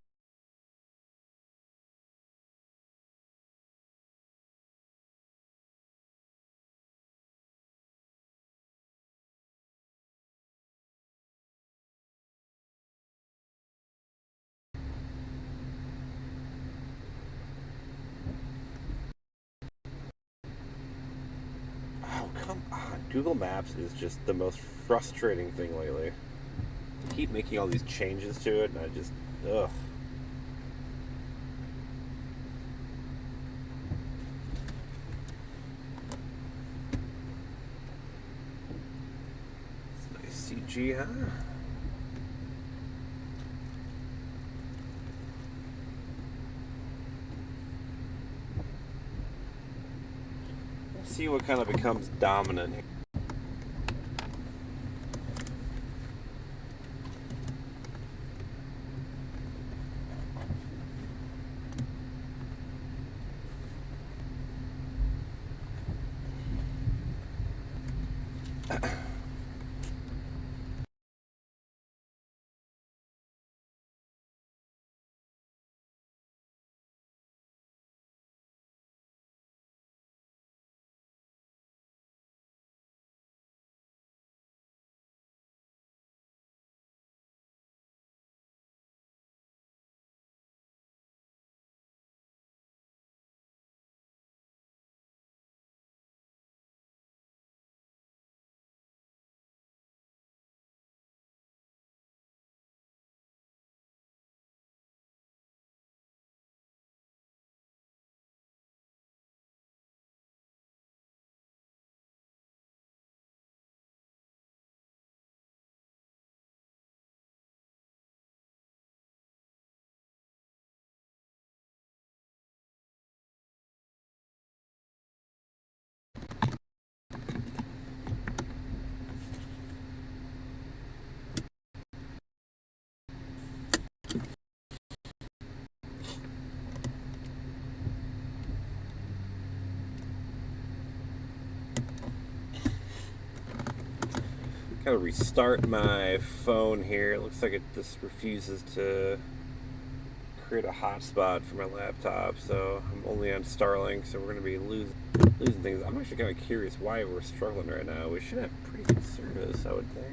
Oh, come on. Google Maps is just the most frustrating thing lately. They keep making all these changes to it, and I just, ugh. It's nice CG, huh? Let's see what kind of becomes dominant here. Gotta restart my phone here. It looks like it just refuses to create a hotspot for my laptop, so I'm only on Starlink, so we're gonna be losing things. I'm actually kind of curious why we're struggling right now. We should have pretty good service, I would think.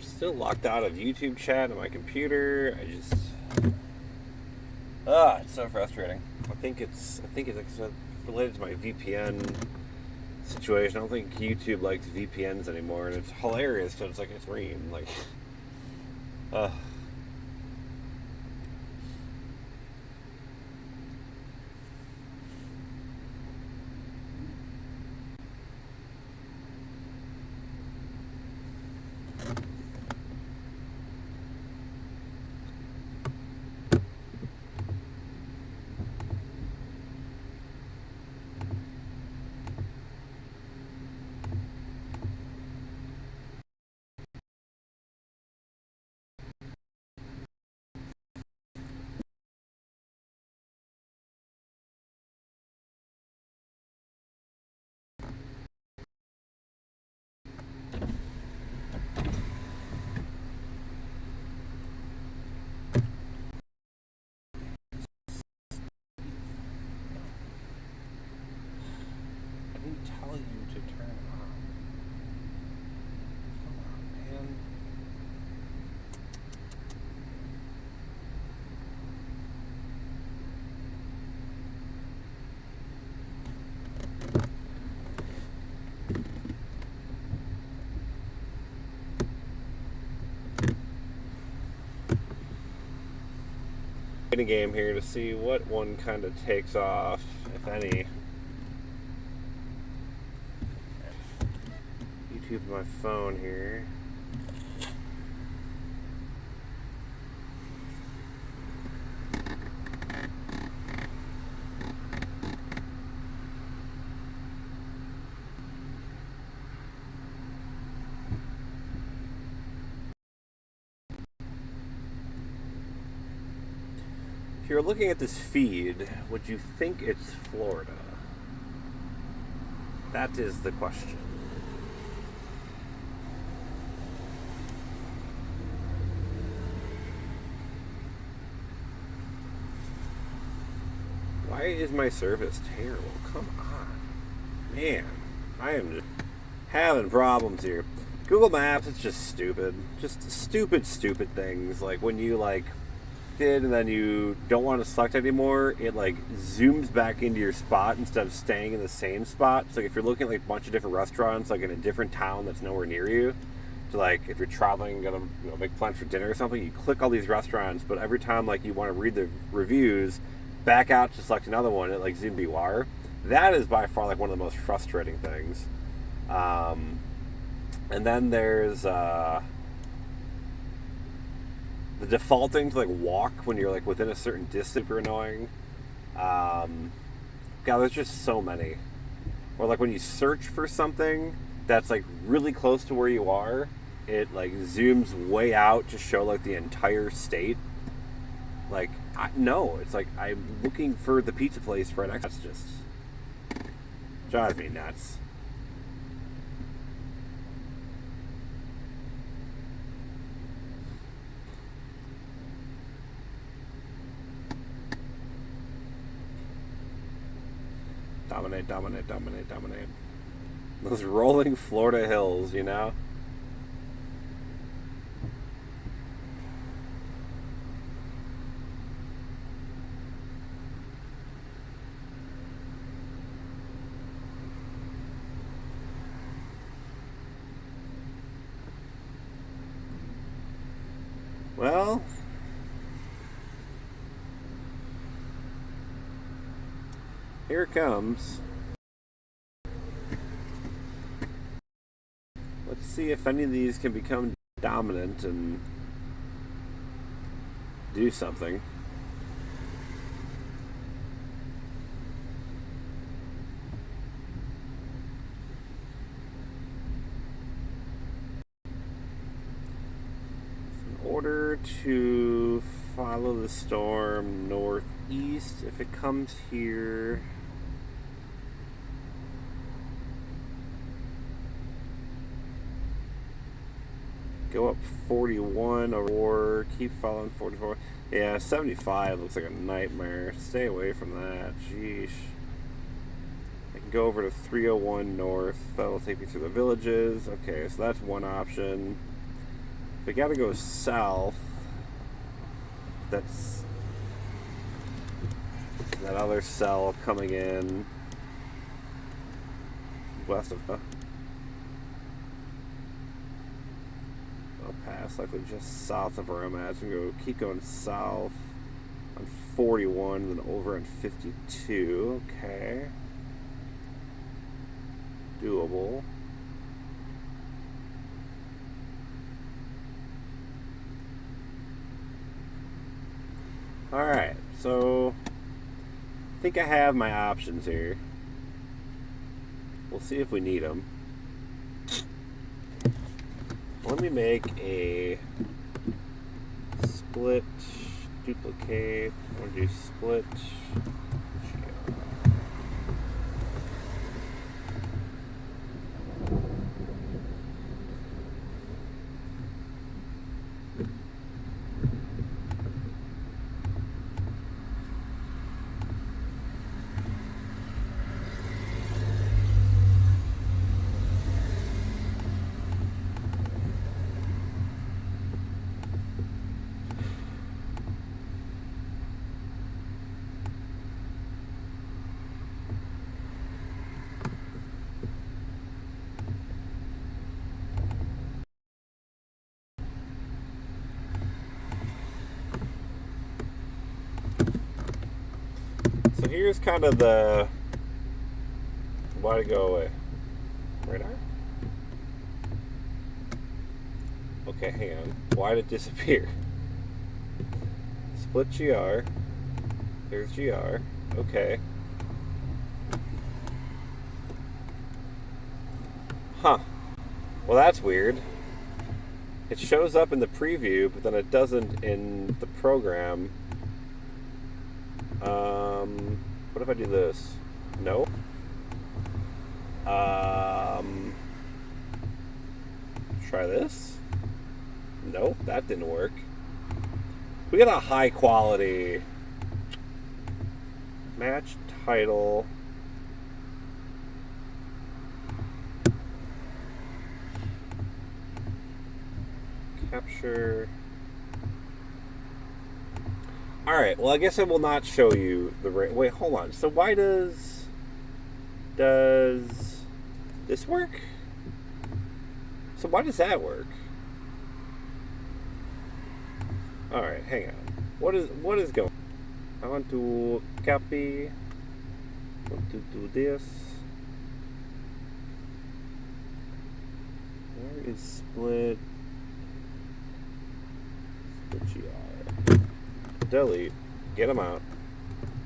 Still locked out of YouTube chat on my computer. It's so frustrating. I think it's related to my VPN situation. I don't think YouTube likes VPNs anymore, and it's hilarious because it's like it's green. Like, I didn't tell you to turn it on. Come on, man. a game here to see what one kind of takes off, if any. YouTube my phone here. If you're looking at this feed, would you think it's Florida? That is the question. Why is my service terrible? Come on. Man, I am just having problems here. Google Maps, it's just stupid. Just stupid things. Like when you did and then you don't want to select anymore, it zooms back into your spot instead of staying in the same spot. So if you're looking at a bunch of different restaurants in a different town that's nowhere near you, so if you're traveling, gonna make plans for dinner or something, you click all these restaurants, but every time you want to read the reviews, back out to select another one, it zooms you are. That is by far one of the most frustrating things. And then there's the defaulting to walk when you're within a certain distance, super annoying. God, there's just so many. Or when you search for something that's really close to where you are, it zooms way out to show the entire state. No, it's I'm looking for the pizza place right next. That's just drives me nuts. Dominate. Those rolling Florida hills, you know? Well, here it comes. Let's see if any of these can become dominant and do something. In order to follow the storm northeast, if it comes here, go up 41 or keep following 44. Yeah, 75 looks like a nightmare. Stay away from that. Sheesh. I can go over to 301 north. That'll take me through the villages. Okay, so that's one option. We gotta go south. That's that other cell coming in west of the pass, likely just south of where I'm at. So keep going south on 41 and then over on 52. Okay. Doable. Alright, so I think I have my options here. We'll see if we need them. Let me make a split, duplicate. I'm going to do split. So here's kind of the... Why'd it go away? Radar? Okay, hang on. Why'd it disappear? Split GR. There's GR. Okay. Huh. Well, that's weird. It shows up in the preview, but then it doesn't in the program. What if I do this? No. Try this. No, that didn't work. We got a high quality match title. Capture. Alright, well I guess I will not show you the wait, hold on. So why does this work? So why does that work? Alright, hang on. What is going on? I want to copy. I want to do this. Where is split? GR. Delete. Get them out.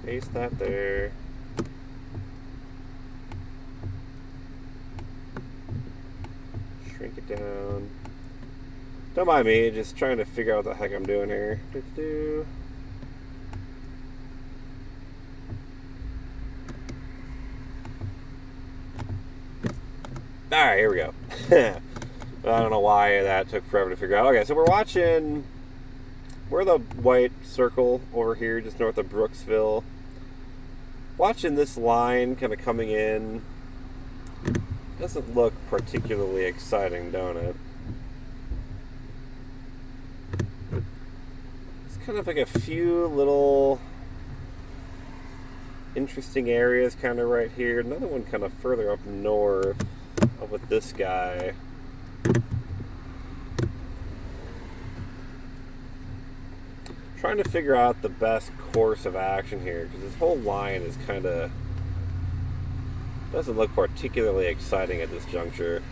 Paste that there. Shrink it down. Don't mind me, just trying to figure out what the heck I'm doing here. Alright, here we go. I don't know why that took forever to figure out. Okay, so we're the white circle over here, just north of Brooksville. Watching this line kind of coming in. Doesn't look particularly exciting, don't it? It's kind of like a few little interesting areas kind of right here. Another one kind of further up north, up with this guy. Trying to figure out the best course of action here, because this whole line is kind of doesn't look particularly exciting at this juncture.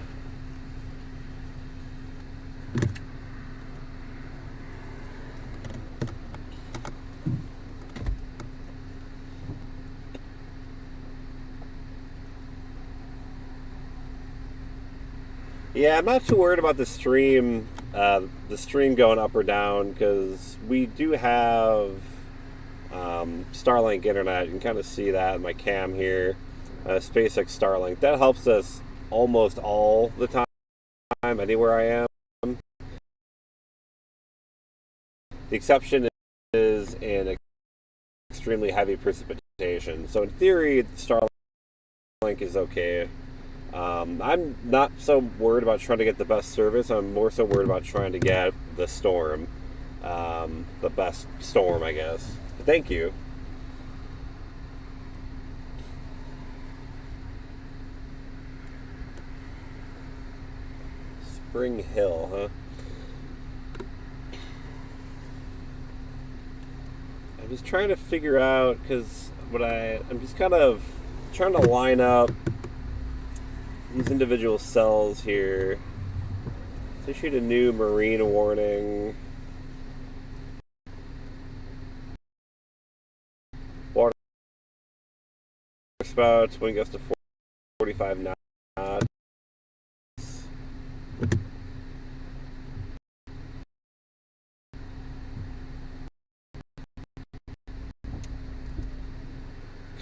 Yeah, I'm not too worried about the stream going up or down, because we do have Starlink internet. You can kind of see that in my cam here. SpaceX Starlink. That helps us almost all the time, anywhere I am. The exception is in extremely heavy precipitation. So in theory, Starlink is okay. I'm not so worried about trying to get the best service. I'm more so worried about trying to get the storm. The best storm, I guess. But thank you. Spring Hill, huh? I'm just trying to figure out, because I'm just kind of trying to line up these individual cells here. It's issued a new marine warning. Water spouts, wind gusts to 45 knots.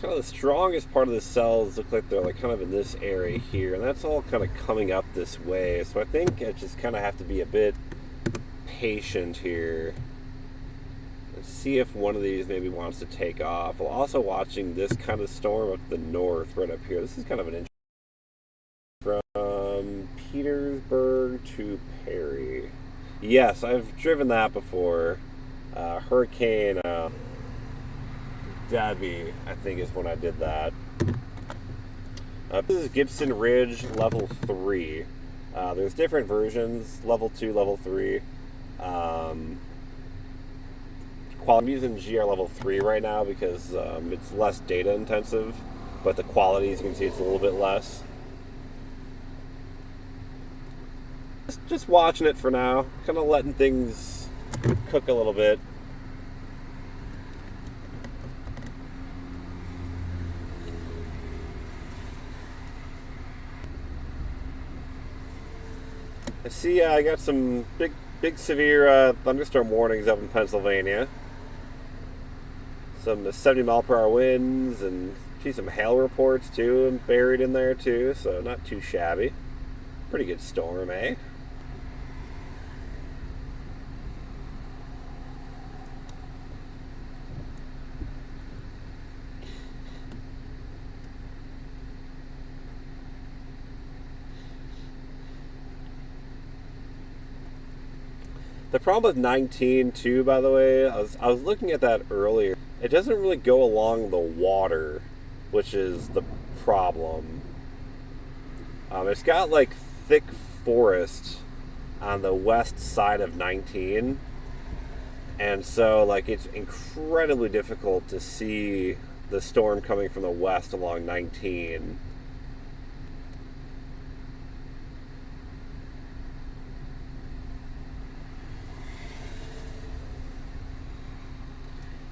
Kind of the strongest part of the cells look like they're like kind of in this area here, and that's all kind of coming up this way. So I think I just kind of have to be a bit patient here and see if one of these maybe wants to take off. While also watching this kind of storm up the north, right up here. This is kind of an interesting from Petersburg to Perry. Yes, I've driven that before. Hurricane Debbie, I think, is when I did that. This is Gibson Ridge level 3. There's different versions, level 2, level 3. quality. I'm using GR level 3 right now because it's less data intensive, but the quality, as you can see, it's a little bit less. Just watching it for now, kind of letting things cook a little bit. I see I got some big severe thunderstorm warnings up in Pennsylvania. Some 70 mile per hour winds, and see some hail reports too buried in there too, so not too shabby. Pretty good storm, eh? The problem with 19 too, by the way, I was looking at that earlier. It doesn't really go along the water, which is the problem. It's got like thick forest on the west side of 19, and so like it's incredibly difficult to see the storm coming from the west along 19.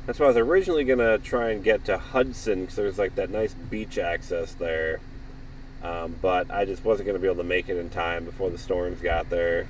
That's why I was originally going to try and get to Hudson, because there's like that nice beach access there. But I just wasn't going to be able to make it in time before the storms got there.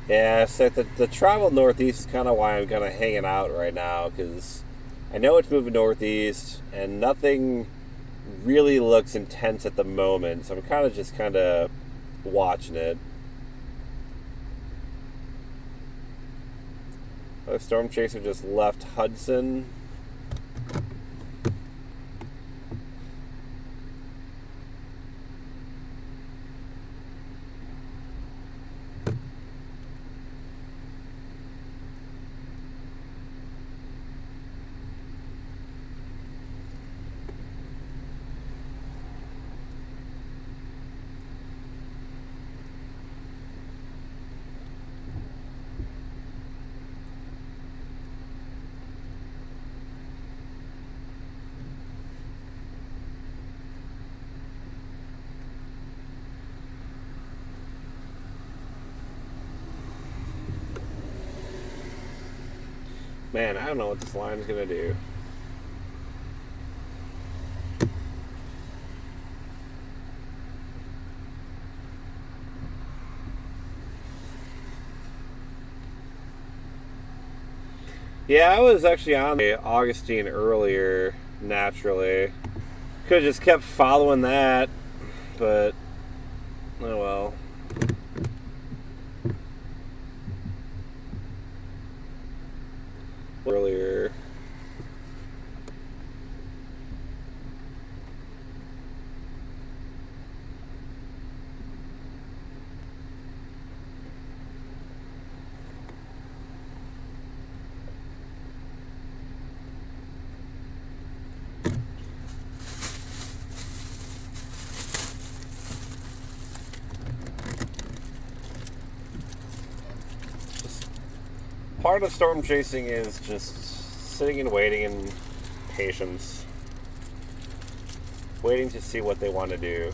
Yeah, so the travel northeast is kind of why I'm kind of hanging out right now, because I know it's moving northeast and nothing really looks intense at the moment, so I'm kind of watching it. The storm chaser just left Hudson. Man, I don't know what this line is going to do. Yeah, I was actually on the Augustine earlier, naturally. Could have just kept following that, but oh well. Earlier. Part of storm chasing is just sitting and waiting and patience. Waiting to see what they want to do.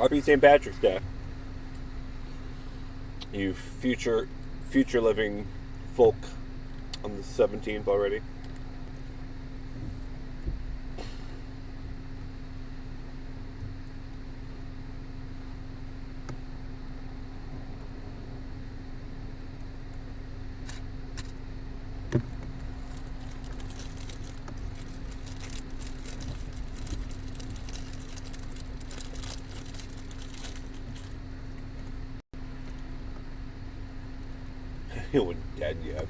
Happy St. Patrick's Day. You future living folk on the 17th already. You weren't dead yet.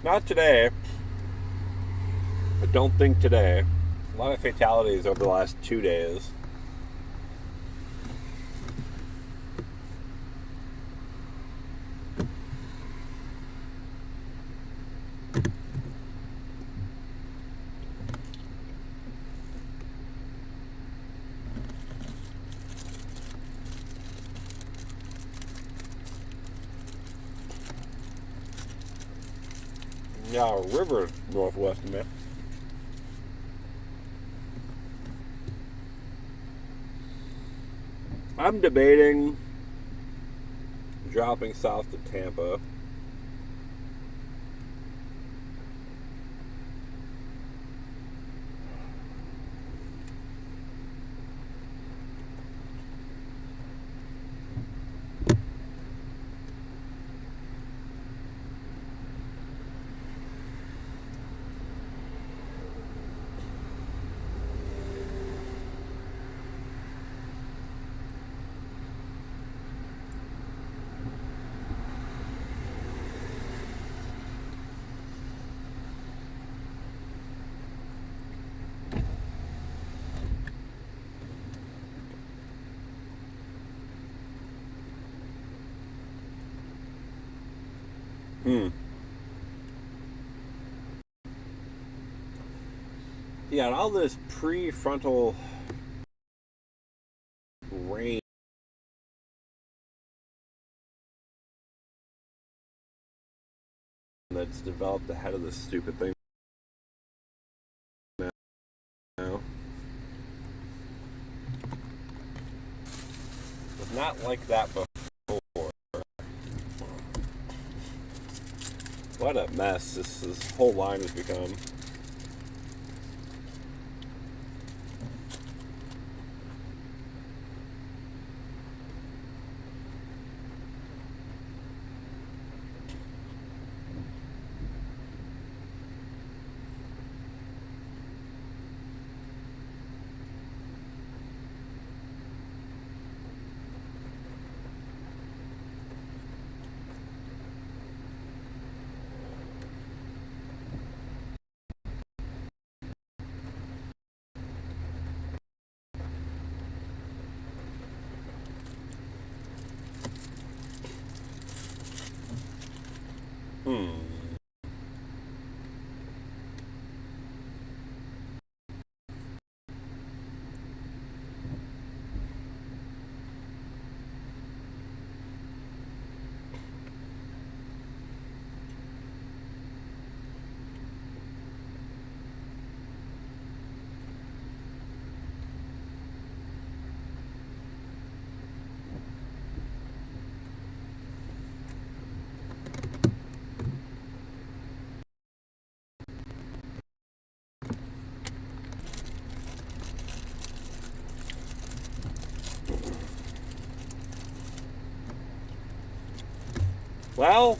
Not today. I don't think today. A lot of fatalities over the last 2 days. Yeah, a river northwest of me. I'm debating dropping south to Tampa. Yeah, and all this prefrontal rain that's developed ahead of this stupid thing now. It's not like that before. What a mess this whole line has become. Well,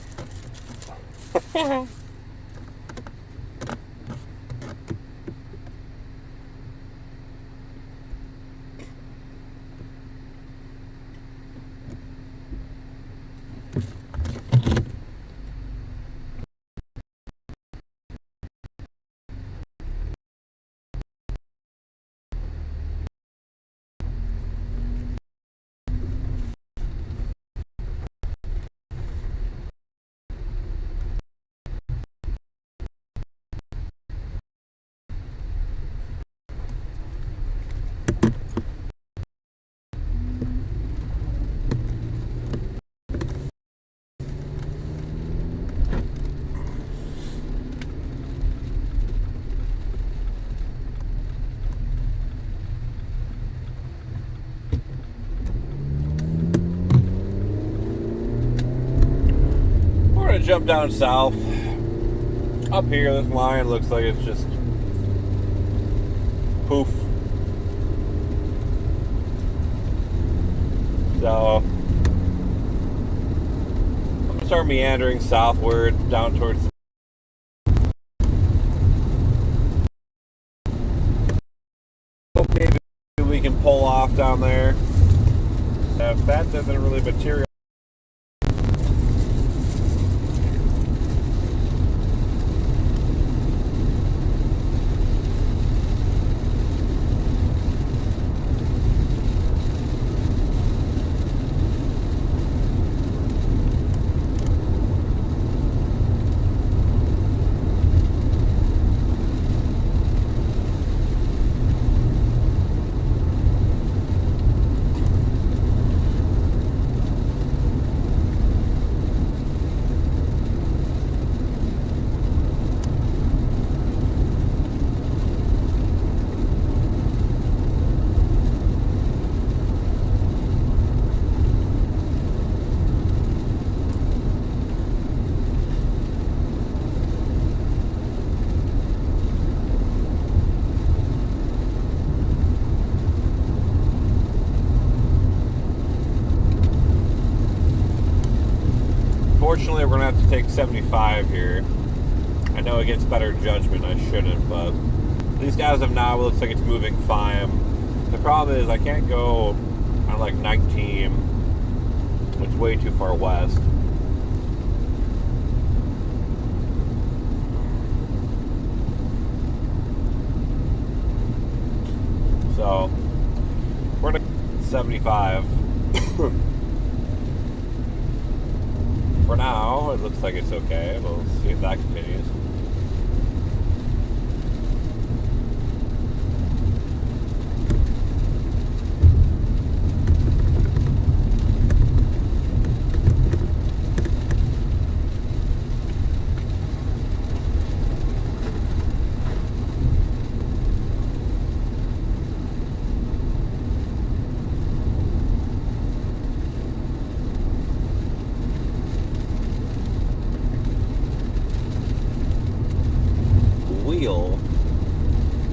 gonna jump down south. Up here, this line looks like it's just poof. So I'm gonna start meandering southward down towards. Hope maybe we can pull off down there. If that doesn't really materialize. Unfortunately, we're going to have to take 75 here. I know against better judgment I shouldn't, but at least as of now, it looks like it's moving fine. The problem is I can't go on like 19. It's way too far west. So, we're going to 75. For now, it looks like it's okay. We'll see if that continues.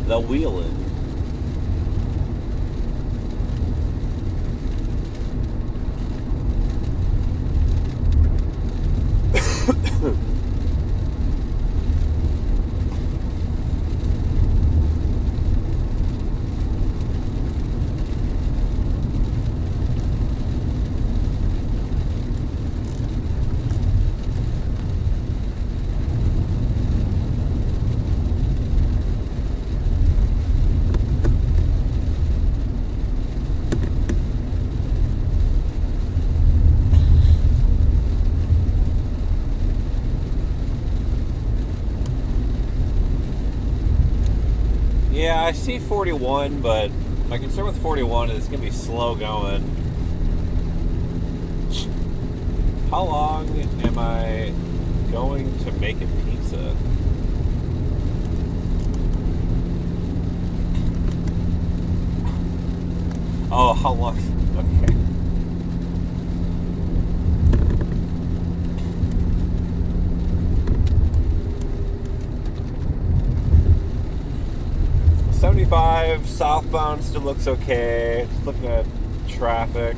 The wheeling. Yeah, I see 41, but my concern with 41 is it's going to be slow going. How long am I going to make a pizza? Oh, how long? Okay. .75 southbound still looks okay. Just looking at traffic,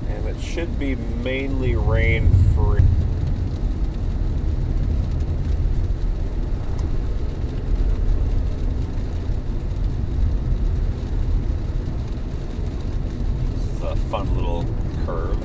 and it should be mainly rain free. This is a fun little curve.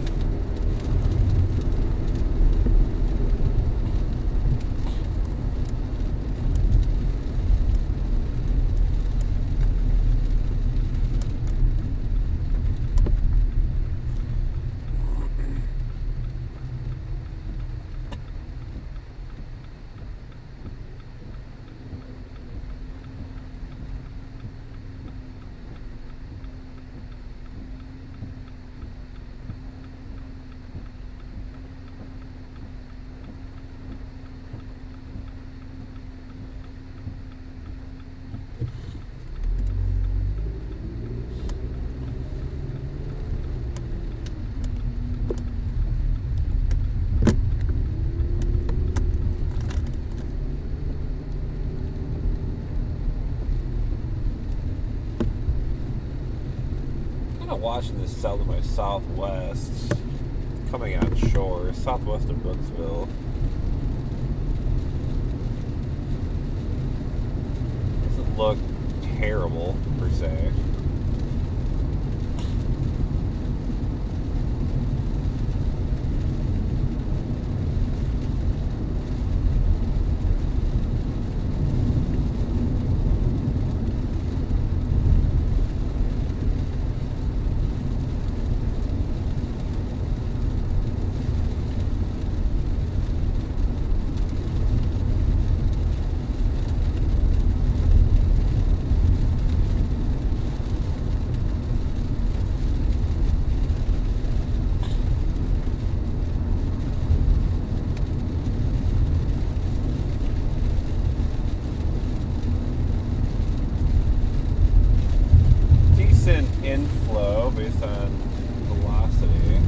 kind of watching this cell to my southwest, coming on shore, southwest of Brooksville. Doesn't look terrible, per se. Inflow based on velocity.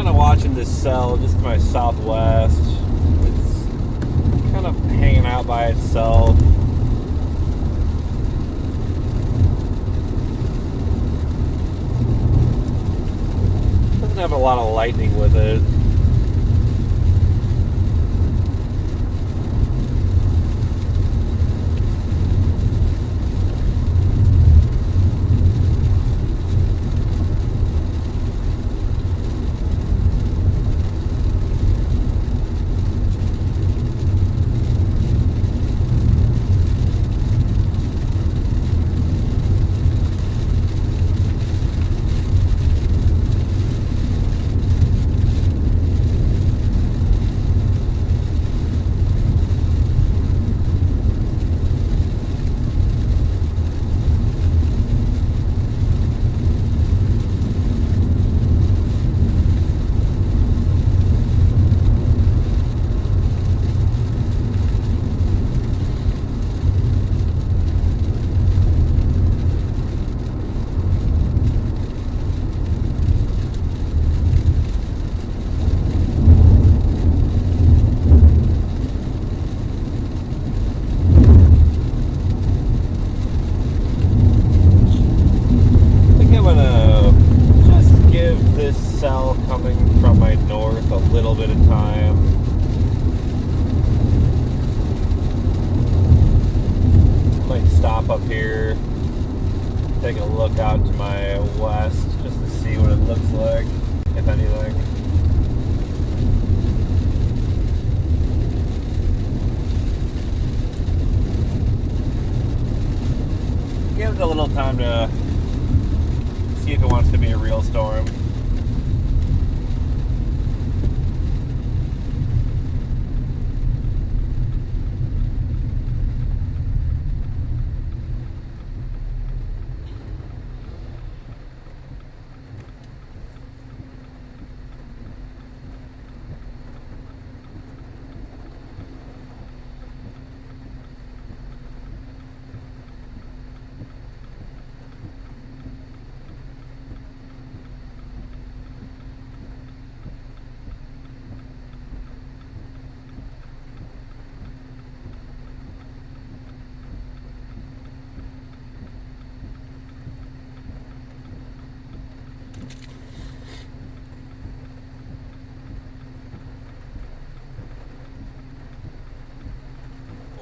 Watching this cell just to my southwest. It's kind of hanging out by itself. Doesn't have a lot of lightning with it. coming from my north a little bit of time. Might stop up here, take a look out to my west just to see what it looks like, if anything. Give it a little time to see if it wants to be a real storm.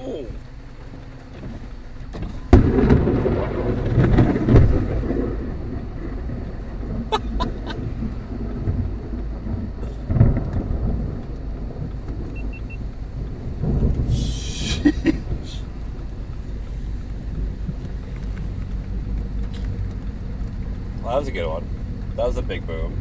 Oh. Well, that was a good one. That was a big boom.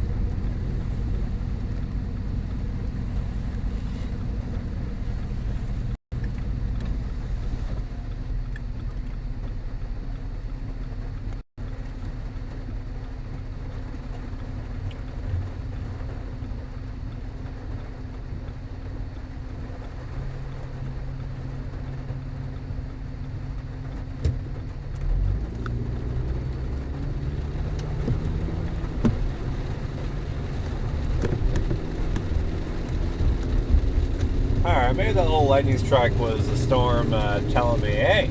Alright, maybe that little lightning strike was the storm telling me, hey,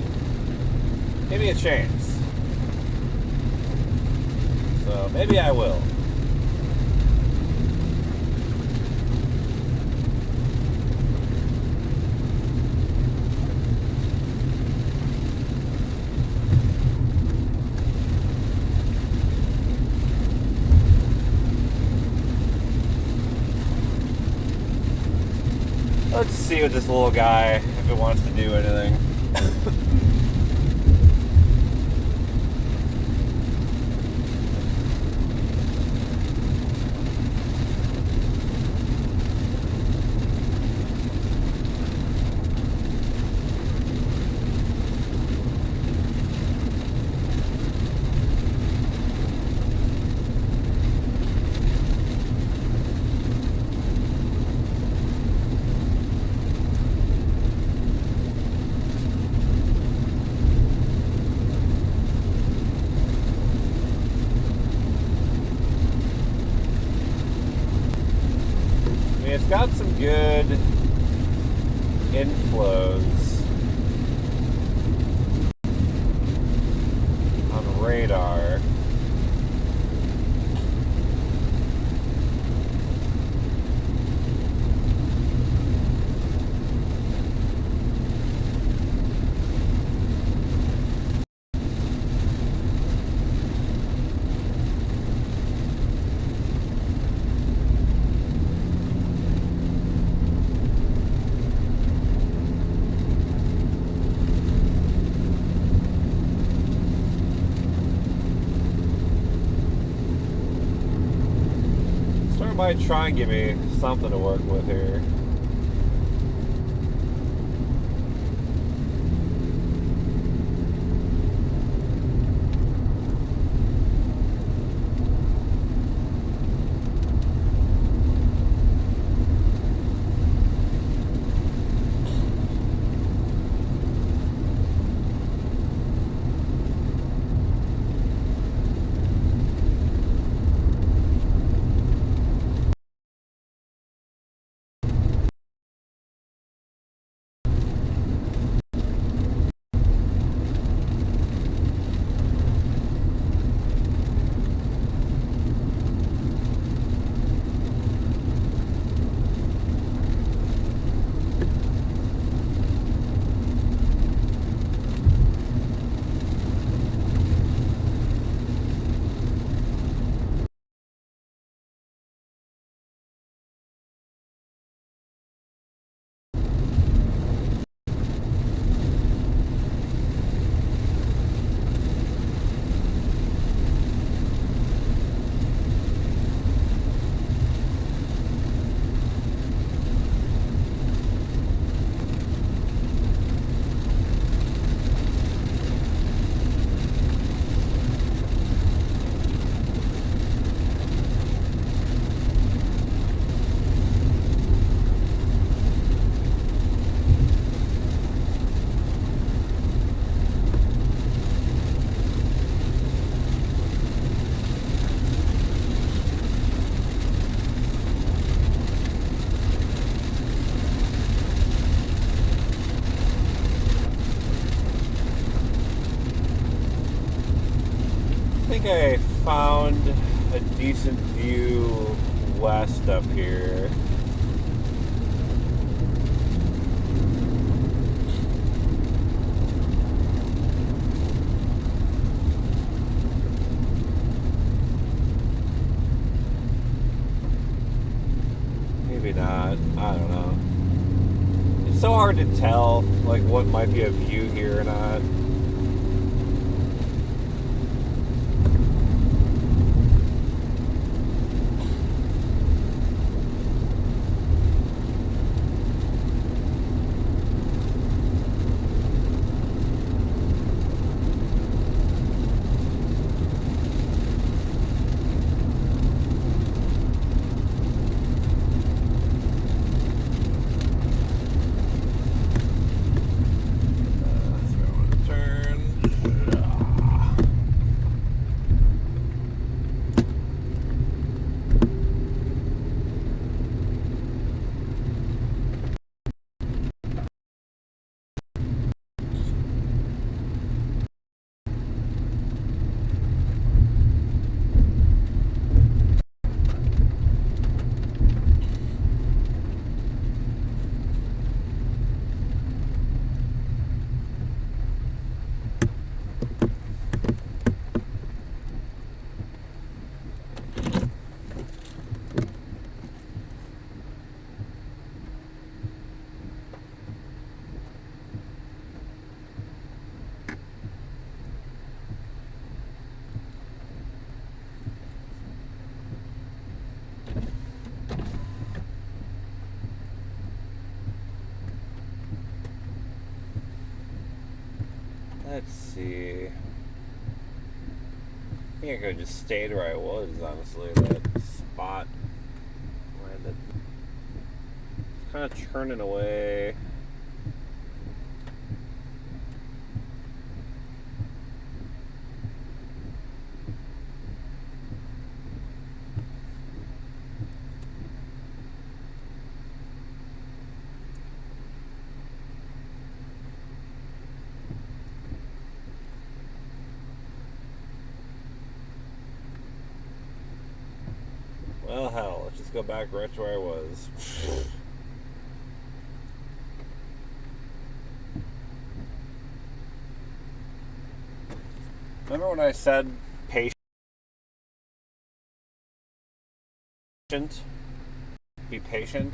give me a chance. So maybe I will. Let's see what this little guy, if it wants to do anything. It's got some good inflows on the radar. Might try and give me something to work with here. think I found a decent view west up here. Maybe not. I don't know. It's so hard to tell, like, what might be a view here or not. Let's see. I think I could have just stayed where I was, honestly. That spot where it's kind of turning away. Well, hell, let's just go back right to where I was. Remember when I said patient? Be patient?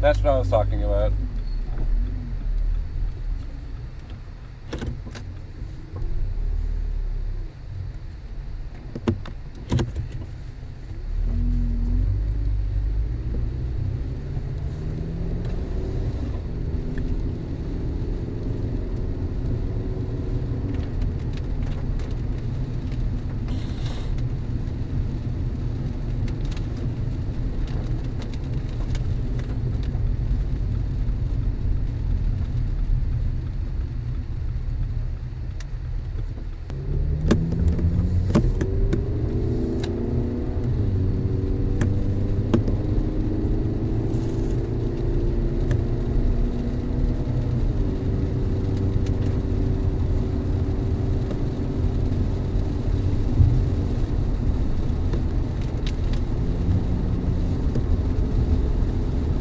That's what I was talking about.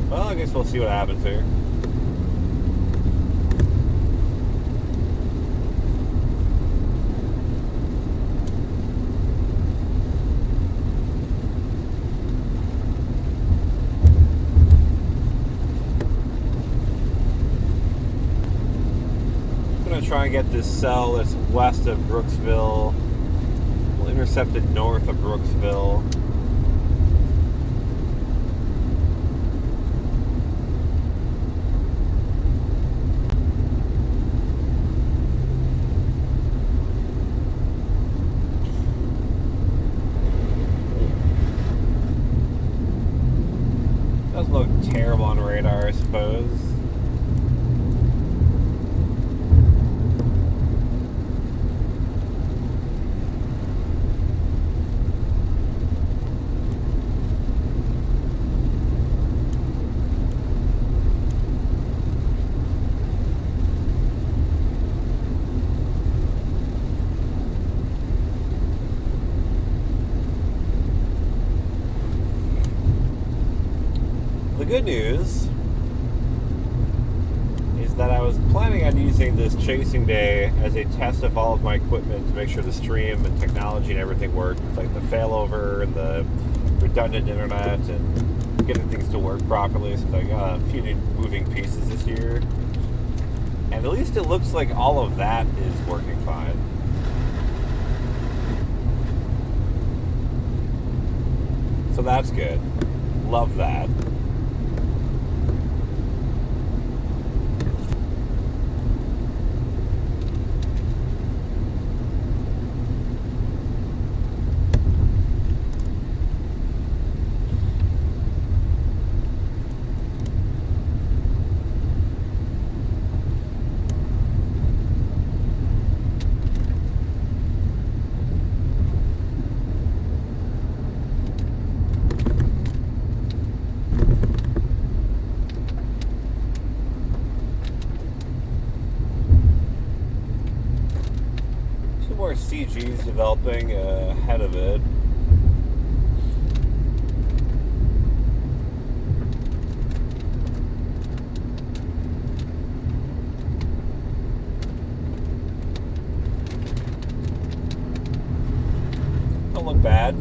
Well, I guess we'll see what happens here. I'm going to try and get this cell that's west of Brooksville. We'll intercept it north of Brooksville. Doesn't look terrible on radar, I suppose. good news is that I was planning on using this chasing day as a test of all of my equipment to make sure the stream and technology and everything worked, like the failover and the redundant internet and getting things to work properly, since I got a few new moving pieces this year. And at least it looks like all of that is working fine. So that's good. Love that. CG's developing ahead of it. Don't look bad.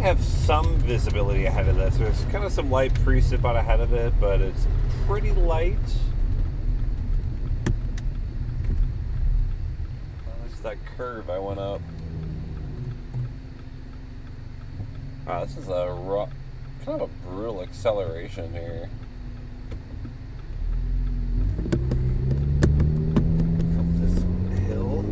Have some visibility ahead of this. There's kind of some light precip out ahead of it, but it's pretty light. That's that curve I went up. Wow, this is a kind of a brutal acceleration here. Up this hill.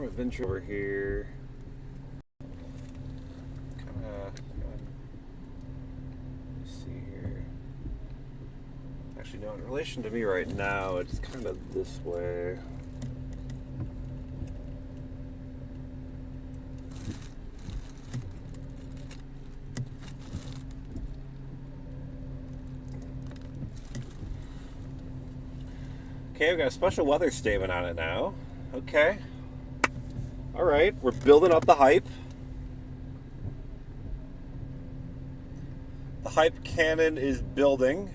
Storm Adventure over here. Let's see here. Actually, no, in relation to me right now, it's kind of this way. Okay, we've got a special weather statement on it now. Okay. Alright, we're building up the hype. The hype cannon is building.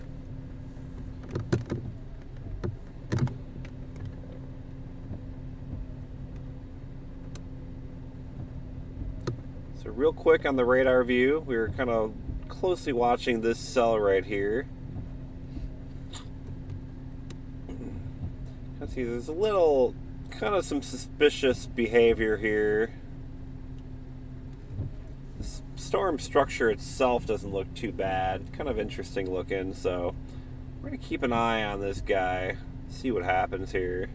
So real quick on the radar view, we were kind of closely watching this cell right here. Let's see, there's a little, kind of some suspicious behavior here. The storm structure itself doesn't look too bad. Kind of interesting looking, so we're going to keep an eye on this guy, see what happens here.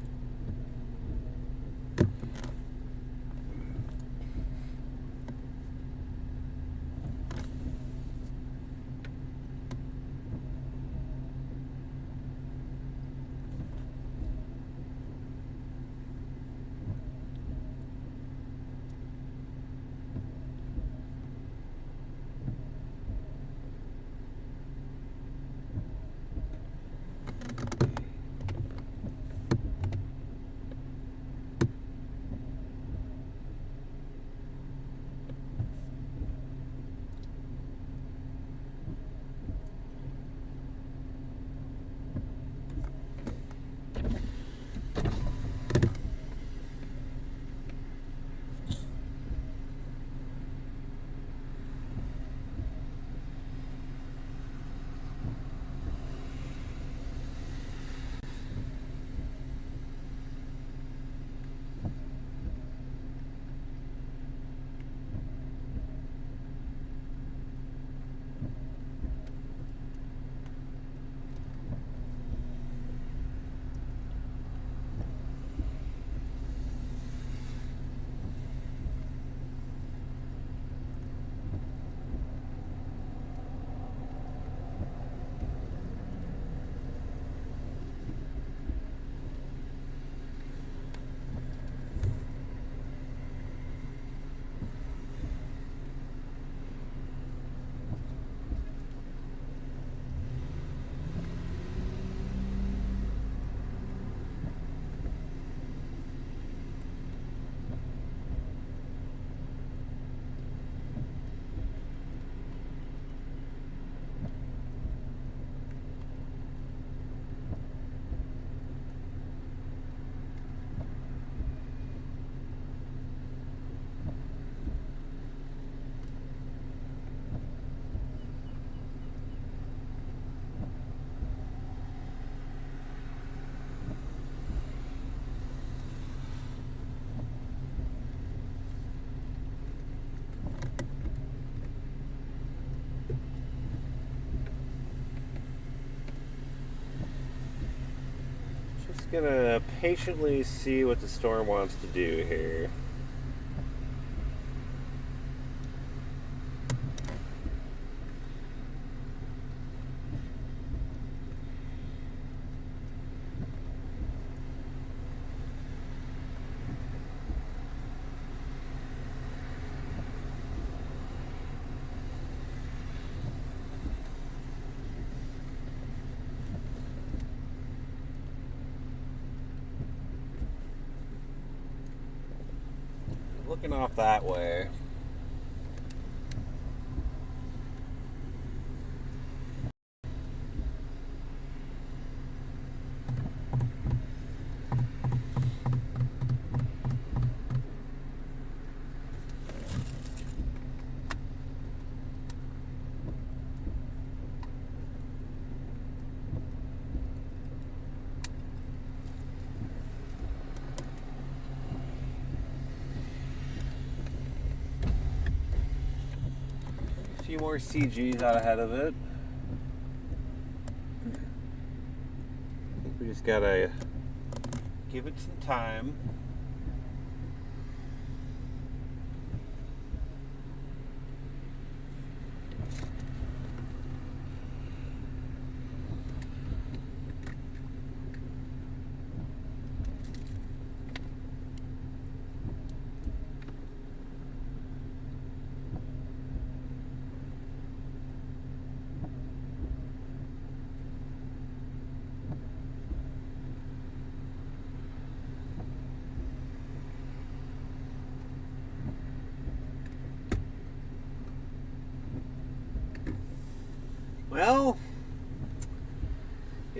Gonna patiently see what the storm wants to do here. Looking off that way. A few more CGs out ahead of it. I think we just gotta give it some time.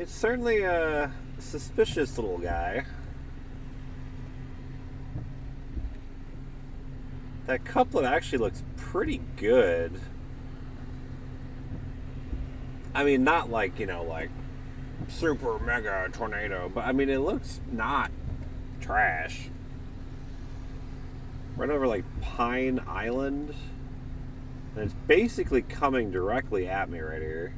It's certainly a suspicious little guy. That couplet actually looks pretty good. I mean, not like, like super mega tornado, but I mean, it looks not trash. Right over like Pine Island. And it's basically coming directly at me right here.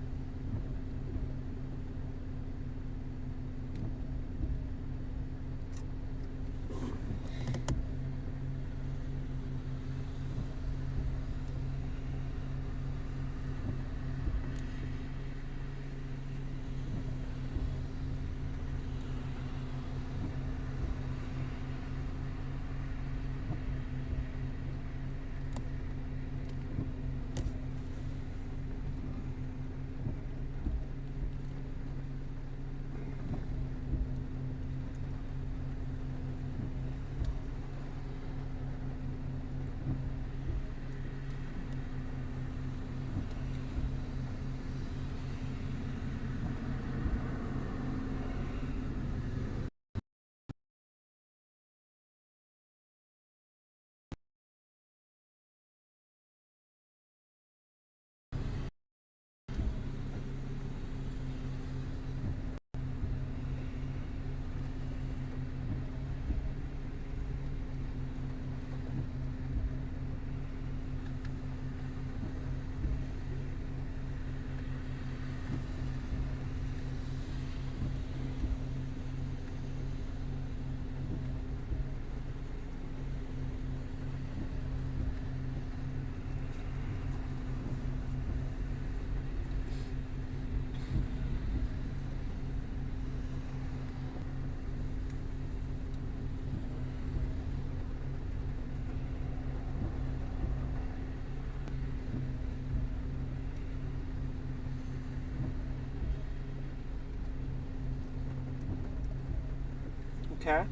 Okay.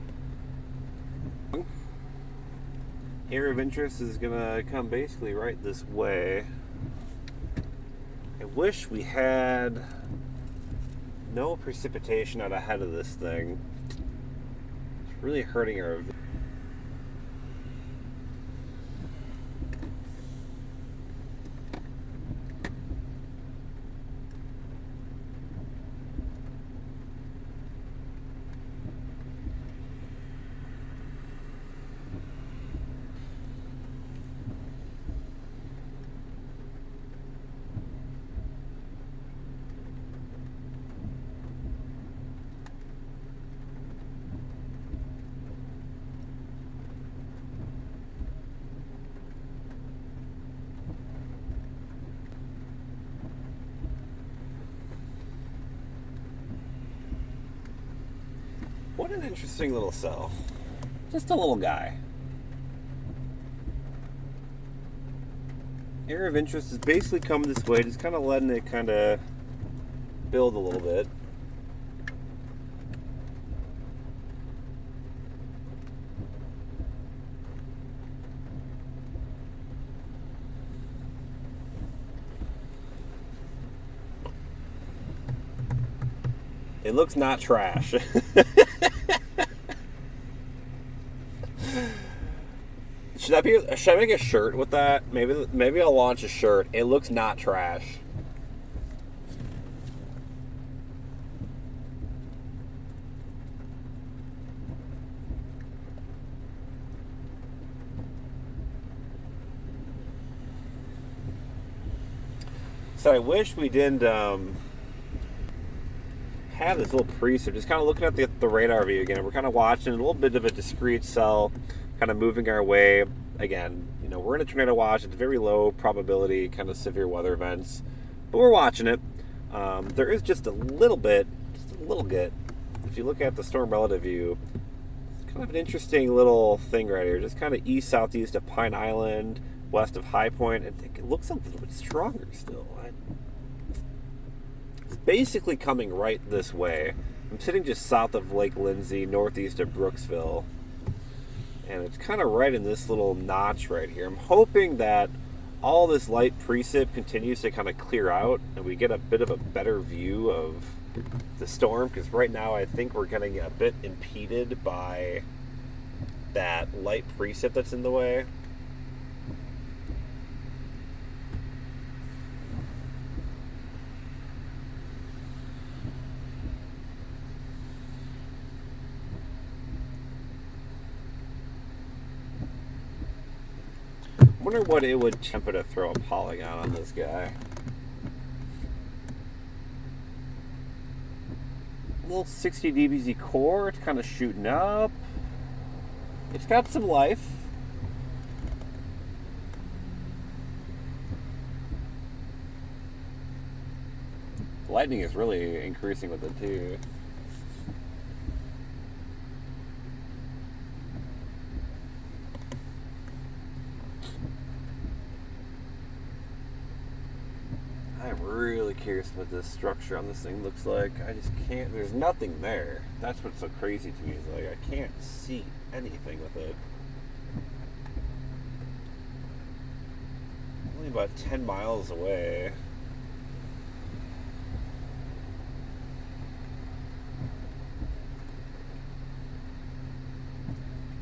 Area of interest is gonna come basically right this way. I wish we had no precipitation out ahead of this thing. It's really hurting our... What an interesting little cell. Just a little guy. Area of interest is basically coming this way, just kind of letting it kind of build a little bit. It looks not trash. Should I make a shirt with that? Maybe I'll launch a shirt. It looks not trash. So I wish we didn't have this little preset. Just kind of looking at the radar view again. We're kind of watching a little bit of a discrete cell, kind of moving our way. Again, we're in a tornado watch. It's very low probability, kind of severe weather events, but we're watching it. There is just a little bit. If you look at the storm relative view, it's kind of an interesting little thing right here. Just kind of east-southeast of Pine Island, west of High Point. I think it looks a little bit stronger still. It's basically coming right this way. I'm sitting just south of Lake Lindsay, northeast of Brooksville. And it's kind of right in this little notch right here. I'm hoping that all this light precip continues to kind of clear out and we get a bit of a better view of the storm, because right now I think we're getting a bit impeded by that light precip that's in the way. I wonder what it would tempt to throw a polygon on this guy. Little 60 dBz core, it's kind of shooting up. It's got some life. Lightning is really increasing with it too. I'm really curious what this structure on this thing looks like. I just can't, there's nothing there. That's what's so crazy to me, is like I can't see anything with it. Only about 10 miles away.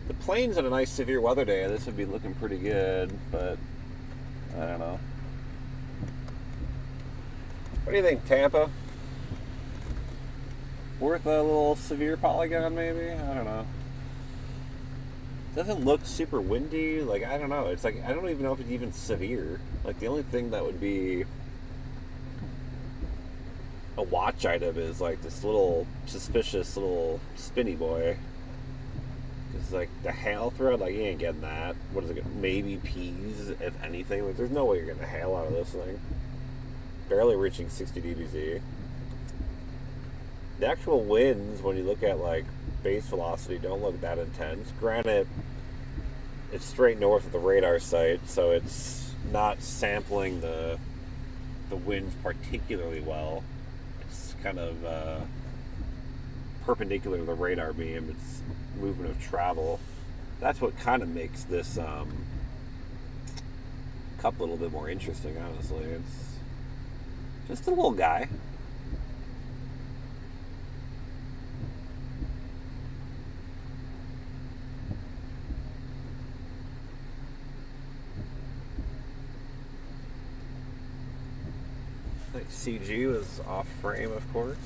The plane's on a nice severe weather day, this would be looking pretty good, but I don't know. What do you think, Tampa? Worth a little severe polygon, maybe? I don't know. Doesn't look super windy. Like, I don't know. It's like, I don't even know if it's even severe. Like, the only thing that would be a watch item is, like, this little suspicious little spinny boy. It's like, the hail thread, like, you ain't getting that. What is it? Maybe peas, if anything. Like, there's no way you're getting a hail out of this thing. Barely reaching 60 dBz. The actual winds, when you look at like base velocity, don't look that intense. Granted, it's straight north of the radar site, so it's not sampling the winds particularly well. It's kind of perpendicular to the radar beam. It's movement of travel. That's what kind of makes this cup a little bit more interesting, honestly. It's just a little guy. I think CG was off frame, of course.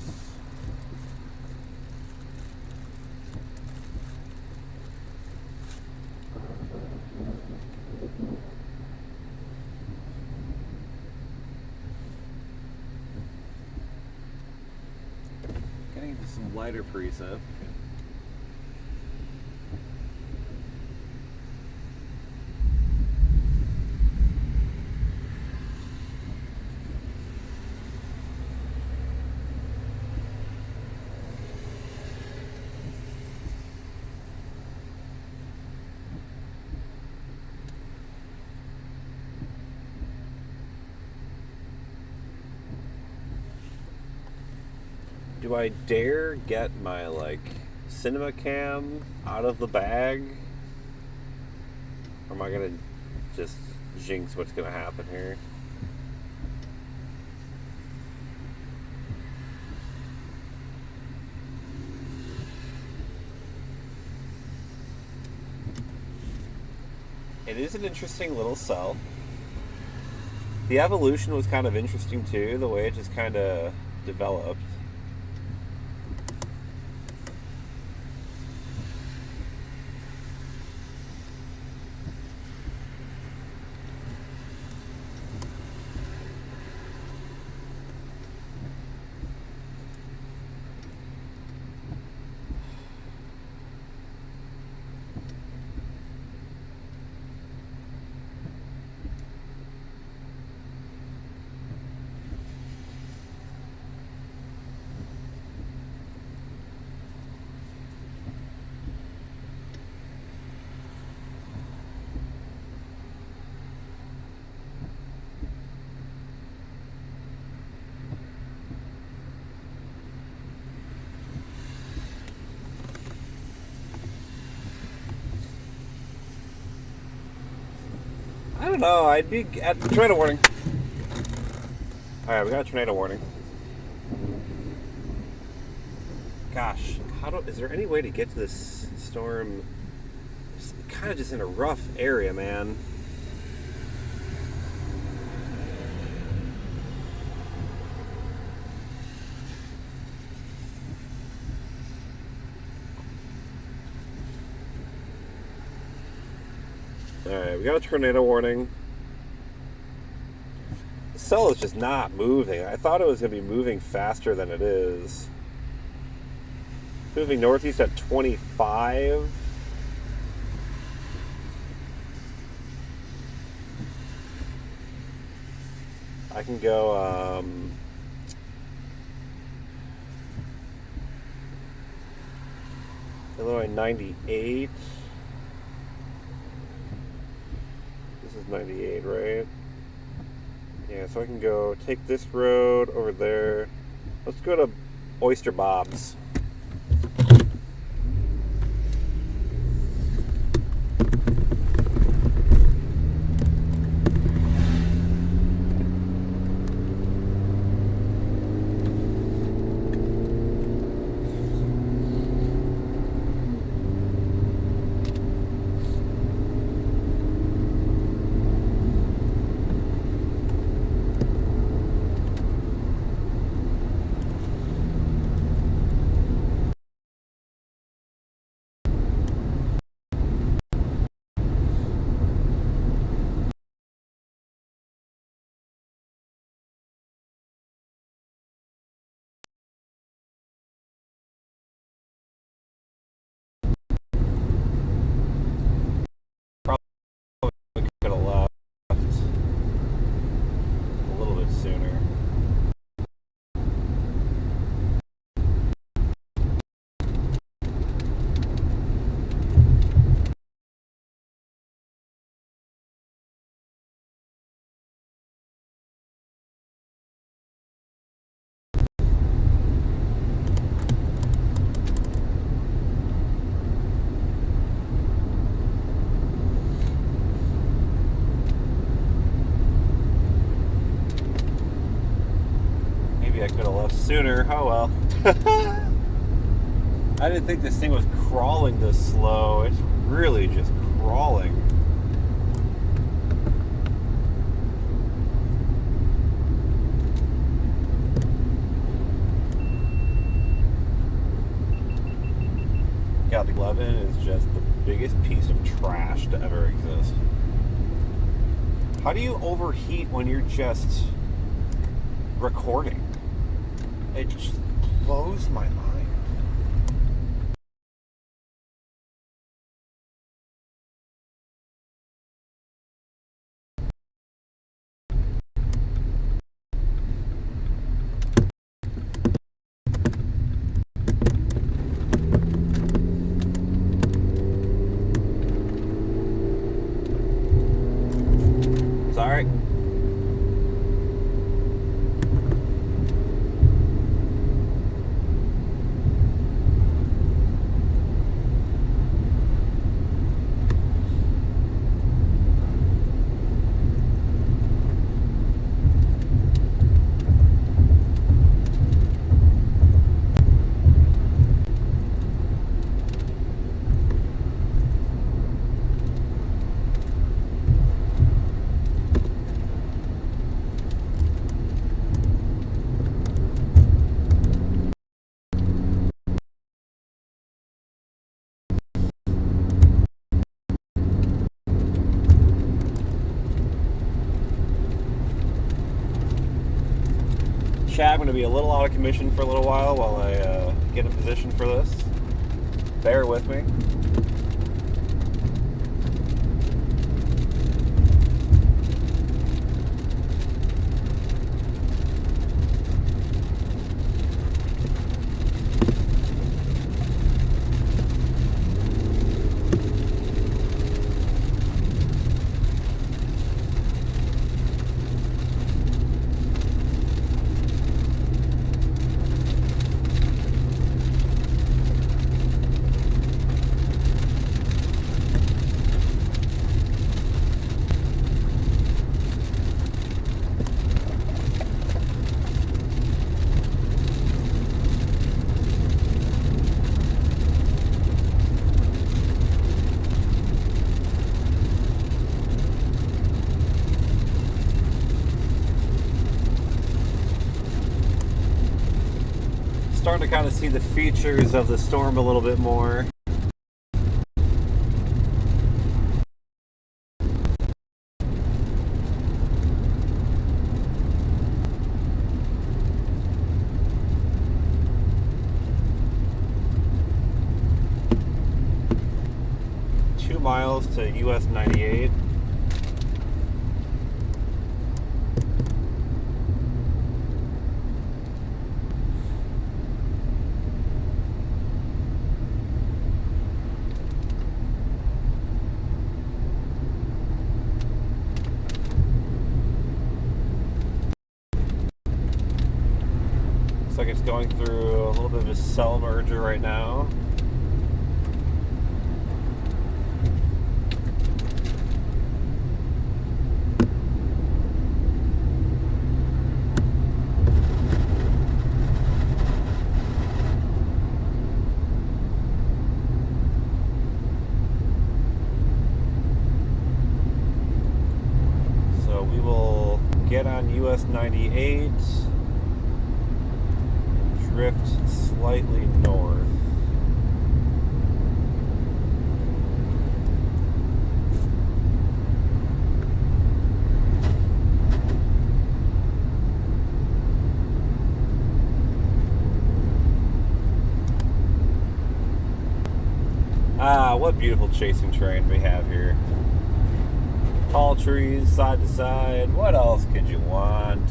Some lighter precip. Do I dare get my, like, cinema cam out of the bag? Or am I gonna just jinx what's gonna happen here? It is an interesting little cell. The evolution was kind of interesting too, the way it just kind of developed. don't know. I'd be at tornado warning. All right, we got a tornado warning. Gosh, is there any way to get to this storm? It's kind of just in a rough area, man. Alright, we got a tornado warning. The cell is just not moving. I thought it was going to be moving faster than it is. Moving northeast at 25. I can go, Illinois 98. This is 98, right? Yeah, so I can go take this road over there. Let's go to Oyster Bob's. Could have left a little bit sooner. I could have left sooner. Oh well. I didn't think this thing was crawling this slow. It's really just crawling. God, the 11 is just the biggest piece of trash to ever exist. How do you overheat when you're just recording? It just blows my mind. Sorry. Chad, I'm going to be a little out of commission for a little while I get in position for this. Bear with me. starting to kind of see the features of the storm a little bit more. Miles to US 98. Looks like it's going through a little bit of a cell merger right now. Get on US 98, drift slightly north. Ah, what beautiful chasing terrain we have here. Tall trees, side to side. What else could you want?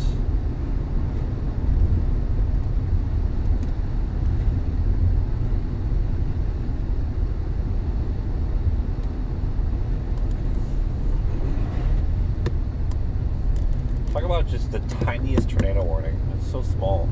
Talk about just the tiniest tornado warning. It's so small.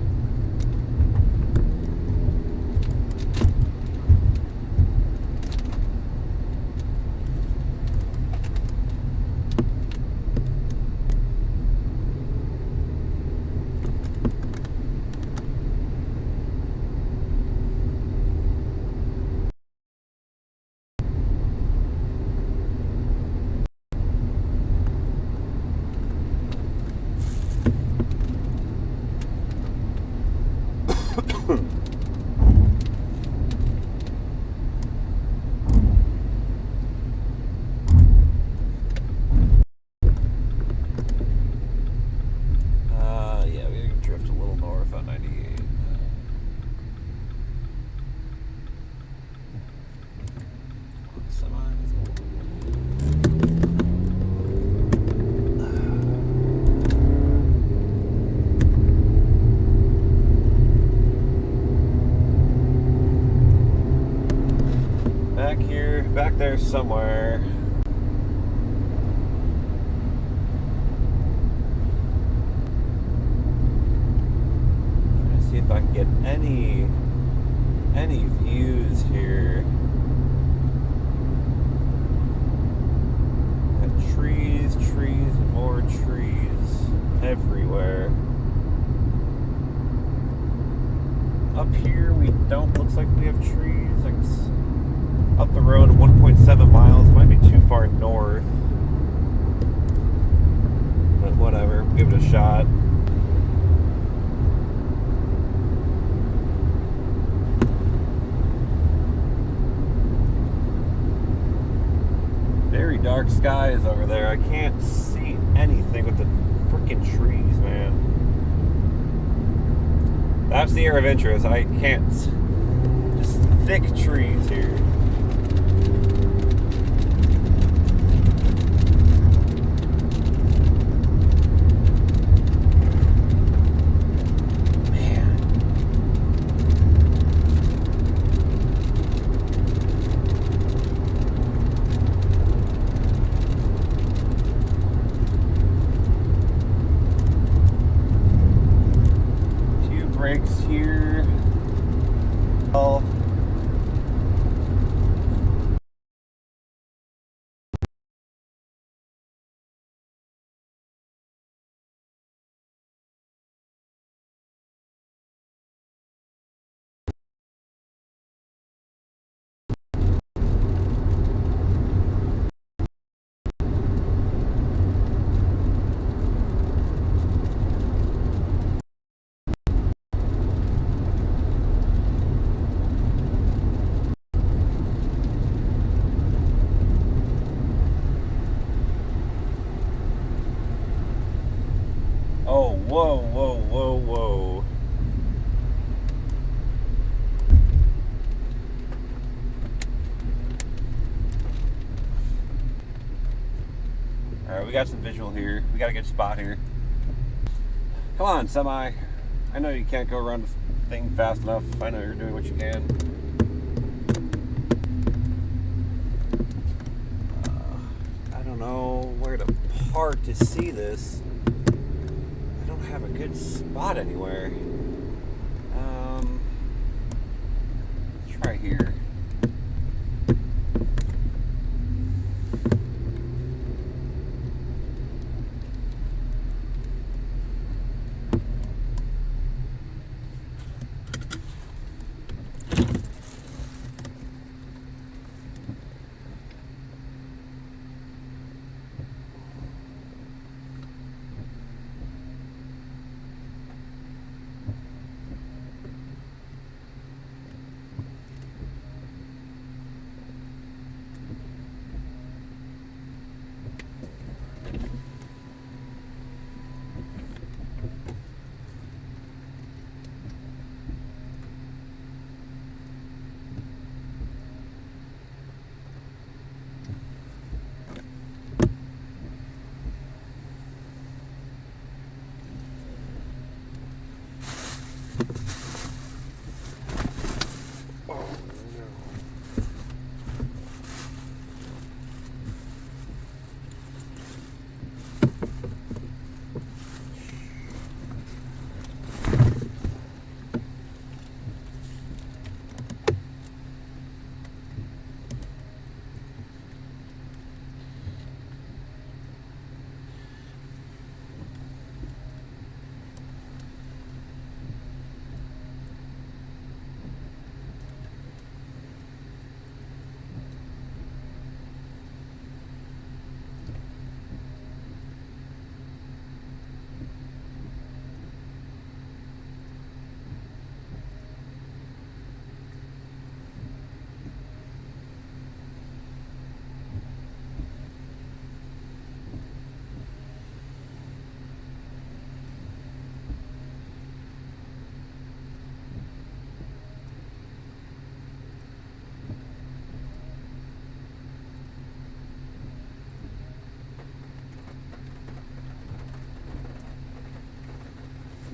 Back there somewhere. Trying to see if I can get any views here. Got trees, and more trees everywhere. Up here we don't looks like we have trees. Like up the road 1.7 miles, might be too far north, but whatever, give it a shot. Very dark skies over there. I can't see anything with the freaking trees, man. That's the area of interest. I can't, just thick trees here. Here. Oh. we got some visual here. We got a good spot here. Come on, Semi. I know you can't go around this thing fast enough. I know you're doing what you can. I don't know where to park to see this. I don't have a good spot anywhere. Let's try here.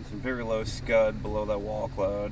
Some very low scud below that wall cloud.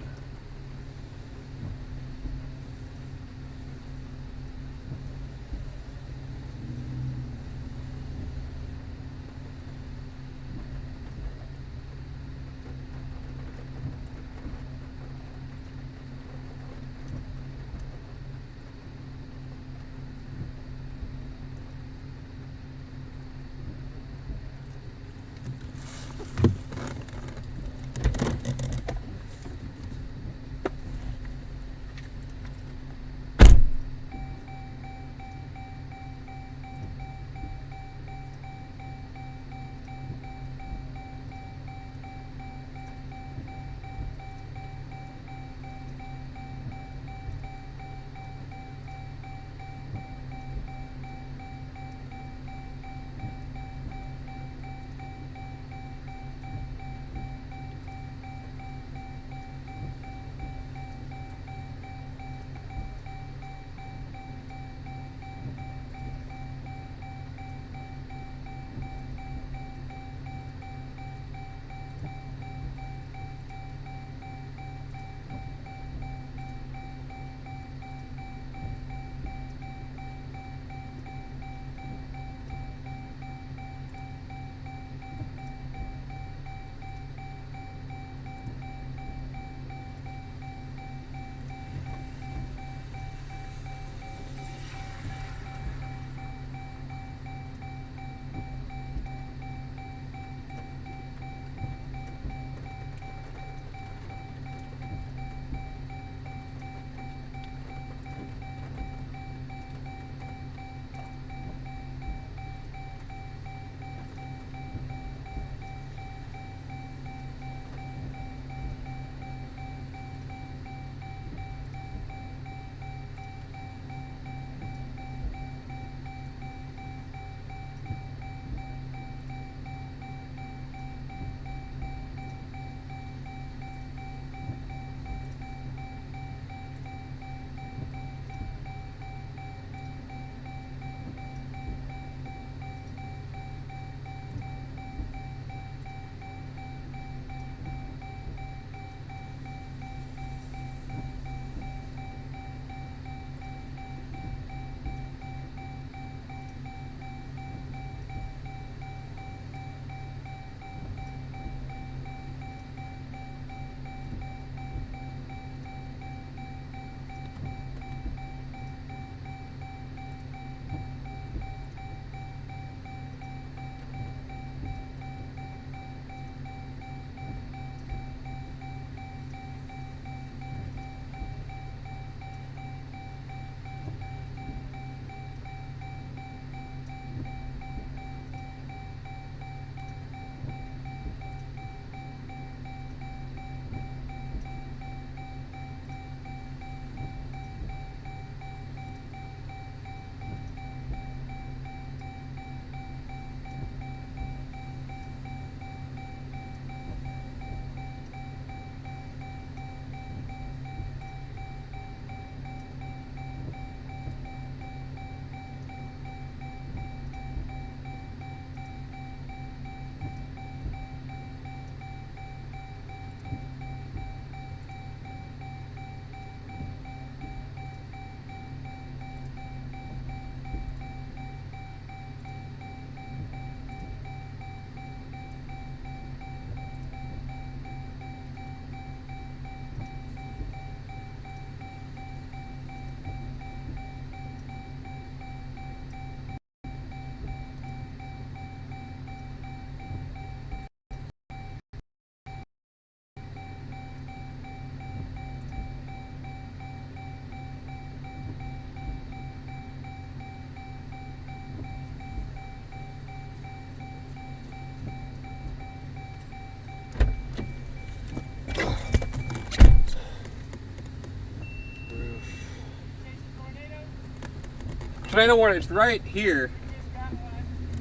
tornado warning. It's right here.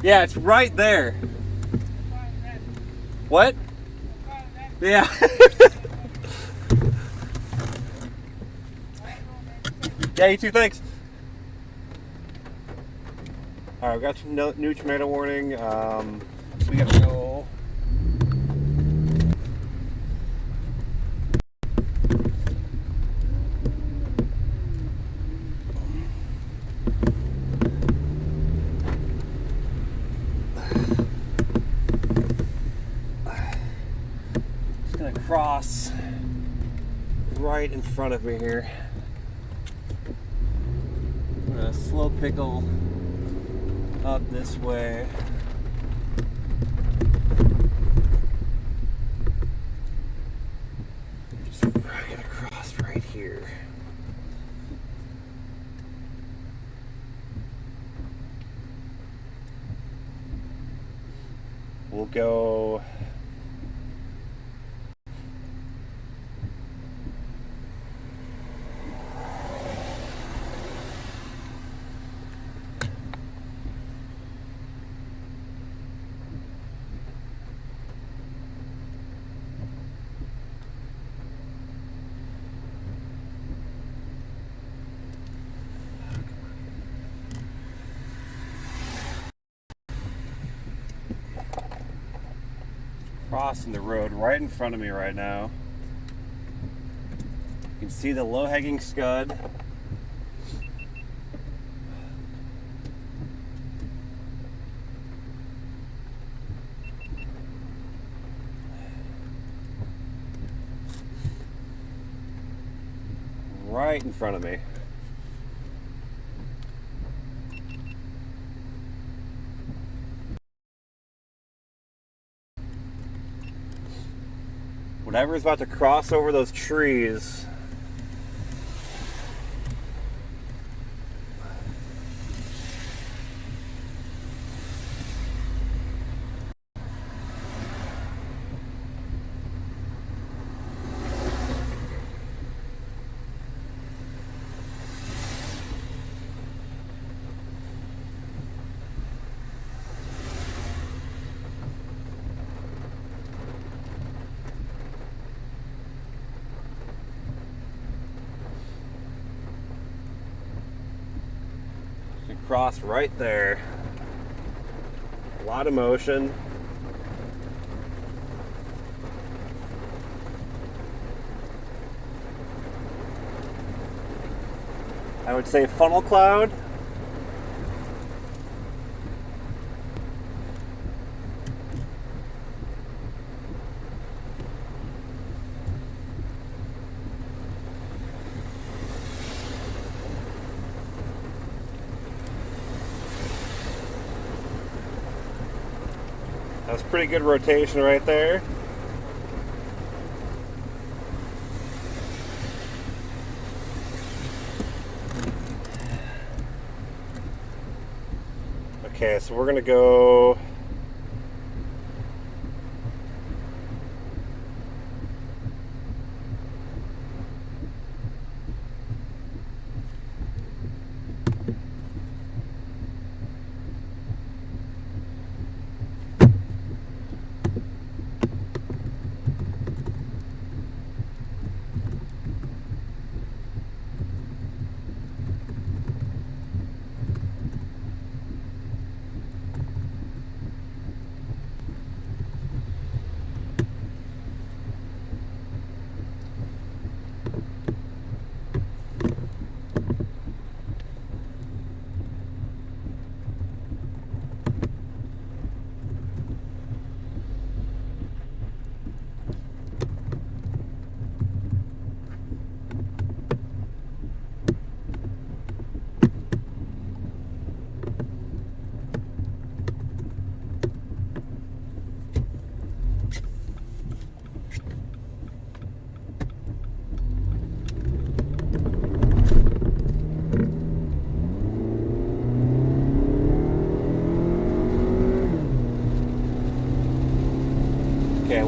Yeah, it's right there. What? Yeah. Yeah, you too. Thanks. All right, we got some new tornado warning. We gotta go. Just gonna cross right in front of me here. I'm gonna slow pickle up this way. Just gonna cross right here. We'll go crossing the road right in front of me right now. You can see the low-hanging scud. Right in front of me. Whatever's about to cross over those trees. Cross right there. A lot of motion. I would say funnel cloud. That's pretty good rotation right there. Okay, so we're gonna go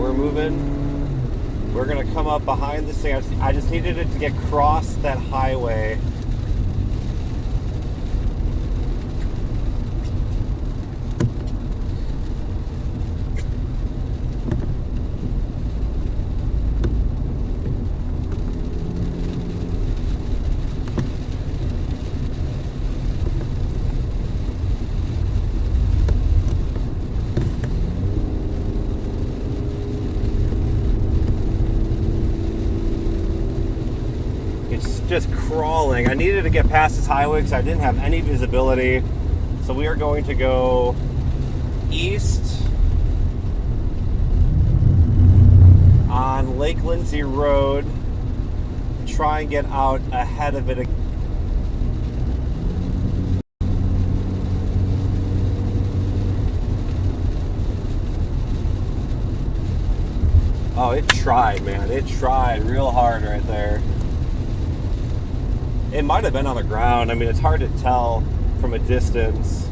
we're moving. We're gonna come up behind this thing. I just needed it to get across that highway. It's just crawling. I needed to get past this highway because I didn't have any visibility. So we are going to go east on Lake Lindsay Road. Try and get out ahead of it. Oh, it tried, man. It tried real hard right there. It might have been on the ground. I mean, it's hard to tell from a distance.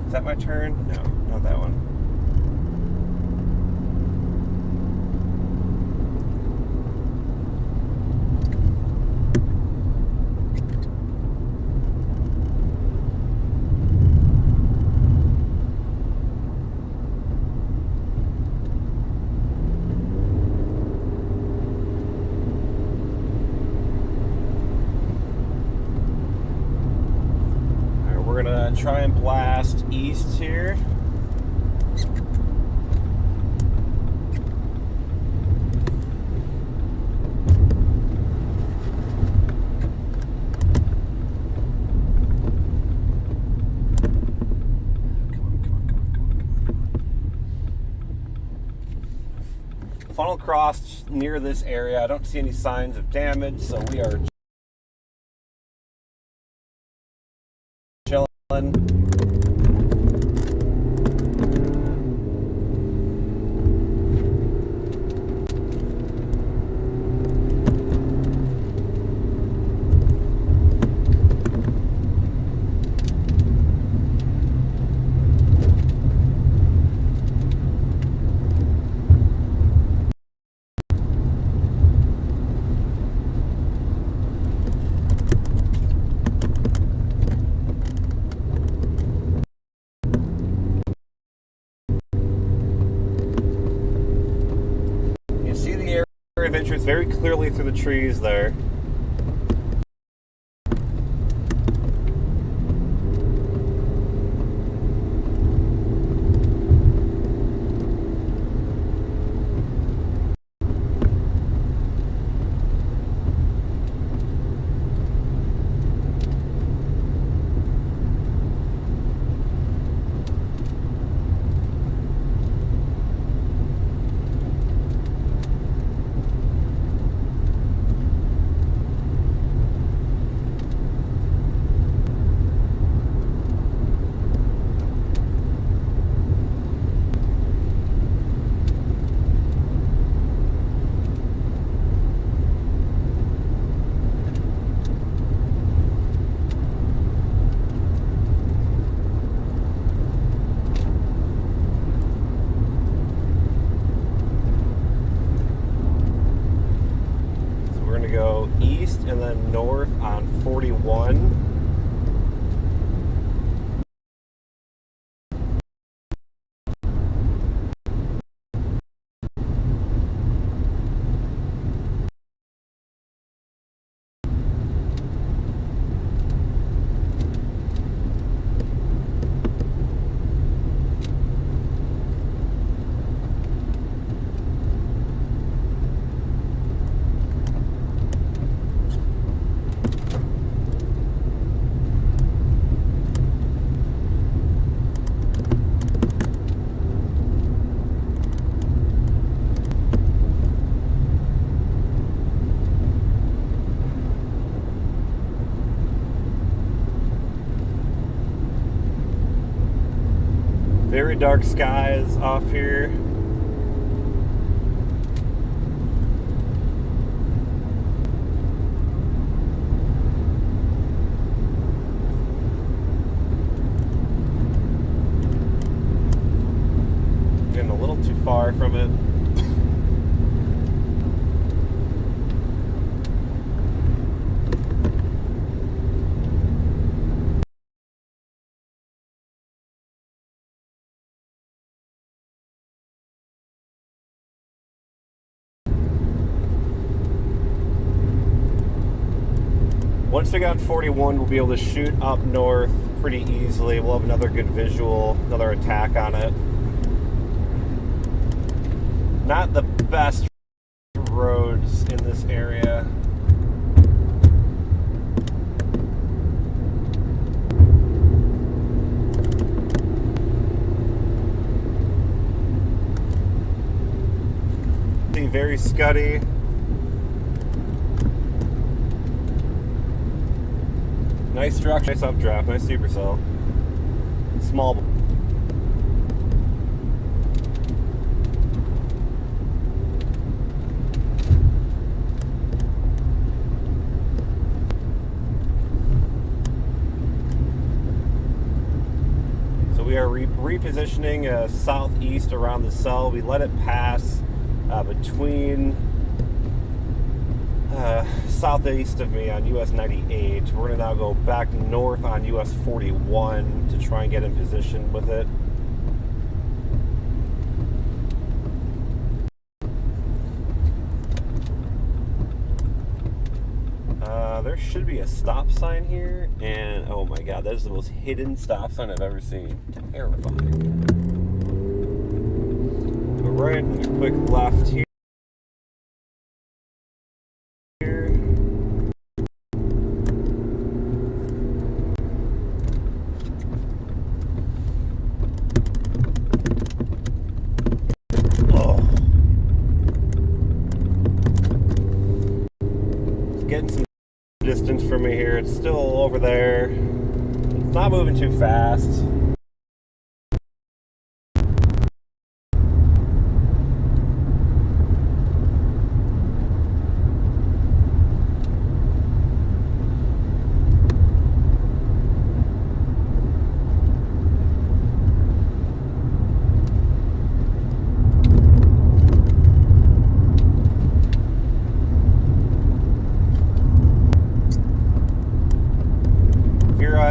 Is that my turn? No, not that one. We're gonna try and blast east here. Funnel crossed near this area. I don't see any signs of damage, so we are chilling. Of interest very clearly through the trees there. Go east and then north on 41. Very dark skies off here. Getting a little too far from it. once we get on 41, we'll be able to shoot up north pretty easily. We'll have another good visual, another attack on it. Not the best roads in this area. Very scuddy. Nice structure, nice updraft, nice supercell. Small. So we are repositioning southeast around the cell. We let it pass between southeast of me on US 98. We're going to now go back north on US 41 to try and get in position with it. There should be a stop sign here, and oh my god, that is the most hidden stop sign I've ever seen. Terrifying. Right and a quick left here. Oh. It's getting some distance from me here. It's still over there. It's not moving too fast.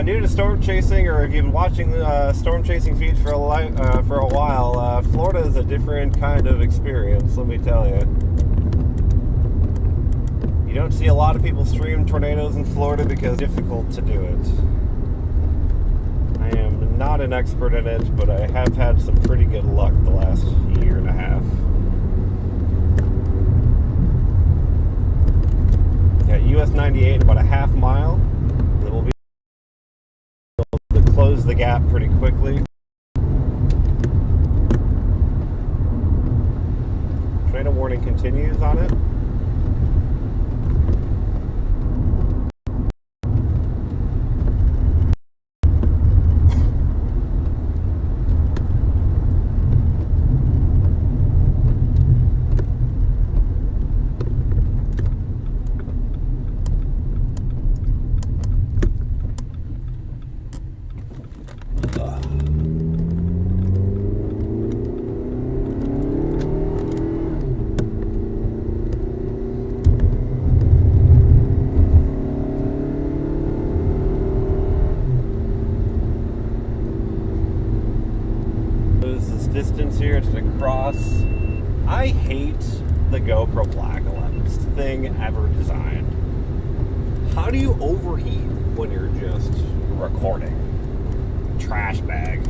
New to storm chasing, or if you've been watching storm chasing feeds for a while, Florida is a different kind of experience, let me tell you. You don't see a lot of people stream tornadoes in Florida because it's difficult to do it. I am not an expert in it, but I have had some pretty good luck the last year and a half. Yeah, US 98 in about a half mile. Then we'll be close the gap pretty quickly. Tornado warning continues on it. Distance here, it's across. I hate the GoPro Black 11th thing ever designed. How do you overheat when you're just recording? Trash bag.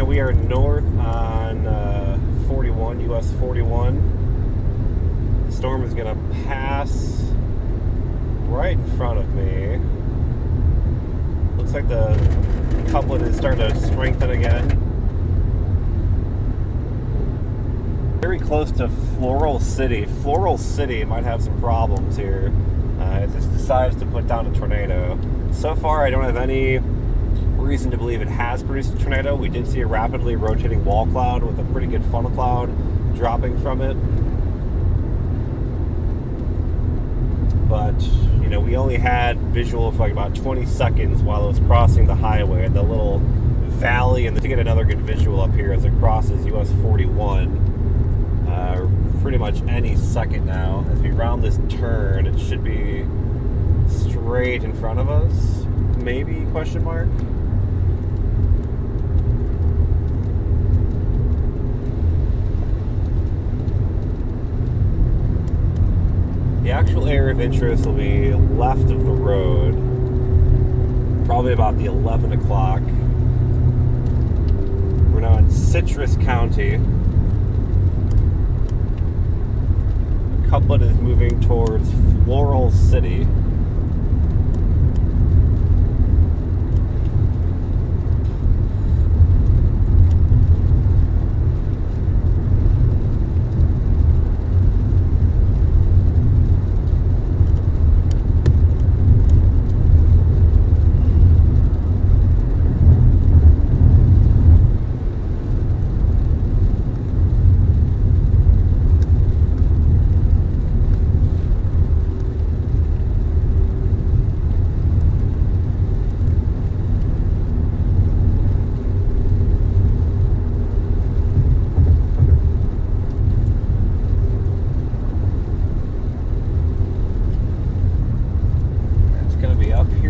We are north on 41, US 41. The storm is going to pass right in front of me. Looks like the couplet is starting to strengthen again. Very close to Floral City. Floral City might have some problems here if it decides to put down a tornado. So far, I don't have any reason to believe it has produced a tornado. We did see a rapidly rotating wall cloud with a pretty good funnel cloud dropping from it. But, you know, we only had visual for like about 20 seconds while it was crossing the highway and the little valley, and to get another good visual up here as it crosses US 41. pretty much any second now. As we round this turn, it should be straight in front of us. Maybe, question mark? The actual area of interest will be left of the road, probably about the 11 o'clock. We're now in Citrus County. The couplet is moving towards Floral City.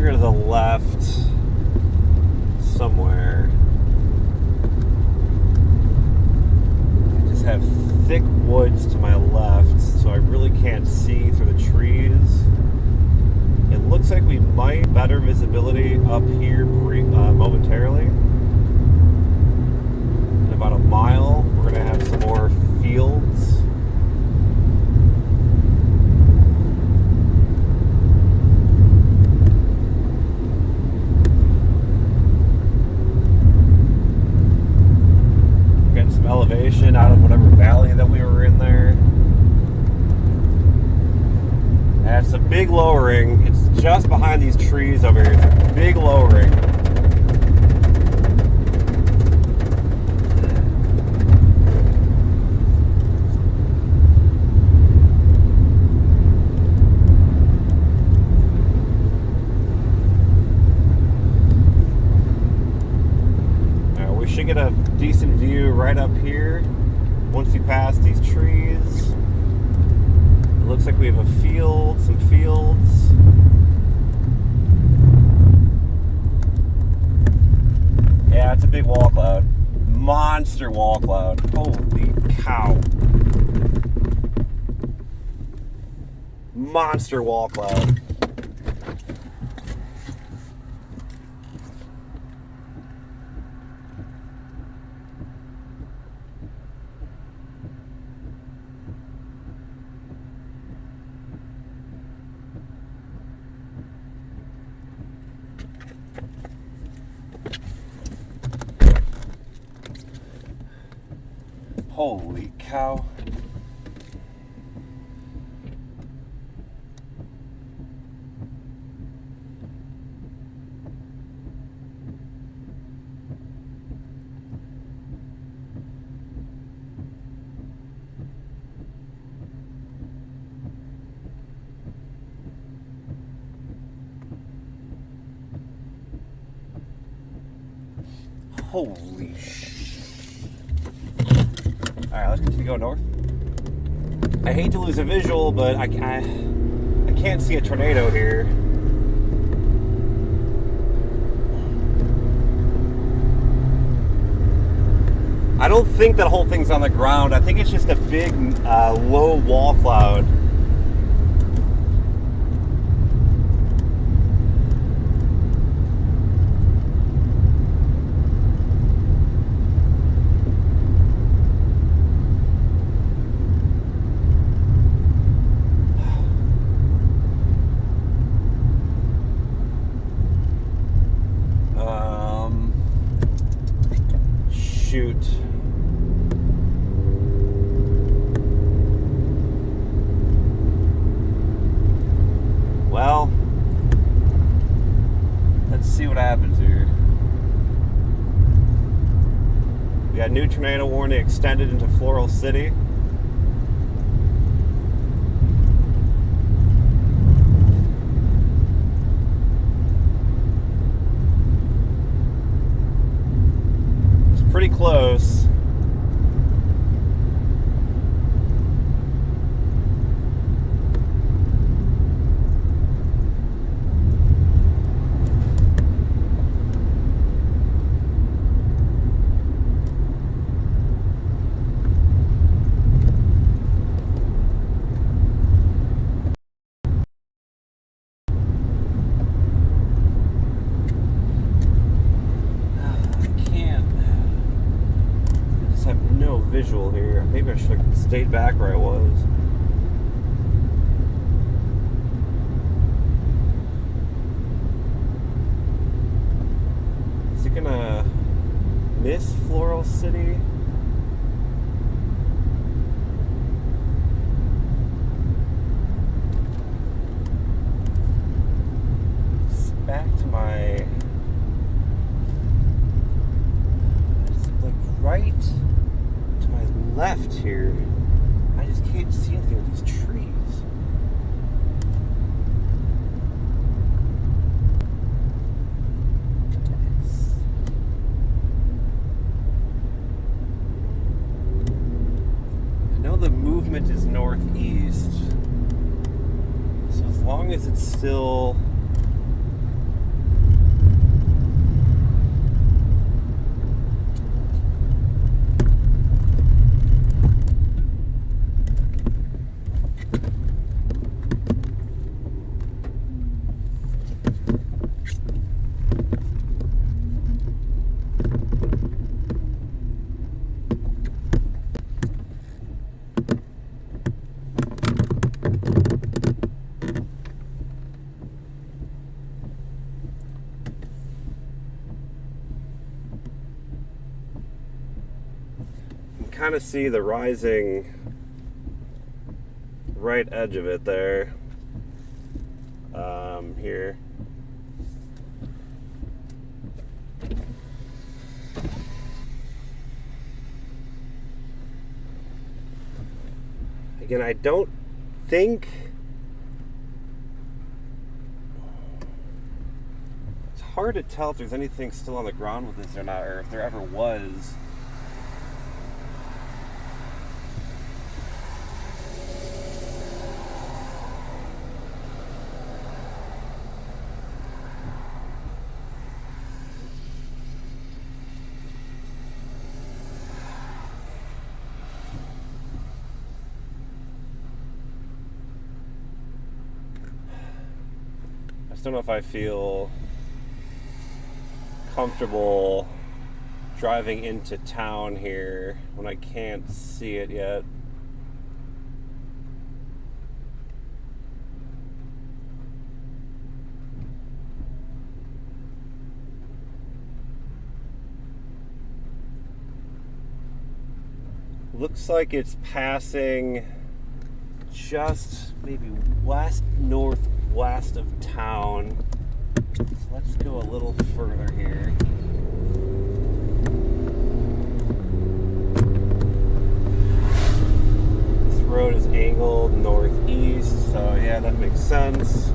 To the left somewhere. I just have thick woods to my left, so I really can't see through the trees. It looks like we might have better visibility up here momentarily. In about a mile, we're going to have some more fields. Elevation out of whatever valley that we were in there. That's a big lowering. It's just behind these trees over here. It's a big lowering. We should get a decent view right up here once we pass these trees. It looks like we have a field, some fields. Yeah, it's a big wall cloud. Monster wall cloud. Holy cow. Monster wall cloud. Holy cow. Holy shit. Alright, let's continue going north. I hate to lose a visual, but I can't see a tornado here. I don't think that whole thing's on the ground. I think it's just a big low wall cloud. Shoot. Well, let's see what happens here. We got new tornado warning extended into Floral City. Pretty close. visual here. Maybe I should have stayed back where I was. Is it gonna miss Floral City? It's back to my... It's like right to my left here. I just can't see anything with these trees. The movement is northeast, so as long as it's still kind of see the rising right edge of it there. Here. Again, I don't think it's hard to tell if there's anything still on the ground with this or not, or if there ever was. I just don't know if I feel comfortable driving into town here when I can't see it yet. Looks like it's passing just maybe northwest of town. So let's go a little further here. This road is angled northeast, so yeah, that makes sense.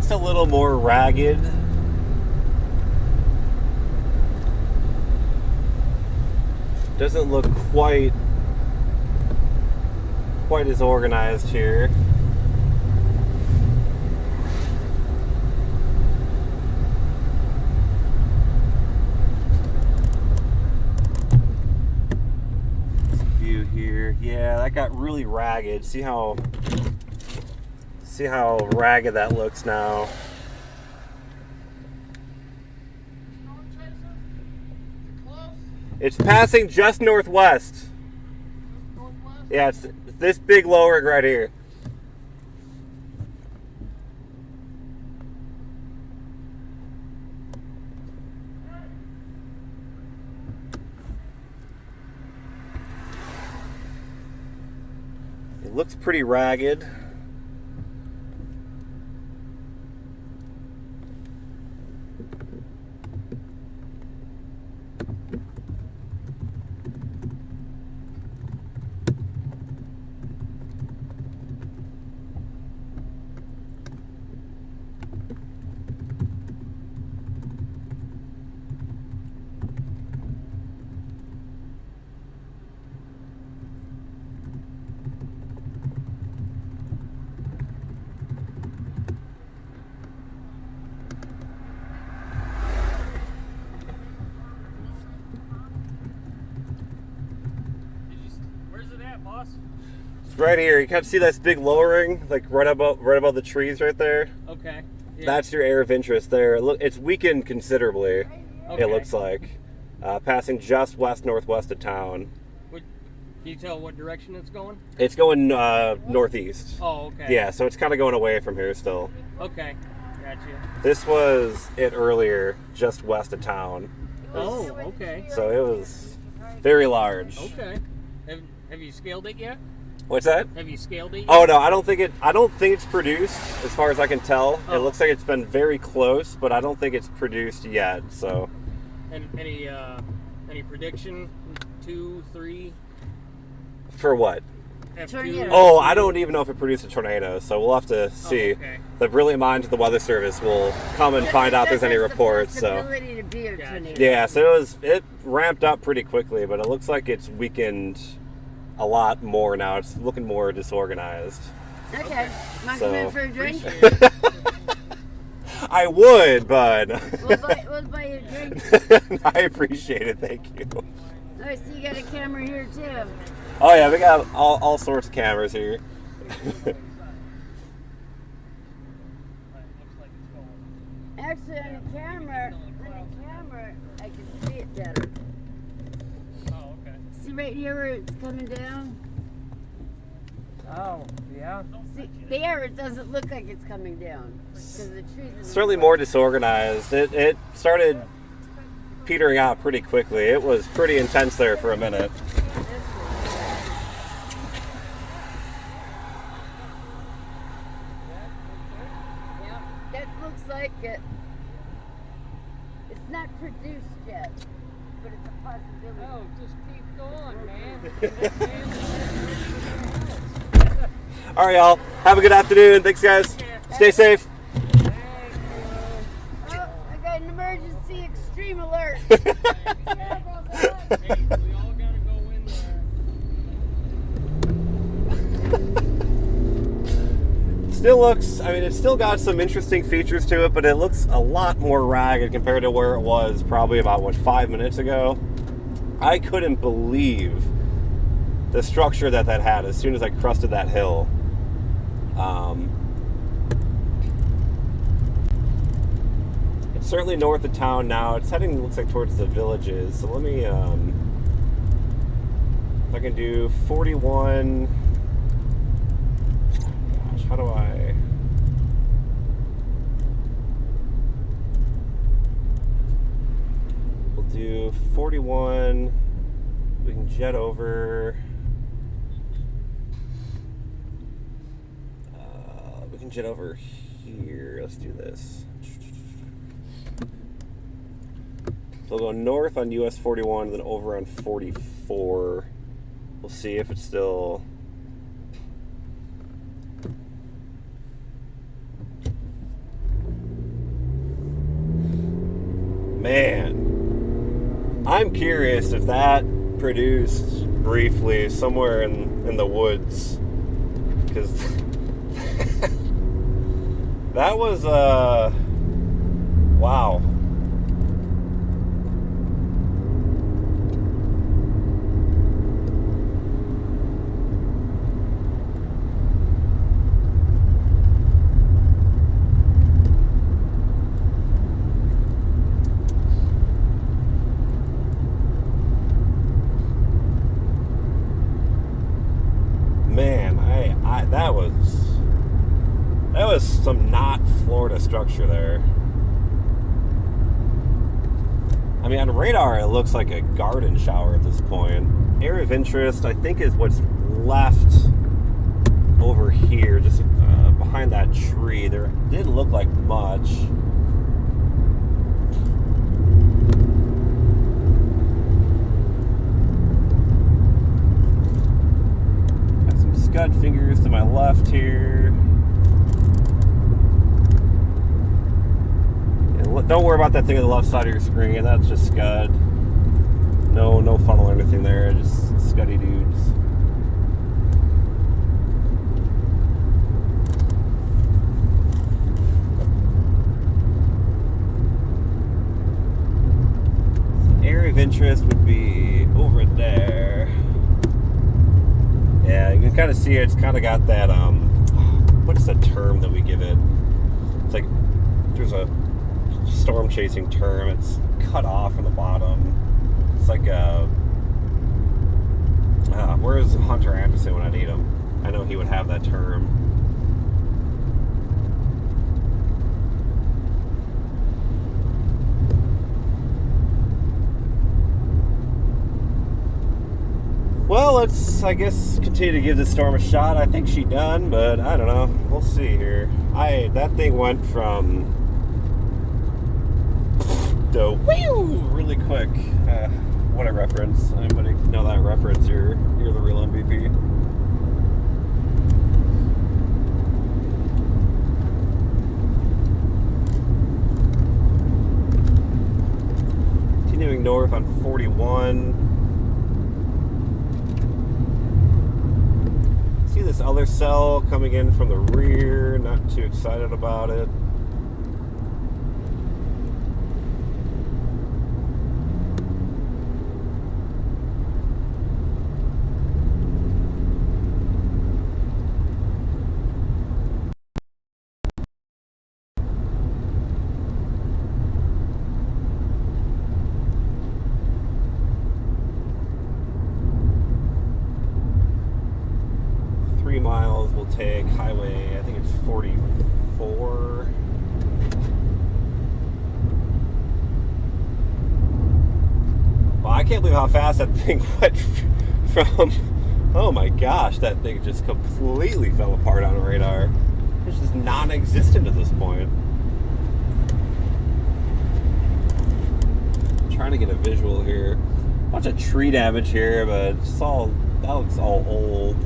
A little more ragged. Doesn't look quite as organized here. This view here, yeah, that got really ragged. See how ragged that looks now. It's passing just northwest. Yeah, it's this big lowering right here. It looks pretty ragged. at, boss? It's right here. You can't see this big lowering, like right above the trees right there. Okay. Yeah. That's your area of interest there. Look, it's weakened considerably. Okay. It looks like passing just west-northwest of town. Can you tell what direction it's going? It's going northeast. Oh, okay. Yeah, so it's kind of going away from here still. Okay. Gotcha. This was it earlier, just west of town. Oh, okay. So it was very large. Okay. Have you scaled it yet? What's that? Have you scaled it yet? Oh no, I don't think it's produced as far as I can tell. Oh. It looks like it's been very close, but I don't think it's produced yet. So And any prediction? 2, 3, for what? F2? Tornado. Oh, I don't even know if it produced a tornado, so we'll have to see. okay. The brilliant minds of the Weather Service will come and find out if there's any reports. So Possibility to be a Gotcha. tornado. yeah, so it ramped up pretty quickly, but it looks like it's weakened a lot more now. It's looking more disorganized. Okay. Want to So- come in for a drink? I would, but We'll buy you a drink. I appreciate it. Thank you. Oh, so you got a camera here too. Oh yeah, we got all sorts of cameras here. Actually, on the camera, I can see it better. Oh, okay. See right here where it's coming down? Oh, yeah. See, there it doesn't look like it's coming down because the trees. Are Certainly more disorganized. It started petering out pretty quickly. It was pretty intense there for a minute. Yeah, that looks like it. It's not produced yet, but it's a possibility. Oh, just keep going, man. All right, y'all. Have a good afternoon. Thanks, guys. Stay safe. Oh, I got an emergency extreme alert. Hey, we all gotta go in there. Still looks, I mean, it's still got some interesting features to it, but it looks a lot more ragged compared to where it was probably about, 5 minutes ago. I couldn't believe the structure that had as soon as I crested that hill. It's certainly north of town now. It's heading, looks like, towards the villages. So let me, if I can do 41... Gosh, how do I... We'll do 41. We can jet over... we can jet over here. Let's do this. So we'll go north on US 41, then over on 44. We'll see if it's still... Man, I'm curious if that produced briefly somewhere in the woods, because that was wow. Man, that was some not Florida structure there. I mean, on radar, it looks like a garden shower at this point. Area of interest, I think, is what's left over here, just behind that tree. There didn't look like much. Got some scud fingers to my left here. Don't worry about that thing on the left side of your screen. That's just scud. No funnel or anything there. Just scuddy dudes. Area of interest would be over there. kind of see it. It's kind of got that, what is the term that we give it? It's like, there's a storm chasing term. It's cut off from the bottom. It's like where's Hunter Anderson when I need him? I know he would have that term. Well, let's, I guess, continue to give this storm a shot. I think she done, but I don't know. We'll see here. That thing went from the whew really quick. What a reference. Anybody know that reference? You're the real MVP. Continuing north on 41. See this other cell coming in from the rear. Not too excited about it. Miles will take highway, I think it's 44. Well, I can't believe how fast that thing went from, oh my gosh, that thing just completely fell apart on radar. It's just non-existent at this point. I'm trying to get a visual here. A bunch of tree damage here, but it's all, that looks all old.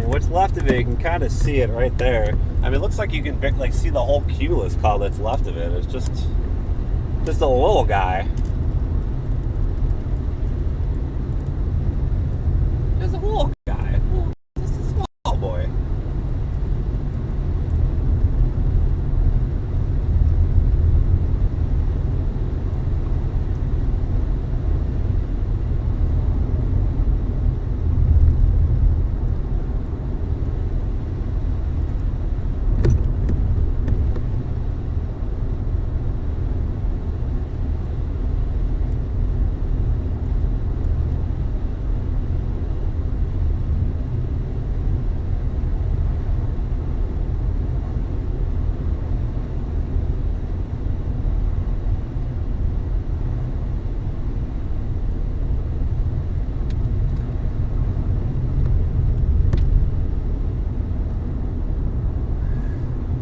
What's left of it, you can kind of see it right there. I mean, it looks like you can like see the whole cumulus cloud that's left of it. It's just a little guy. Just a little guy. Just a small boy.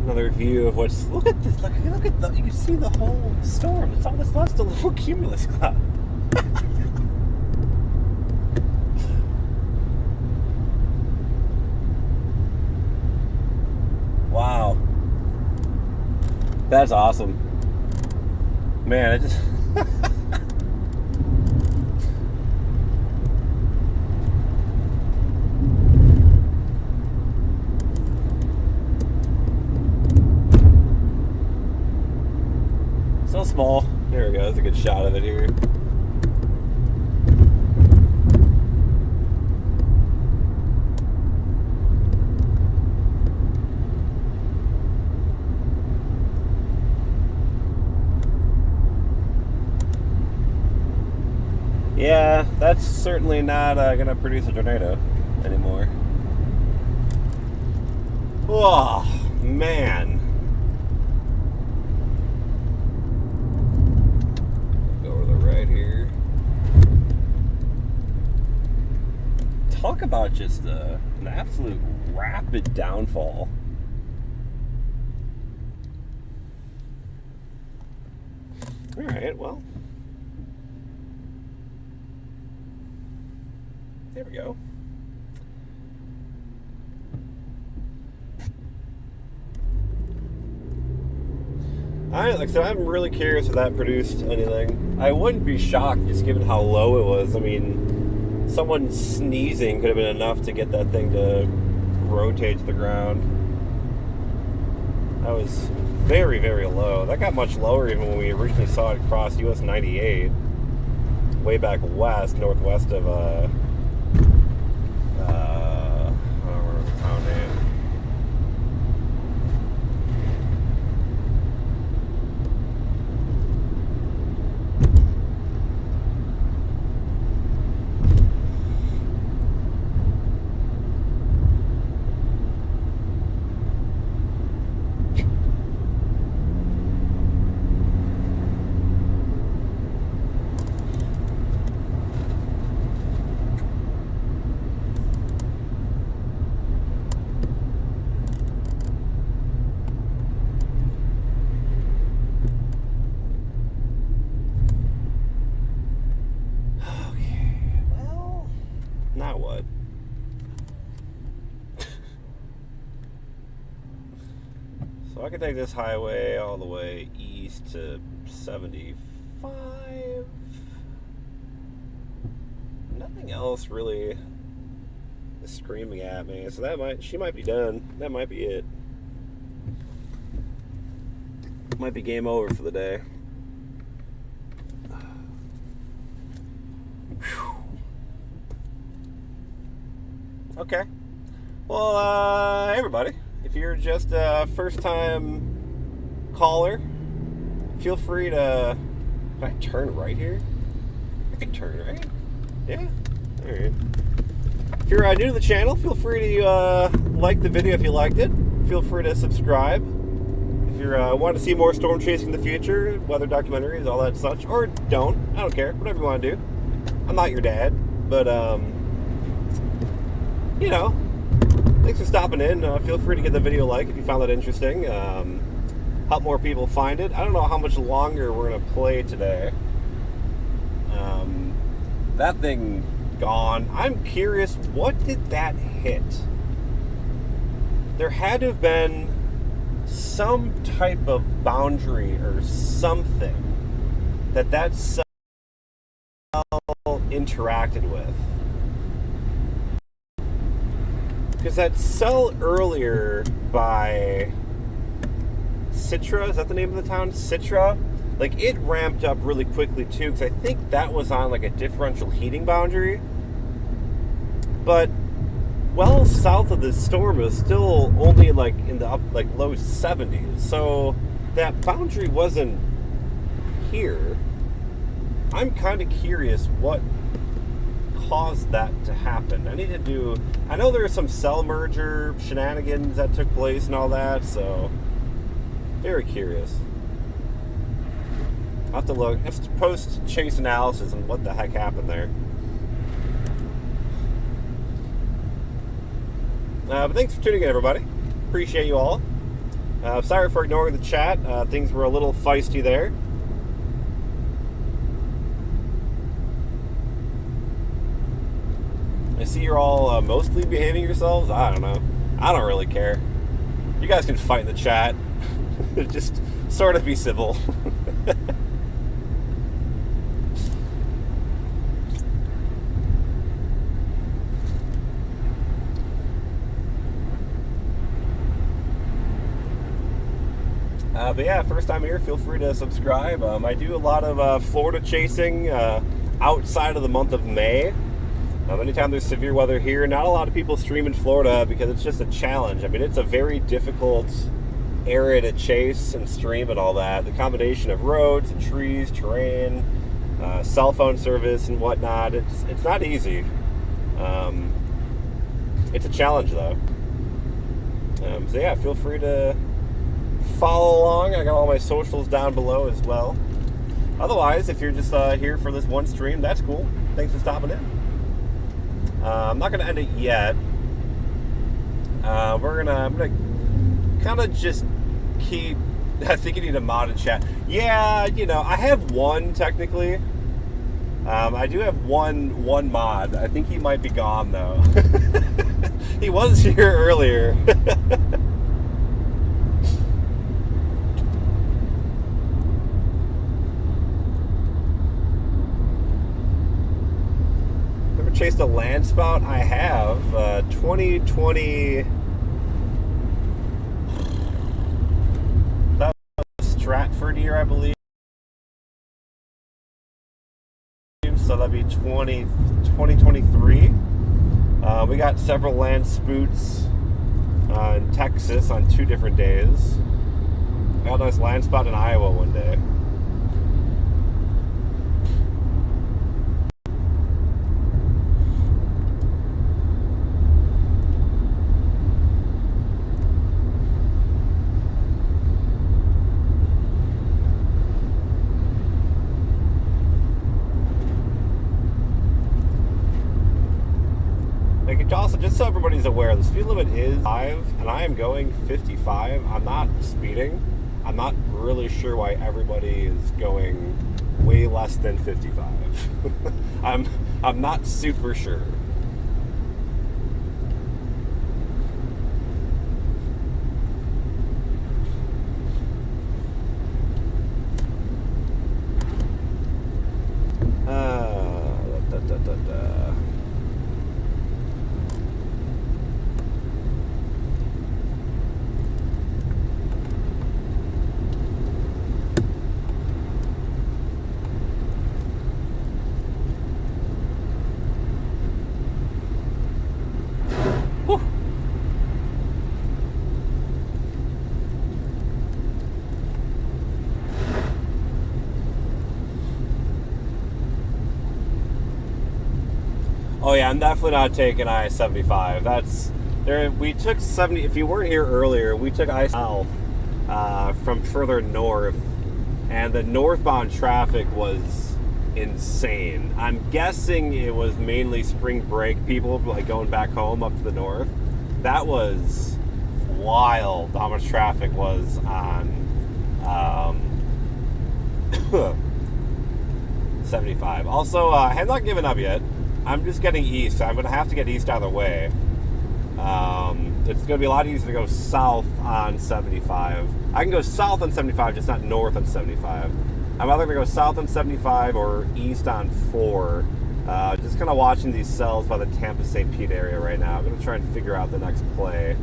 Another view of what's. Look at this! Look at the. You can see the whole storm. It's all that's left. A little cumulus cloud. Wow, that's awesome, man! It just. So small. There we go. That's a good shot of it here. Yeah, that's certainly not going to produce a tornado anymore. Oh, man. Talk about just an absolute rapid downfall. All right, well, there we go. Like I said, I'm really curious if that produced anything. I wouldn't be shocked just given how low it was. I mean, someone sneezing could have been enough to get that thing to rotates the ground. That was very, very low. That got much lower even when we originally saw it cross US 98, way back west, northwest of I don't remember the town name. Now what? So I can take this highway all the way east to 75. Nothing else really is screaming at me. So she might be done. That might be it. Might be game over for the day. Okay. Well, everybody, if you're just a first-time caller, feel free to... Can I turn right here? I can turn right. Yeah? Alright. If you're new to the channel, feel free to like the video if you liked it. Feel free to subscribe. If you want to see more storm chasing in the future, weather documentaries, all that such, or don't. I don't care. Whatever you want to do. I'm not your dad, but, you know, thanks for stopping in. Feel free to give the video a like if you found that interesting. Help more people find it. I don't know how much longer we're going to play today. That thing gone. I'm curious, what did that hit? There had to have been some type of boundary or something that cell interacted with. Because that cell earlier by Citra, is that the name of the town? Citra? Like, it ramped up really quickly too, because I think that was on like a differential heating boundary. But well south of the storm, it was still only like in the low 70s. So that boundary wasn't here. I'm kind of curious what caused that to happen. I know there was some cell merger shenanigans that took place and all that, so very curious. I'll have to look. Let's post chase analysis on what the heck happened there. But thanks for tuning in, everybody. Appreciate you all. Sorry for ignoring the chat. Things were a little feisty there. I see you're all mostly behaving yourselves. I don't know. I don't really care. You guys can fight in the chat. Just sort of be civil. But yeah, first time here, feel free to subscribe. I do a lot of Florida chasing outside of the month of May. Anytime there's severe weather here, not a lot of people stream in Florida because it's just a challenge. I mean, it's a very difficult area to chase and stream and all that. The combination of roads and trees, terrain, cell phone service and whatnot, it's not easy. It's a challenge though. So yeah, feel free to follow along. I got all my socials down below as well. Otherwise, if you're just here for this one stream, that's cool. Thanks for stopping in. I'm not going to end it yet. I'm gonna kind of just keep. I think you need a modded chat. Yeah, you know, I have one technically. I do have one mod. I think he might be gone though. He was here earlier. Chased a land spout? I have. 2020. That was Stratford year, I believe. So that'd be 2023. We got several land spoots in Texas on 2 different days. Got a nice land spot in Iowa one day. Also, just so everybody's aware, the speed limit is 5, and I am going 55. I'm not speeding. I'm not really sure why everybody is going way less than 55. I'm not super sure. Oh yeah, I'm definitely not taking I-75. That's there. We took 70. If you weren't here earlier, we took I-South from further north, and the northbound traffic was insane. I'm guessing it was mainly spring break people like going back home up to the north. That was wild. How much traffic was on 75. Also, I'm not giving up yet. I'm just getting east. I'm going to have to get east either way. It's going to be a lot easier to go south on 75. I can go south on 75, just not north on 75. I'm either going to go south on 75 or east on 4. Just kind of watching these cells by the Tampa St. Pete area right now. I'm going to try and figure out the next play.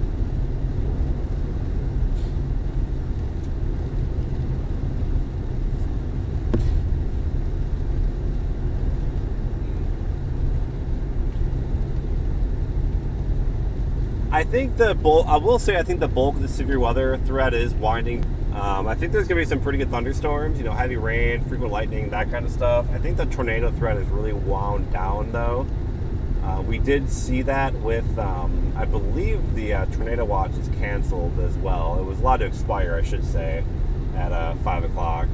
I think I will say I think the bulk of the severe weather threat is winding. I think there's going to be some pretty good thunderstorms, heavy rain, frequent lightning, that kind of stuff. I think the tornado threat is really wound down, though. We did see that with, I believe the tornado watch is canceled as well. It was allowed to expire, I should say, at 5 o'clock.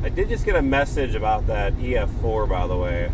I did just get a message about that EF4, by the way.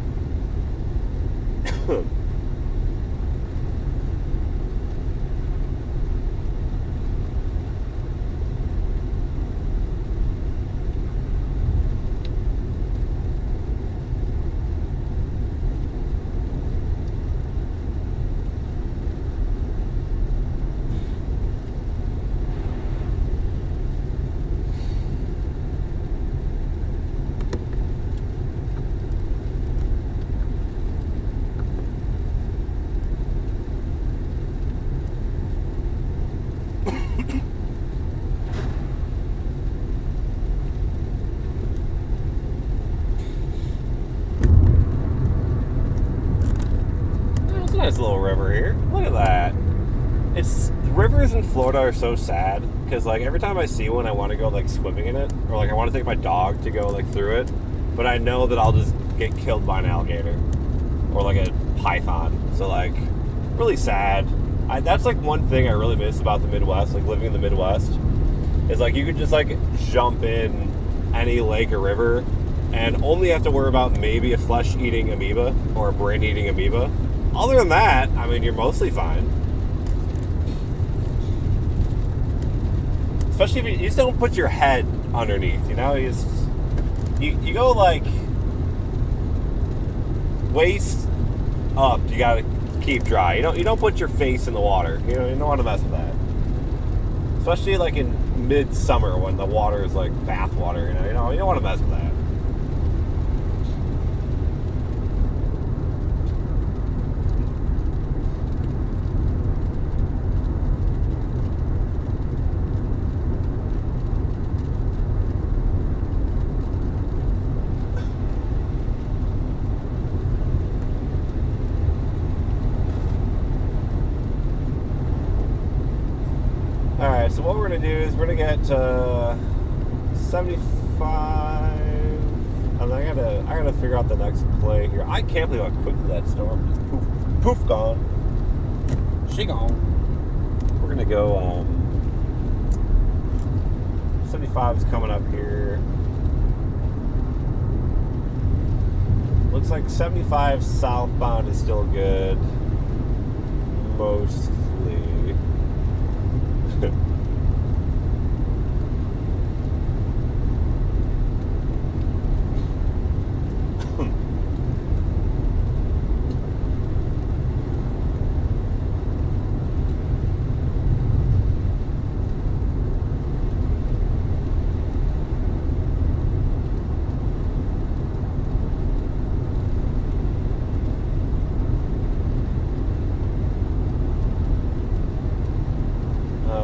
Nice little river here. Look at that. Rivers in Florida are so sad because like every time I see one, I want to go like swimming in it, or like I want to take my dog to go like through it, but I know that I'll just get killed by an alligator or like a python. So like, really sad. That's like one thing I really miss about the Midwest, like living in the Midwest, is like you could just like jump in any lake or river and only have to worry about maybe a flesh-eating amoeba or a brain-eating amoeba. Other than that, I mean, you're mostly fine. Especially if you just don't put your head underneath, you know? You go like waist up, you gotta keep dry. You don't put your face in the water. You don't want to mess with that. Especially like in midsummer when the water is like bath water. You don't want to mess with that. Alright, so what we're going to do is we're going to get 75, and I gotta figure out the next play here. I can't believe how quickly that storm just poof gone. She gone. We're going to go, 75 is coming up here. Looks like 75 southbound is still good. Mostly.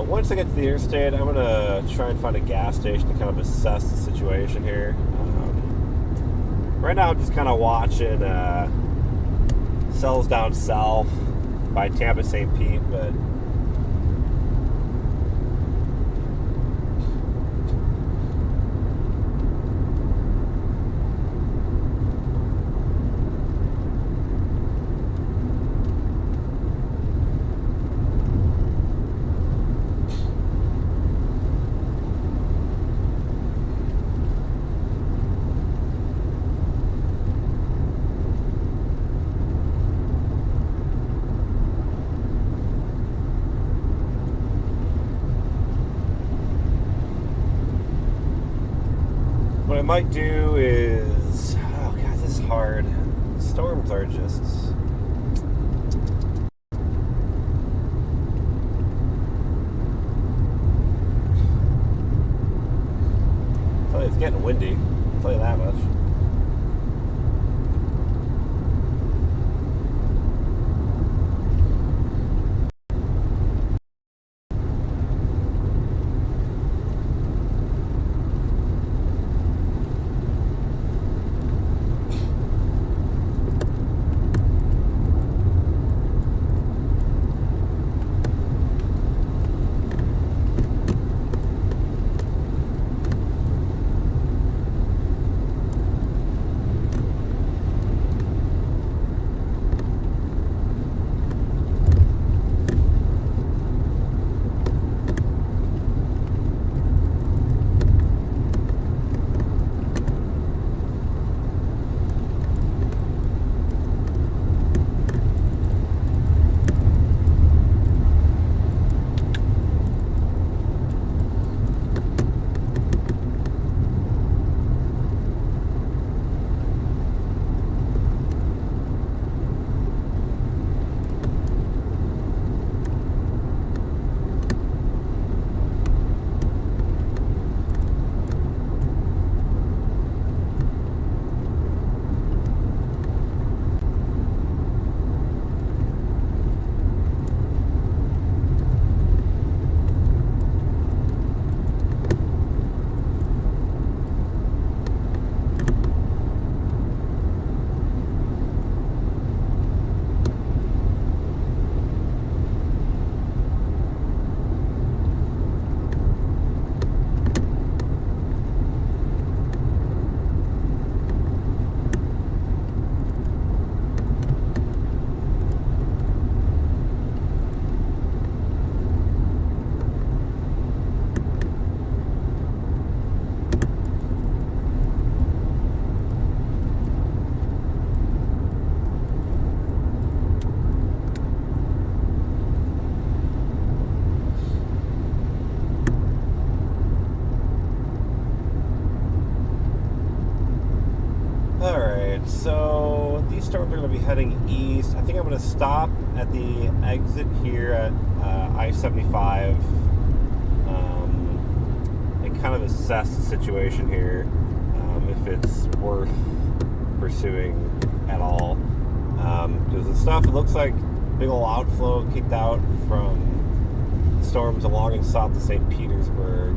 Once I get to the interstate, I'm going to try and find a gas station to kind of assess the situation here. Right now I'm just kind of watching cells down south by Tampa St. Pete, but what I might do is, oh god, this is hard. Storms are just, it's getting windy, I'll tell you that much. thunderstorms are going to be heading east. I think I'm going to stop at the exit here at I-75 and kind of assess the situation here, if it's worth pursuing at all. Because the stuff, it looks like big old outflow kicked out from storms along and south to St. Petersburg.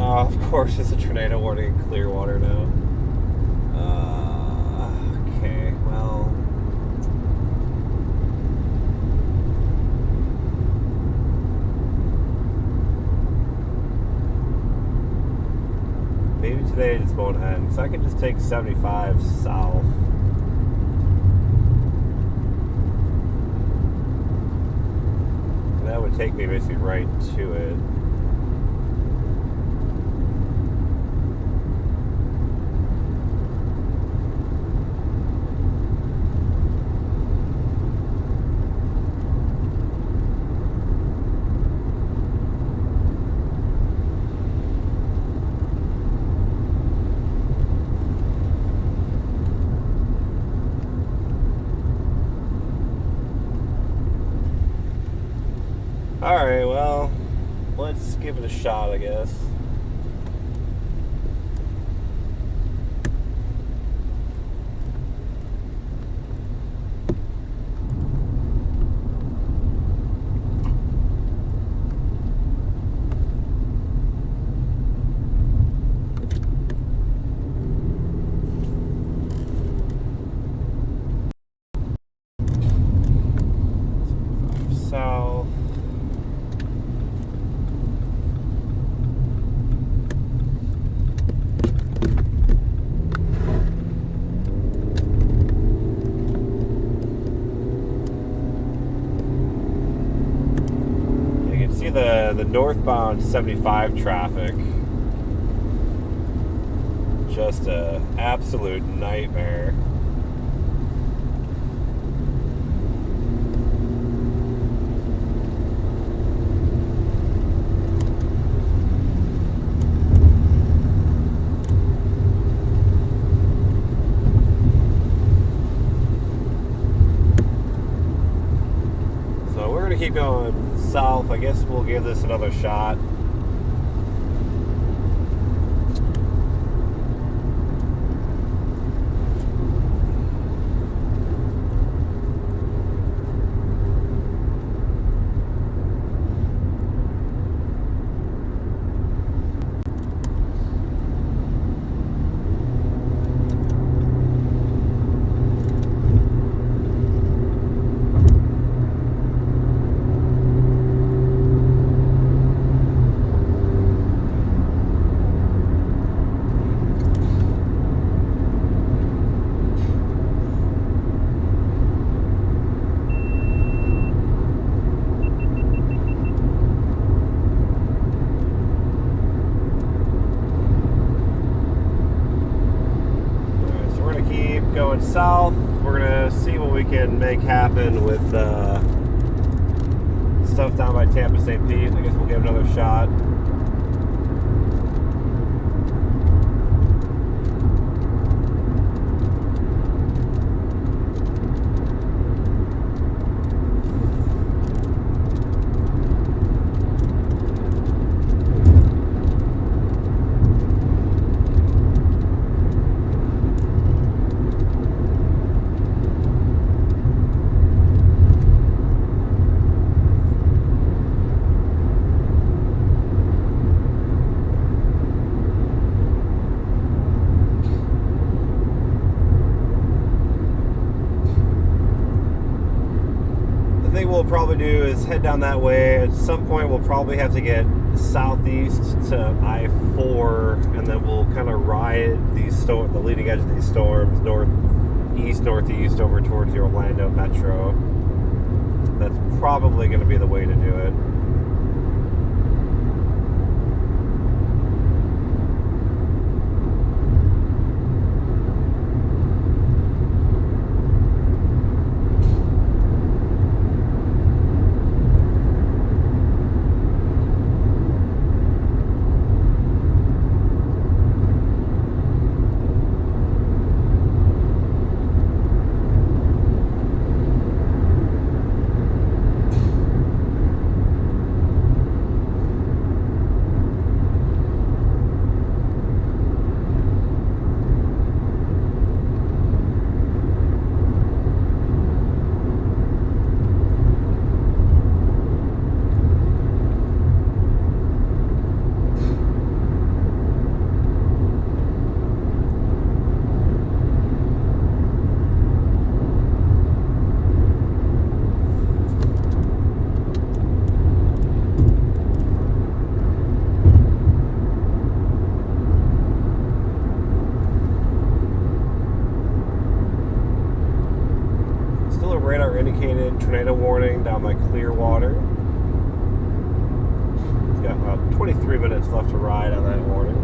Of course, it's a tornado warning in Clearwater now. Okay, well. Maybe today it just won't end, because I can just take 75 south. And that would take me basically right to it. Alright, well, let's give it a shot, I guess. South. The northbound 75 traffic, just a absolute nightmare. So we're gonna keep going south. I guess we'll give this another shot. Going south, we're gonna see what we can make happen with stuff down by Tampa St. Pete. I guess we'll give it another shot. we'll probably do is head down that way. At some point, we'll probably have to get southeast to I-4, and then we'll kind of ride the leading edge of these storms northeast over towards the Orlando metro. That's probably going to be the way to do it. Radar indicated tornado warning down by Clearwater. We've got about 23 minutes left to ride on that warning.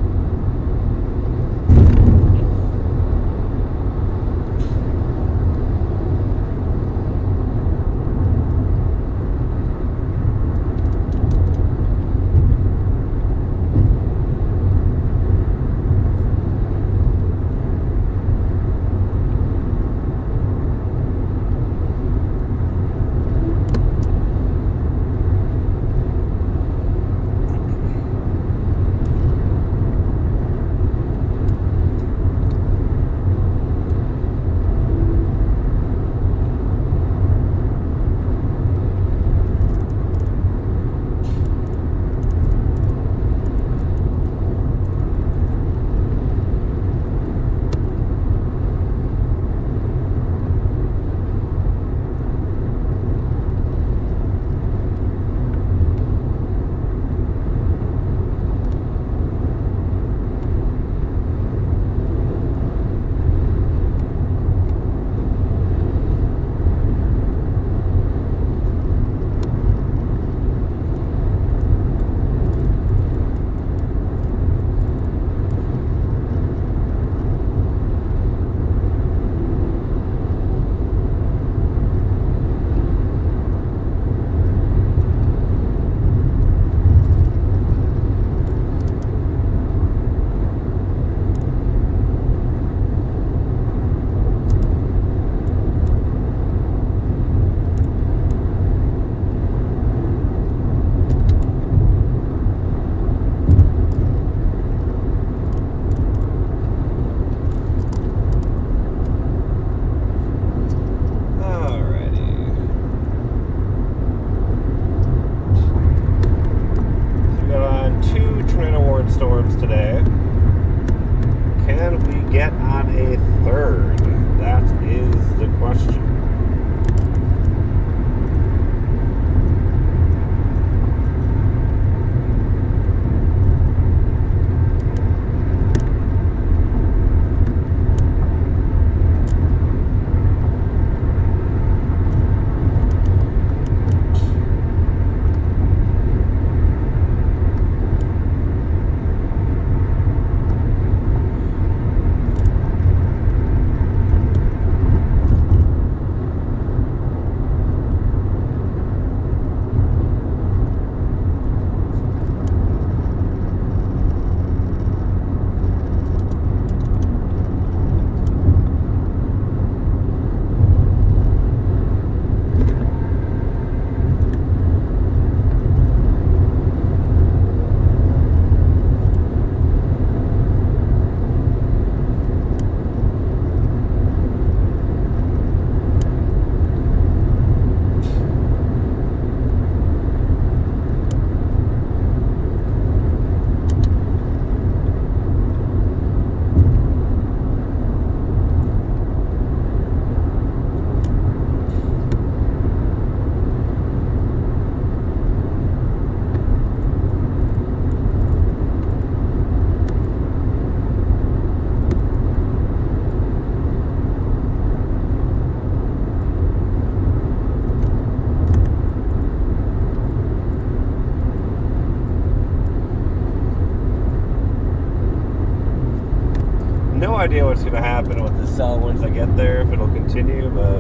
idea what's going to happen with the cell once I get there, if it'll continue, but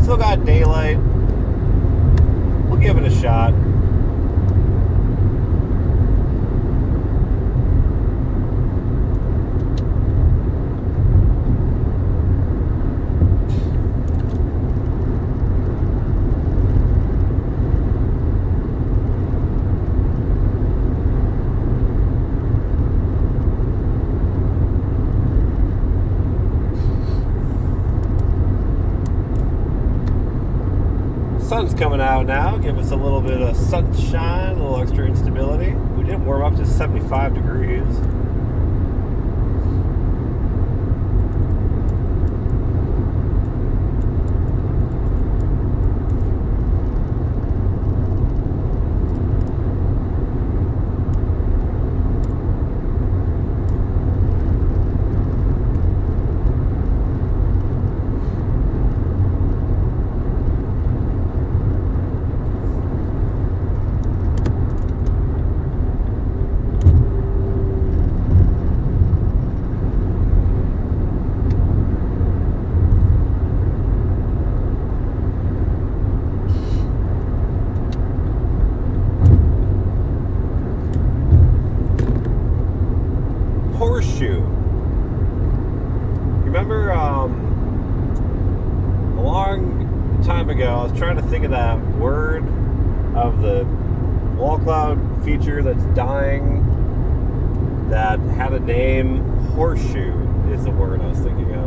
still got daylight. We'll give it a shot. Sun's coming out now, give us a little bit of sunshine, a little extra instability. We did warm up to 75 degrees. Horseshoe. Remember, a long time ago, I was trying to think of that word of the wall cloud feature that's dying that had a name. Horseshoe is the word I was thinking of.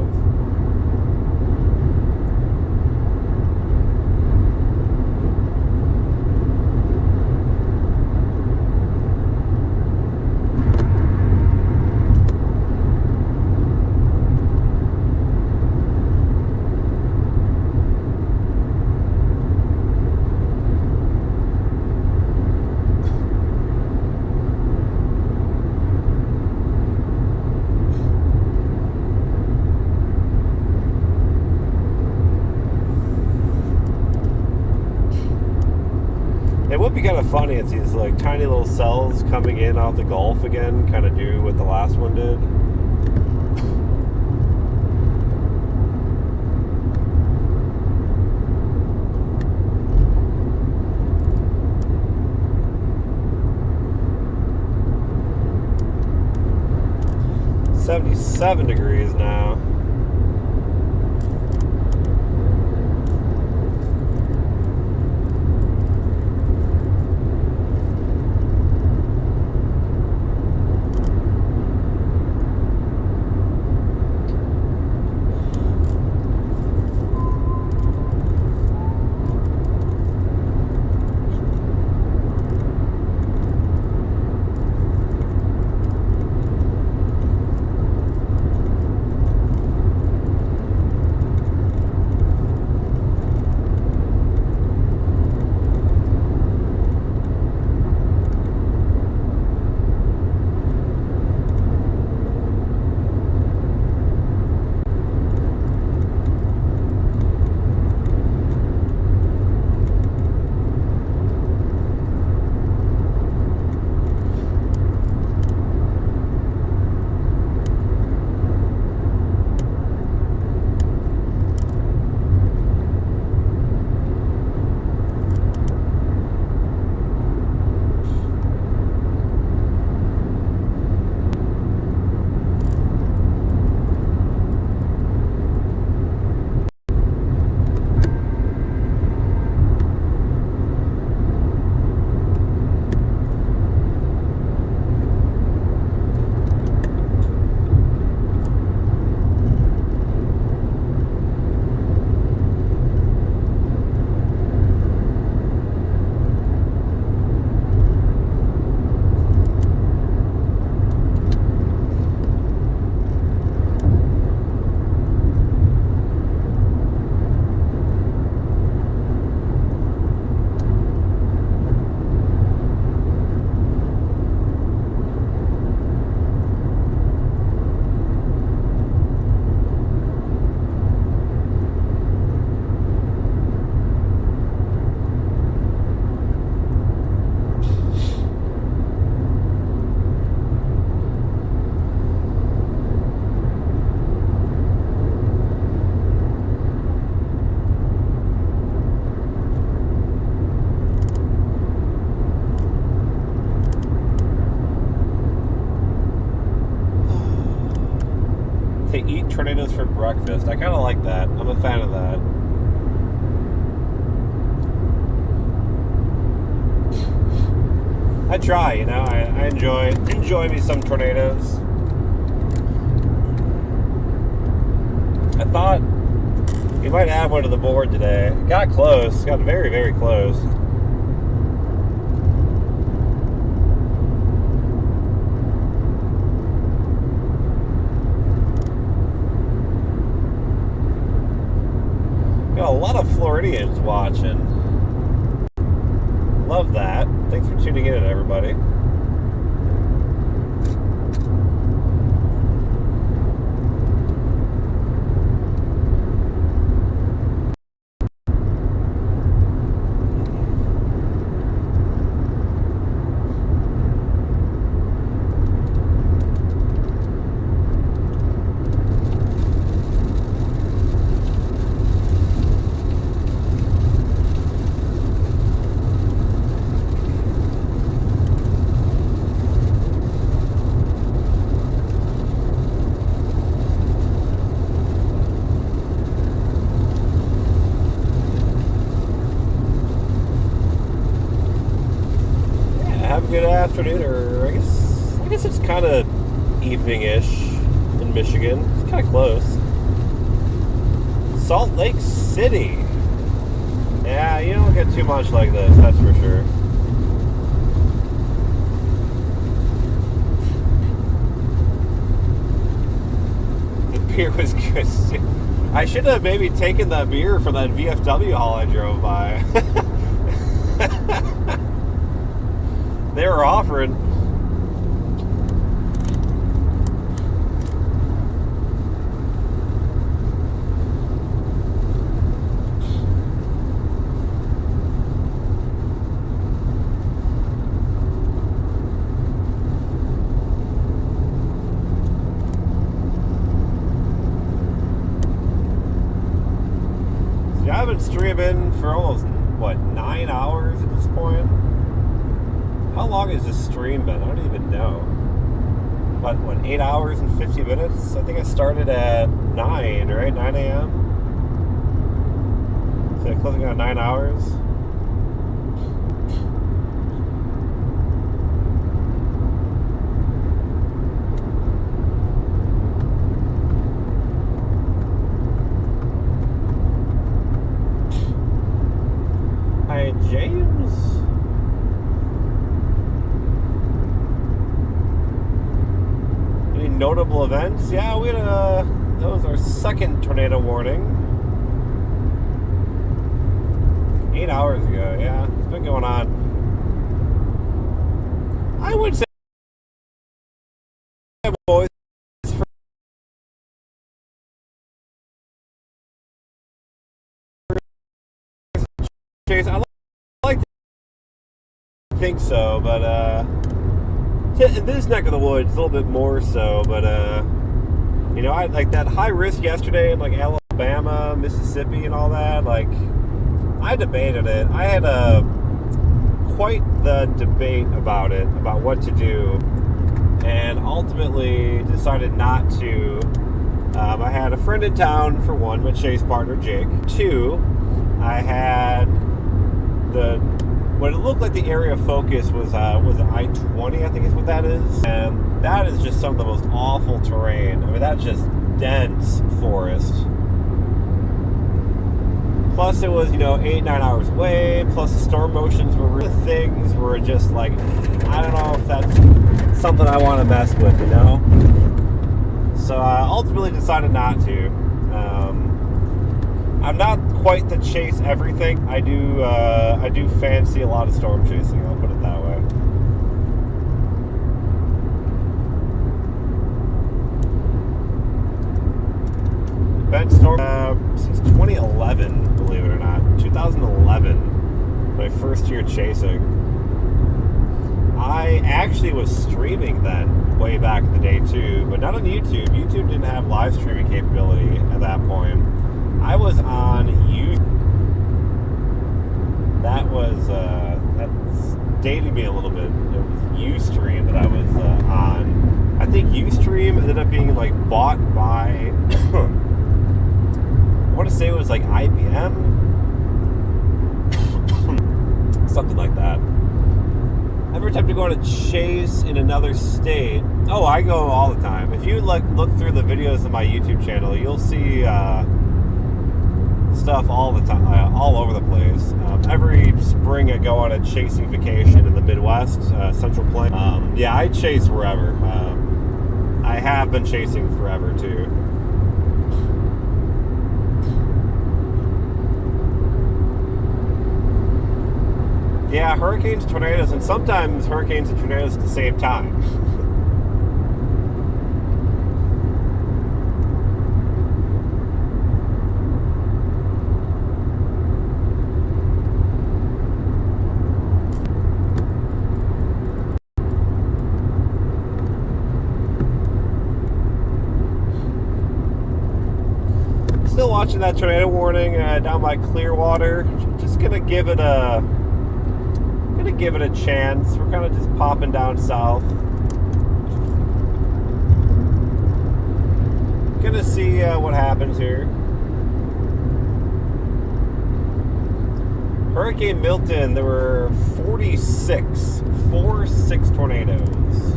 It would be kind of funny if these like tiny little cells coming in off the Gulf again kind of do what the last one did. $77 degrees now. tornadoes for breakfast. I kind of like that. I'm a fan of that. I try, you know. I enjoy me some tornadoes. I thought we might add one to the board today. Got close. Got very, very close. Got a lot of Floridians watching. Love that. Thanks for tuning in, everybody. Good afternoon, or I guess it's kind of evening-ish in Michigan. It's kind of close. Salt Lake City. Yeah, you don't get too much like this, that's for sure. The beer was good. I should have maybe taken that beer from that VFW haul I drove by. They were offering. See, I've been streaming for almost, 9 hours at this point? How long has this stream been? I don't even know. What, 8 hours and 50 minutes? I think I started at 9, right? 9 a.m.? So closing on 9 hours. Hi, James. Notable events? Yeah, we had that was our second tornado warning. 8 hours ago, yeah. It's been going on. I would say boys Chase, I like to think so, but in this neck of the woods, a little bit more so, but you know, I like that high risk yesterday in like Alabama, Mississippi, and all that. Like, I debated it. I had quite the debate about it, about what to do, and ultimately decided not to. I had a friend in town for one, my chase partner Jake. Two, I had what it looked like the area of focus was I-20, I think is what that is. And that is just some of the most awful terrain. I mean, that's just dense forest. Plus it was, 8-9 hours away. Plus the storm motions were things were just like, I don't know if that's something I want to mess with, So I ultimately decided not to. I'm not quite the chase everything. I do fancy a lot of storm chasing, I'll put it that way. Been storm since 2011, believe it or not. 2011, my first year chasing. I actually was streaming then, way back in the day too, but not on YouTube. YouTube didn't have live streaming capability at that point. I was on YouTube. That's dated me a little bit. It was Ustream that I was on. I think Ustream ended up being like bought by, I want to say it was like IBM, something like that. Every time to go on a chase in another state, oh, I go all the time. If you look through the videos of my YouTube channel, you'll see stuff all the time, all over the place. Every spring I go on a chasing vacation in the Midwest, Central Plain. Yeah, I chase wherever. I have been chasing forever too. Yeah, hurricanes, tornadoes, and sometimes hurricanes and tornadoes at the same time. Still watching that tornado warning down by Clearwater. Just gonna give it a chance. We're kind of just popping down south. Gonna see what happens here. Hurricane Milton, there were 46 tornadoes.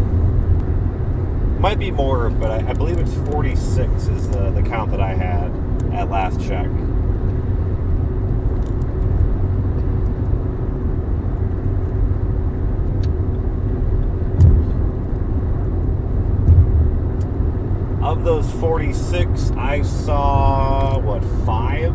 Might be more, but I believe it's 46 is the count that I had at last check. Of those 46, I saw, what, five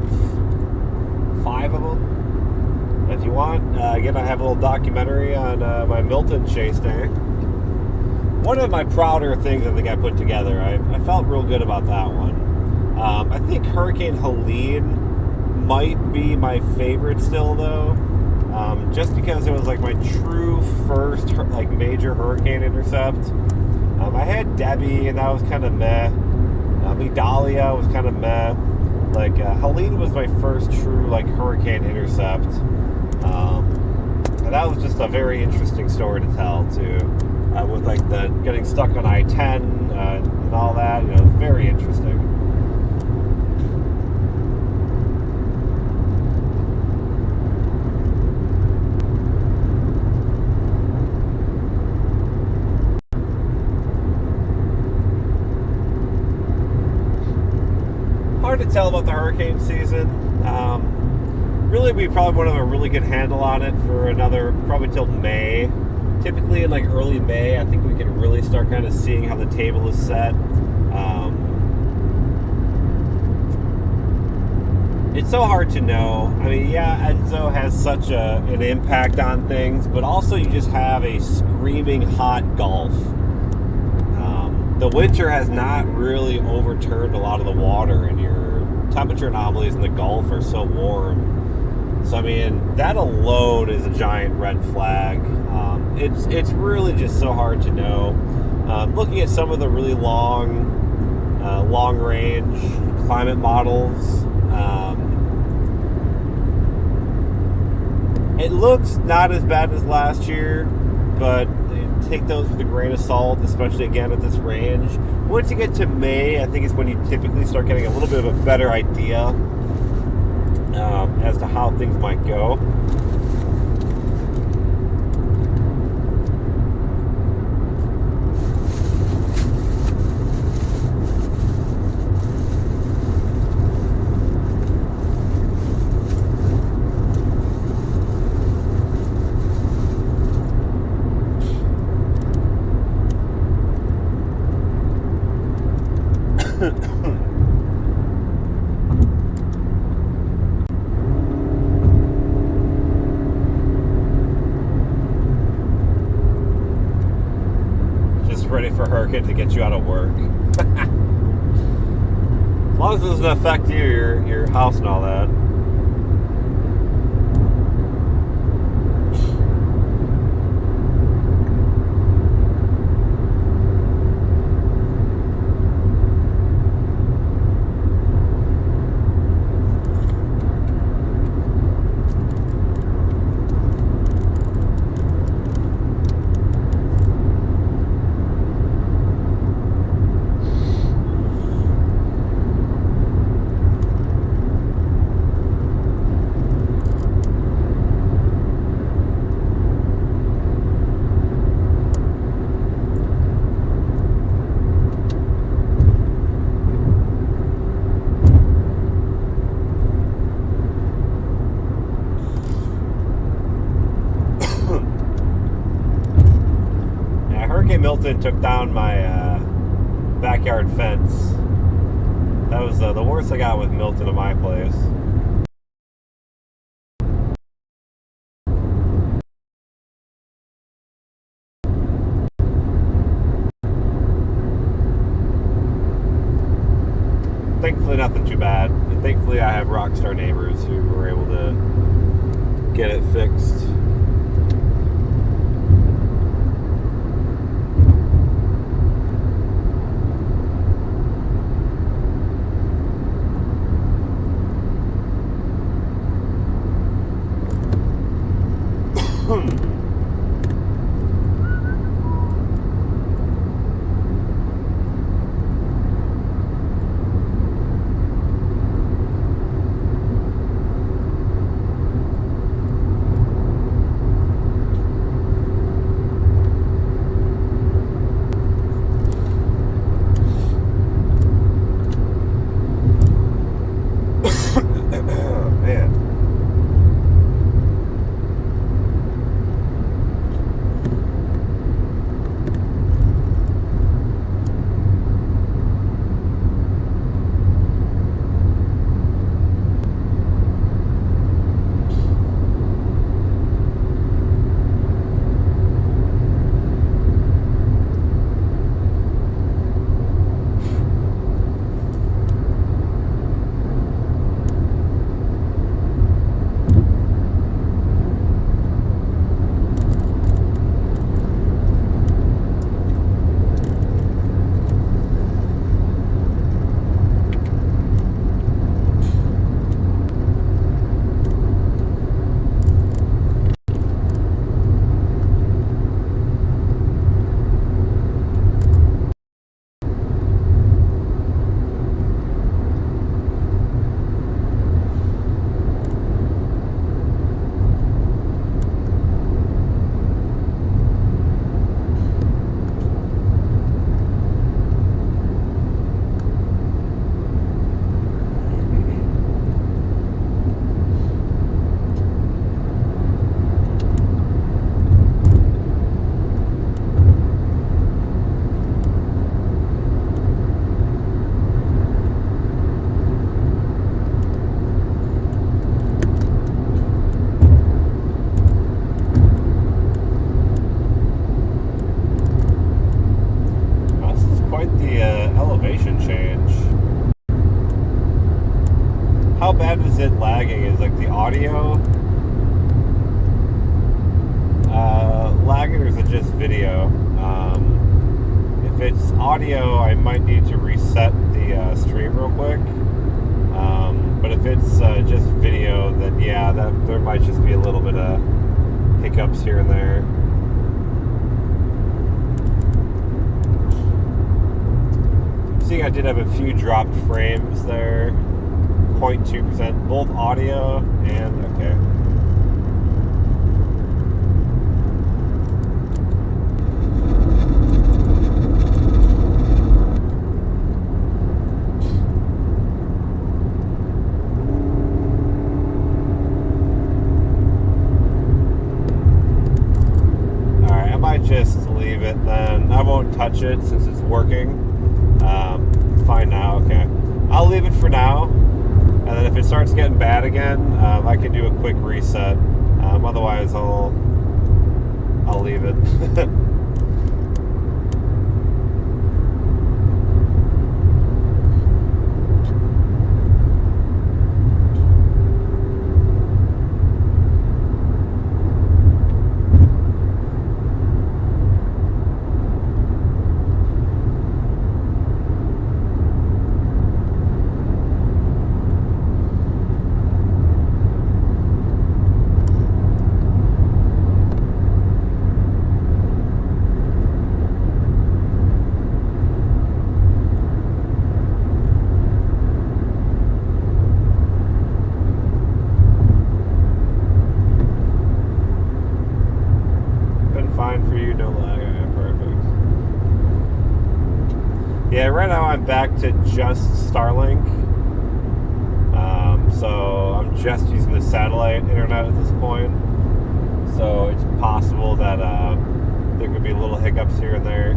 of them? If you want, again, I have a little documentary on my Milton chase day. One of my prouder things I think I put together. I felt real good about that one. I think Hurricane Helene might be my favorite still, though. Just because it was like my true first like major hurricane intercept. I had Debbie, and that was kind of meh. Dahlia was kind of meh. Like, Helene was my first true, like, hurricane intercept. And that was just a very interesting story to tell, too. With, like, the getting stuck on I-10 and all that. You know, it's very interesting. Hard to tell about the hurricane season. Really, we probably won't have a really good handle on it for another, probably till May. Typically in like early May, I think we can really start kind of seeing how the table is set. It's so hard to know. I mean, yeah, Enzo has such an impact on things, but also you just have a screaming hot Gulf. The winter has not really overturned a lot of the water, and your temperature anomalies in the Gulf are so warm. So, I mean, that alone is a giant red flag. It's really just so hard to know. Looking at some of the really long-range climate models, it looks not as bad as last year, but take those with a grain of salt, especially again at this range. Once you get to May, I think is when you typically start getting a little bit of a better idea as to how things might go. Ready for a hurricane to get you out of work. As long as it doesn't affect you, your house and all that. day Milton took down my backyard fence. That was the worst I got with Milton at my place. Thankfully, nothing too bad. And thankfully, I have rockstar neighbors who were able to get it fixed. Elevation change. How bad is it lagging? Is like the audio lagging, or is it just video? If it's audio, I might need to reset the stream real quick. But if it's just video, then yeah, there might just be a little bit of hiccups here and there. Seeing I did have a few dropped frames there, 0.2%, both audio and okay. Alright, I might just leave it then. I won't touch it since it's working. Fine now, okay. I'll leave it for now, and then if it starts getting bad again, I can do a quick reset. Otherwise, I'll leave it. Yeah, right now I'm back to just Starlink. So I'm just using the satellite internet at this point. So it's possible that there there could be little hiccups here and there.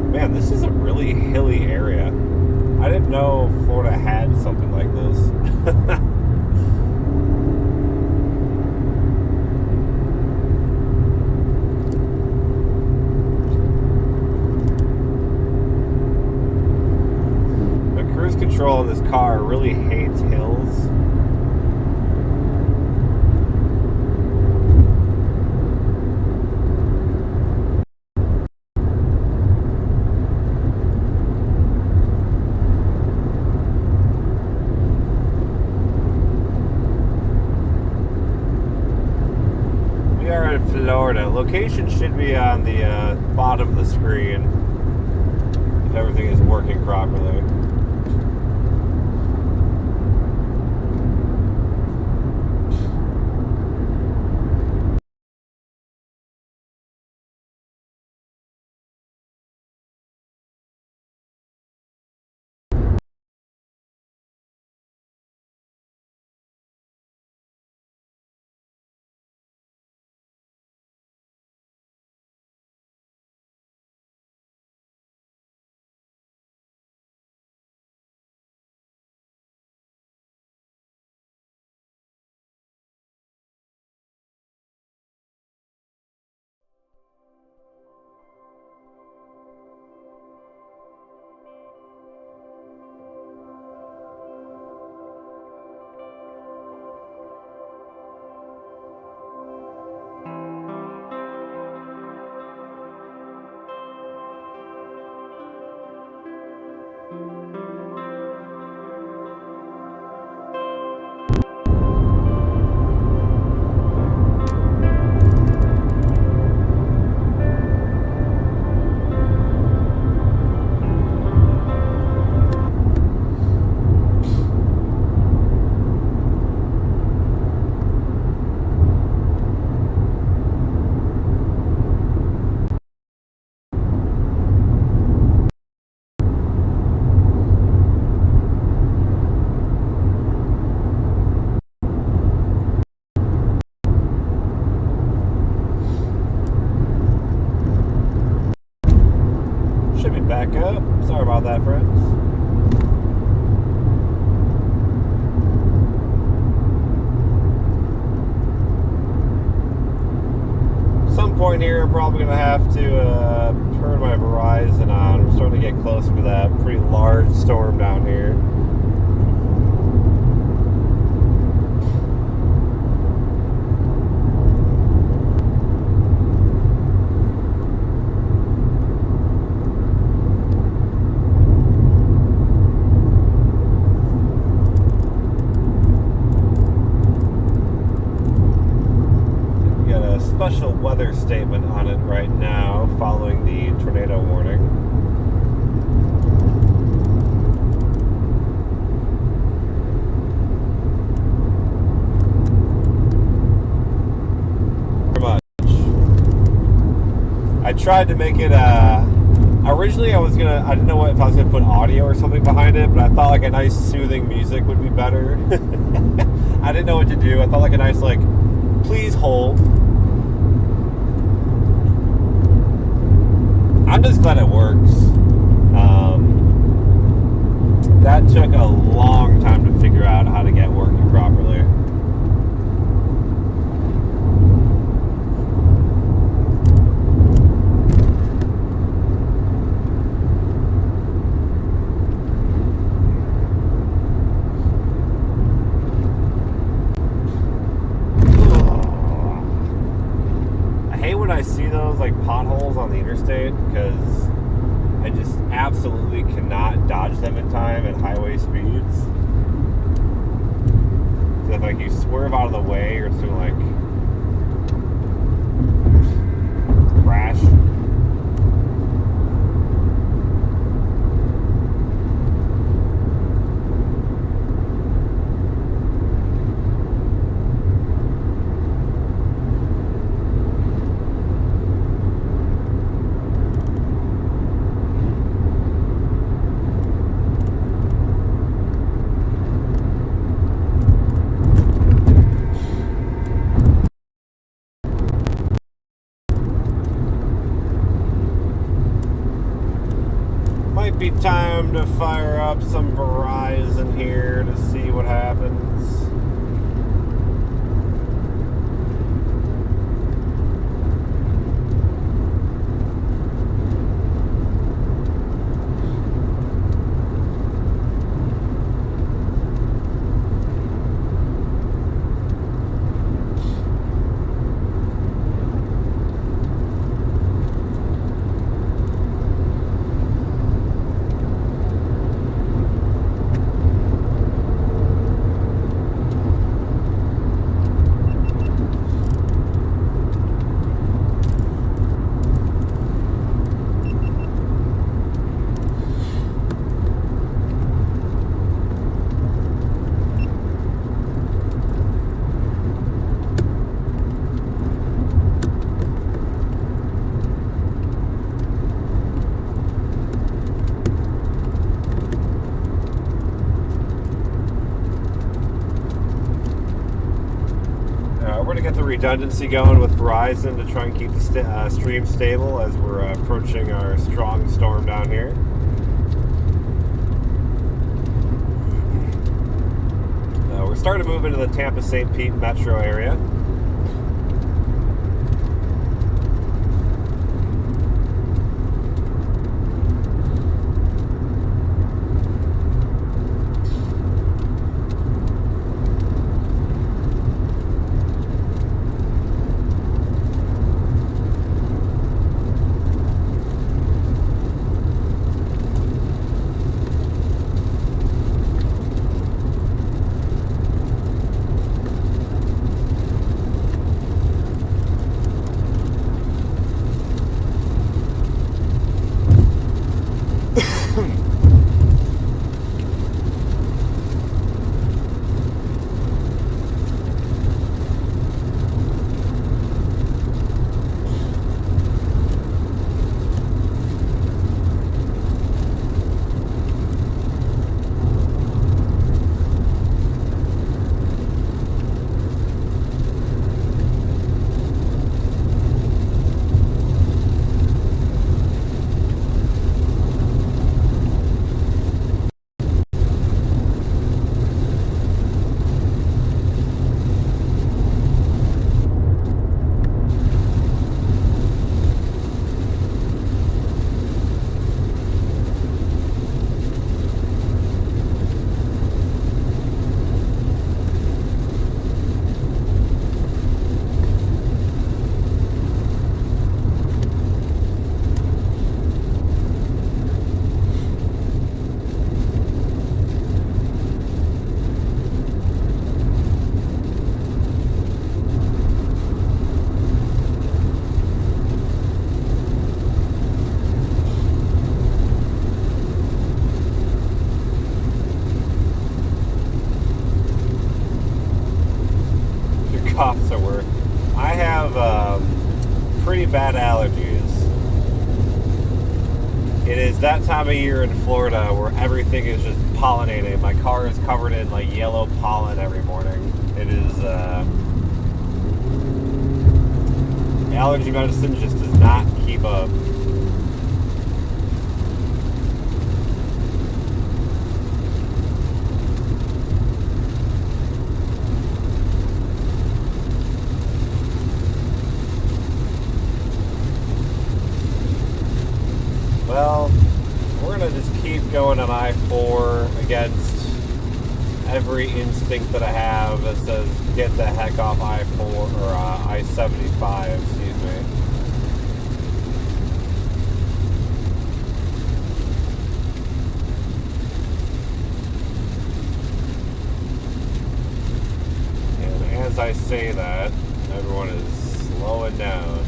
Man, this is a really hilly area. I didn't know Florida had something like this. Control in this car really hates hills. We are in Florida. Location should be on the bottom of the screen if everything is working properly. Back up. Sorry about that, friends. At some point here, I'm probably going to have to turn my Verizon on. I'm starting to get closer to that pretty large storm down here. Special weather statement on it right now following the tornado warning. Very much. I tried to make it originally I didn't know if I was gonna put audio or something behind it, but I thought like a nice soothing music would be better. I didn't know what to do. I thought like a nice please hold. I'm just glad it works. That took a long time to figure out how to get working properly. I see those potholes on the interstate because I just absolutely cannot dodge them in time at highway speeds. So if you swerve out of the way, or it's gonna crash. be time to fire up some Verizon here to see what happens. We're going to get the redundancy going with Verizon to try and keep the stream stable as we're approaching our strong storm down here. We're starting to move into the Tampa-St. Pete metro area. So I have pretty bad allergies. It is that time of year in Florida where everything is just pollinating. My car is covered in like yellow pollen every morning. It is allergy medicine just does not keep up. Well, we're going to just keep going on I-4 against every instinct that I have that says get the heck off I-4 or I-75, excuse me. And as I say that, everyone is slowing down.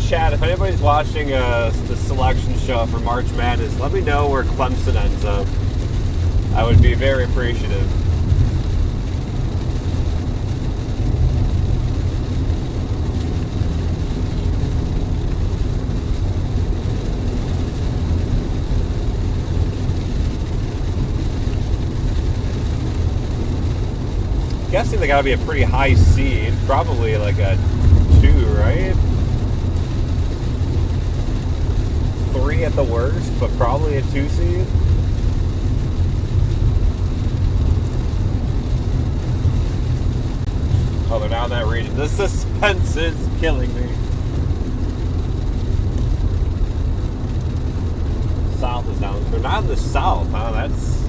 Chat, if anybody's watching the selection show for March Madness, let me know where Clemson ends up. I would be very appreciative. guessing they gotta be a pretty high seed, probably like a 2, right? 3 at the worst, but probably a 2 seed. Oh, they're down that region. The suspense is killing me. South is down. They're not in the south, huh? That's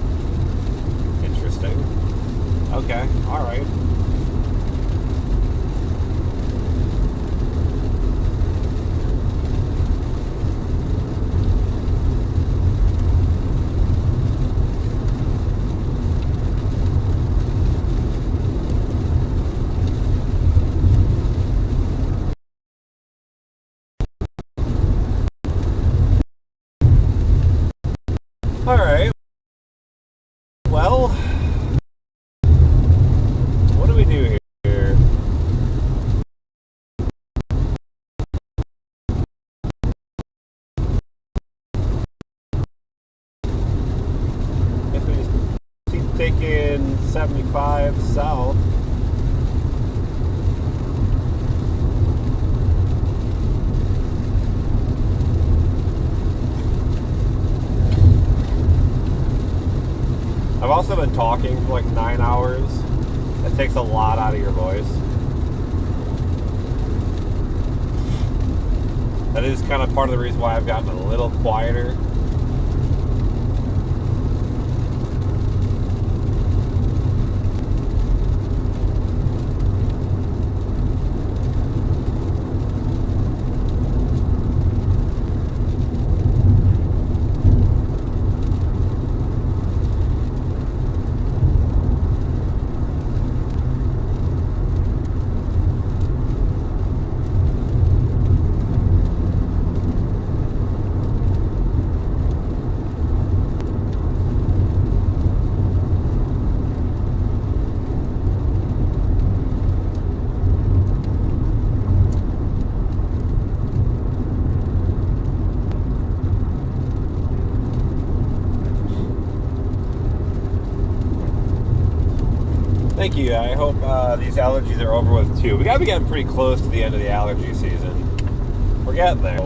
interesting. Okay, alright. Alright. Well, what do we do here? Guess we just keep taking 75 south. I've also been talking for like 9 hours. That takes a lot out of your voice. That is kind of part of the reason why I've gotten a little quieter. Thank you. I hope these allergies are over with too. We gotta be getting pretty close to the end of the allergy season. We're getting there.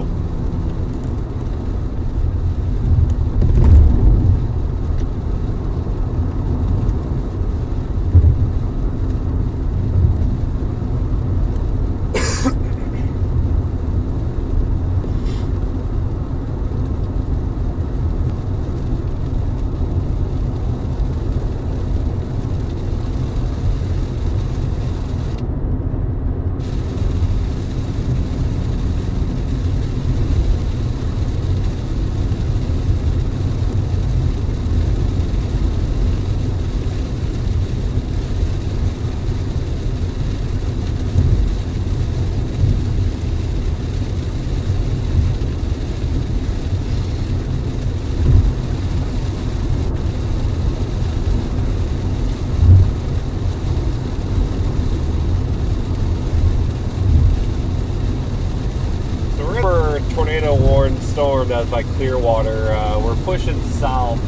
Tornado warned storm that's by Clearwater. We're pushing south.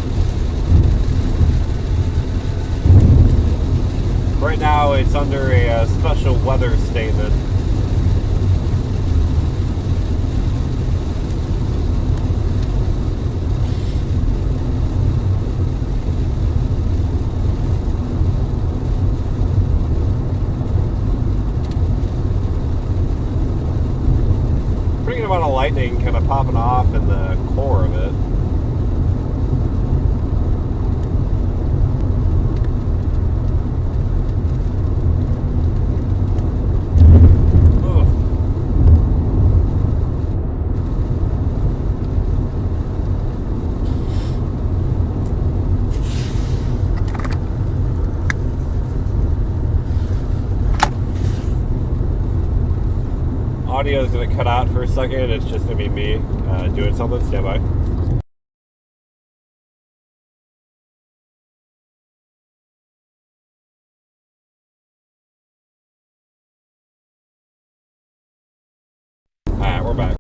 Right now it's under a special weather statement. Pretty good amount of lightning kind of popping off in the core of it. Audio is going to cut out for a second. It's just going to be me doing something. Stand by. Alright, we're back.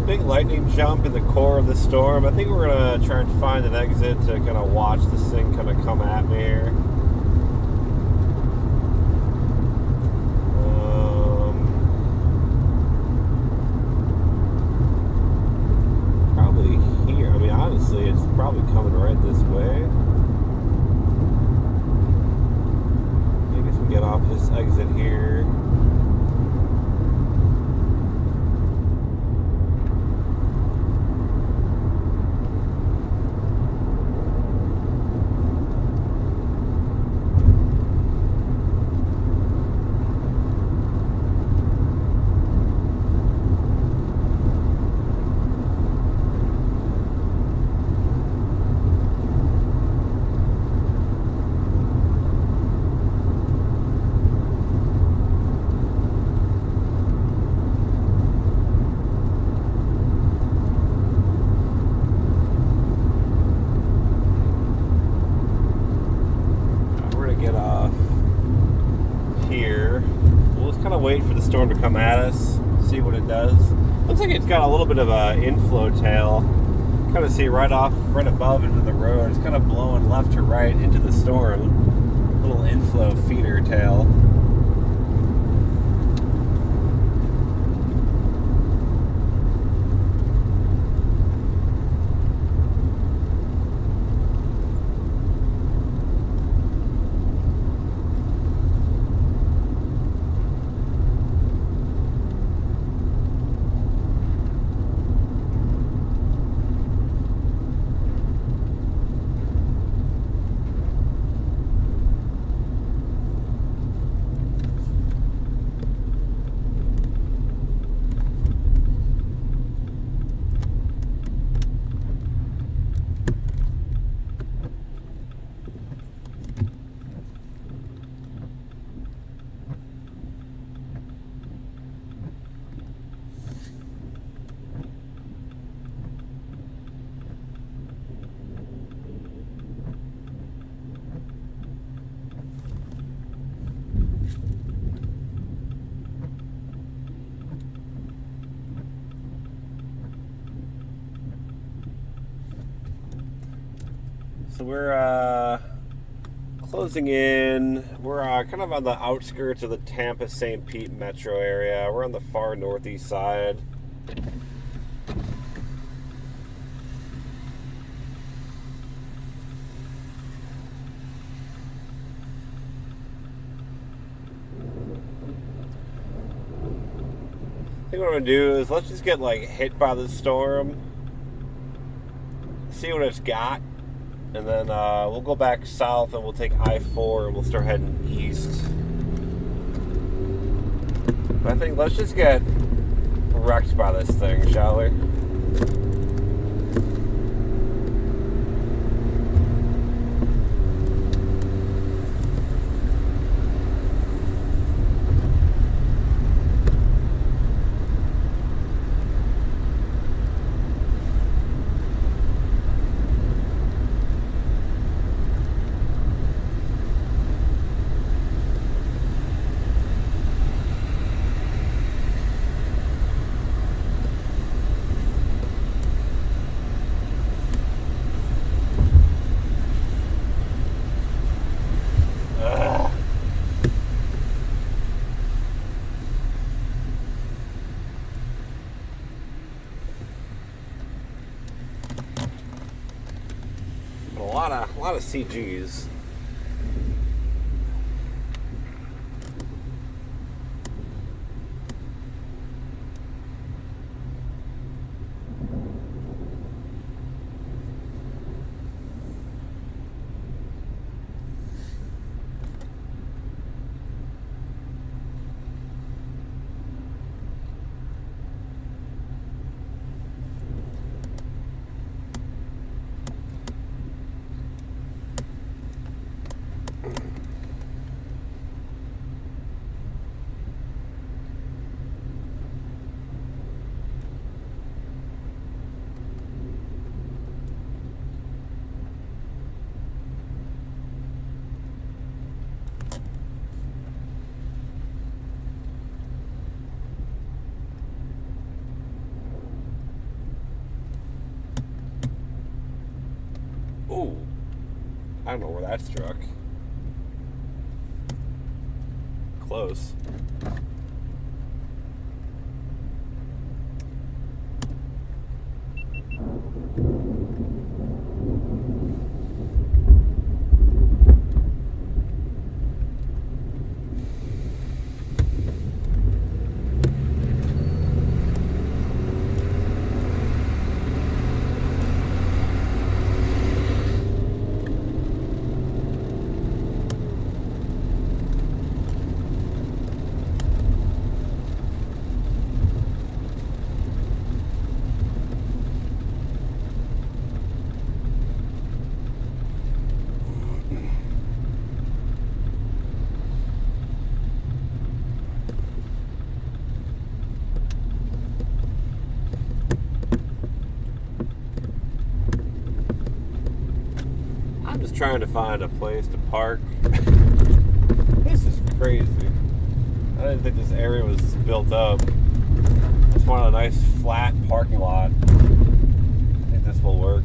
big lightning jump in the core of the storm. I think we're gonna try and find an exit to kind of watch this thing kind of come at me here. Probably here. I mean, honestly, it's probably coming right this way. I guess we get off this exit here. Wait for the storm to come at us, see what it does. Looks like it's got a little bit of a inflow tail. Kind of see right above into the road. It's kind of blowing left to right into the storm. Little inflow feeder tail. So we're closing in. We're kind of on the outskirts of the Tampa-St. Pete metro area. We're on the far northeast side. I think what I'm going to do is let's just get like hit by the storm, see what it's got. And then we'll go back south and we'll take I-4 and we'll start heading east. But I think let's just get wrecked by this thing, shall we? A lot of CGs. I don't know where that struck. Close. Trying to find a place to park. This is crazy. I didn't think this area was built up. Just wanted a nice flat parking lot. I think this will work.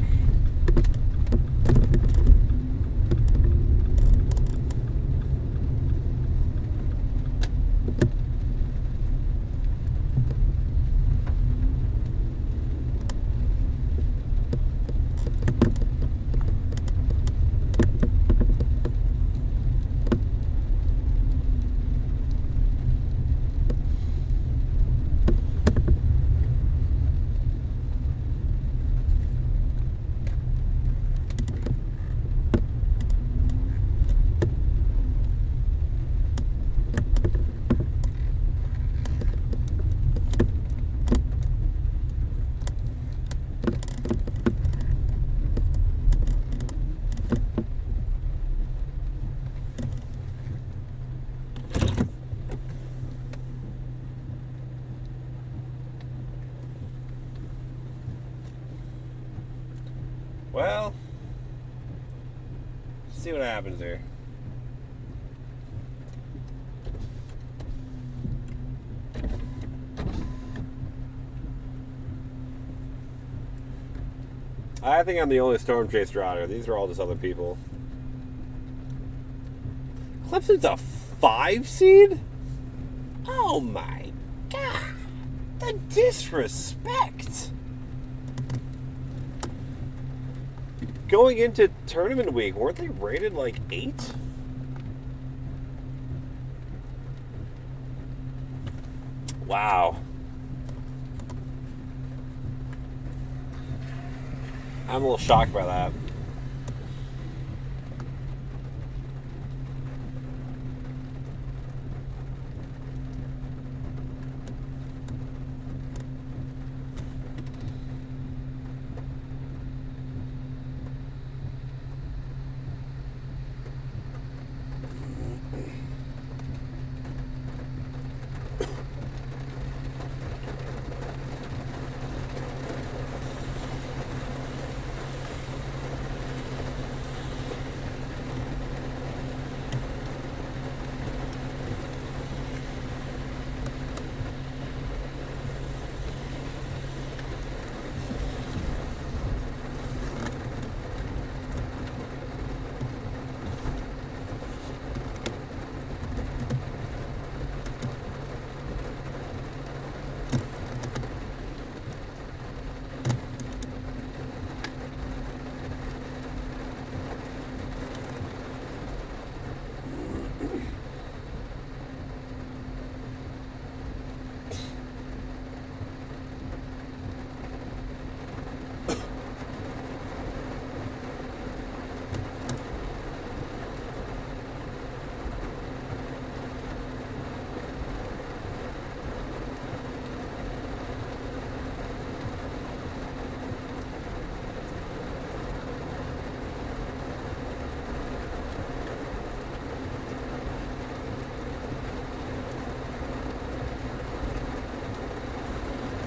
Well, see what happens here. I think I'm the only storm chaser out here. These are all just other people. Clemson's a 5 seed? Oh my god. The disrespect. Going into tournament week, weren't they rated like 8? Wow. I'm a little shocked by that.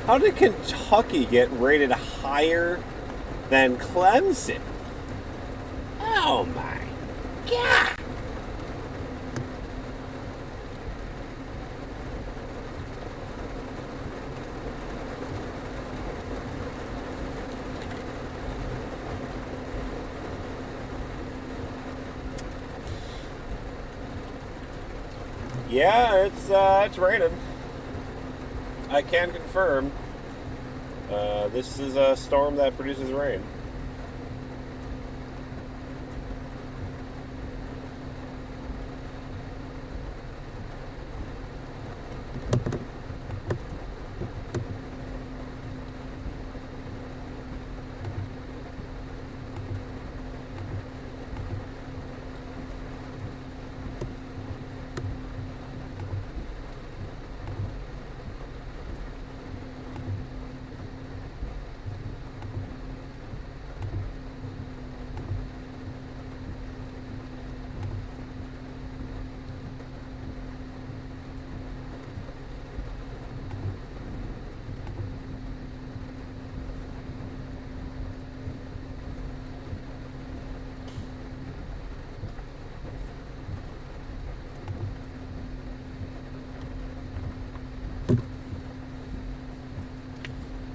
How did Kentucky get rated higher than Clemson? Oh my god! Yeah, it's raining. I can confirm. This is a storm that produces rain.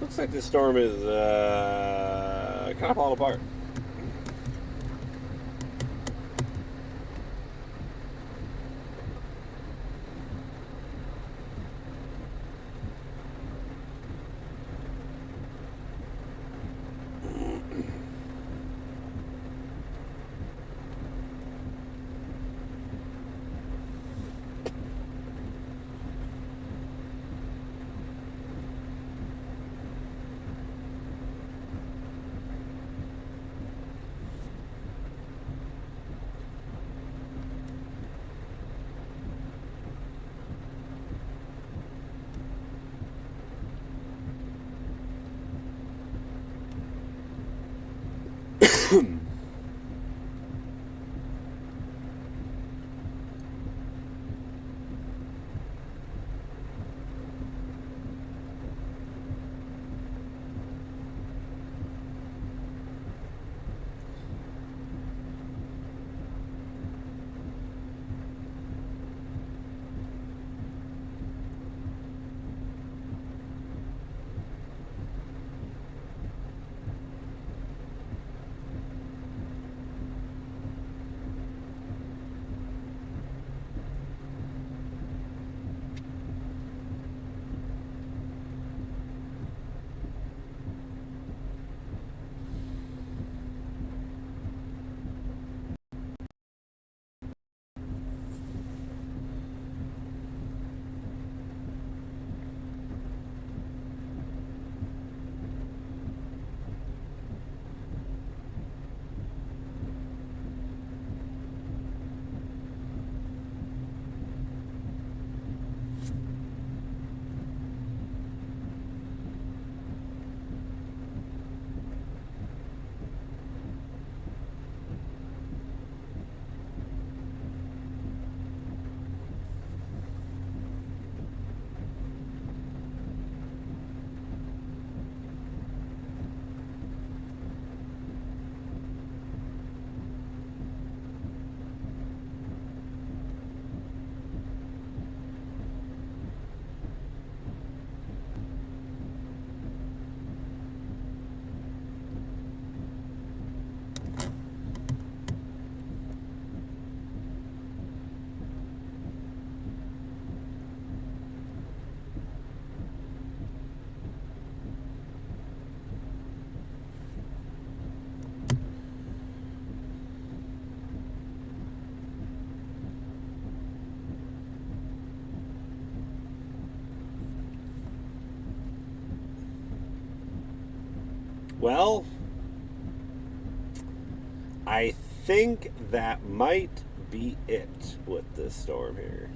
Looks like this storm is kind of falling apart. Well, I think that might be it with this storm here.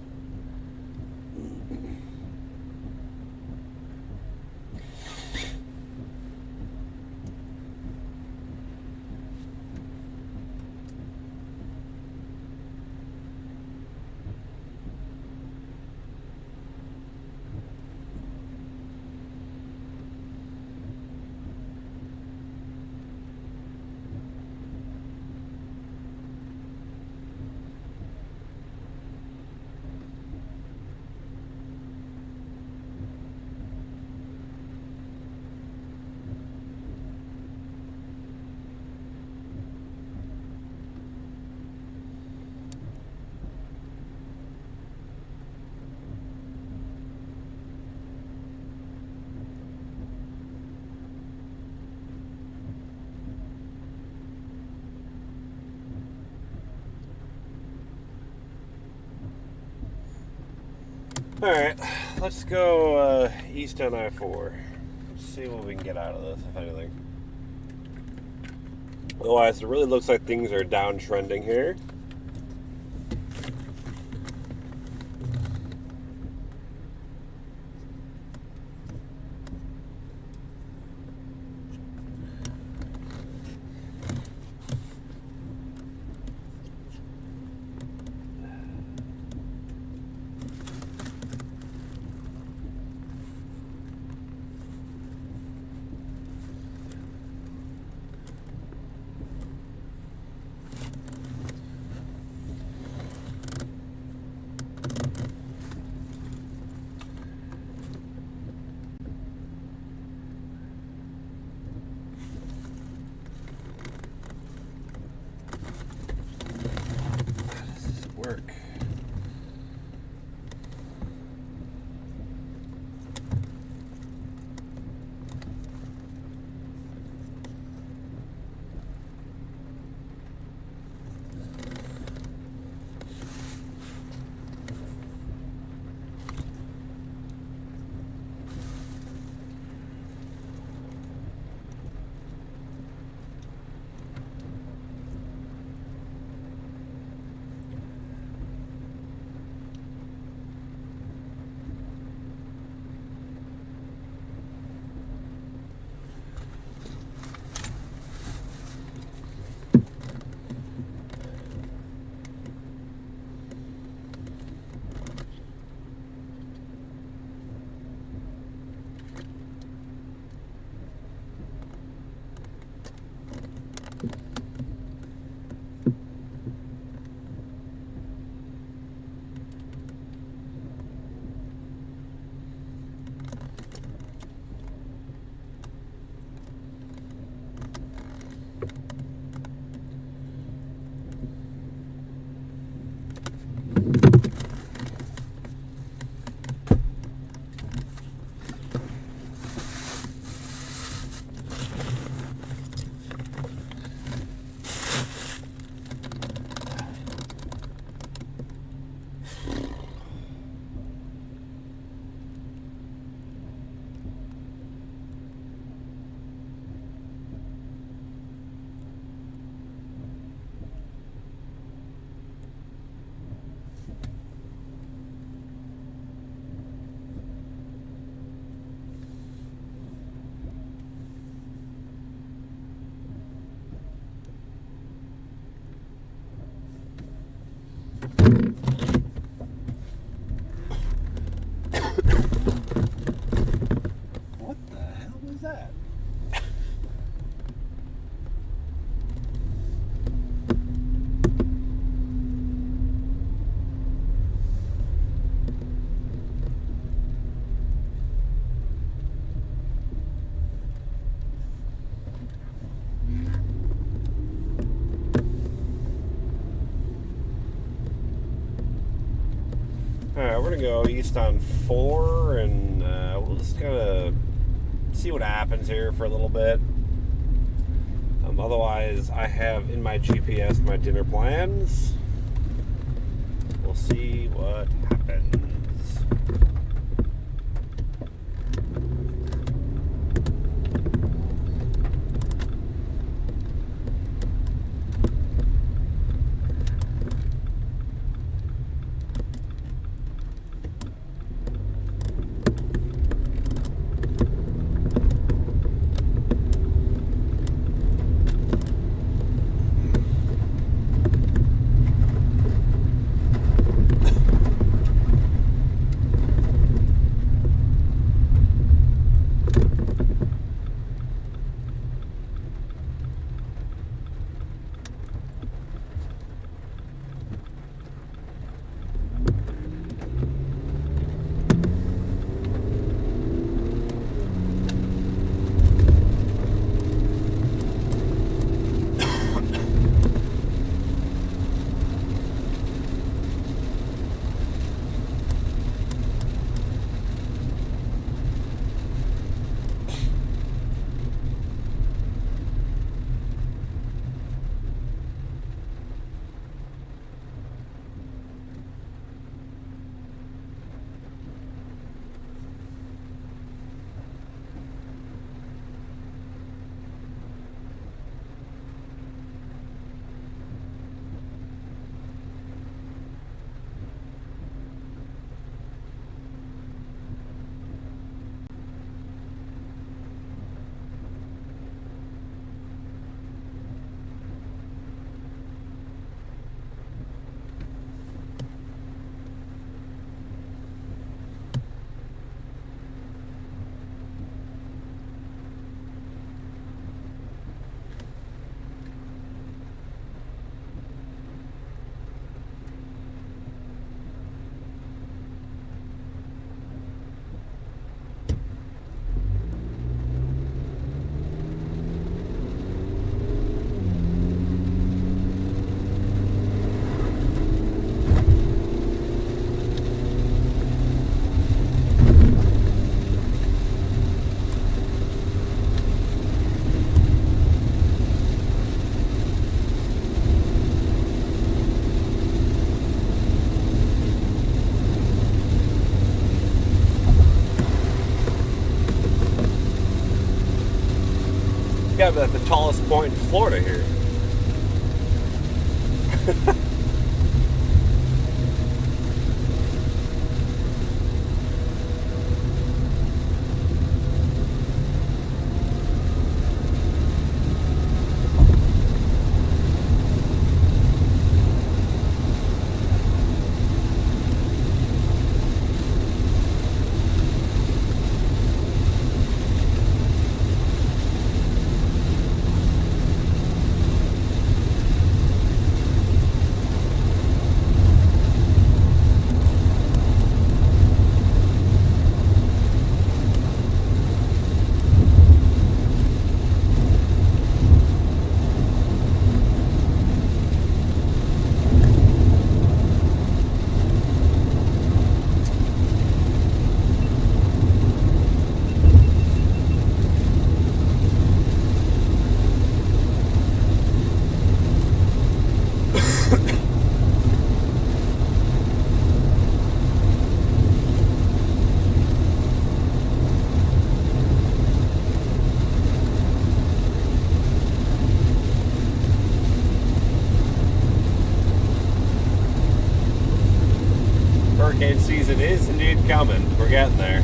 Alright, let's go east on I-4. See what we can get out of this, if anything. Otherwise, it really looks like things are downtrending here. Work. What the hell was that? Alright, we're gonna go east on 4 and we'll just kind of see what happens here for a little bit. Otherwise, I have in my GPS my dinner plans. We'll see what happens. Gotta be like the tallest point in Florida here. Hurricane season is indeed coming. We're getting there.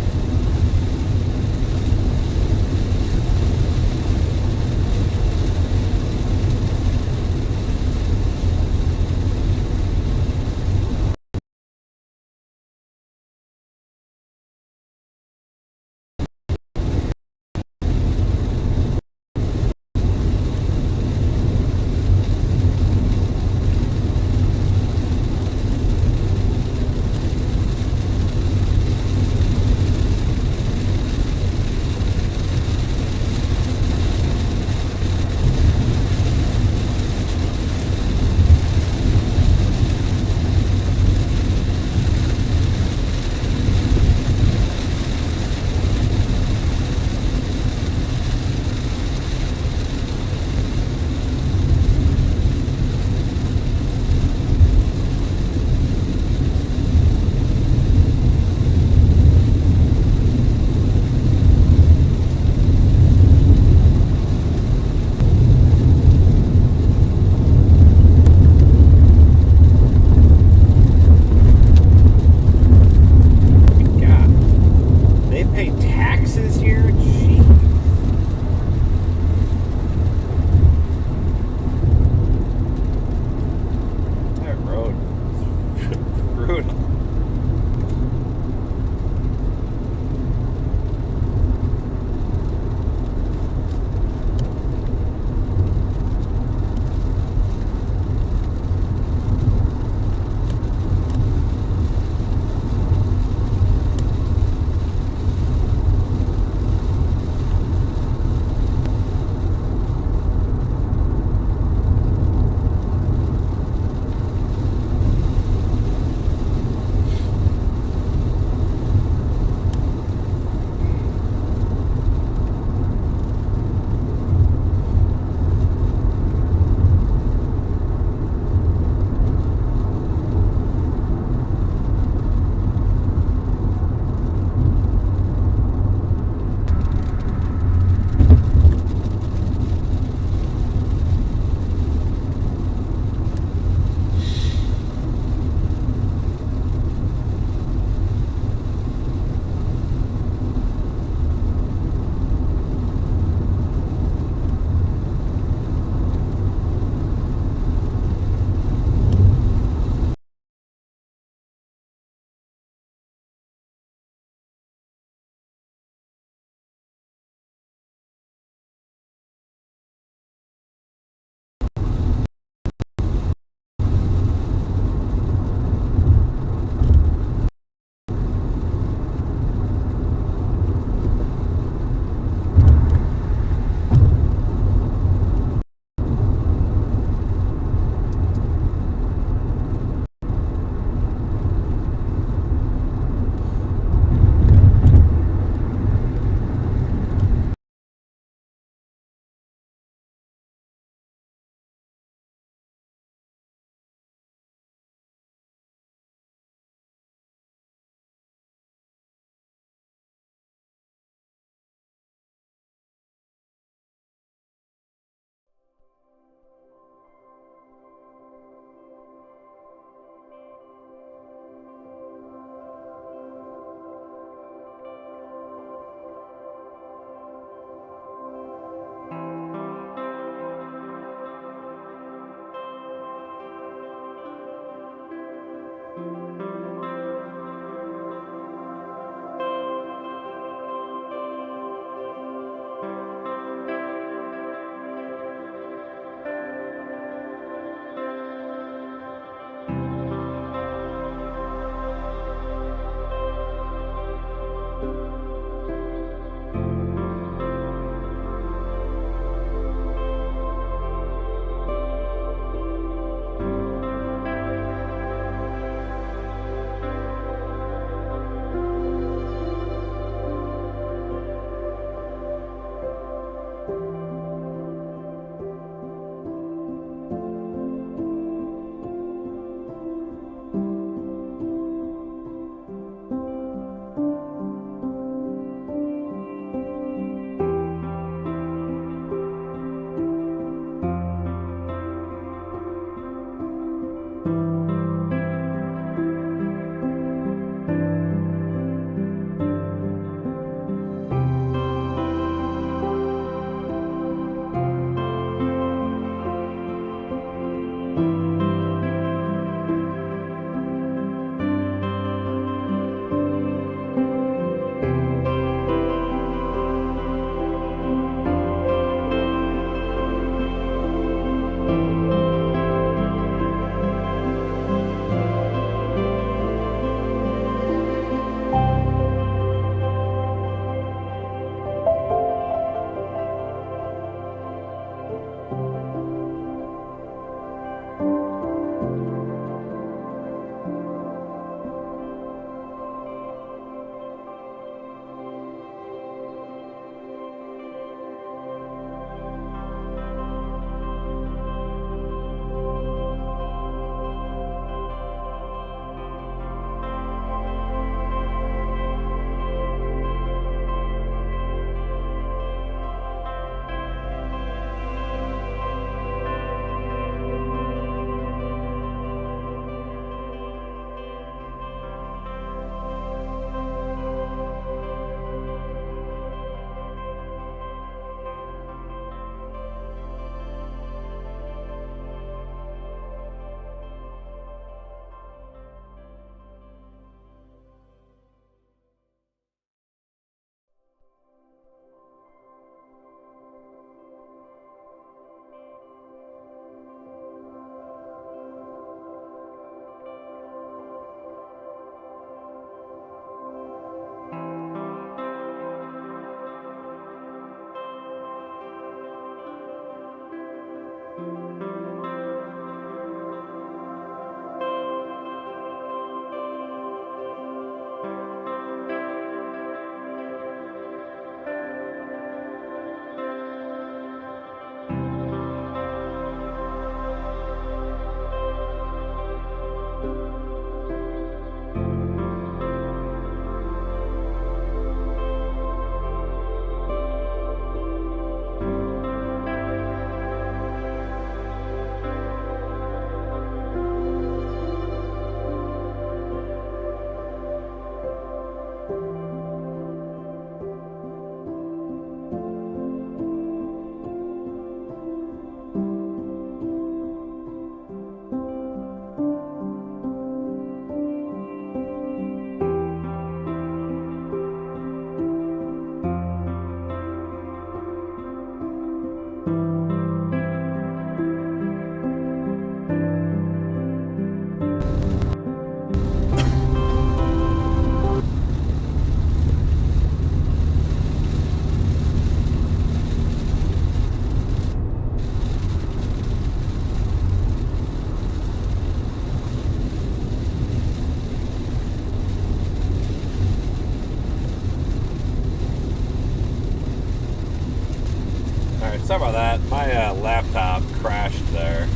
Sorry about that. My laptop crashed there.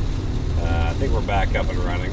I think we're back up and running.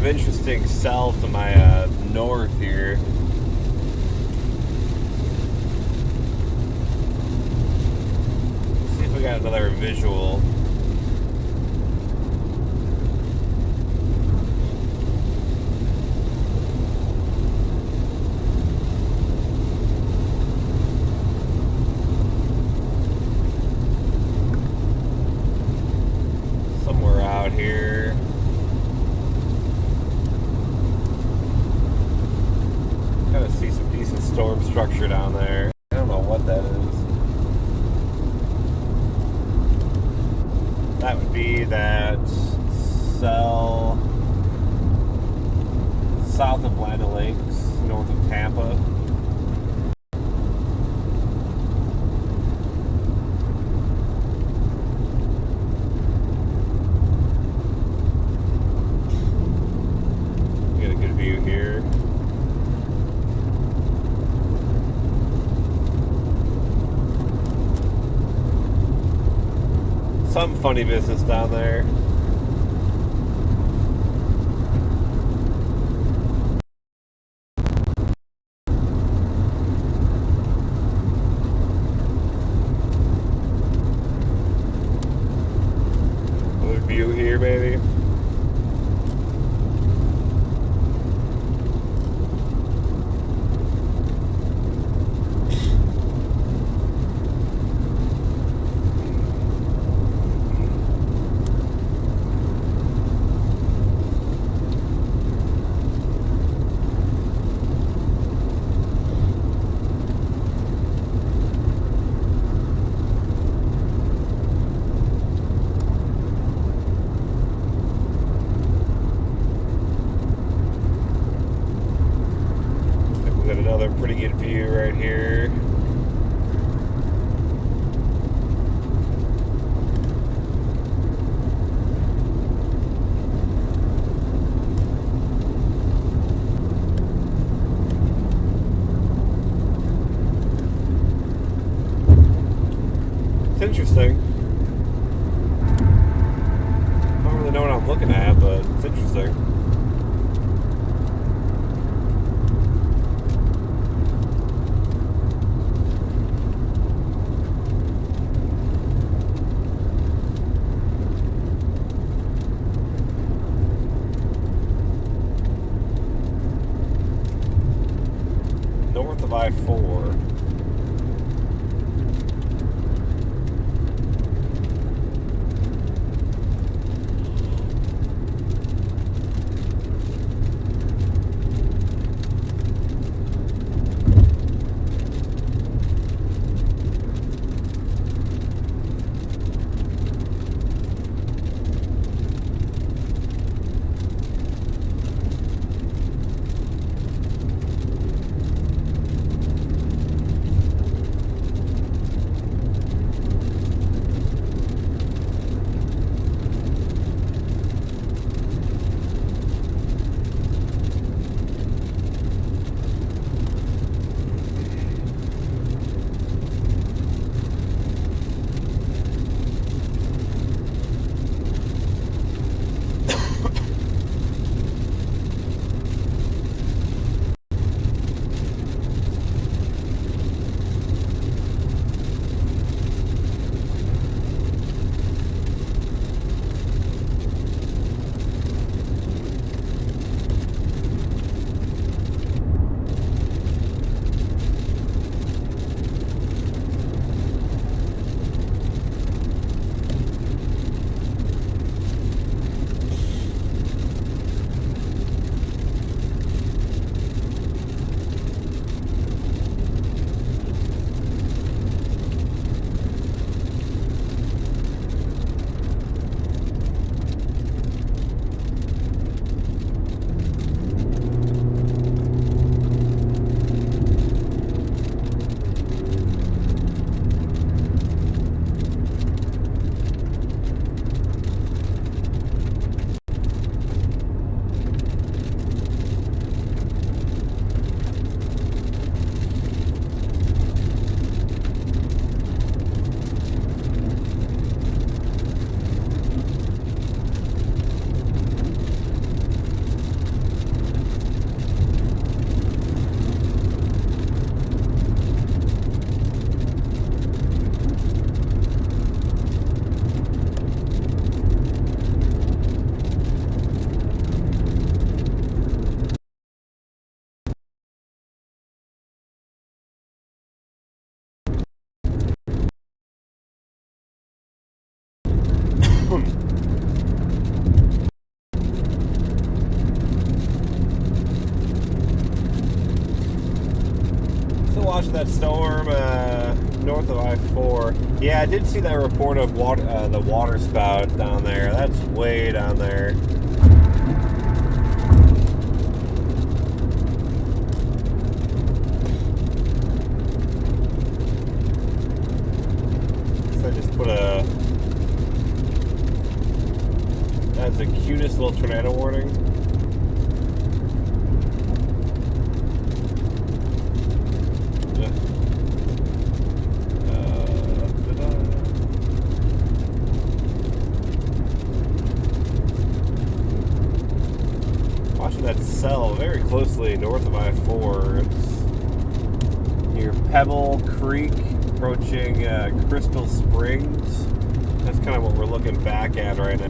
Interesting cell to my north here. Let's see if we got another visual. Somewhere out here. Kind of see some decent storm structure down there. I don't know what that is. That would be that cell south of Land O'Lakes, north of Tampa. some funny business down there. Another view here, maybe. Another pretty good view right here. It's interesting. I don't really know what I'm looking at, but it's interesting. North of I-4. Watch that storm north of I-4. Yeah, I did see that report of the water spout down there. That's way down there. So I just put that's the cutest little tornado warning. cell very closely north of I-4. It's near Pebble Creek, approaching Crystal Springs. That's kind of what we're looking back at right now.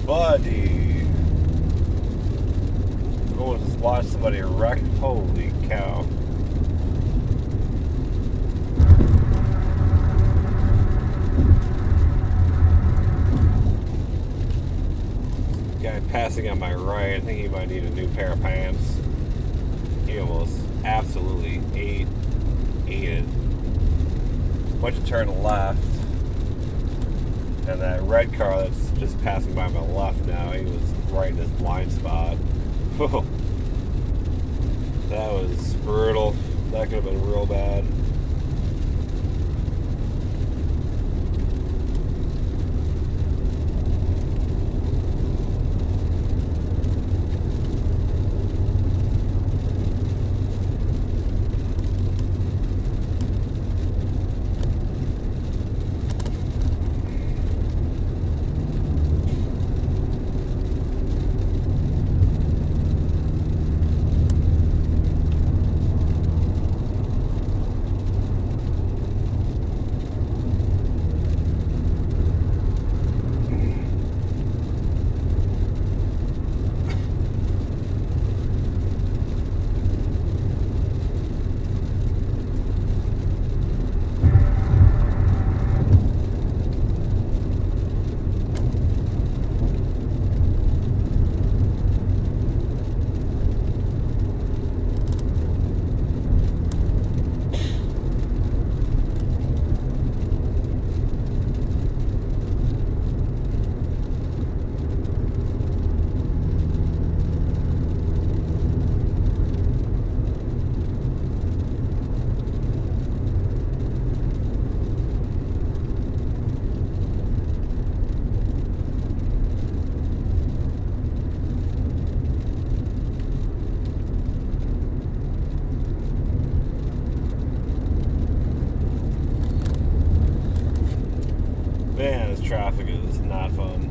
Buddy. Almost just watched somebody wreck. Holy cow. Guy passing on my right. I think he might need a new pair of pants. He almost absolutely ate it. Went to turn left. And that red car that's just passing by my left now, he was right in his blind spot. That was brutal. That could have been real bad. Man, this traffic is not fun.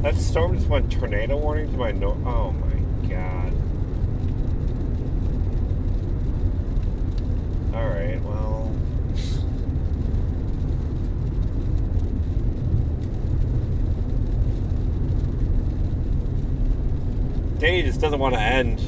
That storm just went tornado warning to my oh my god. Day just doesn't want to end.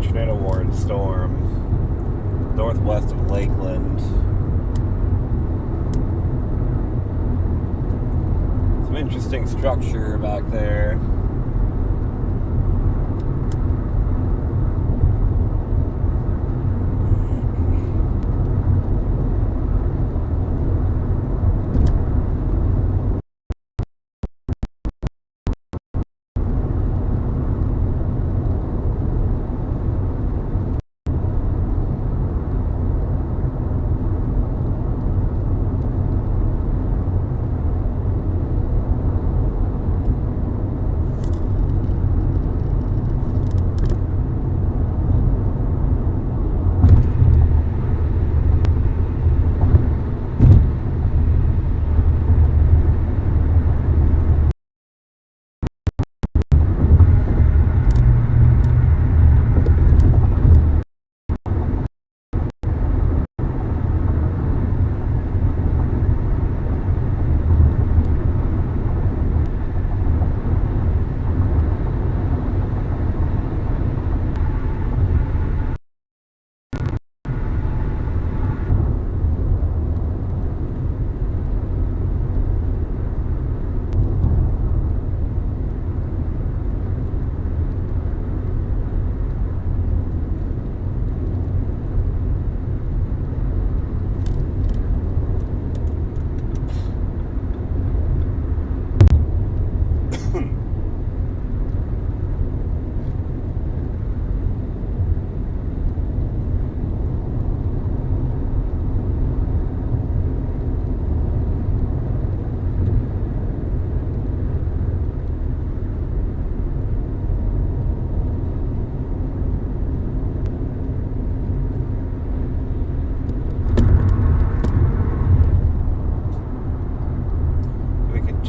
tornado warned storm northwest of Lakeland. Some interesting structure back there.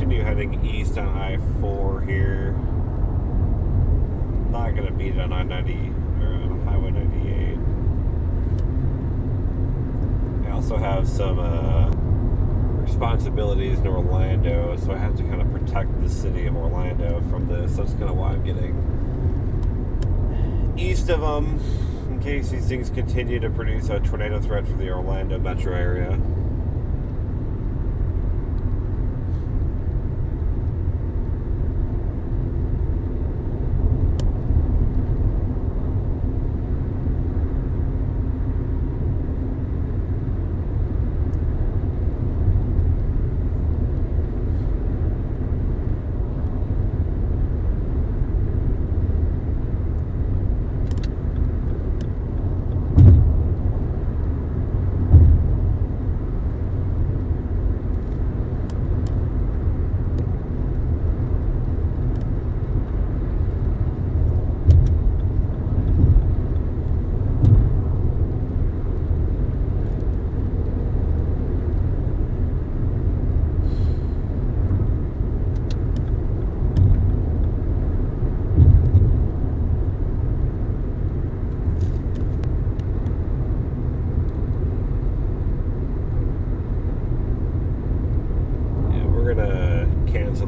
Heading east on I-4 here. Not gonna beat it on I-90 or on Highway 98. I also have some responsibilities in Orlando, so I have to kind of protect the city of Orlando from this. That's kind of why I'm getting east of them, in case these things continue to produce a tornado threat for the Orlando metro area.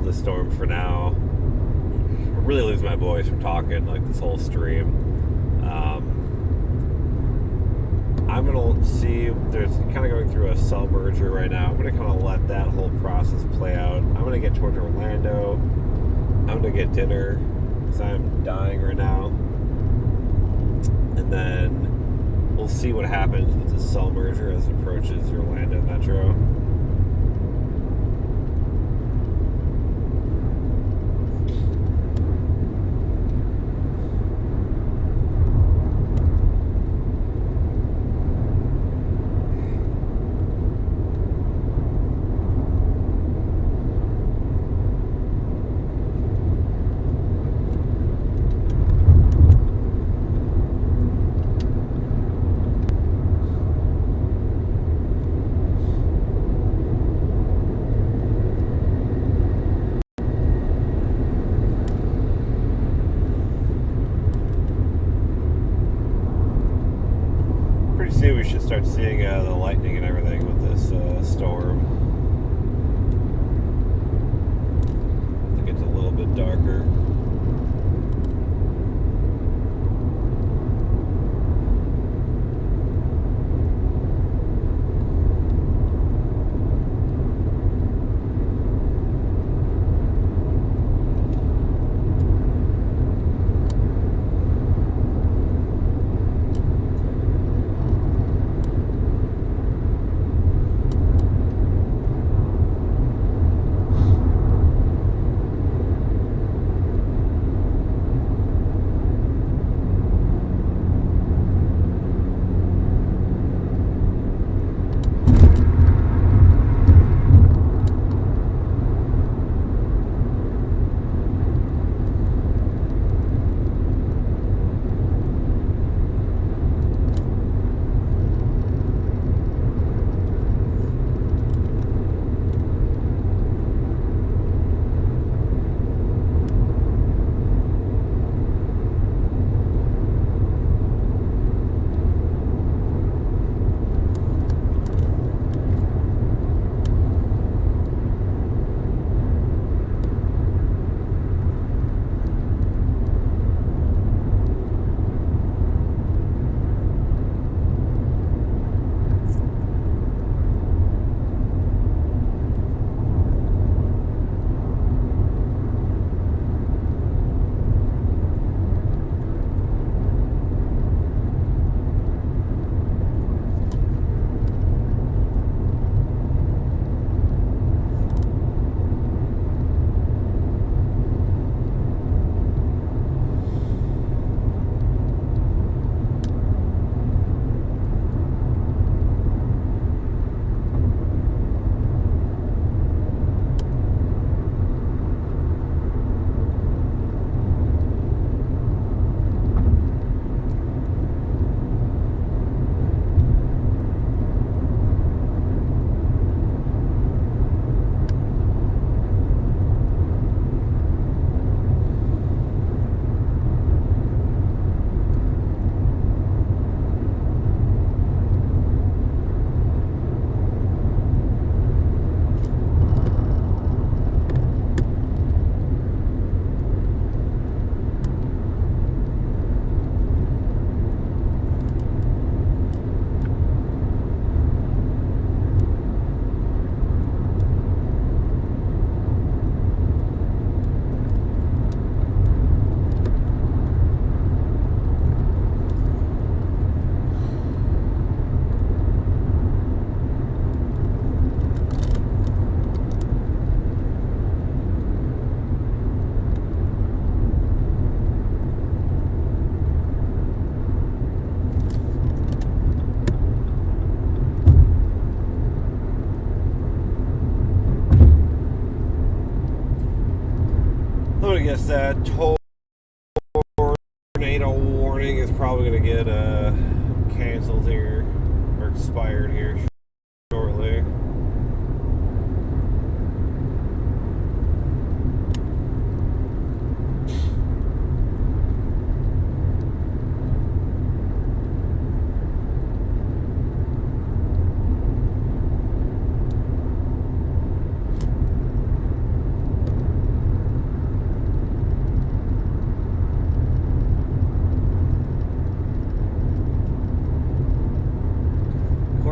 The storm for now. I'm really losing my voice from talking like this whole stream. I'm gonna see, there's kind of going through a cell merger right now. I'm gonna kind of let that whole process play out. I'm gonna get towards Orlando. I'm gonna get dinner because I'm dying right now, and then we'll see what happens with the cell merger as it approaches Orlando Metro. We should start seeing the lightning and everything with this storm. I think it's a little bit darker. guess that tornado warning is probably going to get canceled here, or expired here shortly.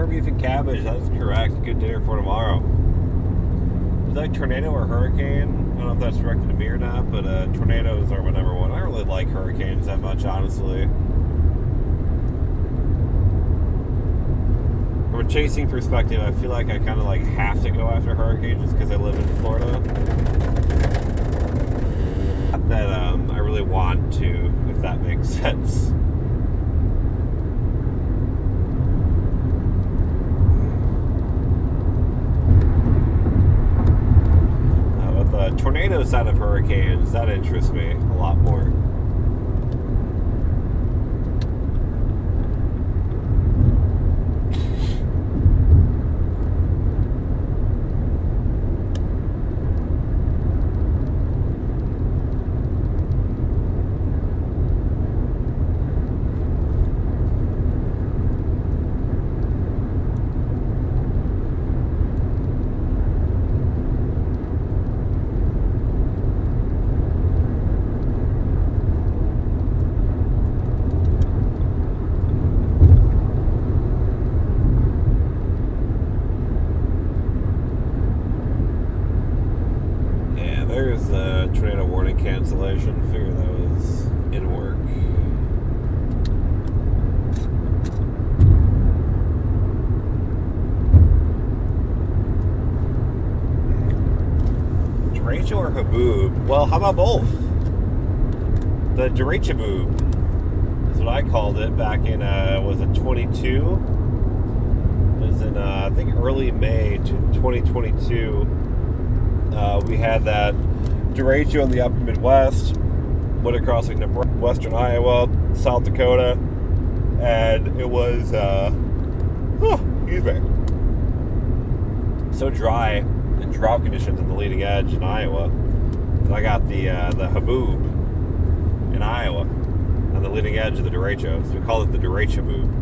Beef and cabbage, that is correct. Good dinner for tomorrow. Is that tornado or hurricane? I don't know if that's directed to me or not, but tornadoes are my number one. I don't really like hurricanes that much, honestly. From a chasing perspective, I feel like I kind of like have to go after hurricanes just because I live in Florida. Not that I really want to, if that makes sense. The tornado side of hurricanes, that interests me a lot more. There's the tornado warning cancellation. Figure that was in work. Derecho or haboob? Well, how about both? The derecho is what I called it back in, was it 22? It was in, I think, early May 2022. We had that derecho in the upper Midwest, went across like western Iowa, South Dakota, and it was excuse me, so dry and drought conditions in the leading edge in Iowa. And I got the haboob in Iowa on the leading edge of the derecho, so we call it the derecho boob.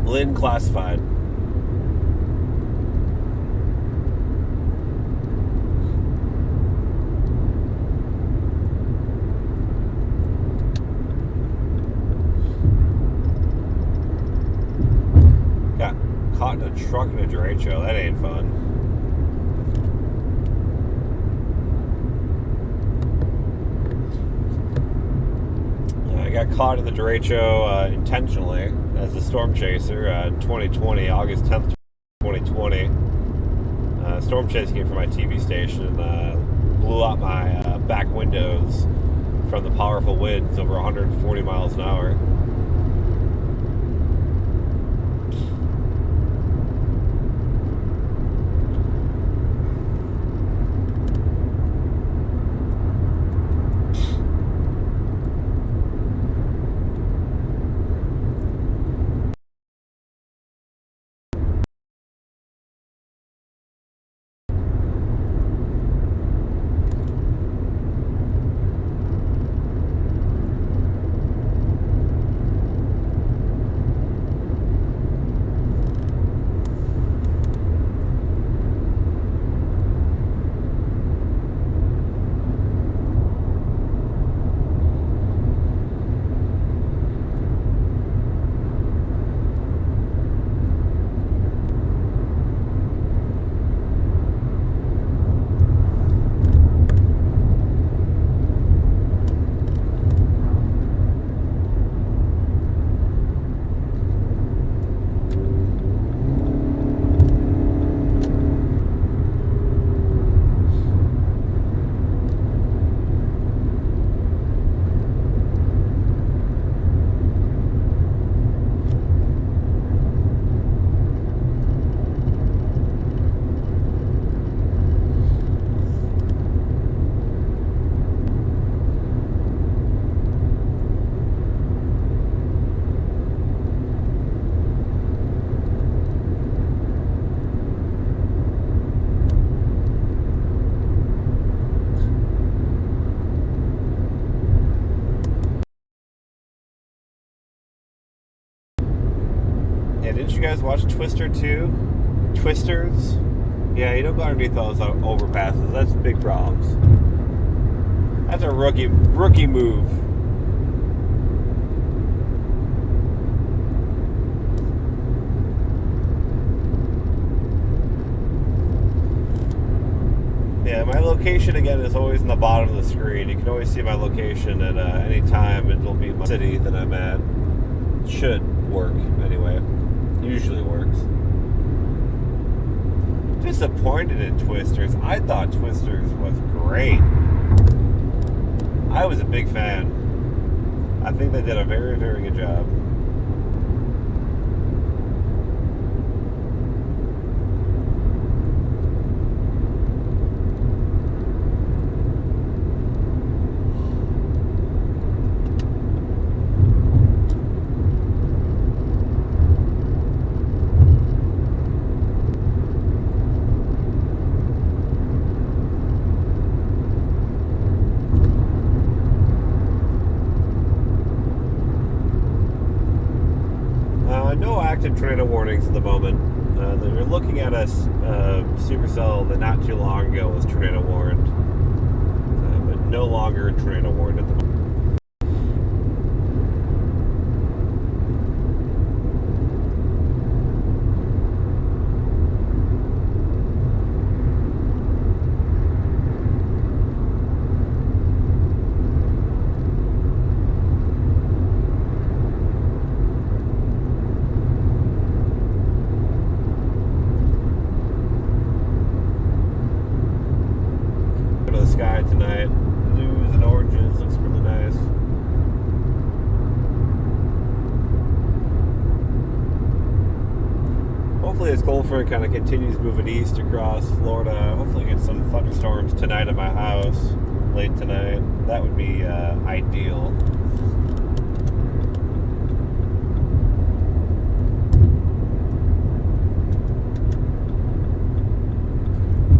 Lynn classified. Got caught in a truck in a derecho. That ain't fun. I got caught in the derecho intentionally as a storm chaser in 2020, August 10th, 2020. Storm chasing it for my TV station and blew out my back windows from the powerful winds over 140 miles an hour. guys watch Twister 2? Twisters? Yeah, you don't go underneath those overpasses. That's big problems. That's a rookie move. Yeah, my location again is always in the bottom of the screen. You can always see my location at any time. It'll be my city that I'm at. Should work anyway. Usually works. Disappointed in Twisters. I thought Twisters was great. I was a big fan. I think they did a very, very good job. No active tornado warnings at the moment. They're looking at a supercell that not too long ago was tornado warned, but no longer tornado warned at the moment. Sky tonight, blues and oranges, looks really nice. Hopefully this cold front kind of continues moving east across Florida. Hopefully get some thunderstorms tonight at my house, late tonight. That would be ideal.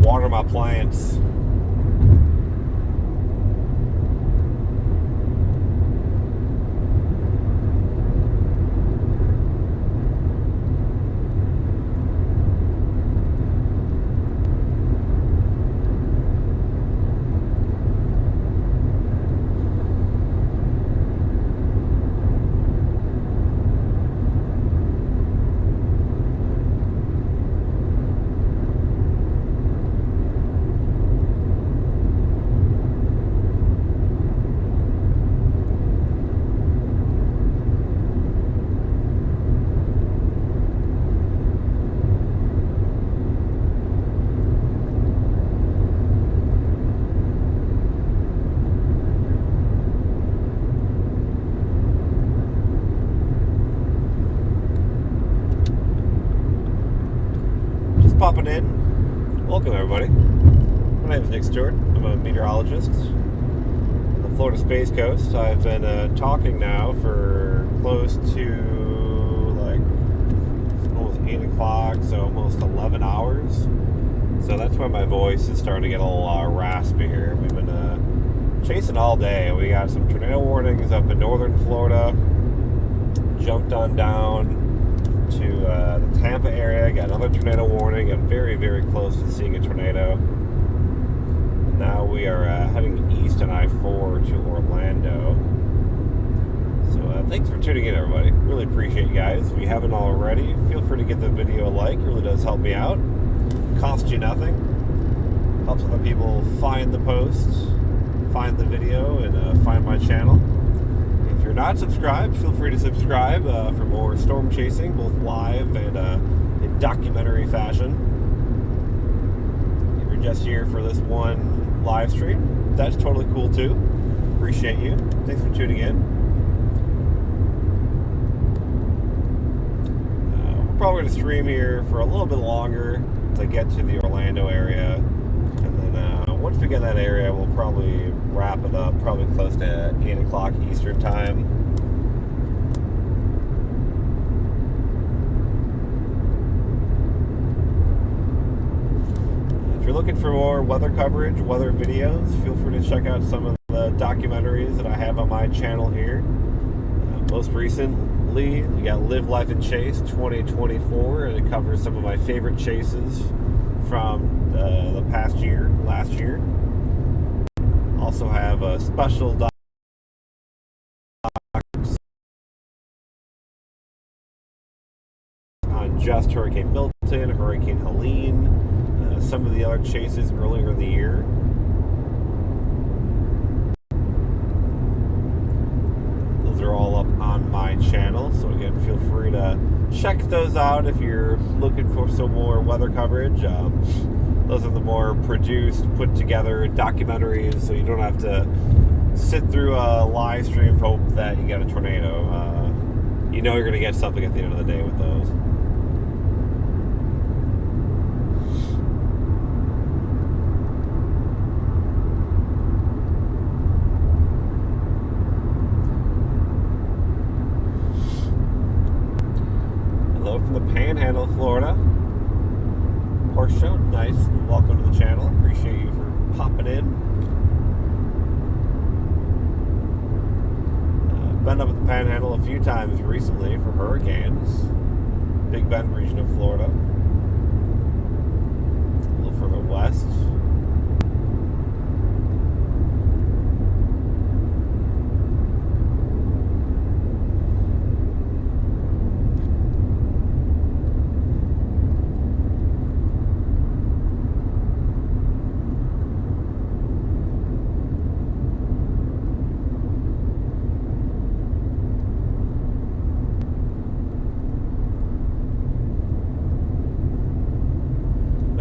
Water my plants. Popping in. Welcome everybody. My name is Nick Stewart. I'm a meteorologist on the Florida Space Coast. I've been talking now for close to like almost 8 o'clock, so almost 11 hours. So that's why my voice is starting to get a little raspy here. We've been chasing all day. We got some tornado warnings up in northern Florida. Jumped on down to the Tampa area, got another tornado warning. I'm very, very close to seeing a tornado. Now we are heading east on I-4 to Orlando. So thanks for tuning in, everybody. Really appreciate you guys. If you haven't already, feel free to give the video a like. It really does help me out. Costs you nothing. Helps other people find the post, find the video, and find my channel. If you're not subscribed, feel free to subscribe for more storm chasing, both live and in documentary fashion. If you're just here for this one live stream, that's totally cool too. Appreciate you. Thanks for tuning in. We're probably going to stream here for a little bit longer to get to the Orlando area. And then once we get in that area, we'll probably wrap it up, probably close to 8 o'clock Eastern time. If you're looking for more weather coverage, weather videos, feel free to check out some of the documentaries that I have on my channel here. Most recently, we got Live, Life, and Chase 2024, and it covers some of my favorite chases from the past year, last year. Also have a special doc on just Hurricane Milton, Hurricane Helene, some of the other chases earlier in the year. Those are all up on my channel, so again, feel free to check those out if you're looking for some more weather coverage. Those are the more produced, put together documentaries, so you don't have to sit through a live stream, hope that you get a tornado. You know you're going to get something at the end of the day with those. Hello from the Panhandle, Florida. Horse show, nice. Welcome to the channel. Appreciate you for popping in. Been up at the Panhandle a few times recently for hurricanes. Big Bend region of Florida. A little further west.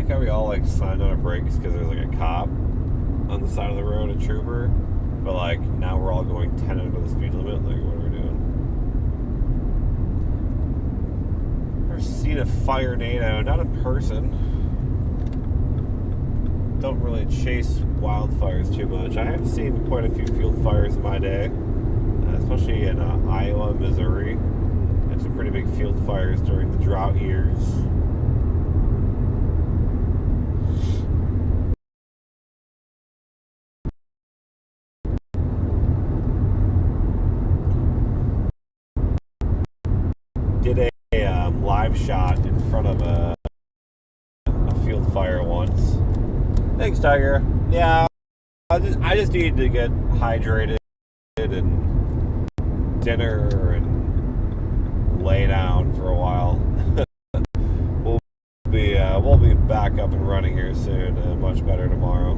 How we all like signed on our brakes because there's like a cop on the side of the road, a trooper, but like now we're all going 10 under the speed limit. Like, what are we doing? I've seen a fire-nado, not in person. Don't really chase wildfires too much. I have seen quite a few field fires in my day, especially in Iowa, Missouri. Had some pretty big field fires during the drought years. Did a live shot in front of a field fire once. Thanks, Tiger. Yeah, I just needed to get hydrated and dinner and lay down for a while. We'll be back up and running here soon. Much better tomorrow.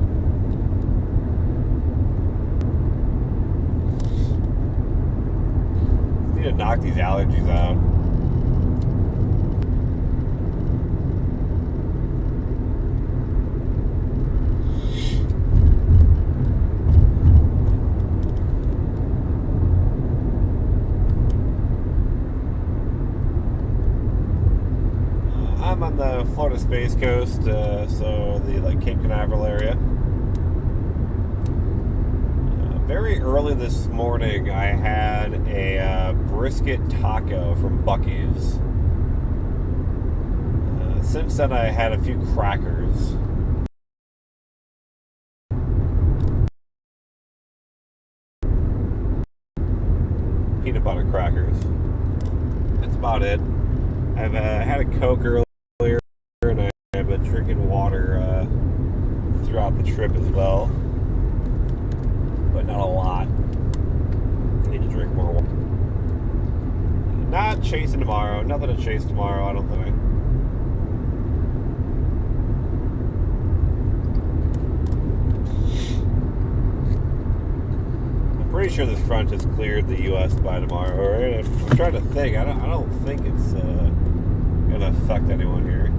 Need to knock these allergies out. I'm on the Florida Space Coast, so the Cape Canaveral area. Very early this morning, I had a brisket taco from Buc-ee's. Since then, I had a few crackers. Peanut butter crackers. That's about it. I've had a Coke earlier, and I have been drinking water throughout the trip as well, but not a lot. I need to drink more water. Not chasing tomorrow. Nothing to chase tomorrow, I don't think. I'm pretty sure this front has cleared the U.S. by tomorrow. Right? I'm trying to think. I don't think it's going to affect anyone here.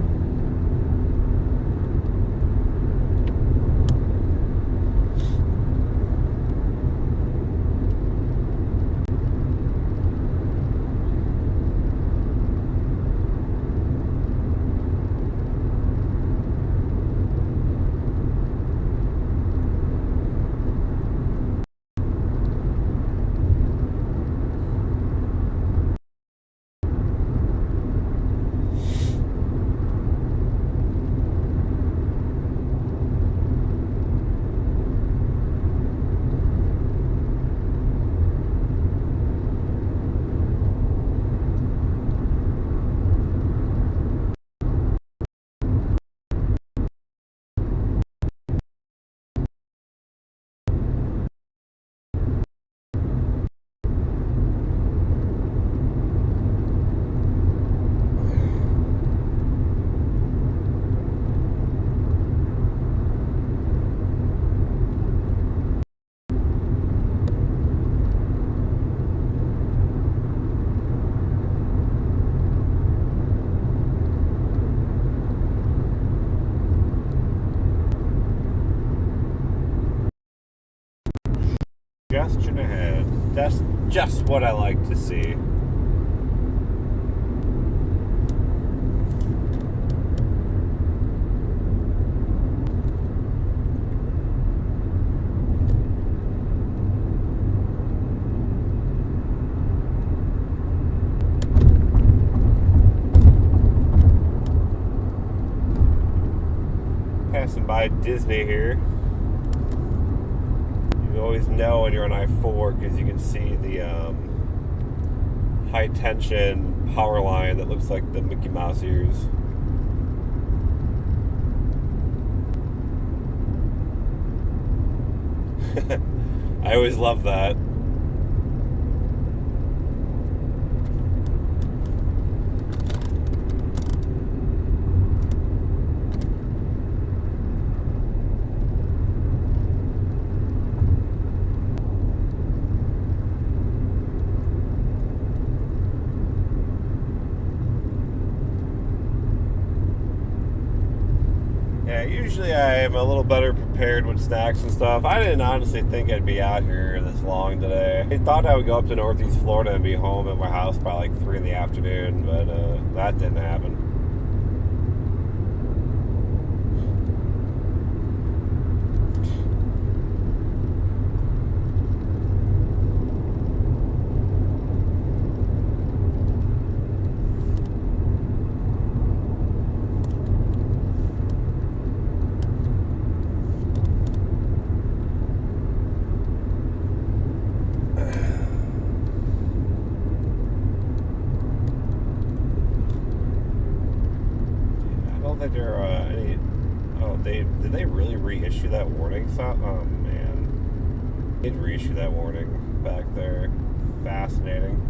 congestion ahead. That's just what I like to see. Passing by Disney here. You always know when you're on I-4 because you can see the high tension power line that looks like the Mickey Mouse ears. I always love that. Yeah, usually I am a little better prepared with snacks and stuff. I didn't honestly think I'd be out here this long today. I thought I would go up to Northeast Florida and be home at my house by like 3 in the afternoon, but that didn't happen. Think there are any. Oh, did they really reissue that warning? Oh man, they did reissue that warning back there. Fascinating.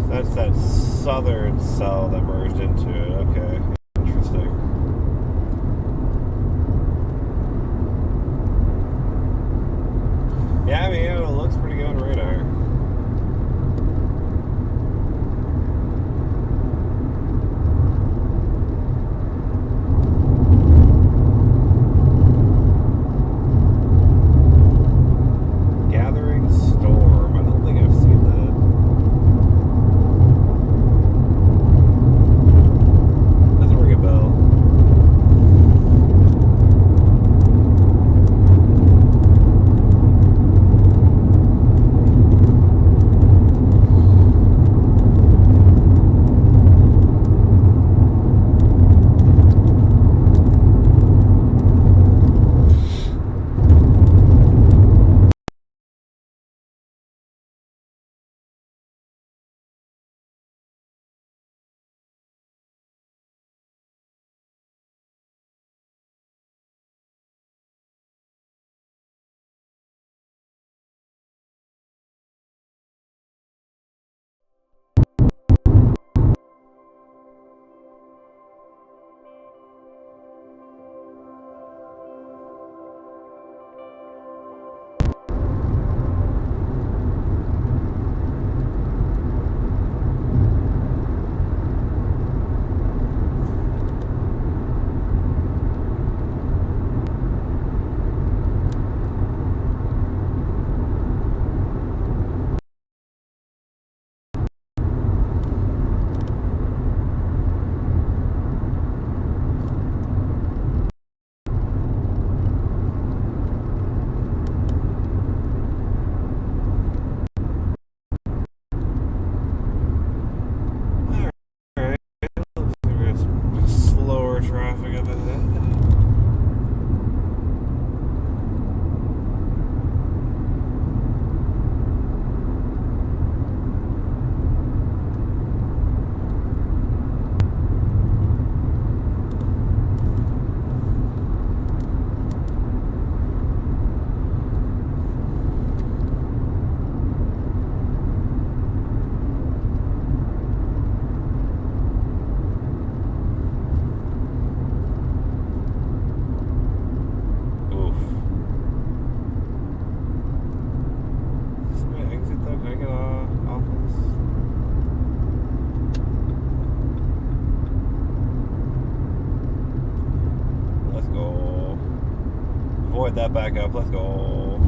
That's that southern cell that merged into it. Okay, interesting. Yeah, I mean, it looks pretty good on radar. Gathering storm. I don't think I've seen that. Doesn't ring a bell. more traffic up ahead. That back up. Let's go.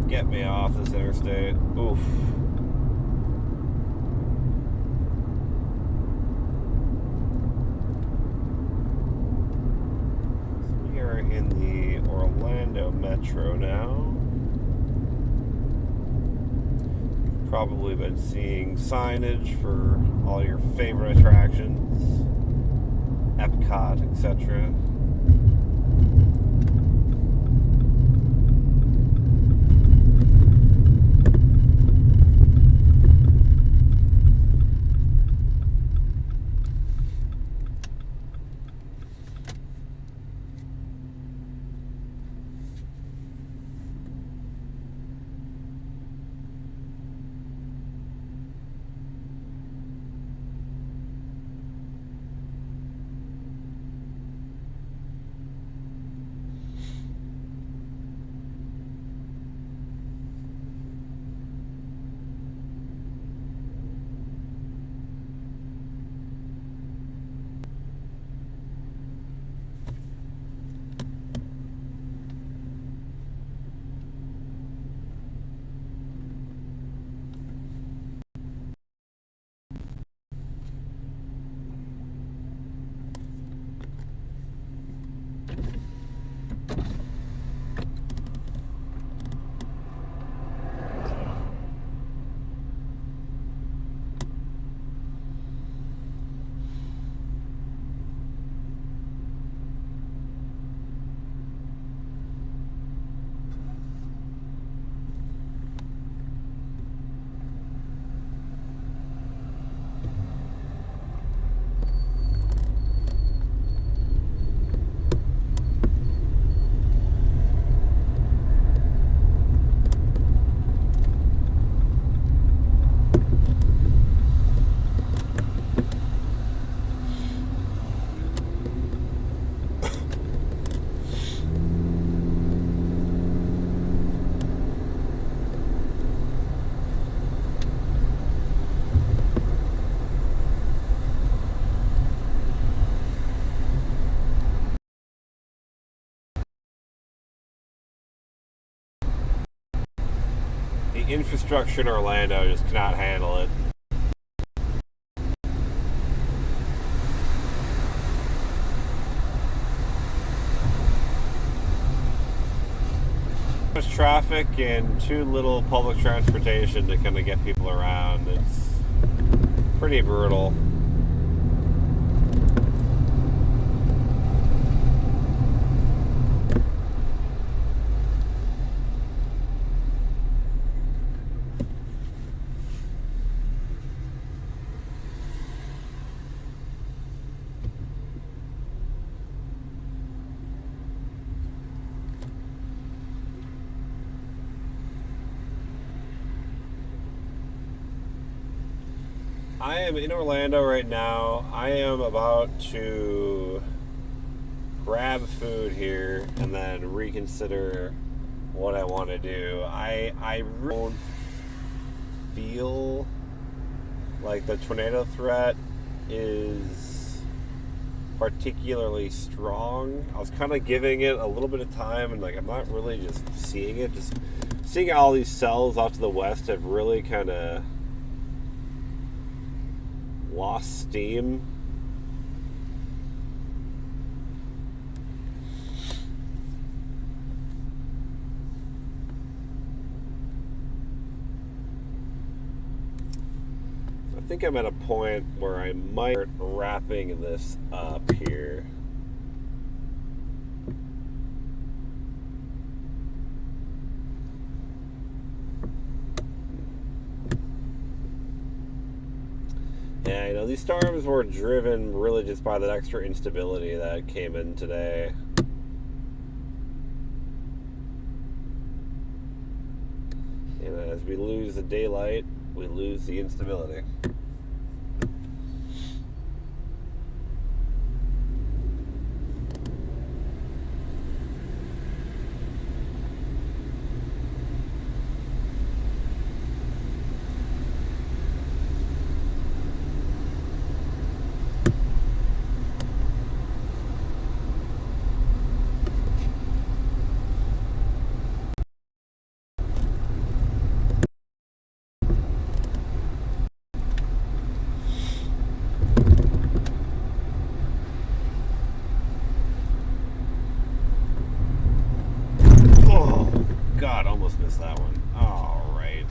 Get me off this interstate. Oof. So we are in the Orlando Metro now. Probably been seeing signage for all your favorite attractions, Epcot, etc. The infrastructure in Orlando just cannot handle it. Too much traffic and too little public transportation to kind of get people around. It's pretty brutal. I am in Orlando right now. I am about to grab food here and then reconsider what I want to do. I really don't feel like the tornado threat is particularly strong. I was kind of giving it a little bit of time, and like I'm not really just seeing it. Just seeing all these cells off to the west have really kind of lost steam. think I'm at a point where I might start wrapping this up here. Yeah, you know, these storms were driven really just by that extra instability that came in today. You know, as we lose the daylight, we lose the instability. God, almost missed that one. All right.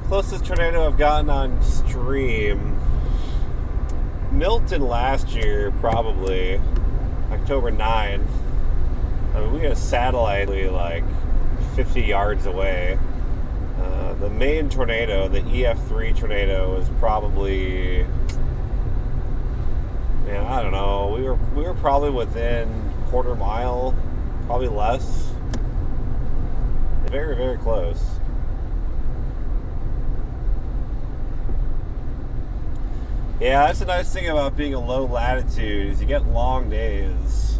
Closest tornado I've gotten on stream, Milton last year, probably October 9th. I mean, we had a satellite like 50 yards away. The main tornado, the EF3 tornado, was probably, man, I don't know. We were probably within quarter mile, probably less. Very, very close. Yeah, that's the nice thing about being a low latitude is you get long days.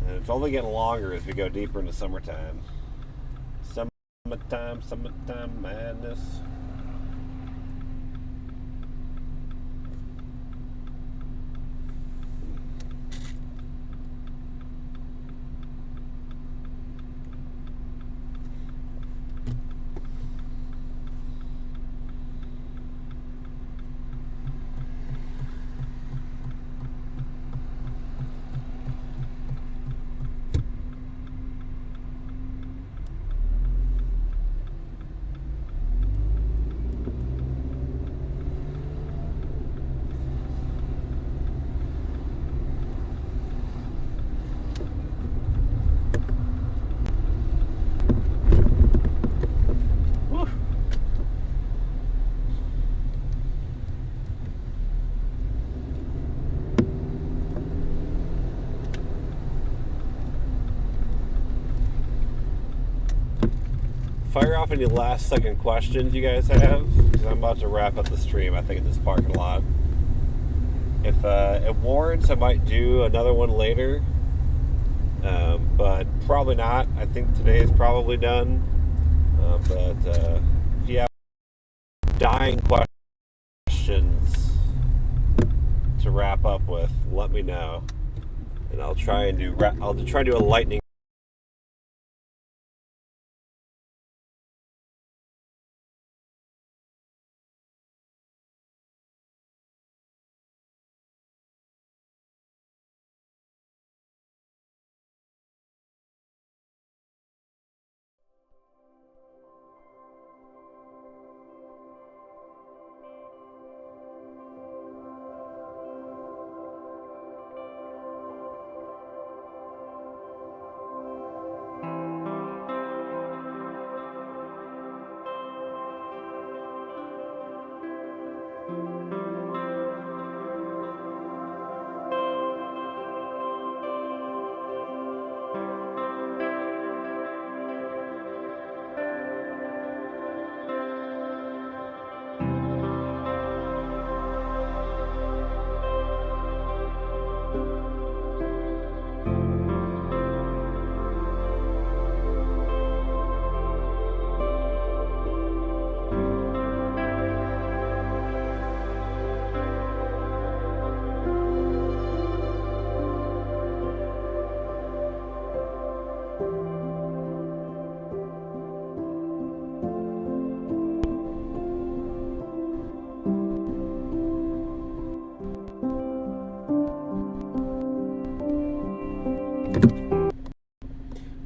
And it's only getting longer as we go deeper into summertime. Summertime madness. off any last second questions you guys have, because I'm about to wrap up the stream, I think, in this parking lot. If it warrants, I might do another one later, but probably not. I think today is probably done. But if you have dying questions to wrap up with, let me know, and I'll try and do a lightning.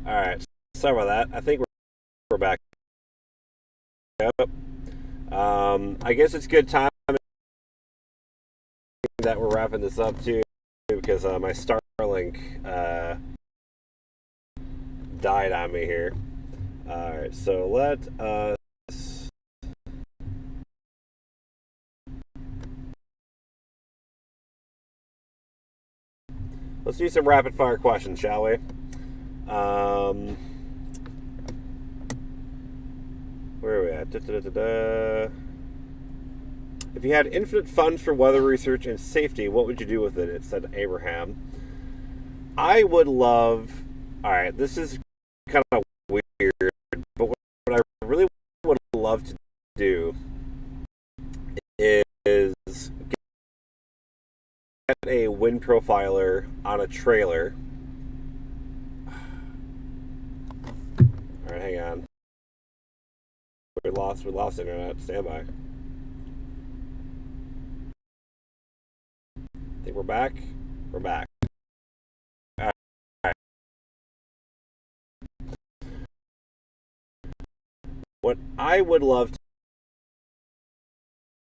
Alright, sorry about that. I think we're back up. I guess it's good time that we're wrapping this up too, because my Starlink died on me here. Alright, so let us let's do some rapid fire questions, shall we? Where are we at? If you had infinite funds for weather research and safety, what would you do with it? It said Abraham. I would love... Alright, this is kind of weird, but what I really would love to do is get a wind profiler on a trailer. Alright, hang on. We lost internet. Stand by. I think we're back. We're back. All right. What I would love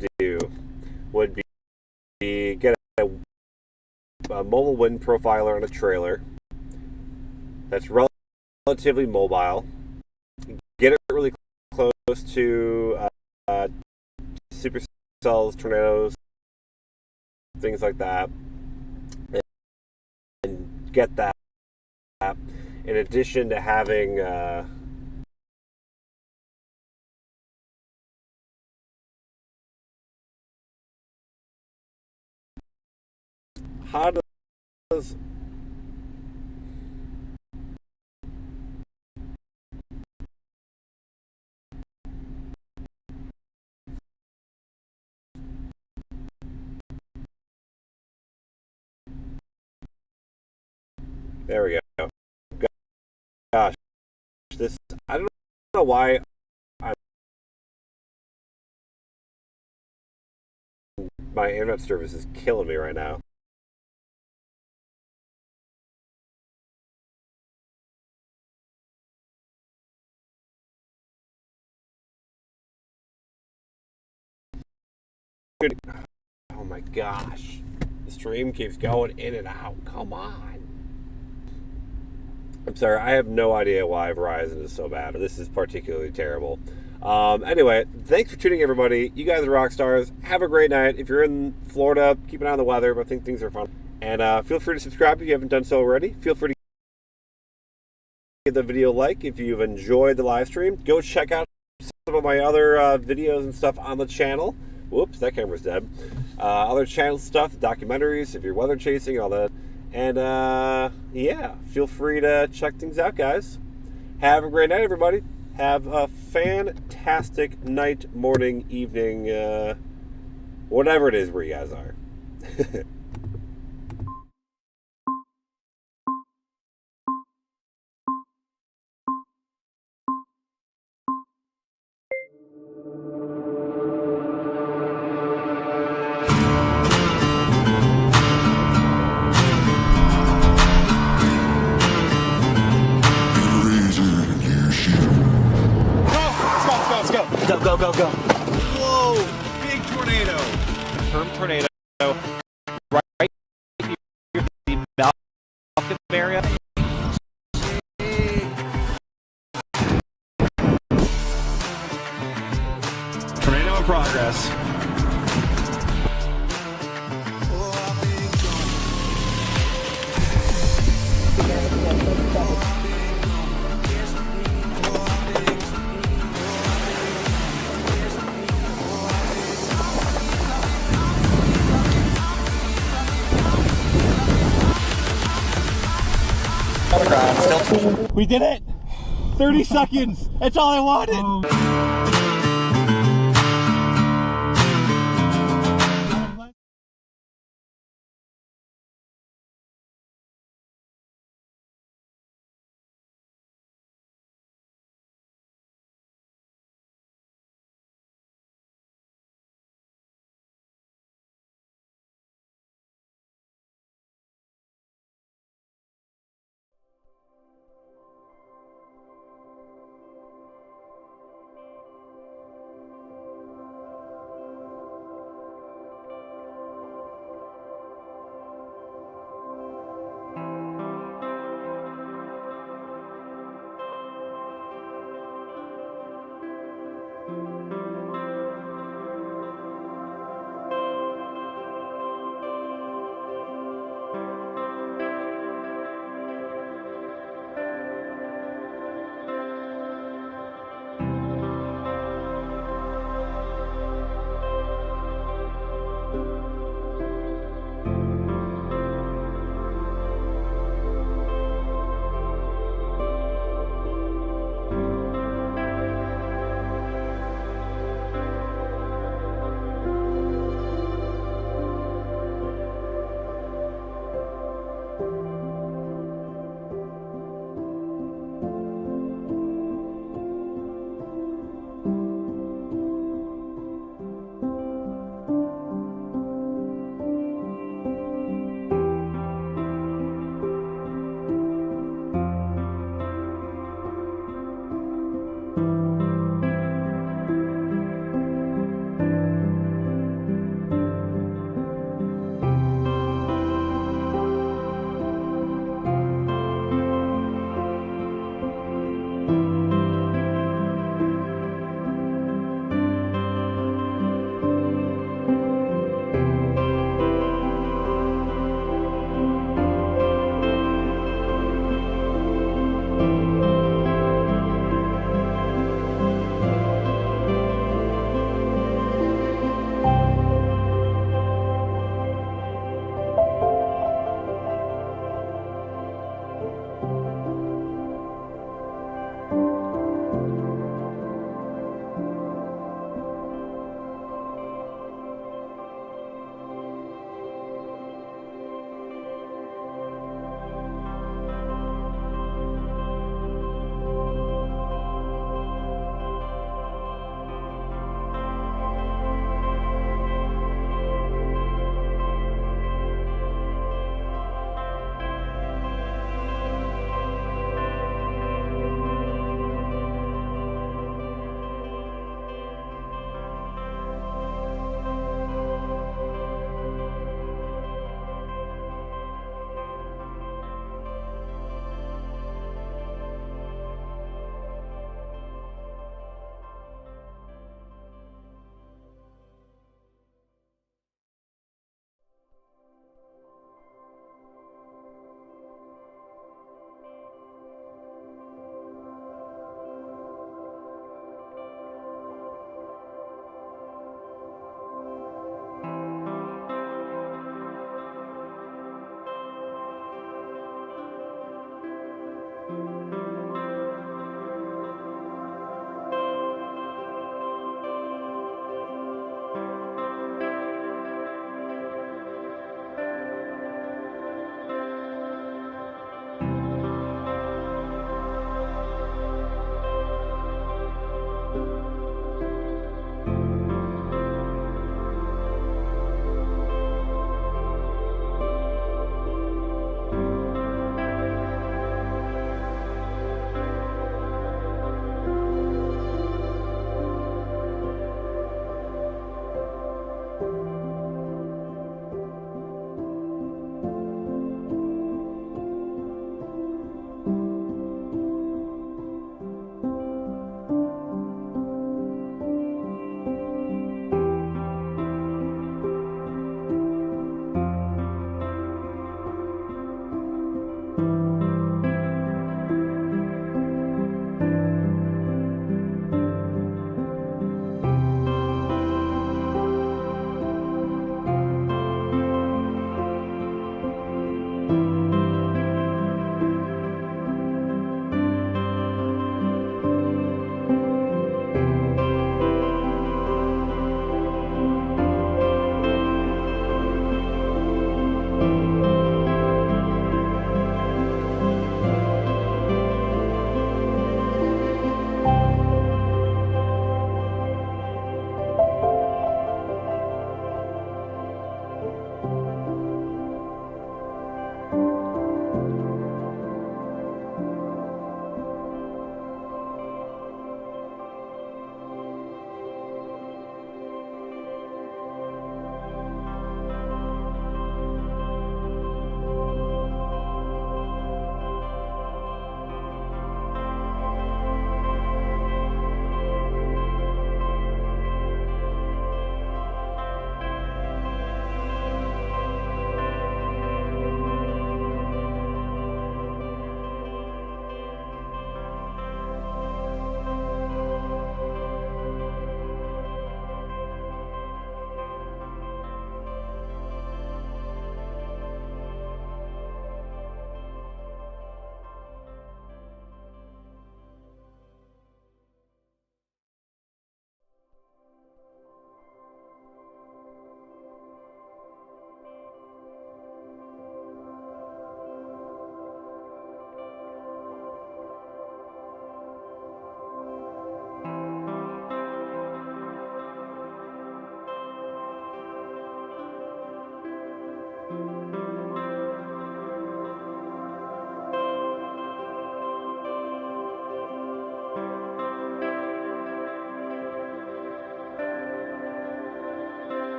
to do would be get a mobile wind profiler on a trailer that's relatively mobile. Get it really close to supercells, tornadoes, things like that, and get that in addition to having how does there we go. Gosh, this, I don't know why my internet service is killing me right now. Oh my gosh. The stream keeps going in and out. Come on. I'm sorry, I have no idea why Verizon is so bad. This is particularly terrible. Anyway, thanks for tuning in, everybody. You guys are rock stars. Have a great night. If you're in Florida, keep an eye on the weather, but I think things are fun. And feel free to subscribe if you haven't done so already. Feel free to give the video a like if you've enjoyed the live stream. Go check out some of my other videos and stuff on the channel. Whoops, that camera's dead. Other channel stuff, documentaries, if you're weather chasing, all that. And yeah, feel free to check things out, guys. Have a great night, everybody. Have a fantastic night, morning, evening, whatever it is where you guys are. Go. Whoa! Big tornado! Confirmed tornado. Right here, the Malcolm area. Tornado in progress. On the ground, still. We did it! 30 seconds! That's all I wanted!